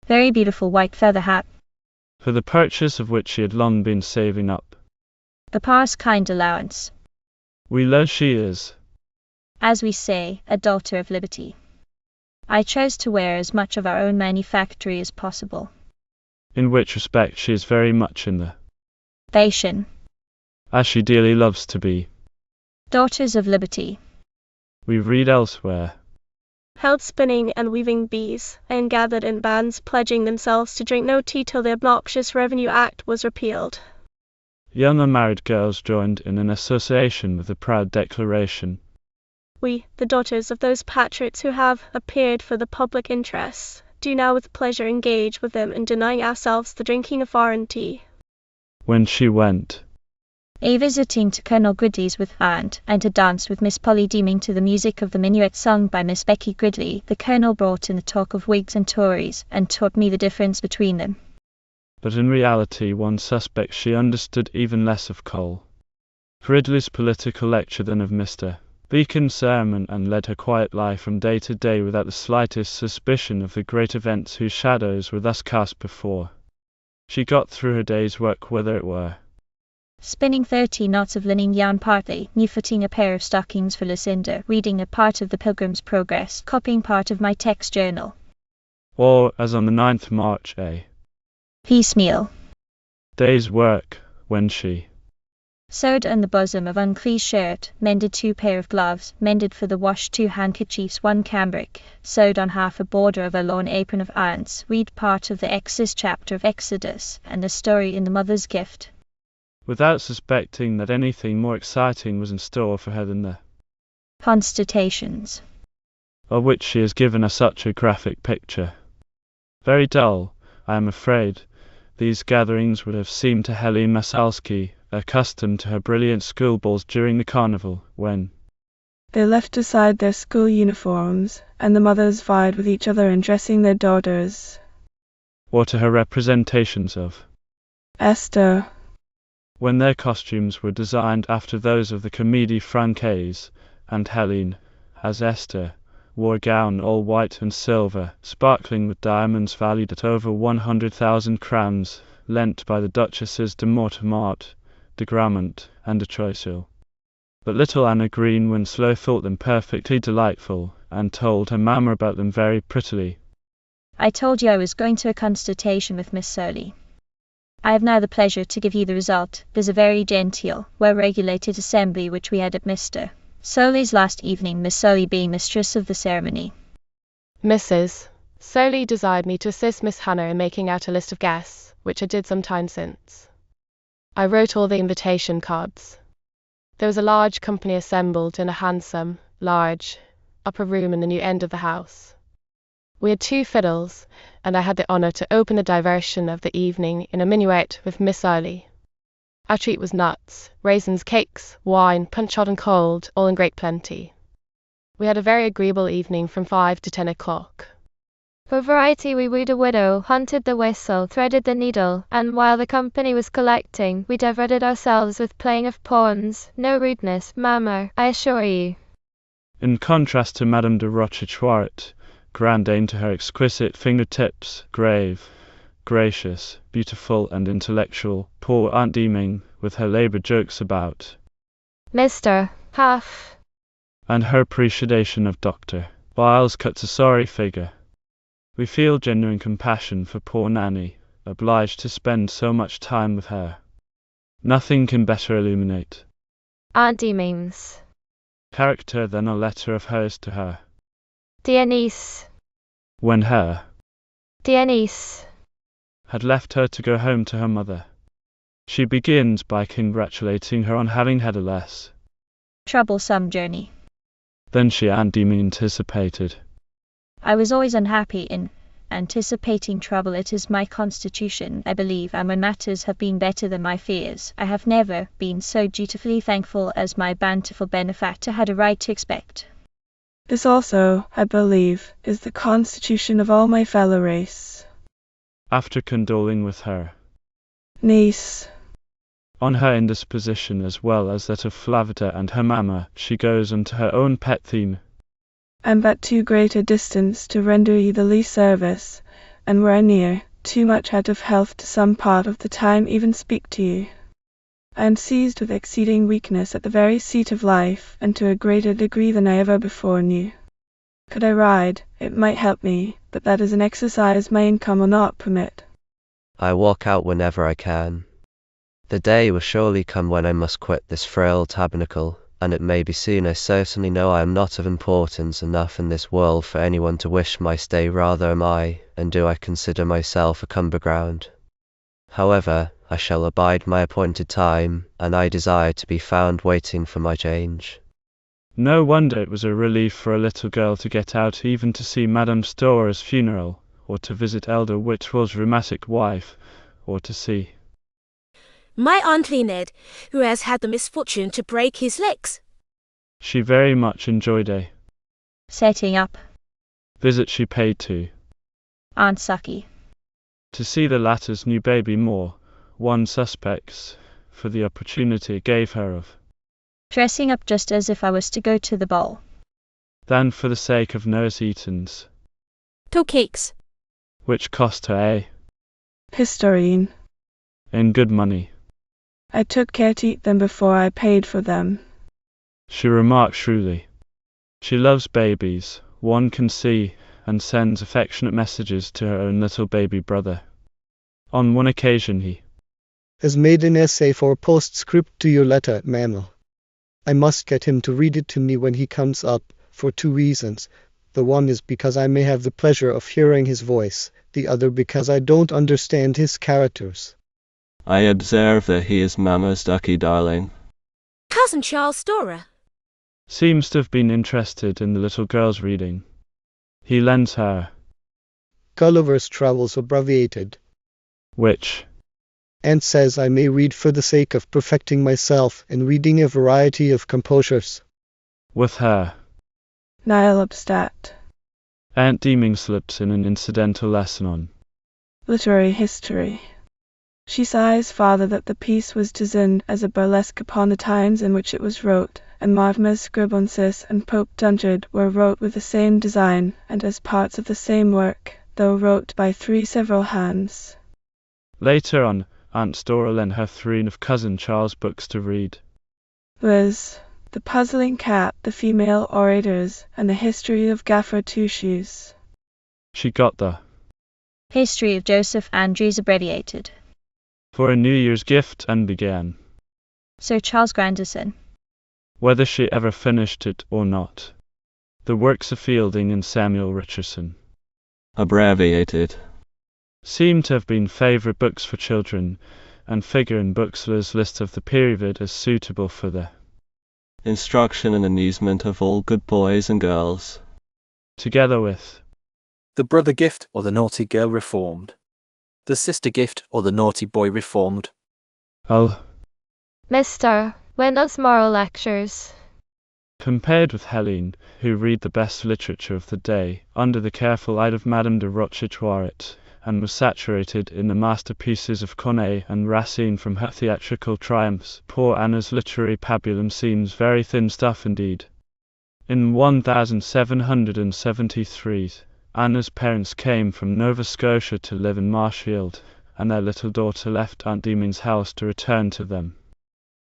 K: Very beautiful white feather hat.
A: For the purchase of which she had long been saving up.
K: Papa's kind allowance.
A: We learn she is,
K: as we say, a daughter of liberty. I chose to wear as much of our own manufactory as possible.
A: In which respect she is very much in the
K: Bastion,
A: as she dearly loves to be.
K: Daughters of liberty.
A: We read elsewhere.
N: Held spinning and weaving bees, and gathered in bands pledging themselves to drink no tea till the obnoxious Revenue Act was repealed.
A: Young unmarried girls joined in an association with a proud declaration.
N: We, the daughters of those patriots who have appeared for the public interests, do now with pleasure engage with them in denying ourselves the drinking of foreign tea.
A: When she went
K: a visiting to Colonel Gridley's with Aunt, and to dance with Miss Polly Deeming to the music of the minuet sung by Miss Becky Gridley, the Colonel brought in the talk of Whigs and Tories, and taught me the difference between them.
A: But in reality one suspects she understood even less of Cole, Gridley's political lecture than of Mr. Beacon's sermon, and led her quiet life from day to day without the slightest suspicion of the great events whose shadows were thus cast before. She got through her day's work whether it were
K: spinning 30 knots of linen yarn partly, new fitting a pair of stockings for Lucinda, reading a part of the Pilgrim's Progress, copying part of my text journal,
A: or, as on the 9th March, a
K: piecemeal
A: day's work, when she
K: sewed on the bosom of Uncle's shirt, mended 2 pair of gloves, mended for the wash 2 handkerchiefs, 1 cambric, sewed on half a border of a lawn apron of Aunt's, read part of the Exodus chapter of Exodus, and the story in the Mother's Gift,
A: without suspecting that anything more exciting was in store for her than the
K: constitutions,
A: of which she has given us such a graphic picture. Very dull, I am afraid, these gatherings would have seemed to Helene Masalski, accustomed to her brilliant school balls during the carnival, when
F: they left aside their school uniforms, and the mothers vied with each other in dressing their daughters,
A: or to her representations of
F: Esther,
A: when their costumes were designed after those of the Comédie Francaise, and Helene, as Esther, wore a gown all white and silver, sparkling with diamonds valued at over 100,000 crowns, lent by the Duchesses de Mortemart, de Gramont, and de Choiseul. But little Anna Green Winslow thought them perfectly delightful, and told her mamma about them very prettily.
K: I told you I was going to a consultation with Miss Surley. I have now the pleasure to give you the result. There's a very genteel, well-regulated assembly which we had at Mr. Surley's last evening, Miss Surley being mistress of the ceremony.
O: Mrs. Surley desired me to assist Miss Hannah in making out a list of guests, which I did some time since. I wrote all the invitation cards. There was a large company assembled in a handsome, large, upper room in the new end of the house. We had 2 fiddles, and I had the honour to open the diversion of the evening in a minuet with Miss Surley. Our treat was nuts, raisins, cakes, wine, punch hot and cold, all in great plenty. We had a very agreeable evening from 5 to 10 o'clock.
L: For variety we wooed a widow, hunted the whistle, threaded the needle, and while the company was collecting, we diverted ourselves with playing of pawns. No rudeness, mamma, I assure you.
A: In contrast to Madame de Rochechouart, grandame to her exquisite fingertips, grave, gracious, beautiful and intellectual, poor Aunt Deeming, with her laboured jokes about
L: Mr. Huff,
A: and her appreciation of Dr. Biles cuts a sorry figure. We feel genuine compassion for poor Nanny, obliged to spend so much time with her. Nothing can better illuminate
L: Aunt Deeming's
A: character than a letter of hers to her,
L: dear niece,
A: when her
L: dear niece
A: had left her to go home to her mother. She begins by congratulating her on having had a less
K: troublesome journey
A: than she Aunt Deeming anticipated.
K: I was always unhappy in anticipating trouble. It is my constitution, I believe, and when matters have been better than my fears, I have never been so dutifully thankful as my bountiful benefactor had a right to expect.
F: This also, I believe, is the constitution of all my fellow race.
A: After condoling with her
F: niece
A: on her indisposition as well as that of Flavita and her mamma, she goes on to her own pet theme.
F: I'm but too great a distance to render ye the least service, and were I near, too much out of health to some part of the time even speak to you. I am seized with exceeding weakness at the very seat of life, and to a greater degree than I ever before knew. Could I ride, it might help me, but that is an exercise my income will not permit.
U: I walk out whenever I can. The day will surely come when I must quit this frail tabernacle, and it may be soon. I certainly know I am not of importance enough in this world for anyone to wish my stay. Rather am I, and do I consider myself a cumber ground. However, I shall abide my appointed time, and I desire to be found waiting for my change.
A: No wonder it was a relief for a little girl to get out, even to see Madame Storer's funeral, or to visit Elder Whitwell's rheumatic wife, or to see
S: my Uncle Ned, who has had the misfortune to break his legs.
A: She very much enjoyed a
K: setting up
A: visit she paid to
K: Aunt Sucky.
A: To see the latter's new baby more, one suspects, for the opportunity it gave her of
K: dressing up just as if I was to go to the ball,
A: than for the sake of Nurse Eaton's
S: toe cakes,
A: which cost her a
F: historine
A: in good money.
F: I took care to eat them before I paid for them.
A: She remarked shrewdly. She loves babies, one can see, and sends affectionate messages to her own little baby brother. On one occasion he
C: has made an essay for a postscript to your letter, Mamma. I must get him to read it to me when he comes up, for two reasons. The one is because I may have the pleasure of hearing his voice, the other because I don't understand his characters.
I: I observe that he is Mamma's ducky darling.
S: Cousin Charles Storer
A: seems to have been interested in the little girl's reading. He lends her
C: Gulliver's Travels abbreviated,
A: which
C: and says I may read for the sake of perfecting myself in reading a variety of composers.
A: With her
F: Nihil obstat.
A: Aunt Deeming slips in an incidental lesson on
F: literary history. She sighs farther that the piece was designed as a burlesque upon the times in which it was wrote, and Martimer Scribonsis and Pope Duntard were wrote with the same design, and as parts of the same work, though wrote by three several hands.
A: Later on, Aunt Storer lent her three of Cousin Charles' books to read.
F: Viz. The Puzzling Cat, The Female Orators, and the History of Gaffer Two-Shoes.
A: She got the
K: History of Joseph Andrews abbreviated
A: for a New Year's gift and began
K: Sir Charles Grandison.
A: Whether she ever finished it or not, the works of Fielding and Samuel Richardson,
I: abbreviated,
A: seem to have been favourite books for children, and figure in booksellers' list of the period as suitable for the
I: instruction and amusement of all good boys and girls,
A: together with
M: The Brother Gift or the Naughty Girl Reformed, The Sister Gift or the Naughty Boy Reformed,
L: Mr. Wendell's Moral Lectures.
A: Compared with Helene, who read the best literature of the day, under the careful eye of Madame de Rochechouart, and was saturated in the masterpieces of Corneille and Racine from her theatrical triumphs, poor Anna's literary pabulum seems very thin stuff indeed. In 1773, Anna's parents came from Nova Scotia to live in Marshfield, and their little daughter left Aunt Deeming's house to return to them.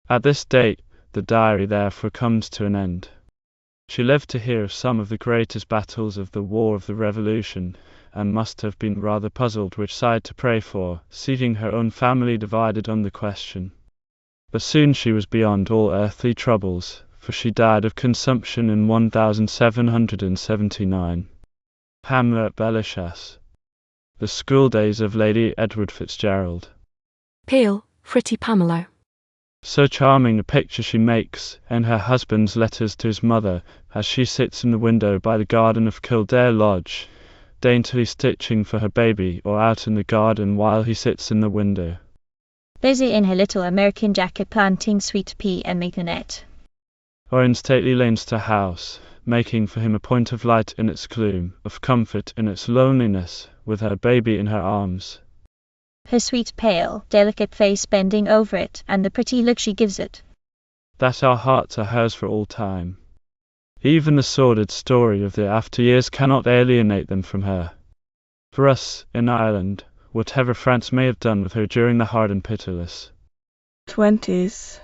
A: At this date, the diary therefore comes to an end. She lived to hear of some of the greatest battles of the War of the Revolution, and must have been rather puzzled which side to pray for, seeing her own family divided on the question. But soon she was beyond all earthly troubles, for she died of consumption in 1779. Hamlet Belishas. The School Days of Lady Edward Fitzgerald.
R: Peel, Fritty Pamelo.
A: So charming a picture she makes in her husband's letters to his mother, as she sits in the window by the garden of Kildare Lodge, daintily stitching for her baby, or out in the garden while he sits in the window.
K: Busy in her little American jacket planting sweet pea and mignonette.
A: Or in stately Leinster House, making for him a point of light in its gloom, of comfort in its loneliness, with her baby in her arms.
K: Her sweet, pale, delicate face bending over it, and the pretty look she gives it.
A: That our hearts are hers for all time. Even the sordid story of the after years cannot alienate them from her. For us, in Ireland, whatever France may have done with her during the hard and pitiless
F: 20s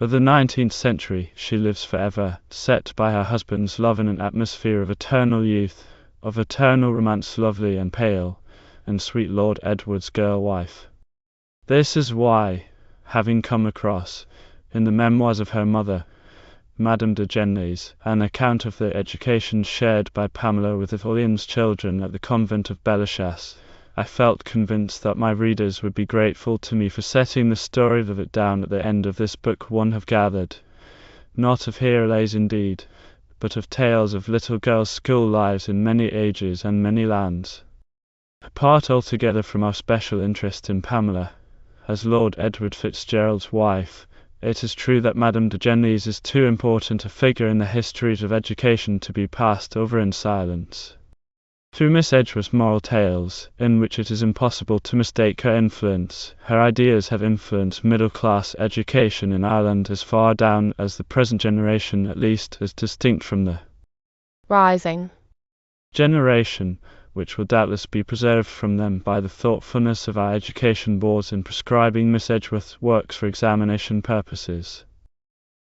A: of the 19th century, she lives forever, set by her husband's love in an atmosphere of eternal youth, of eternal romance, lovely and pale, and sweet Lord Edward's girl-wife. This is why, having come across, in the memoirs of her mother, Madame de Genlis, an account of the education shared by Pamela with Italian's children at the convent of Bellechasse, I felt convinced that my readers would be grateful to me for setting the story of it down at the end of this book. One have gathered, not of heroes indeed, but of tales of little girls' school lives in many ages and many lands. Apart altogether from our special interest in Pamela, as Lord Edward Fitzgerald's wife, it is true that Madame de Genlis is too important a figure in the histories of education to be passed over in silence. Through Miss Edgeworth's moral tales, in which it is impossible to mistake her influence, her ideas have influenced middle-class education in Ireland as far down as the present generation, at least as distinct from the
O: rising
A: generation, which will doubtless be preserved from them by the thoughtfulness of our education boards in prescribing Miss Edgeworth's works for examination purposes.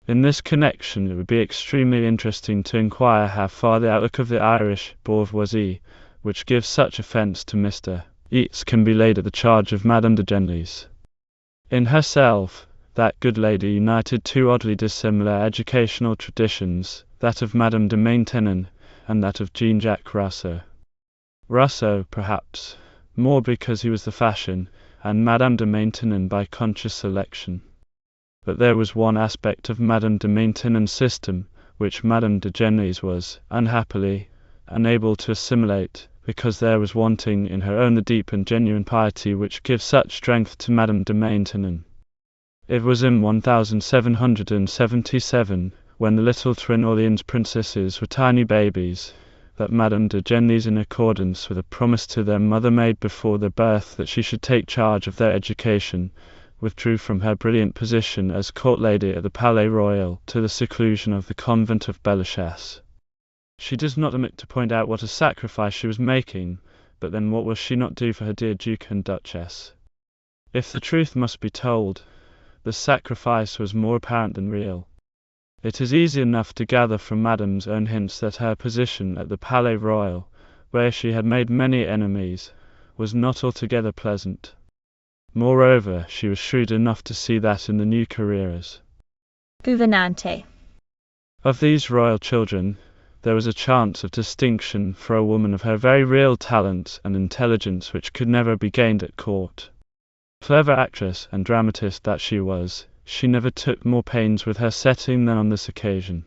A: In this connection, it would be extremely interesting to inquire how far the outlook of the Irish bourgeoisie, which gives such offence to Mr. Yeats, can be laid at the charge of Madame de Genlis. In herself, that good lady united two oddly dissimilar educational traditions, that of Madame de Maintenon and that of Jean-Jacques Rousseau. Rousseau, perhaps, more because he was the fashion, and Madame de Maintenon by conscious selection. But there was one aspect of Madame de Maintenon's system which Madame de Genlis was, unhappily, unable to assimilate, because there was wanting in her own the deep and genuine piety which gives such strength to Madame de Maintenon. It was in 1777, when the little Twin Orleans princesses were tiny babies, that Madame de Genlis, in accordance with a promise to their mother made before their birth that she should take charge of their education, withdrew from her brilliant position as court lady at the Palais Royal to the seclusion of the convent of Bellechasse. She does not omit to point out what a sacrifice she was making, but then what will she not do for her dear Duke and Duchess? If the truth must be told, the sacrifice was more apparent than real. It is easy enough to gather from Madame's own hints that her position at the Palais Royal, where she had made many enemies, was not altogether pleasant. Moreover, she was shrewd enough to see that in the new careers
K: Gouvernante
A: of these royal children, there was a chance of distinction for a woman of her very real talent and intelligence which could never be gained at court. Clever actress and dramatist that she was, she never took more pains with her setting than on this occasion.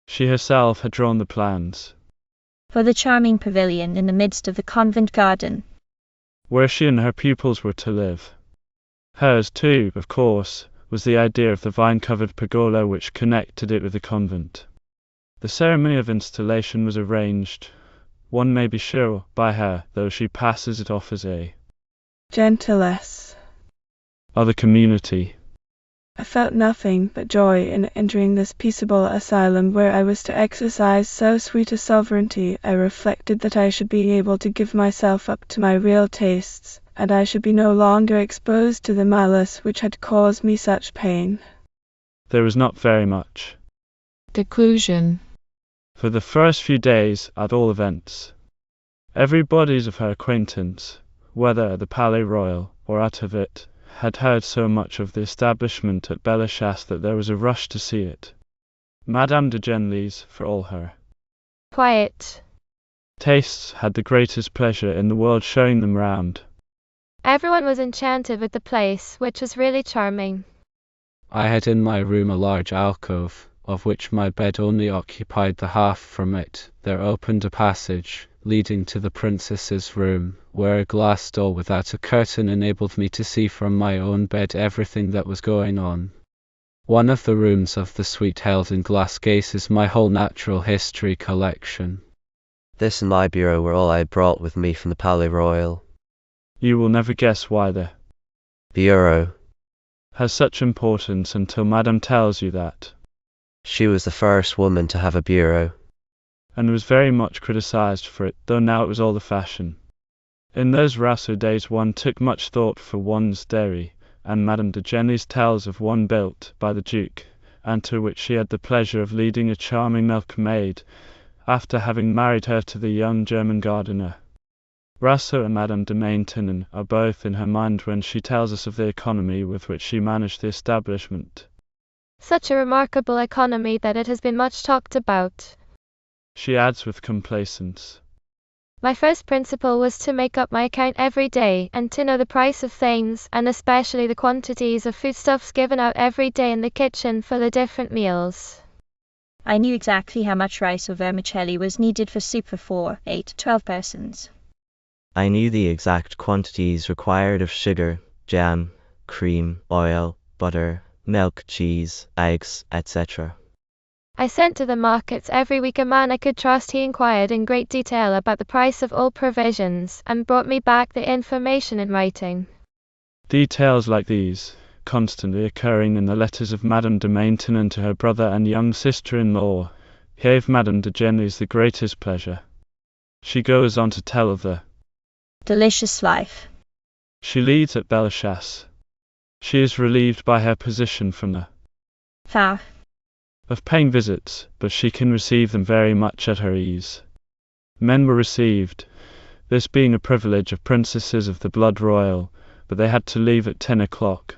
A: She herself had drawn the plans
K: for the charming pavilion in the midst of the convent garden,
A: where she and her pupils were to live. Hers, too, of course, was the idea of the vine-covered pergola which connected it with the convent. The ceremony of installation was arranged, one may be sure, by her, though she passes it off as a
F: gentilesse
A: of the community.
F: I felt nothing but joy in entering this peaceable asylum where I was to exercise so sweet a sovereignty. I reflected that I should be able to give myself up to my real tastes, and I should be no longer exposed to the malice which had caused me such pain.
A: There was not very much
V: seclusion
A: for the first few days, at all events. Everybody of her acquaintance, whether at the Palais Royal or out of it, had heard so much of the establishment at Bellechasse that there was a rush to see it. Madame de Genlis, for all her
L: quiet
A: tastes, had the greatest pleasure in the world showing them round.
L: Everyone was enchanted with the place, which was really charming.
I: I had in my room a large alcove, of which my bed only occupied the half. From it there opened a passage,
A: leading to the princess's room, where a glass door without a curtain enabled me to see from my own bed everything that was going on. One of the rooms of the suite held in glass cases my whole natural history collection.
U: This and my bureau were all I brought with me from the Palais Royal.
A: You will never guess why the
U: Bureau
A: has such importance until Madame tells you that.
U: She was the first woman to have a bureau,
A: and was very much criticized for it, though now it was all the fashion. In those Rousseau days one took much thought for one's dairy, and Madame de Genlis tells of one built by the Duke, and to which she had the pleasure of leading a charming milkmaid, after having married her to the young German gardener. Rousseau and Madame de Maintenon are both in her mind when she tells us of the economy with which she managed the establishment.
L: Such a remarkable economy that it has been much talked about.
A: She adds with complacence.
L: My first principle was to make up my account every day, and to know the price of things, and especially the quantities of foodstuffs given out every day in the kitchen for the different meals.
K: I knew exactly how much rice or vermicelli was needed for soup for 4, 8, 12 persons.
E: I knew the exact quantities required of sugar, jam, cream, oil, butter, milk, cheese, eggs, etc.
L: I sent to the markets every week a man I could trust. He inquired in great detail about the price of all provisions, and brought me back the information in writing.
A: Details like these, constantly occurring in the letters of Madame de Maintenon to her brother and young sister-in-law, gave Madame de Genlis the greatest pleasure. She goes on to tell of the
K: delicious life
L: she
A: leads at Bellechasse. She is relieved by her position from the
K: far
A: of paying visits, but she can receive them very much at her ease. Men were received, this being a privilege of princesses of the blood royal, but they had to leave at 10 o'clock.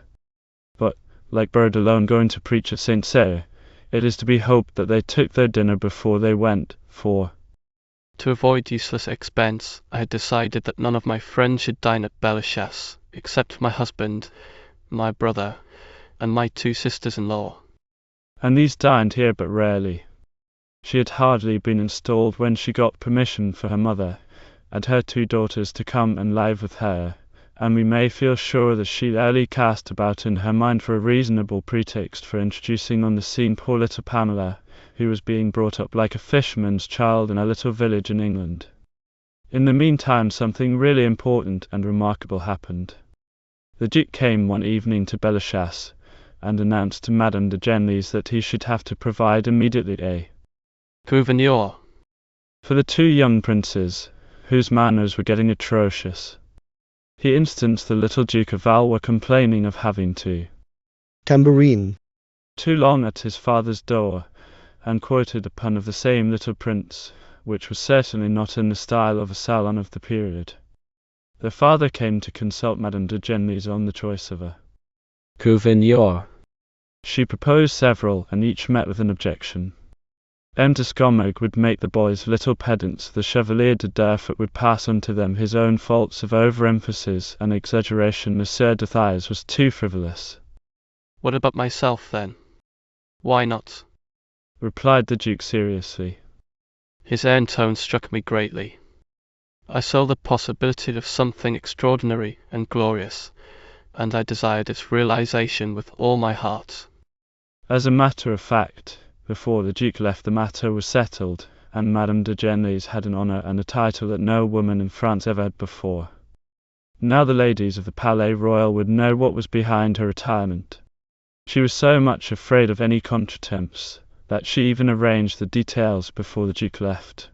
A: But, like Berdelone going to preach at St. Cyr, it is to be hoped that they took their dinner before they went, for
D: to avoid useless expense, I had decided that none of my friends should dine at Bellechasse, except my husband, my brother, and my 2 sisters-in-law.
A: And these dined here but rarely. She had hardly been installed when she got permission for her mother and her 2 daughters to come and live with her, and we may feel sure that she early cast about in her mind for a reasonable pretext for introducing on the scene poor little Pamela, who was being brought up like a fisherman's child in a little village in England. In the meantime something really important and remarkable happened. The Duke came one evening to Bellechasse, and announced to Madame de Genlis that he should have to provide immediately a
D: gouverneur
A: for the 2 young princes, whose manners were getting atrocious. He instanced the little Duke of Valois complaining of having to
C: tambourine
A: too long at his father's door, and quoted a pun of the same little prince, which was certainly not in the style of a salon of the period. Their father came to consult Madame de Genlis on the choice of a gouverneur. She proposed several, and each met with an objection. M. de Scommag would make the boys little pedants, the Chevalier de Durfort would pass on to them his own faults of over-emphasis and exaggeration, Monsieur de Thiers was too frivolous.
D: What about myself, then? Why not?
A: Replied the Duke seriously.
D: His air and tone struck me greatly. I saw the possibility of something extraordinary and glorious, and I desired its realization with all my heart.
A: As a matter of fact, before the Duke left the matter was settled, and Madame de Genlis had an honour and a title that no woman in France ever had before. Now the ladies of the Palais Royal would know what was behind her retirement. She was so much afraid of any contretemps, that she even arranged the details before the Duke left.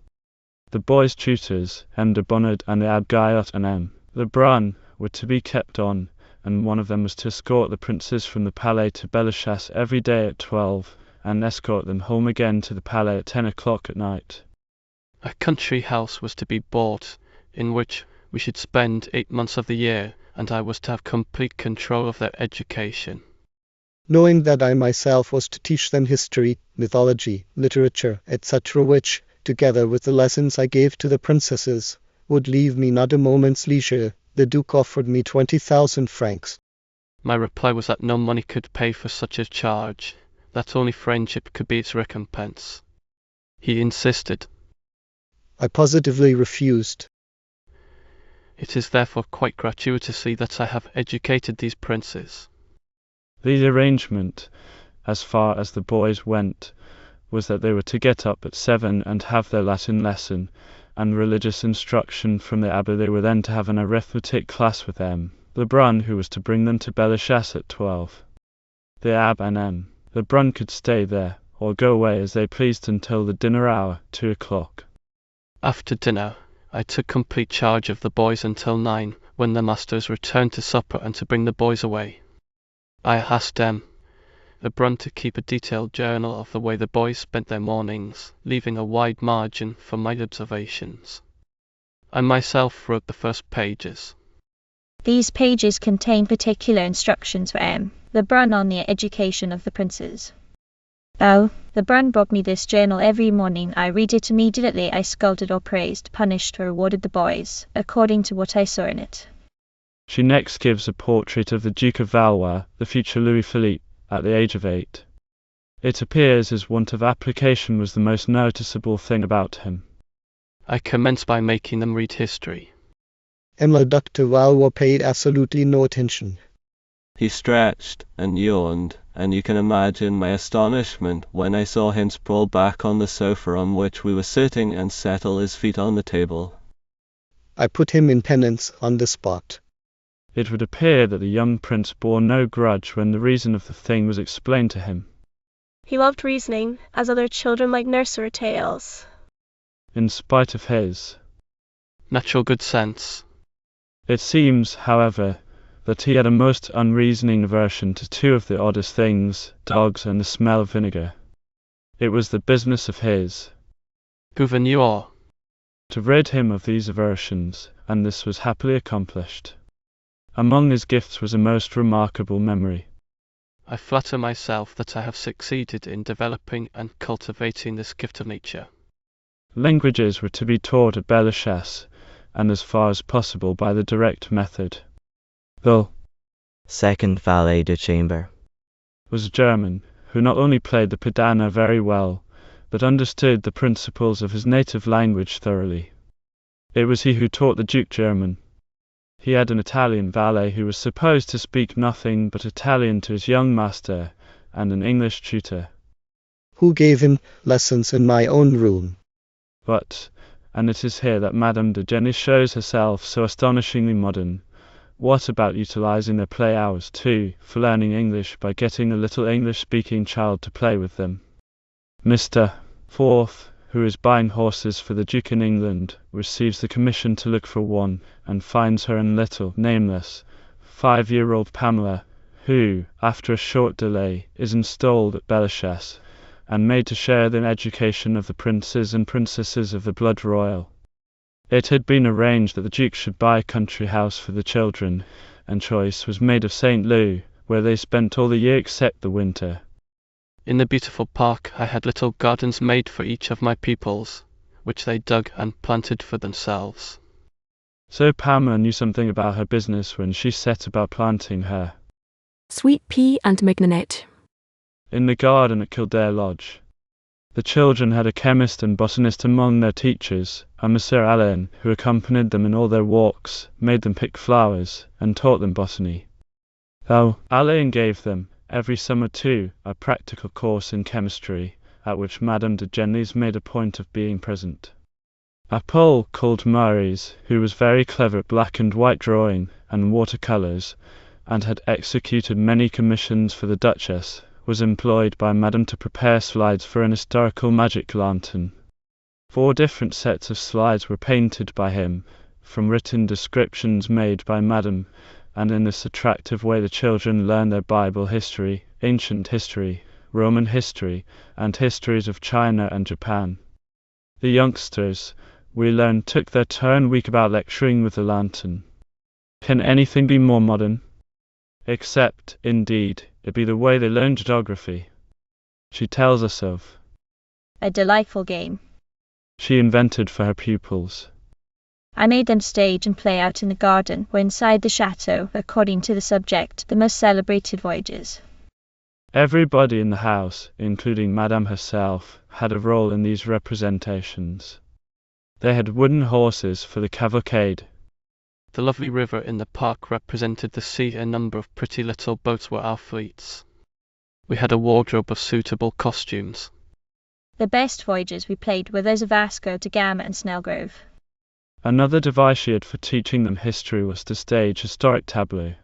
A: The boys' tutors, M. de Bonnard and the Abbe Guyot and M. Lebrun, were to be kept on, and one of them was to escort the princes from the Palais to Bellechasse every day at 12, and escort them home again to the Palais at 10 o'clock at night.
D: A country house was to be bought, in which we should spend 8 months of the year, and I was to have complete control of their education.
C: Knowing that I myself was to teach them history, mythology, literature, etc., which, together with the lessons I gave to the princesses, would leave me not a moment's leisure, the Duke offered me 20,000 francs.
D: My reply was that no money could pay for such a charge, that only friendship could be its recompense. He insisted.
C: I positively refused.
D: It is therefore quite gratuitously that I have educated these princes.
A: The arrangement, as far as the boys went, was that they were to get up at 7 and have their Latin lesson and religious instruction from the abbé. They were then to have an arithmetic class with M. Lebrun, who was to bring them to Bellechasse at 12. The abbé and M. Lebrun could stay there or go away as they pleased until the dinner hour, 2 o'clock.
D: After dinner, I took complete charge of the boys until 9, when the masters returned to supper and to bring the boys away. I asked them, Lebrun, to keep a detailed journal of the way the boys spent their mornings, leaving a wide margin for my observations. I myself wrote the first pages.
K: These pages contain particular instructions for M. Lebrun on the education of the princes. Lebrun brought me this journal every morning. I read it immediately. I scolded or praised, punished or rewarded the boys, according to what I saw in it.
A: She next gives a portrait of the Duke of Valois, the future Louis Philippe, at the age of 8. It appears his want of application was the most noticeable thing about him.
D: I commenced by making them read history.
C: Dr. Valois paid absolutely no attention.
I: He stretched and yawned, and you can imagine my astonishment when I saw him sprawl back on the sofa on which we were sitting and settle his feet on the table.
C: I put him in penance on the spot.
A: It would appear that the young prince bore no grudge when the reason of the thing was explained to him.
N: He loved reasoning, as other children like nursery tales.
A: In spite of his
D: natural good sense.
A: It seems, however, that he had a most unreasoning aversion to 2 of the oddest things, dogs and the smell of vinegar. It was the business of his
D: gouverneur
A: to rid him of these aversions, and this was happily accomplished. Among his gifts was a most remarkable memory.
D: I flatter myself that I have succeeded in developing and cultivating this gift of nature.
A: Languages were to be taught at Bellechasse, and as far as possible by the direct method. The
E: second valet de chambre
A: was a German, who not only played the piano very well, but understood the principles of his native language thoroughly. It was he who taught the Duke German. He had an Italian valet who was supposed to speak nothing but Italian to his young master, and an English tutor,
C: who gave him lessons in my own room.
A: But, and it is here that Madame de Genlis shows herself so astonishingly modern, what about utilizing their play hours too, for learning English by getting a little English-speaking child to play with them? Mr. Forth, who is buying horses for the Duke in England, receives the commission to look for one, and finds her in little, nameless, 5-year-old Pamela, who, after a short delay, is installed at Bellechasse, and made to share the education of the princes and princesses of the blood royal. It had been arranged that the Duke should buy a country house for the children, and choice was made of St. Lou, where they spent all the year except the winter.
D: In the beautiful park I had little gardens made for each of my pupils, which they dug and planted for themselves.
A: So Pamela knew something about her business when she set about planting her
R: sweet pea and mignonette
A: in the garden at Kildare Lodge. The children had a chemist and botanist among their teachers, and Monsieur Alain, who accompanied them in all their walks, made them pick flowers, and taught them botany. Though Alain gave them, every summer too, a practical course in chemistry, at which Madame de Genlis made a point of being present. A Pole called Maurice, who was very clever at black and white drawing and watercolours, and had executed many commissions for the Duchess, was employed by Madame to prepare slides for an historical magic lantern. 4 different sets of slides were painted by him, from written descriptions made by Madame, and in this attractive way the children learned their Bible history, ancient history, Roman history, and histories of China and Japan. The youngsters, we learned, took their turn week about lecturing with the lantern. Can anything be more modern? Except, indeed, it be the way they learn geography. She tells us of
K: a delightful game
A: she invented for her pupils.
K: I made them stage and play out in the garden or inside the chateau, according to the subject, the most celebrated voyages.
A: Everybody in the house, including Madame herself, had a role in these representations. They had wooden horses for the cavalcade.
D: The lovely river in the park represented the sea. A number of pretty little boats were our fleets. We had a wardrobe of suitable costumes.
K: The best voyages we played were those of Vasco da Gama and Snellgrove.
A: Another device she had for teaching them history was to stage historic tableaux.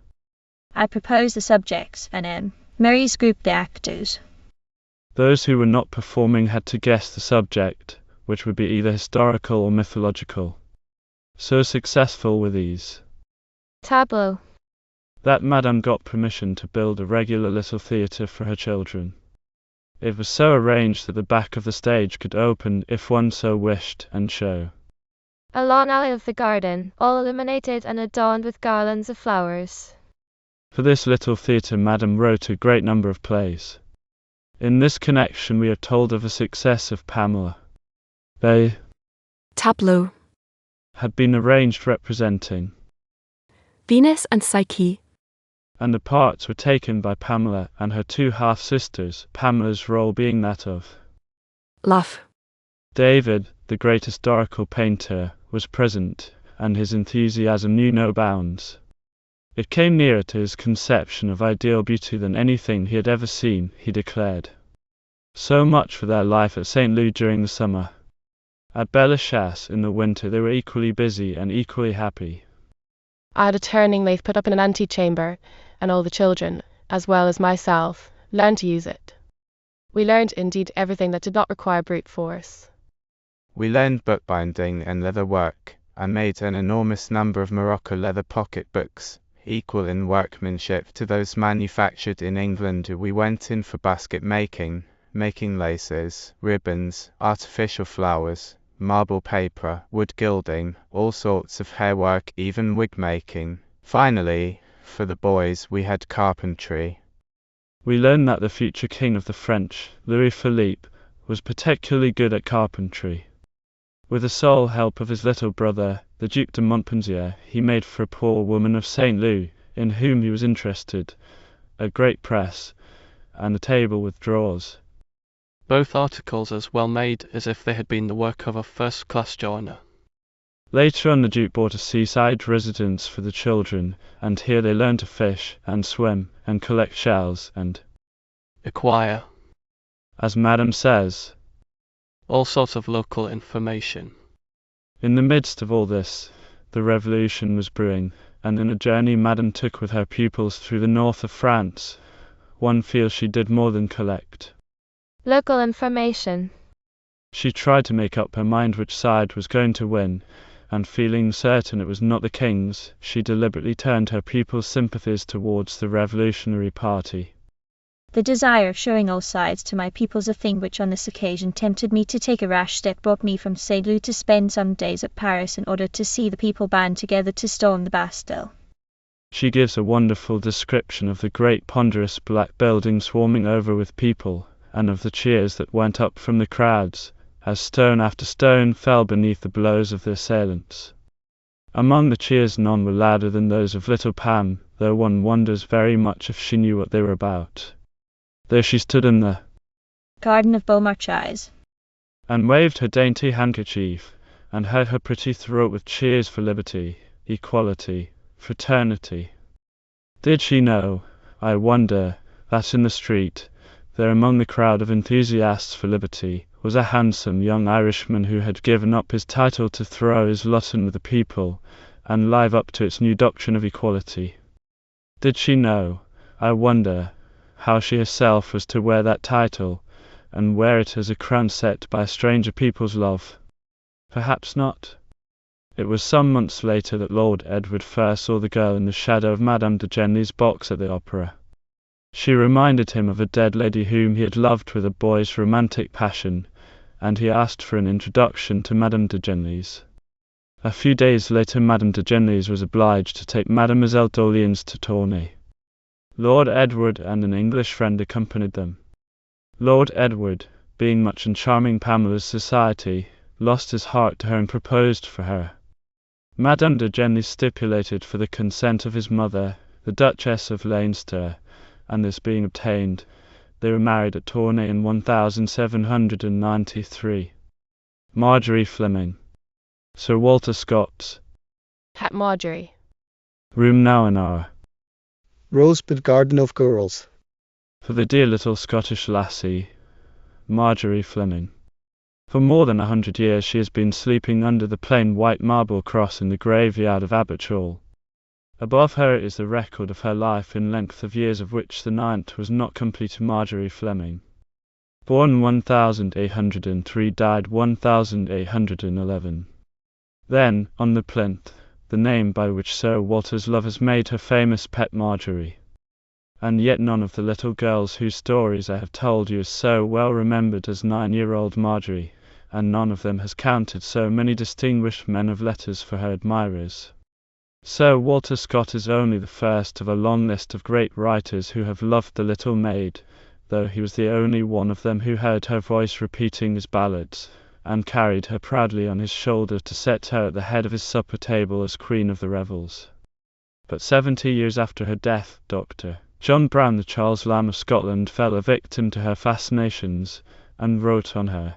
K: I proposed the subjects, and Mary's grouped the actors.
A: Those who were not performing had to guess the subject, which would be either historical or mythological. So successful were these
L: Tableau
A: that Madame got permission to build a regular little theatre for her children. It was so arranged that the back of the stage could open if one so wished and show
L: a lawn alley of the garden, all illuminated and adorned with garlands of flowers.
A: For this little theatre Madame wrote a great number of plays. In this connection we are told of a success of Pamela. They
R: Tableau
A: had been arranged representing
R: Venus and Psyche,
A: and the parts were taken by Pamela and her two half-sisters, Pamela's role being that of
R: Love.
A: David, the great historical painter, was present, and his enthusiasm knew no bounds. It came nearer to his conception of ideal beauty than anything he had ever seen, he declared. So much for their life at St. Louis during the summer. At Bellechasse in the winter they were equally busy and equally happy.
O: I had a turning lathe put up in an antechamber, and all the children, as well as myself, learned to use it. We learned indeed everything that did not require brute force.
P: We learned bookbinding and leather work, and made an enormous number of Morocco leather pocket books, equal in workmanship to those manufactured in England. We went in for basket making laces, ribbons, artificial flowers, marble paper, wood gilding, all sorts of hair work, even wig making. Finally, for the boys we had carpentry.
A: We learned that the future king of the French, Louis Philippe, was particularly good at carpentry. With the sole help of his little brother, the Duc de Montpensier, he made for a poor woman of St. Louis, in whom he was interested, a great press, and a table with drawers.
D: Both articles as well made as if they had been the work of a first-class joiner.
A: Later on the Duke bought a seaside residence for the children, and here they learned to fish, and swim, and collect shells, and
D: acquire,
A: as Madame says,
D: all sorts of local information.
A: In the midst of all this, the revolution was brewing, and in a journey Madame took with her pupils through the north of France, one feels she did more than collect
L: local information.
A: She tried to make up her mind which side was going to win, and feeling certain it was not the king's, she deliberately turned her pupils' sympathies towards the revolutionary party.
K: The desire of showing all sides to my pupils, a thing which on this occasion tempted me to take a rash step, brought me from St. Louis to spend some days at Paris in order to see the people band together to storm the Bastille.
A: She gives a wonderful description of the great ponderous black building swarming over with people, and of the cheers that went up from the crowds, as stone after stone fell beneath the blows of the assailants. Among the cheers none were louder than those of little Pam, though one wonders very much if she knew what they were about. There she stood in the
K: garden of Beaumarchais,
A: and waved her dainty handkerchief, and hurt her pretty throat with cheers for liberty, equality, fraternity. Did she know, I wonder, that in the street, there among the crowd of enthusiasts for liberty, was a handsome young Irishman who had given up his title to throw his lot in with the people, and live up to its new doctrine of equality? Did she know, I wonder, how she herself was to wear that title, and wear it as a crown set by a stranger people's love? Perhaps not. It was some months later that Lord Edward first saw the girl in the shadow of Madame de Genlis's box at the opera. She reminded him of a dead lady whom he had loved with a boy's romantic passion, and he asked for an introduction to Madame de Genlis. A few days later Madame de Genlis was obliged to take Mademoiselle d'Orléans to Tournai. Lord Edward and an English friend accompanied them. Lord Edward, being much in charming Pamela's society, lost his heart to her and proposed for her. Madame de Genlis stipulated for the consent of his mother, the Duchess of Leinster, and this being obtained, they were married at Tournai in 1793. Marjorie Fleming. Sir Walter Scott's
O: Hat Marjorie.
A: Room now an hour.
C: Rosebud Garden of Girls.
A: For the dear little Scottish lassie, Marjorie Fleming. For more than 100 years she has been sleeping under the plain white marble cross in the graveyard of Abbot Hall. Above her is the record of her life in length of years, of which the 9th was not complete. Marjorie Fleming. Born 1803, died 1811. Then, on the plinth, the name by which Sir Walter's lovers made her famous pet Marjorie. And yet none of the little girls whose stories I have told you is so well remembered as 9-year-old Marjorie, and none of them has counted so many distinguished men of letters for her admirers. Sir Walter Scott is only the first of a long list of great writers who have loved the little maid, though he was the only one of them who heard her voice repeating his ballads, and carried her proudly on his shoulder to set her at the head of his supper table as Queen of the Revels. But 70 years after her death, Dr. John Brown, the Charles Lamb of Scotland, fell a victim to her fascinations, and wrote on her,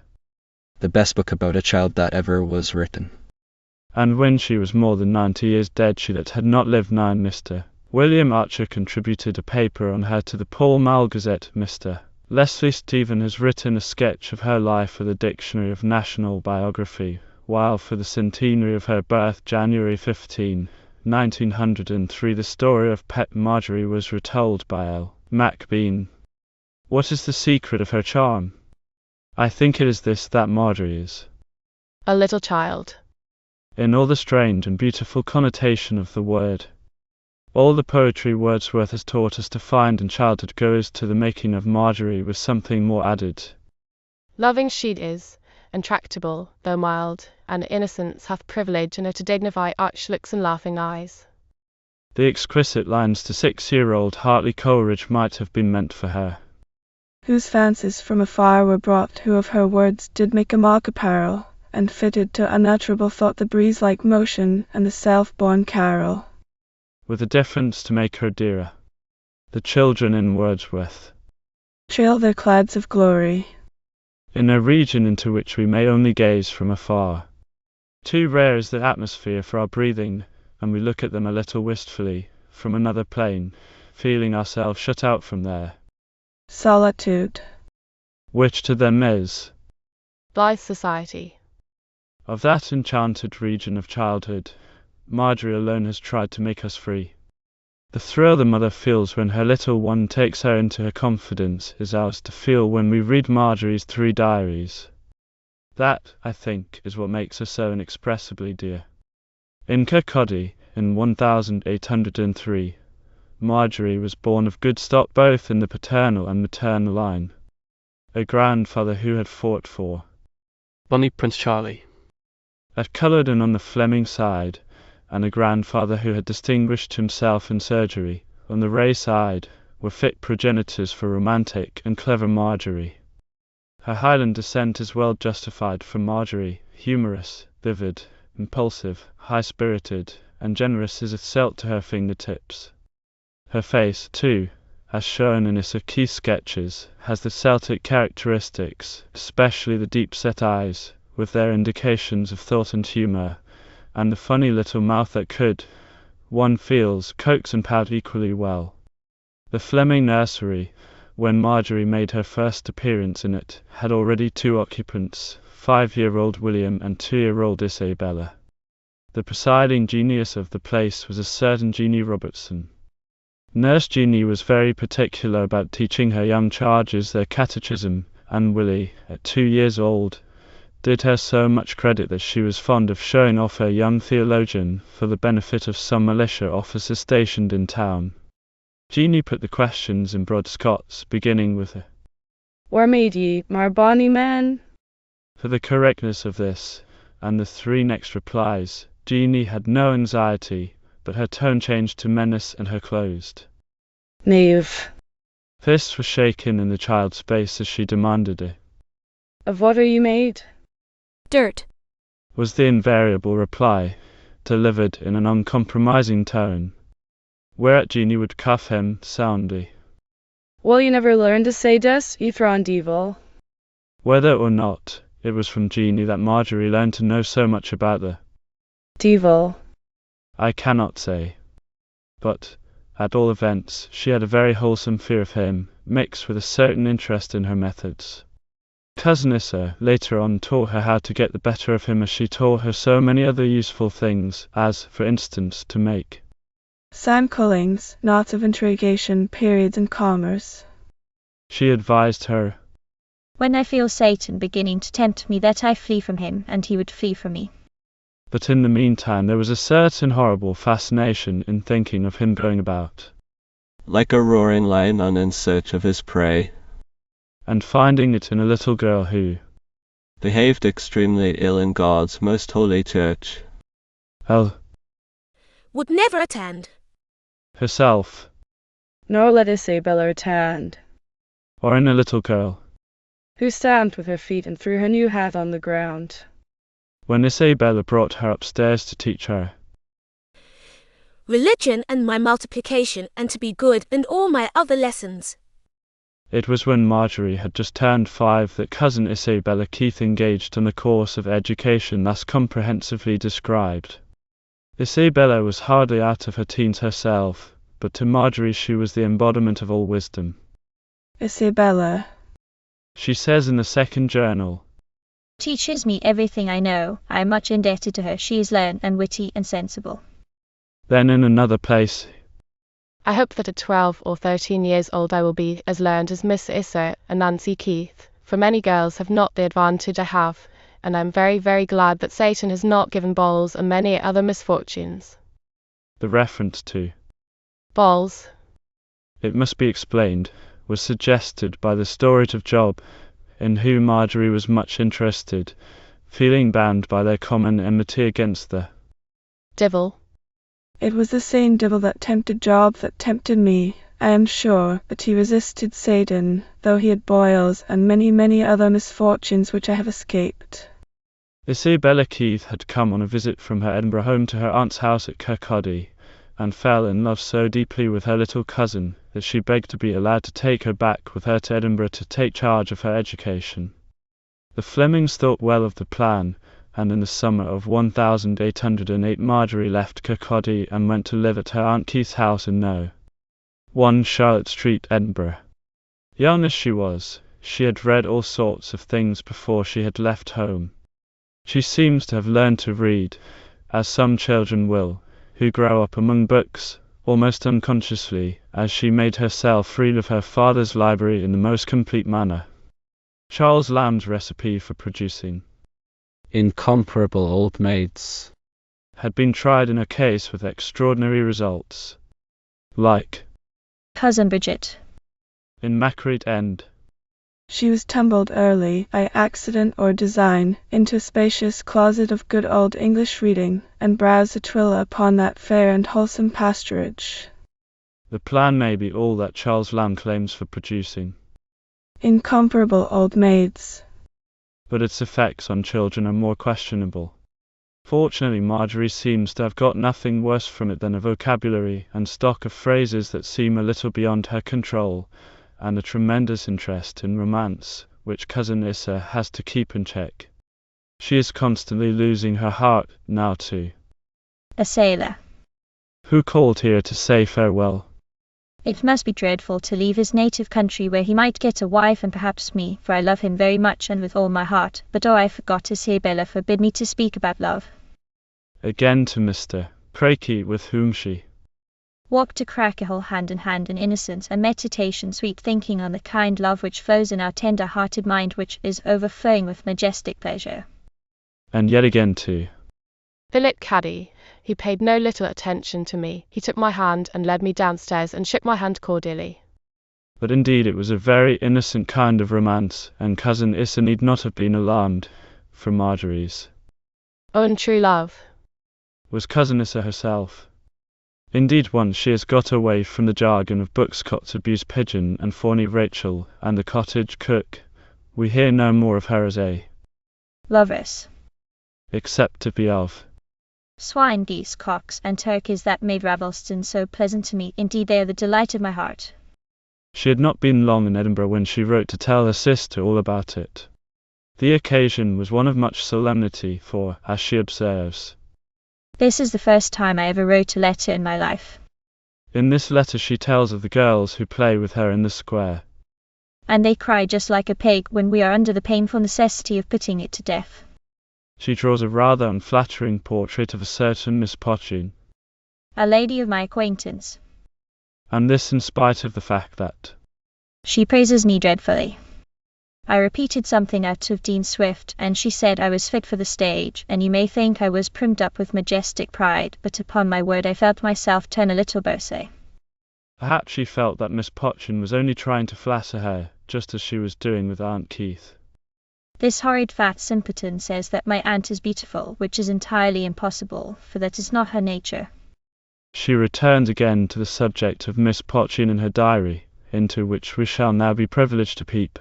M: "The best book about a child that ever was written."
A: And when she was more than 90 years dead, she that had not lived 9. Mr. William Archer contributed a paper on her to the Pall Mall Gazette. Mr. Leslie Stephen has written a sketch of her life for the Dictionary of National Biography, while for the centenary of her birth, January 15, 1903, the story of Pet Marjorie was retold by L. Macbean. What is the secret of her charm? I think it is this, that Marjorie is
O: A little child.
A: in all the strange and beautiful connotation of the word. All the poetry Wordsworth has taught us to find in childhood goes to the making of Marjorie with something more added.
O: Loving she is, and tractable, though mild, and innocence hath privilege in her to dignify arch looks and laughing eyes.
A: The exquisite lines to 6-year-old Hartley Coleridge might have been meant for her.
F: Whose fancies from afar were brought, who of her words did make a mock apparel, and fitted to unutterable thought the breeze-like motion and the self-born carol.
A: With a difference to make her dearer. The children in Wordsworth
F: Trail their clouds of glory
A: in a region into which we may only gaze from afar. Too rare is the atmosphere for our breathing, and we look at them a little wistfully, from another plane, feeling ourselves shut out from there.
F: Solitude,
A: Which to them is
O: Blithe society.
A: of that enchanted region of childhood. Marjorie alone has tried to make us free. The thrill the mother feels when her little one takes her into her confidence is ours to feel when we read Marjorie's 3 diaries. That, I think, is what makes her so inexpressibly dear. In Kirkcaldy, in 1803, Marjorie was born of good stock both in the paternal and maternal line. A grandfather who had fought for
D: Bonnie Prince Charlie.
A: at Culloden on the Fleming side, and a grandfather who had distinguished himself in surgery, on the Ray side, were fit progenitors for romantic and clever Marjorie. Her Highland descent is well justified, for Marjorie, humorous, vivid, impulsive, high-spirited, and generous is itself to her fingertips. Her face, too, as shown in his key sketches, has the Celtic characteristics, especially the deep-set eyes, with their indications of thought and humour, and the funny little mouth that could, one feels, coax and pout equally well. The Fleming nursery, when Marjorie made her first appearance in it, had already 2 occupants, 5-year-old William and 2-year-old Isabella. The presiding genius of the place was a certain Jeanie Robertson. Nurse Jeanie was very particular about teaching her young charges their catechism, and Willie, at 2 years old, did her so much credit that she was fond of showing off her young theologian for the benefit of some militia officers stationed in town. Jeanie put the questions in broad Scots, beginning with
B: Where made ye, my bonny man?
A: For the correctness of this, and the 3 next replies, Jeanie had no anxiety, but her tone changed to menace and her closed.
B: Knave.
A: Fists were shaken in the child's face as she demanded it.
B: Of what are you made?
S: Dirt.
A: Was the invariable reply, delivered in an uncompromising tone, whereat Jeanie would cuff him soundly.
B: Will you never learn to say this, ye Thron Devil?
A: Whether or not, it was from Jeanie that Marjorie learned to know so much about the
B: Devil.
A: I cannot say. But, at all events, she had a very wholesome fear of him, mixed with a certain interest in her methods. Cousin Issa later on taught her how to get the better of him, as she taught her so many other useful things, as, for instance, to make
F: Sandcullings, knots of interrogation, periods, and commas.
A: She advised her,
K: When I feel Satan beginning to tempt me, that I flee from him, and he would flee from me.
A: but in the meantime there was a certain horrible fascination in thinking of him going about,
I: like a roaring lion in search of his prey,
A: and finding it in a little girl who
I: behaved extremely ill in God's most holy church.
S: Would never attend.
A: Herself,
B: Nor let Isabella attend,
A: or in a little girl,
B: who stamped with her feet and threw her new hat on the ground.
A: when Isabella brought her upstairs to teach her
S: Religion and my multiplication, and to be good, and all my other lessons.
A: It was when Marjorie had just turned 5 that cousin Isabella Keith engaged in the course of education thus comprehensively described. Isabella was hardly out of her teens herself, but to Marjorie she was the embodiment of all wisdom.
F: Isabella,
A: She says in the second journal,
K: Teaches me everything I know. I am much indebted to her. She is learned and witty and sensible.
A: Then in another place,
O: I hope that at 12 or 13 years old I will be as learned as Miss Issa and Nancy Keith, for many girls have not the advantage I have, and I am very, very glad that Satan has not given balls and many other misfortunes.
A: the reference to
O: Balls,
A: it must be explained, was suggested by the story of Job, in whom Marjorie was much interested, feeling bound by their common enmity against the
O: devil.
F: it was the same devil that tempted Job that tempted me. I am sure, but he resisted Satan, though he had boils and many, many other misfortunes which I have escaped.
A: Isabella Keith had come on a visit from her Edinburgh home to her aunt's house at Kirkcaldy, and fell in love so deeply with her little cousin that she begged to be allowed to take her back with her to Edinburgh to take charge of her education. The Flemings thought well of the plan, and in the summer of 1808 Marjorie left Kirkcaldy and went to live at her Aunt Keith's house in No. 1 Charlotte Street, Edinburgh. Young as she was, she had read all sorts of things before she had left home. She seems to have learned to read, as some children will, who grow up among books, almost unconsciously, as she made herself free of her father's library in the most complete manner. Charles Lamb's recipe for producing
J: incomparable old maids
A: had been tried in a case with extraordinary results. Like
K: Cousin Bridget.
A: in Macread End.
F: She was tumbled early, by accident or design, into a spacious closet of good old English reading, and browsed a twilla upon that fair and wholesome pasturage.
A: The plan may be all that Charles Lamb claims for producing,
F: Incomparable old maids.
A: but its effects on children are more questionable. Fortunately, Marjorie seems to have got nothing worse from it than a vocabulary and stock of phrases that seem a little beyond her control, and a tremendous interest in romance, which cousin Issa has to keep in check. She is constantly losing her heart now to
K: A sailor.
A: who called here to say farewell.
K: It must be dreadful to leave his native country where he might get a wife and perhaps me, for I love him very much and with all my heart, but oh, I forgot Isabella forbid me to speak about love.
A: Again to Mr. Crakey, with whom she
K: Walk to Cracknell hand in hand in innocence and meditation, sweet thinking on the kind love which flows in our tender-hearted mind, which is overflowing with majestic pleasure.
A: and yet again to
O: Philip Caddy, he paid no little attention to me. He took my hand and led me downstairs and shook my hand cordially.
A: But indeed it was a very innocent kind of romance, and cousin Issa need not have been alarmed for Marjorie's
O: own true love
A: was cousin Issa herself. Indeed, once she has got away from the jargon of books, Kotzebue's Pigeon and Fawny Rachel and the Cottage Cook, we hear no more of her as a
K: Lovers.
A: except to be of
K: Swine, geese, cocks, and turkeys that made Ravelston so pleasant to me. Indeed, they are the delight of my heart.
A: She had not been long in Edinburgh when she wrote to tell her sister all about it. The occasion was one of much solemnity, for, as she observes,
K: This is the first time I ever wrote a letter in my life.
A: In this letter she tells of the girls who play with her in the square.
K: And they cry just like a pig when we are under the painful necessity of putting it to death.
A: She draws a rather unflattering portrait of a certain Miss Potchin.
K: A lady of my acquaintance.
A: And this in spite of the fact that
K: she praises me dreadfully. I repeated something out of Dean Swift, and she said I was fit for the stage, and you may think I was primed up with majestic pride, but upon my word I felt myself turn a little bosé.
A: Perhaps she felt that Miss Potchin was only trying to flatter her, just as she was doing with Aunt Keith.
K: This horrid fat simpleton says that my aunt is beautiful, which is entirely impossible, for that is not her nature.
A: She returns again to the subject of Miss Potchin in her diary, into which we shall now be privileged to peep.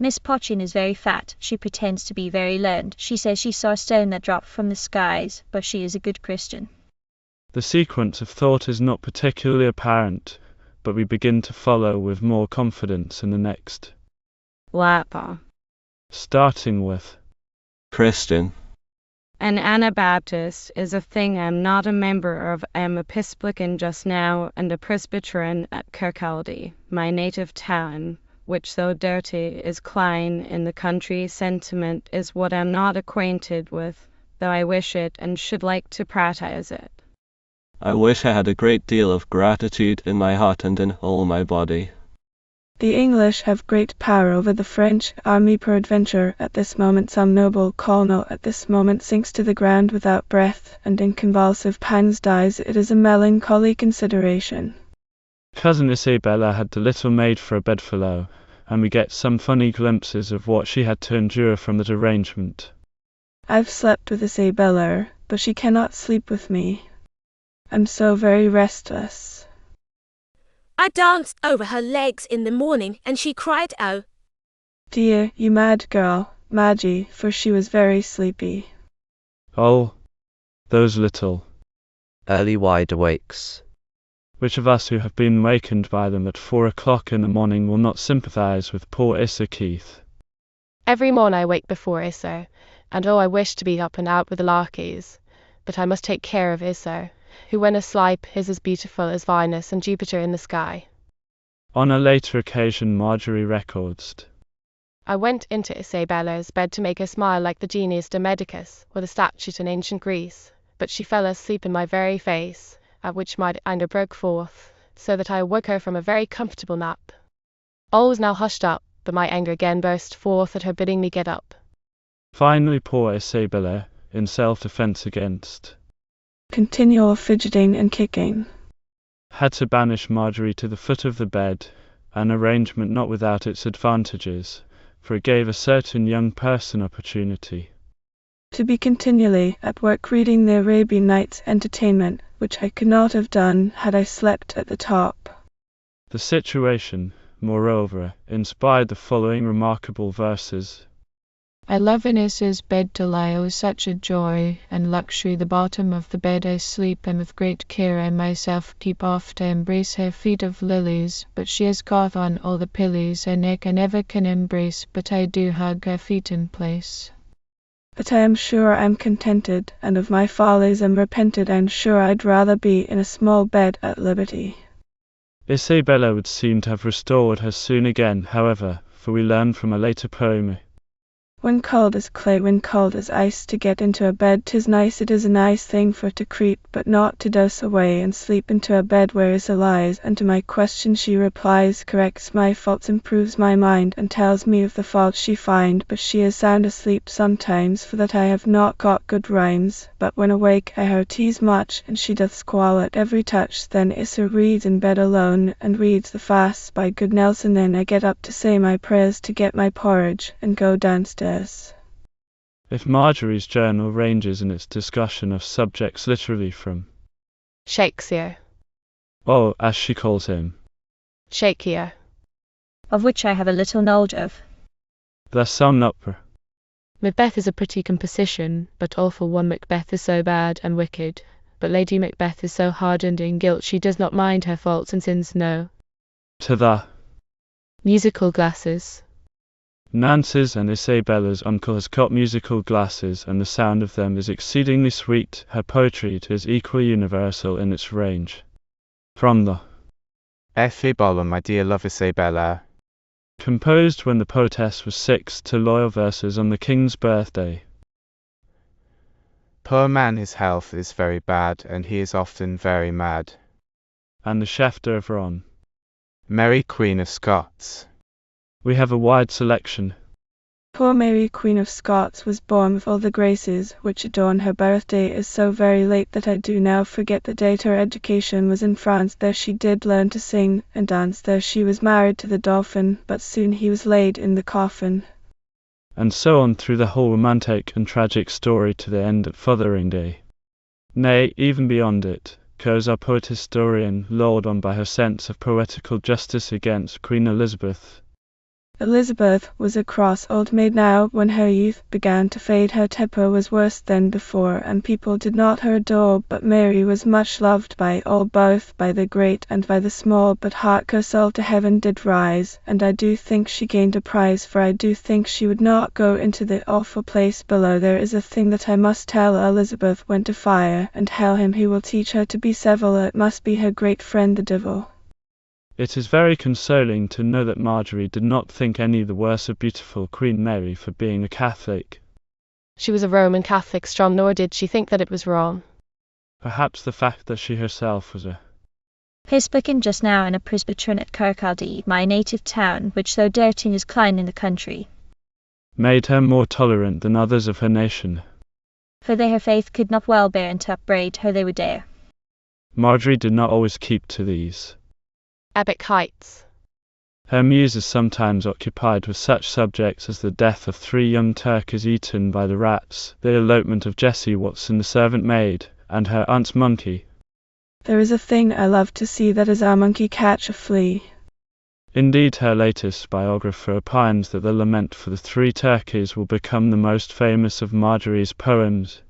K: Miss Potchin is very fat, she pretends to be very learned, she says she saw a stone that dropped from the skies, but she is a good Christian.
A: The sequence of thought is not particularly apparent, but we begin to follow with more confidence in the next.
B: Lapa.
A: Starting with
I: Christian.
B: An Anabaptist is a thing I'm not a member of. I'm Episcopalian just now and a Presbyterian at Kirkcaldy, my native town, which though dirty is clean in the country. Sentiment is what I'm not acquainted with, though I wish it and should like to practice it.
I: I wish I had a great deal of gratitude in my heart and in all my body.
F: The English have great power over the French army. Peradventure, at this moment some noble colonel at this moment sinks to the ground without breath, and in convulsive pangs dies. It is a melancholy consideration.
A: Cousin Isabella had the little maid for a bedfellow, and we get some funny glimpses of what she had to endure from that arrangement.
F: I've slept with Isabella, but she cannot sleep with me. I'm so very restless.
S: I danced over her legs in the morning, and she cried out,
F: "Dear, you mad girl, Maggie," for she was very sleepy.
A: Oh, those little
U: early wide awakes.
A: Which of us who have been wakened by them at 4 o'clock in the morning will not sympathize with poor Issa Keith?
O: Every morn I wake before Issa, and I wish to be up and out with the larkies, but I must take care of Issa, who when asleep is as beautiful as Venus and Jupiter in the sky.
A: On a later occasion Marjorie records,
O: I went into Isabella's bed to make her smile like the genius de Medicus, or the statue in ancient Greece, but she fell asleep in my very face, at which my anger broke forth, so that I awoke her from a very comfortable nap. All was now hushed up, but my anger again burst forth at her bidding me get up.
A: Finally poor Isabella, in self-defense against
F: continual fidgeting and kicking,
A: had to banish Marjorie to the foot of the bed, an arrangement not without its advantages, for it gave a certain young person opportunity
F: to be continually at work reading the Arabian Nights Entertainment, which I could not have done had I slept at the top.
A: The situation, moreover, inspired the following remarkable verses.
V: I love in Issa's bed to lie, oh such a joy and luxury. The bottom of the bed I sleep, and with great care I myself keep off to embrace her feet of lilies, but she has got on all the pillies her neck I never can embrace, but I do hug her feet in place.
F: But I am sure I'm contented, and of my follies am repented. I'm sure I'd rather be in a small bed at liberty.
A: Isabella would seem to have restored her soon again, however, for we learn from a later poem,
F: when cold as clay, when cold as ice, to get into a bed 'tis nice, it is a nice thing for to creep, but not to dose away and sleep into a bed where Issa lies. And to my question she replies, corrects my faults, improves my mind, and tells me of the faults she find, but she is sound asleep sometimes, for that I have not got good rhymes, but when awake I her tease much, and she doth squall at every touch. Then Issa reads in bed alone, and reads the fast by good Nelson. Then I get up to say my prayers, to get my porridge, and go downstairs.
A: If Marjorie's journal ranges in its discussion of subjects literally from
O: Shakespeare,
A: or as she calls him,
O: Shakespeare,
K: of which I have a little knowledge of,
A: thus summed up.
G: Macbeth is a pretty composition, but awful one. Macbeth is so bad and wicked, but Lady Macbeth is so hardened in guilt she does not mind her faults and sins, no.
A: To the
G: musical glasses.
A: Nancy's and Isabella's uncle has got musical glasses, and the sound of them is exceedingly sweet. Her poetry is equally universal in its range. From the
P: Ebola, my dear love Isabella,
A: composed when the poetess was 6, to loyal verses on the king's birthday.
P: Poor man, his health is very bad, and he is often very mad.
A: And the chef d'oeuvre on
P: Mary Queen of Scots.
A: We have a wide selection.
F: Poor Mary Queen of Scots was born with all the graces which adorn her birthday is so very late that I do now forget the date. Her education was in France, there she did learn to sing and dance, there she was married to the Dauphin, but soon he was laid in the coffin.
A: And so on through the whole romantic and tragic story to the end at Fotheringay. Nay, even beyond it, goes our poet historian, lulled on by her sense of poetical justice against Queen Elizabeth.
F: Elizabeth was a cross old maid now. When her youth began to fade, her temper was worse than before, and people did not her adore, but Mary was much loved by all, both by the great and by the small. But hark, her soul to heaven did rise, and I do think she gained a prize, for I do think she would not go into the awful place below. There is a thing that I must tell. Elizabeth went to fire, and hell him who will teach her to be civil. It must be her great friend the devil.
A: It is very consoling to know that Marjorie did not think any the worse of beautiful Queen Mary for being a Catholic.
O: She was a Roman Catholic, strong, nor did she think that it was wrong.
A: Perhaps the fact that she herself was a
K: Presbyterian just now in a Presbyterian at Kirkcaldy, my native town, which though dirty is clean in the country,
A: made her more tolerant than others of her nation.
K: For they her faith could not well bear, and to upbraid her they would dare.
A: Marjorie did not always keep to these
O: epic heights.
A: Her muse is sometimes occupied with such subjects as the death of 3 young turkeys eaten by the rats, the elopement of Jessie Watson the servant maid, and her aunt's monkey.
F: There is a thing I love to see, that is our monkey catch a flea.
A: Indeed, her latest biographer opines that the lament for the 3 turkeys will become the most famous of Marjorie's poems.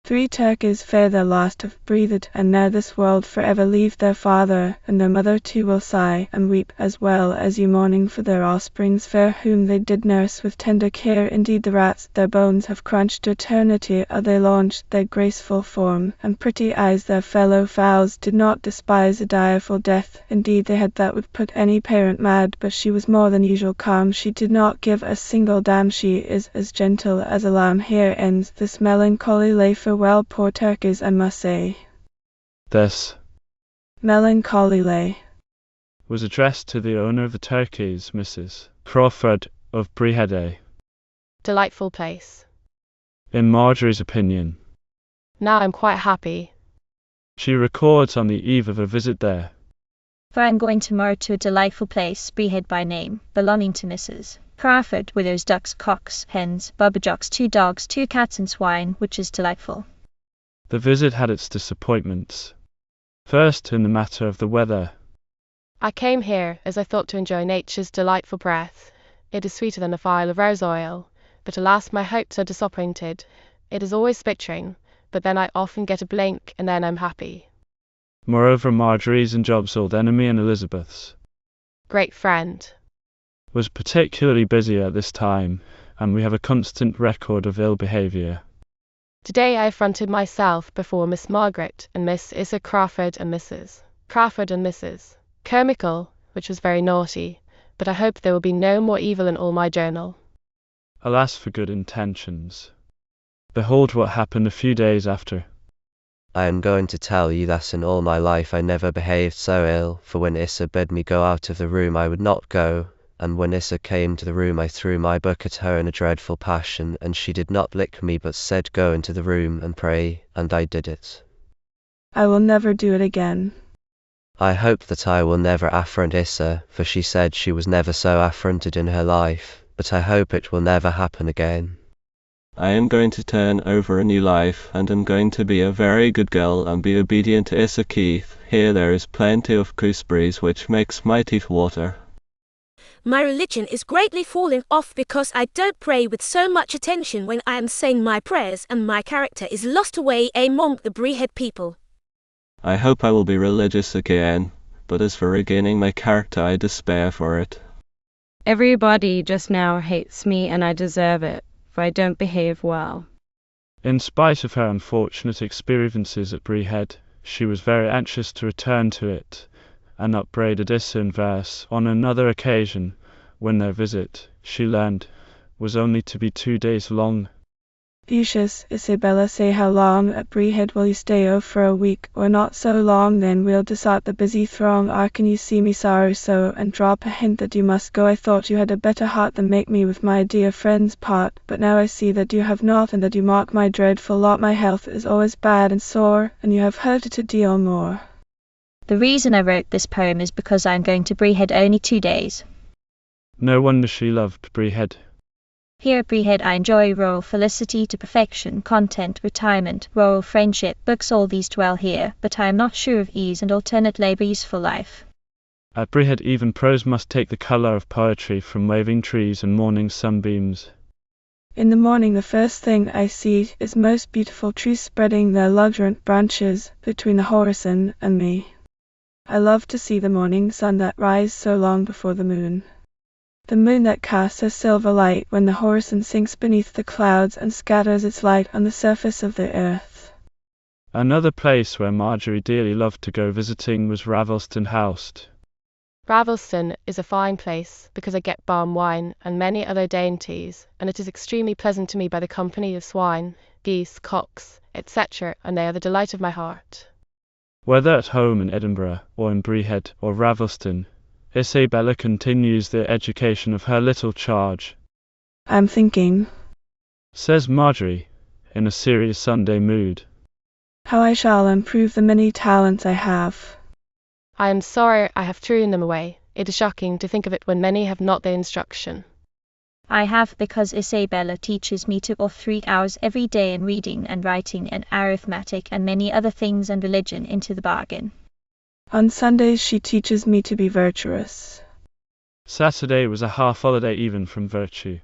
F: 3 turkeys fair their last have breathed, and now this world for ever leave their father, and their mother too will sigh and weep, as well as you mourning for their offsprings fair, whom they did nurse with tender care. Indeed the rats their bones have crunched to eternity, they launched their graceful form and pretty eyes. Their fellow fowls did not despise a direful death, indeed they had that would put any parent mad, but she was more than usual calm, she did not give a single damn, she is as gentle as a lamb. Here ends this melancholy lay. Farewell, poor turkeys, I must say.
A: This
F: melancholy lay
A: was addressed to the owner of the turkeys, Mrs. Crawford of Brehead.
O: Delightful place.
A: In Marjorie's opinion.
O: Now I'm quite happy.
A: She records on the eve of a visit there.
K: For I am going tomorrow to a delightful place, Brehead by name, belonging to Mrs. Crawford, where there's ducks, cocks, hens, bobberjocks, 2 dogs, 2 cats and swine, which is delightful.
A: The visit had its disappointments. First, in the matter of the weather.
O: I came here, as I thought, to enjoy nature's delightful breath. It is sweeter than a phial of rose oil, but alas, my hopes are disappointed. It is always spittering, but then I often get a blink, and then I'm happy.
A: Moreover, Marjorie's and Job's old enemy and Elizabeth's
O: great friend
A: was particularly busy at this time, and we have a constant record of ill behaviour.
O: Today I affronted myself before Miss Margaret and Miss Issa Crawford and Mrs. Crawford and Mrs. Kermichael, which was very naughty, but I hope there will be no more evil in all my journal.
A: Alas for good intentions. Behold what happened a few days after.
U: I am going to tell you that in all my life I never behaved so ill, for when Issa bid me go out of the room I would not go, and when Issa came to the room I threw my book at her in a dreadful passion, and she did not lick me but said, "Go into the room and pray," and I did it.
F: I will never do it again.
U: I hope that I will never affront Issa, for she said she was never so affronted in her life, but I hope it will never happen again.
I: I am going to turn over a new life, and am going to be a very good girl and be obedient to Issa Keith. Here there is plenty of gooseberries which makes my teeth water.
S: My religion is greatly falling off because I don't pray with so much attention when I am saying my prayers, and my character is lost away among the Brehead people.
I: I hope I will be religious again, but as for regaining my character I despair for it.
B: Everybody just now hates me and I deserve it, for I don't behave well.
A: In spite of her unfortunate experiences at Brehead, she was very anxious to return to it, and upbraided Issa in verse on another occasion, when their visit, she learned, was only to be 2 days long.
F: Lucius, Isabella say how long at Brehead will you stay? Oh, for a week, or not so long, then we'll desart the busy throng. Can you see me sorrow so, and drop a hint that you must go? I thought you had a better heart than make me with my dear friends part, but now I see that you have not, and that you mock my dreadful lot. My health is always bad and sore, and you have hurt it a deal more.
K: The reason I wrote this poem is because I am going to Brehead only 2 days.
A: No wonder she loved Brehead.
K: Here at Brehead I enjoy rural felicity to perfection, content, retirement, rural friendship, books, all these dwell here, but I am not sure of ease and alternate labour, useful life.
A: At Brehead even prose must take the colour of poetry from waving trees and morning sunbeams.
F: In the morning the first thing I see is most beautiful trees spreading their luxuriant branches between the horizon and me. I love to see the morning sun that rise so long before the moon. The moon that casts her silver light when the horizon sinks beneath the clouds and scatters its light on the surface of the earth.
A: Another place where Marjorie dearly loved to go visiting was Ravelston House.
O: Ravelston is a fine place because I get balm wine and many other dainties, and it is extremely pleasant to me by the company of swine, geese, cocks, etc., and they are the delight of my heart.
A: Whether at home in Edinburgh, or in Brehead, or Ravelston, Isabella continues the education of her little charge.
F: I'm thinking,
A: says Marjorie, in a serious Sunday mood,
F: how I shall improve the many talents I have.
O: I am sorry I have thrown them away. It is shocking to think of it when many have not the instruction.
K: I have, because Isabella teaches me 2 or 3 hours every day in reading and writing and arithmetic and many other things, and religion into the bargain.
F: On Sundays she teaches me to be virtuous.
A: Saturday was a half-holiday even from virtue.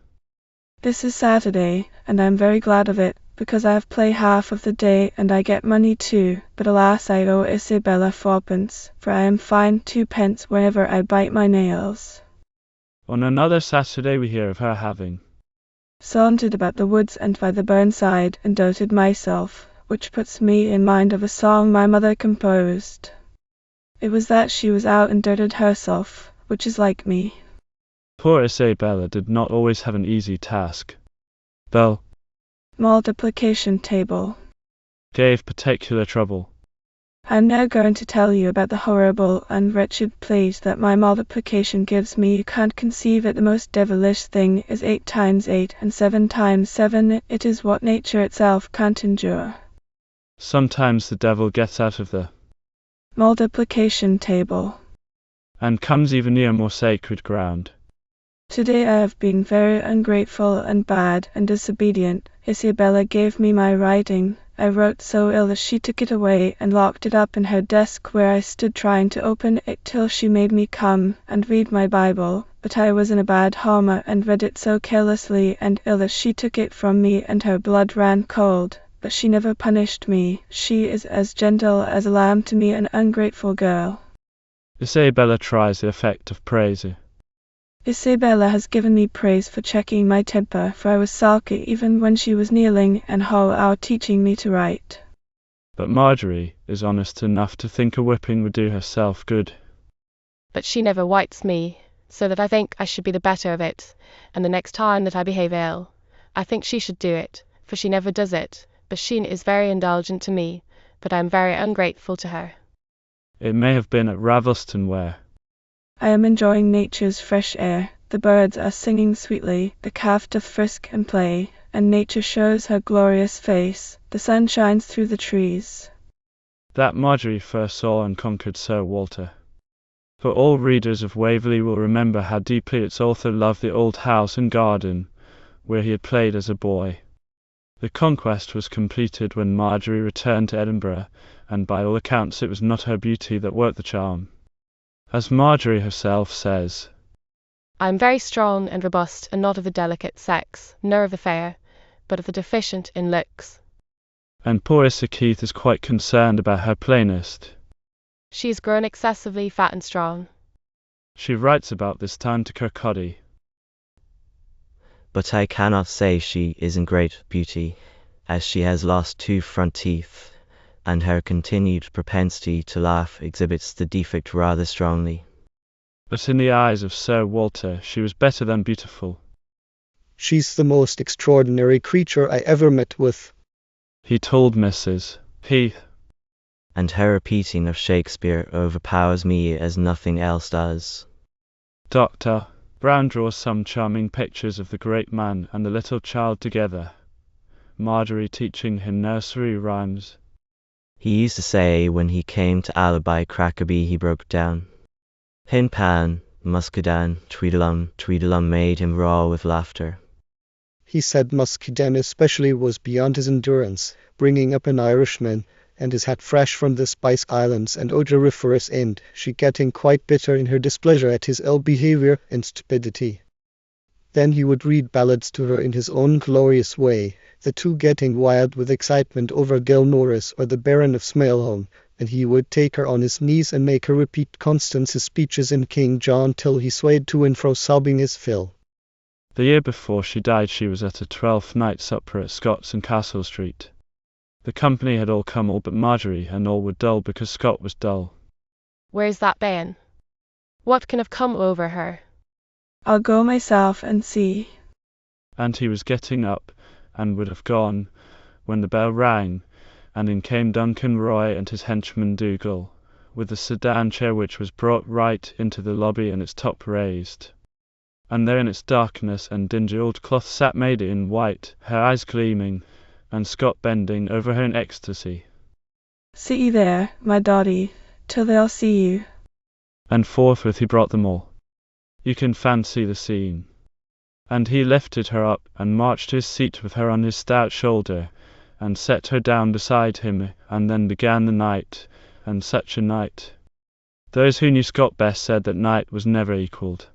F: This is Saturday, and I am very glad of it, because I have play half of the day, and I get money too, but alas, I owe Isabella 4pence, for I am fined 2pence whenever I bite my nails.
A: On another Saturday we hear of her having
F: sauntered about the woods and by the burnside, and doted myself, which puts me in mind of a song my mother composed. It was that she was out and doted herself, which is like me.
A: Poor Isabella did not always have an easy task. The
F: multiplication table
A: gave particular trouble.
F: I am now going to tell you about the horrible and wretched pleasure that my multiplication gives me. You can't conceive it. The most devilish thing is 8 times 8 and 7 times 7. It is what nature itself can't endure.
A: Sometimes the devil gets out of the
F: multiplication table
A: and comes even near more sacred ground.
F: Today I have been very ungrateful and bad and disobedient. Isabella gave me my writing. I wrote so ill that she took it away and locked it up in her desk, where I stood trying to open it till she made me come and read my Bible. But I was in a bad humour and read it so carelessly and ill that she took it from me and her blood ran cold. But she never punished me. She is as gentle as a lamb to me, an ungrateful girl.
A: Isabella tries the effect of praise.
F: Isabella has given me praise for checking my temper, for I was sulky even when she was kneeling and whole hour teaching me to write.
A: But Marjorie is honest enough to think a whipping would do herself good.
O: But she never whites me, so that I think I should be the better of it, and the next time that I behave ill, I think she should do it, for she never does it, but she is very indulgent to me, but I am very ungrateful to her.
A: It may have been at Ravelston where
F: I am enjoying nature's fresh air. The birds are singing sweetly, the calf doth frisk and play, and nature shows her glorious face. The sun shines through the trees.
A: That Marjorie first saw and conquered Sir Walter. For all readers of Waverley will remember how deeply its author loved the old house and garden, where he had played as a boy. The conquest was completed when Marjorie returned to Edinburgh, and by all accounts it was not her beauty that worked the charm. As Marjorie herself says,
O: I am very strong and robust, and not of the delicate sex, nor of the fair, but of the deficient in looks.
A: And poor Issa Keith is quite concerned about her plainness.
O: She is grown excessively fat and strong.
A: She writes about this time to Kirkcaldy.
E: but I cannot say she is in great beauty, as she has lost 2 front teeth, and her continued propensity to laugh exhibits the defect rather strongly.
A: But in the eyes of Sir Walter she was better than beautiful.
C: She's the most extraordinary creature I ever met with,
A: he told Mrs. Heath.
E: And her repeating of Shakespeare overpowers me as nothing else does.
A: Dr. Brown draws some charming pictures of the great man and the little child together, Marjorie teaching him nursery rhymes.
E: He used to say when he came to Alibi Crackerby he broke down. Hin pan, muscadan, tweedledum, tweedledum made him raw with laughter.
C: He said muscadan especially was beyond his endurance, bringing up an Irishman, and his hat fresh from the Spice Islands and odoriferous and she getting quite bitter in her displeasure at his ill behavior and stupidity. Then he would read ballads to her in his own glorious way, the two getting wild with excitement over Gil Norris or the Baron of Smailholm, and he would take her on his knees and make her repeat Constance's speeches in King John till he swayed to and fro sobbing his fill.
A: The year before she died she was at a 12th night supper at Scott's in Castle Street. The company had all come, all but Marjorie, and all were dull because Scott was dull.
O: Where's that been? What can have come over her?
F: I'll go myself and see.
A: And he was getting up, and would have gone, when the bell rang, and in came Duncan Roy and his henchman Dougal, with the sedan chair which was brought right into the lobby and its top raised. And there in its darkness and dingy old cloth sat Maida in white, her eyes gleaming, and Scott bending over her in ecstasy.
F: Sit ye there, my dotty, till they'll see you.
A: And forthwith he brought them all. You can fancy the scene. And he lifted her up, and marched to his seat with her on his stout shoulder, and set her down beside him, and then began the night, and such a night. Those who knew Scott best said that night was never equalled.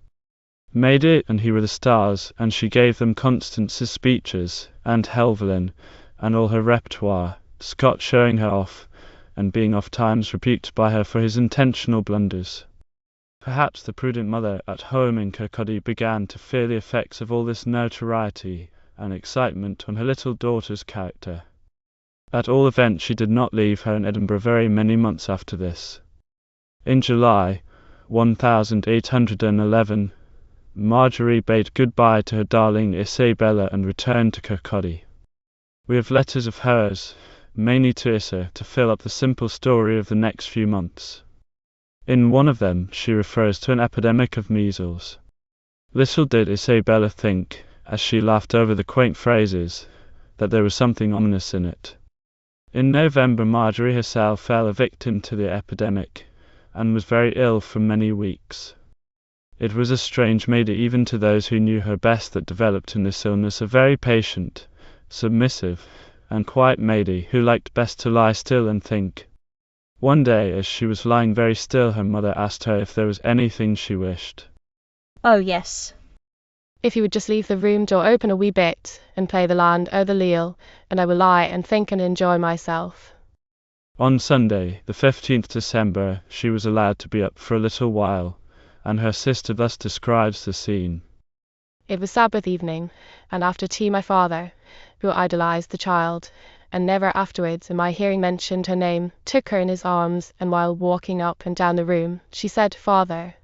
A: Maida and he were the stars, and she gave them Constance's speeches, and Helvellyn, and all her repertoire, Scott showing her off, and being oft times rebuked by her for his intentional blunders. Perhaps the prudent mother at home in Kirkcaldy began to fear the effects of all this notoriety and excitement on her little daughter's character. At all events she did not leave her in Edinburgh very many months after this. In July 1811, Marjorie bade good-bye to her darling Isabella and returned to Kirkcaldy. We have letters of hers, mainly to Issa, to fill up the simple story of the next few months. In one of them she refers to an epidemic of measles. Little did Isabella think, as she laughed over the quaint phrases, that there was something ominous in it. In November Marjorie herself fell a victim to the epidemic, and was very ill for many weeks. It was a strange Maida even to those who knew her best that developed in this illness a very patient, submissive, and quiet Maida who liked best to lie still and think. One day as she was lying very still her mother asked her if there was anything she wished.
K: Oh yes.
O: If you would just leave the room door open a wee bit, and play the Land o' the Leal, and I will lie and think and enjoy myself.
A: On Sunday, the 15th December, she was allowed to be up for a little while, and her sister thus describes the scene.
O: It was Sabbath evening, and after tea my father, who idolized the child, and never afterwards in my hearing mentioned her name, took her in his arms, and while walking up and down the room, she said, "Father,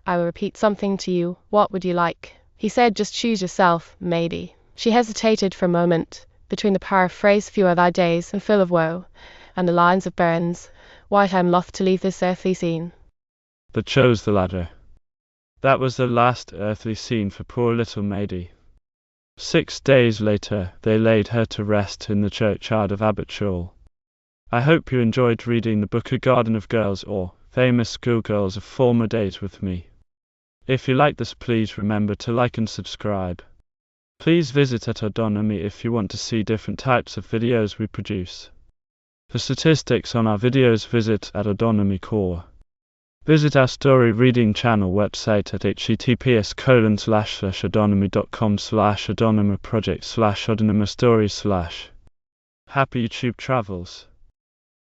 O: I will repeat something to you. What would you like?" He said, "Just choose yourself, Maida." She hesitated for a moment, between the paraphrase "Few are thy days, and full of woe," and the lines of Burns, "White I am loth to leave this earthly scene,"
A: but chose the latter. That was the last earthly scene for poor little Maida. 6 days later they laid her to rest in the churchyard of Abbotshall. I hope you enjoyed reading the book A Garden of Girls, or Famous Schoolgirls of Former Days with me. If you like this, please remember to like and subscribe. Please visit at Adonomy if you want to see different types of videos we produce. For statistics on our videos, visit at Adonomy Core. Visit our story reading channel website at https://adonomy.com/adonomaproject/adonomastories/. Happy YouTube travels!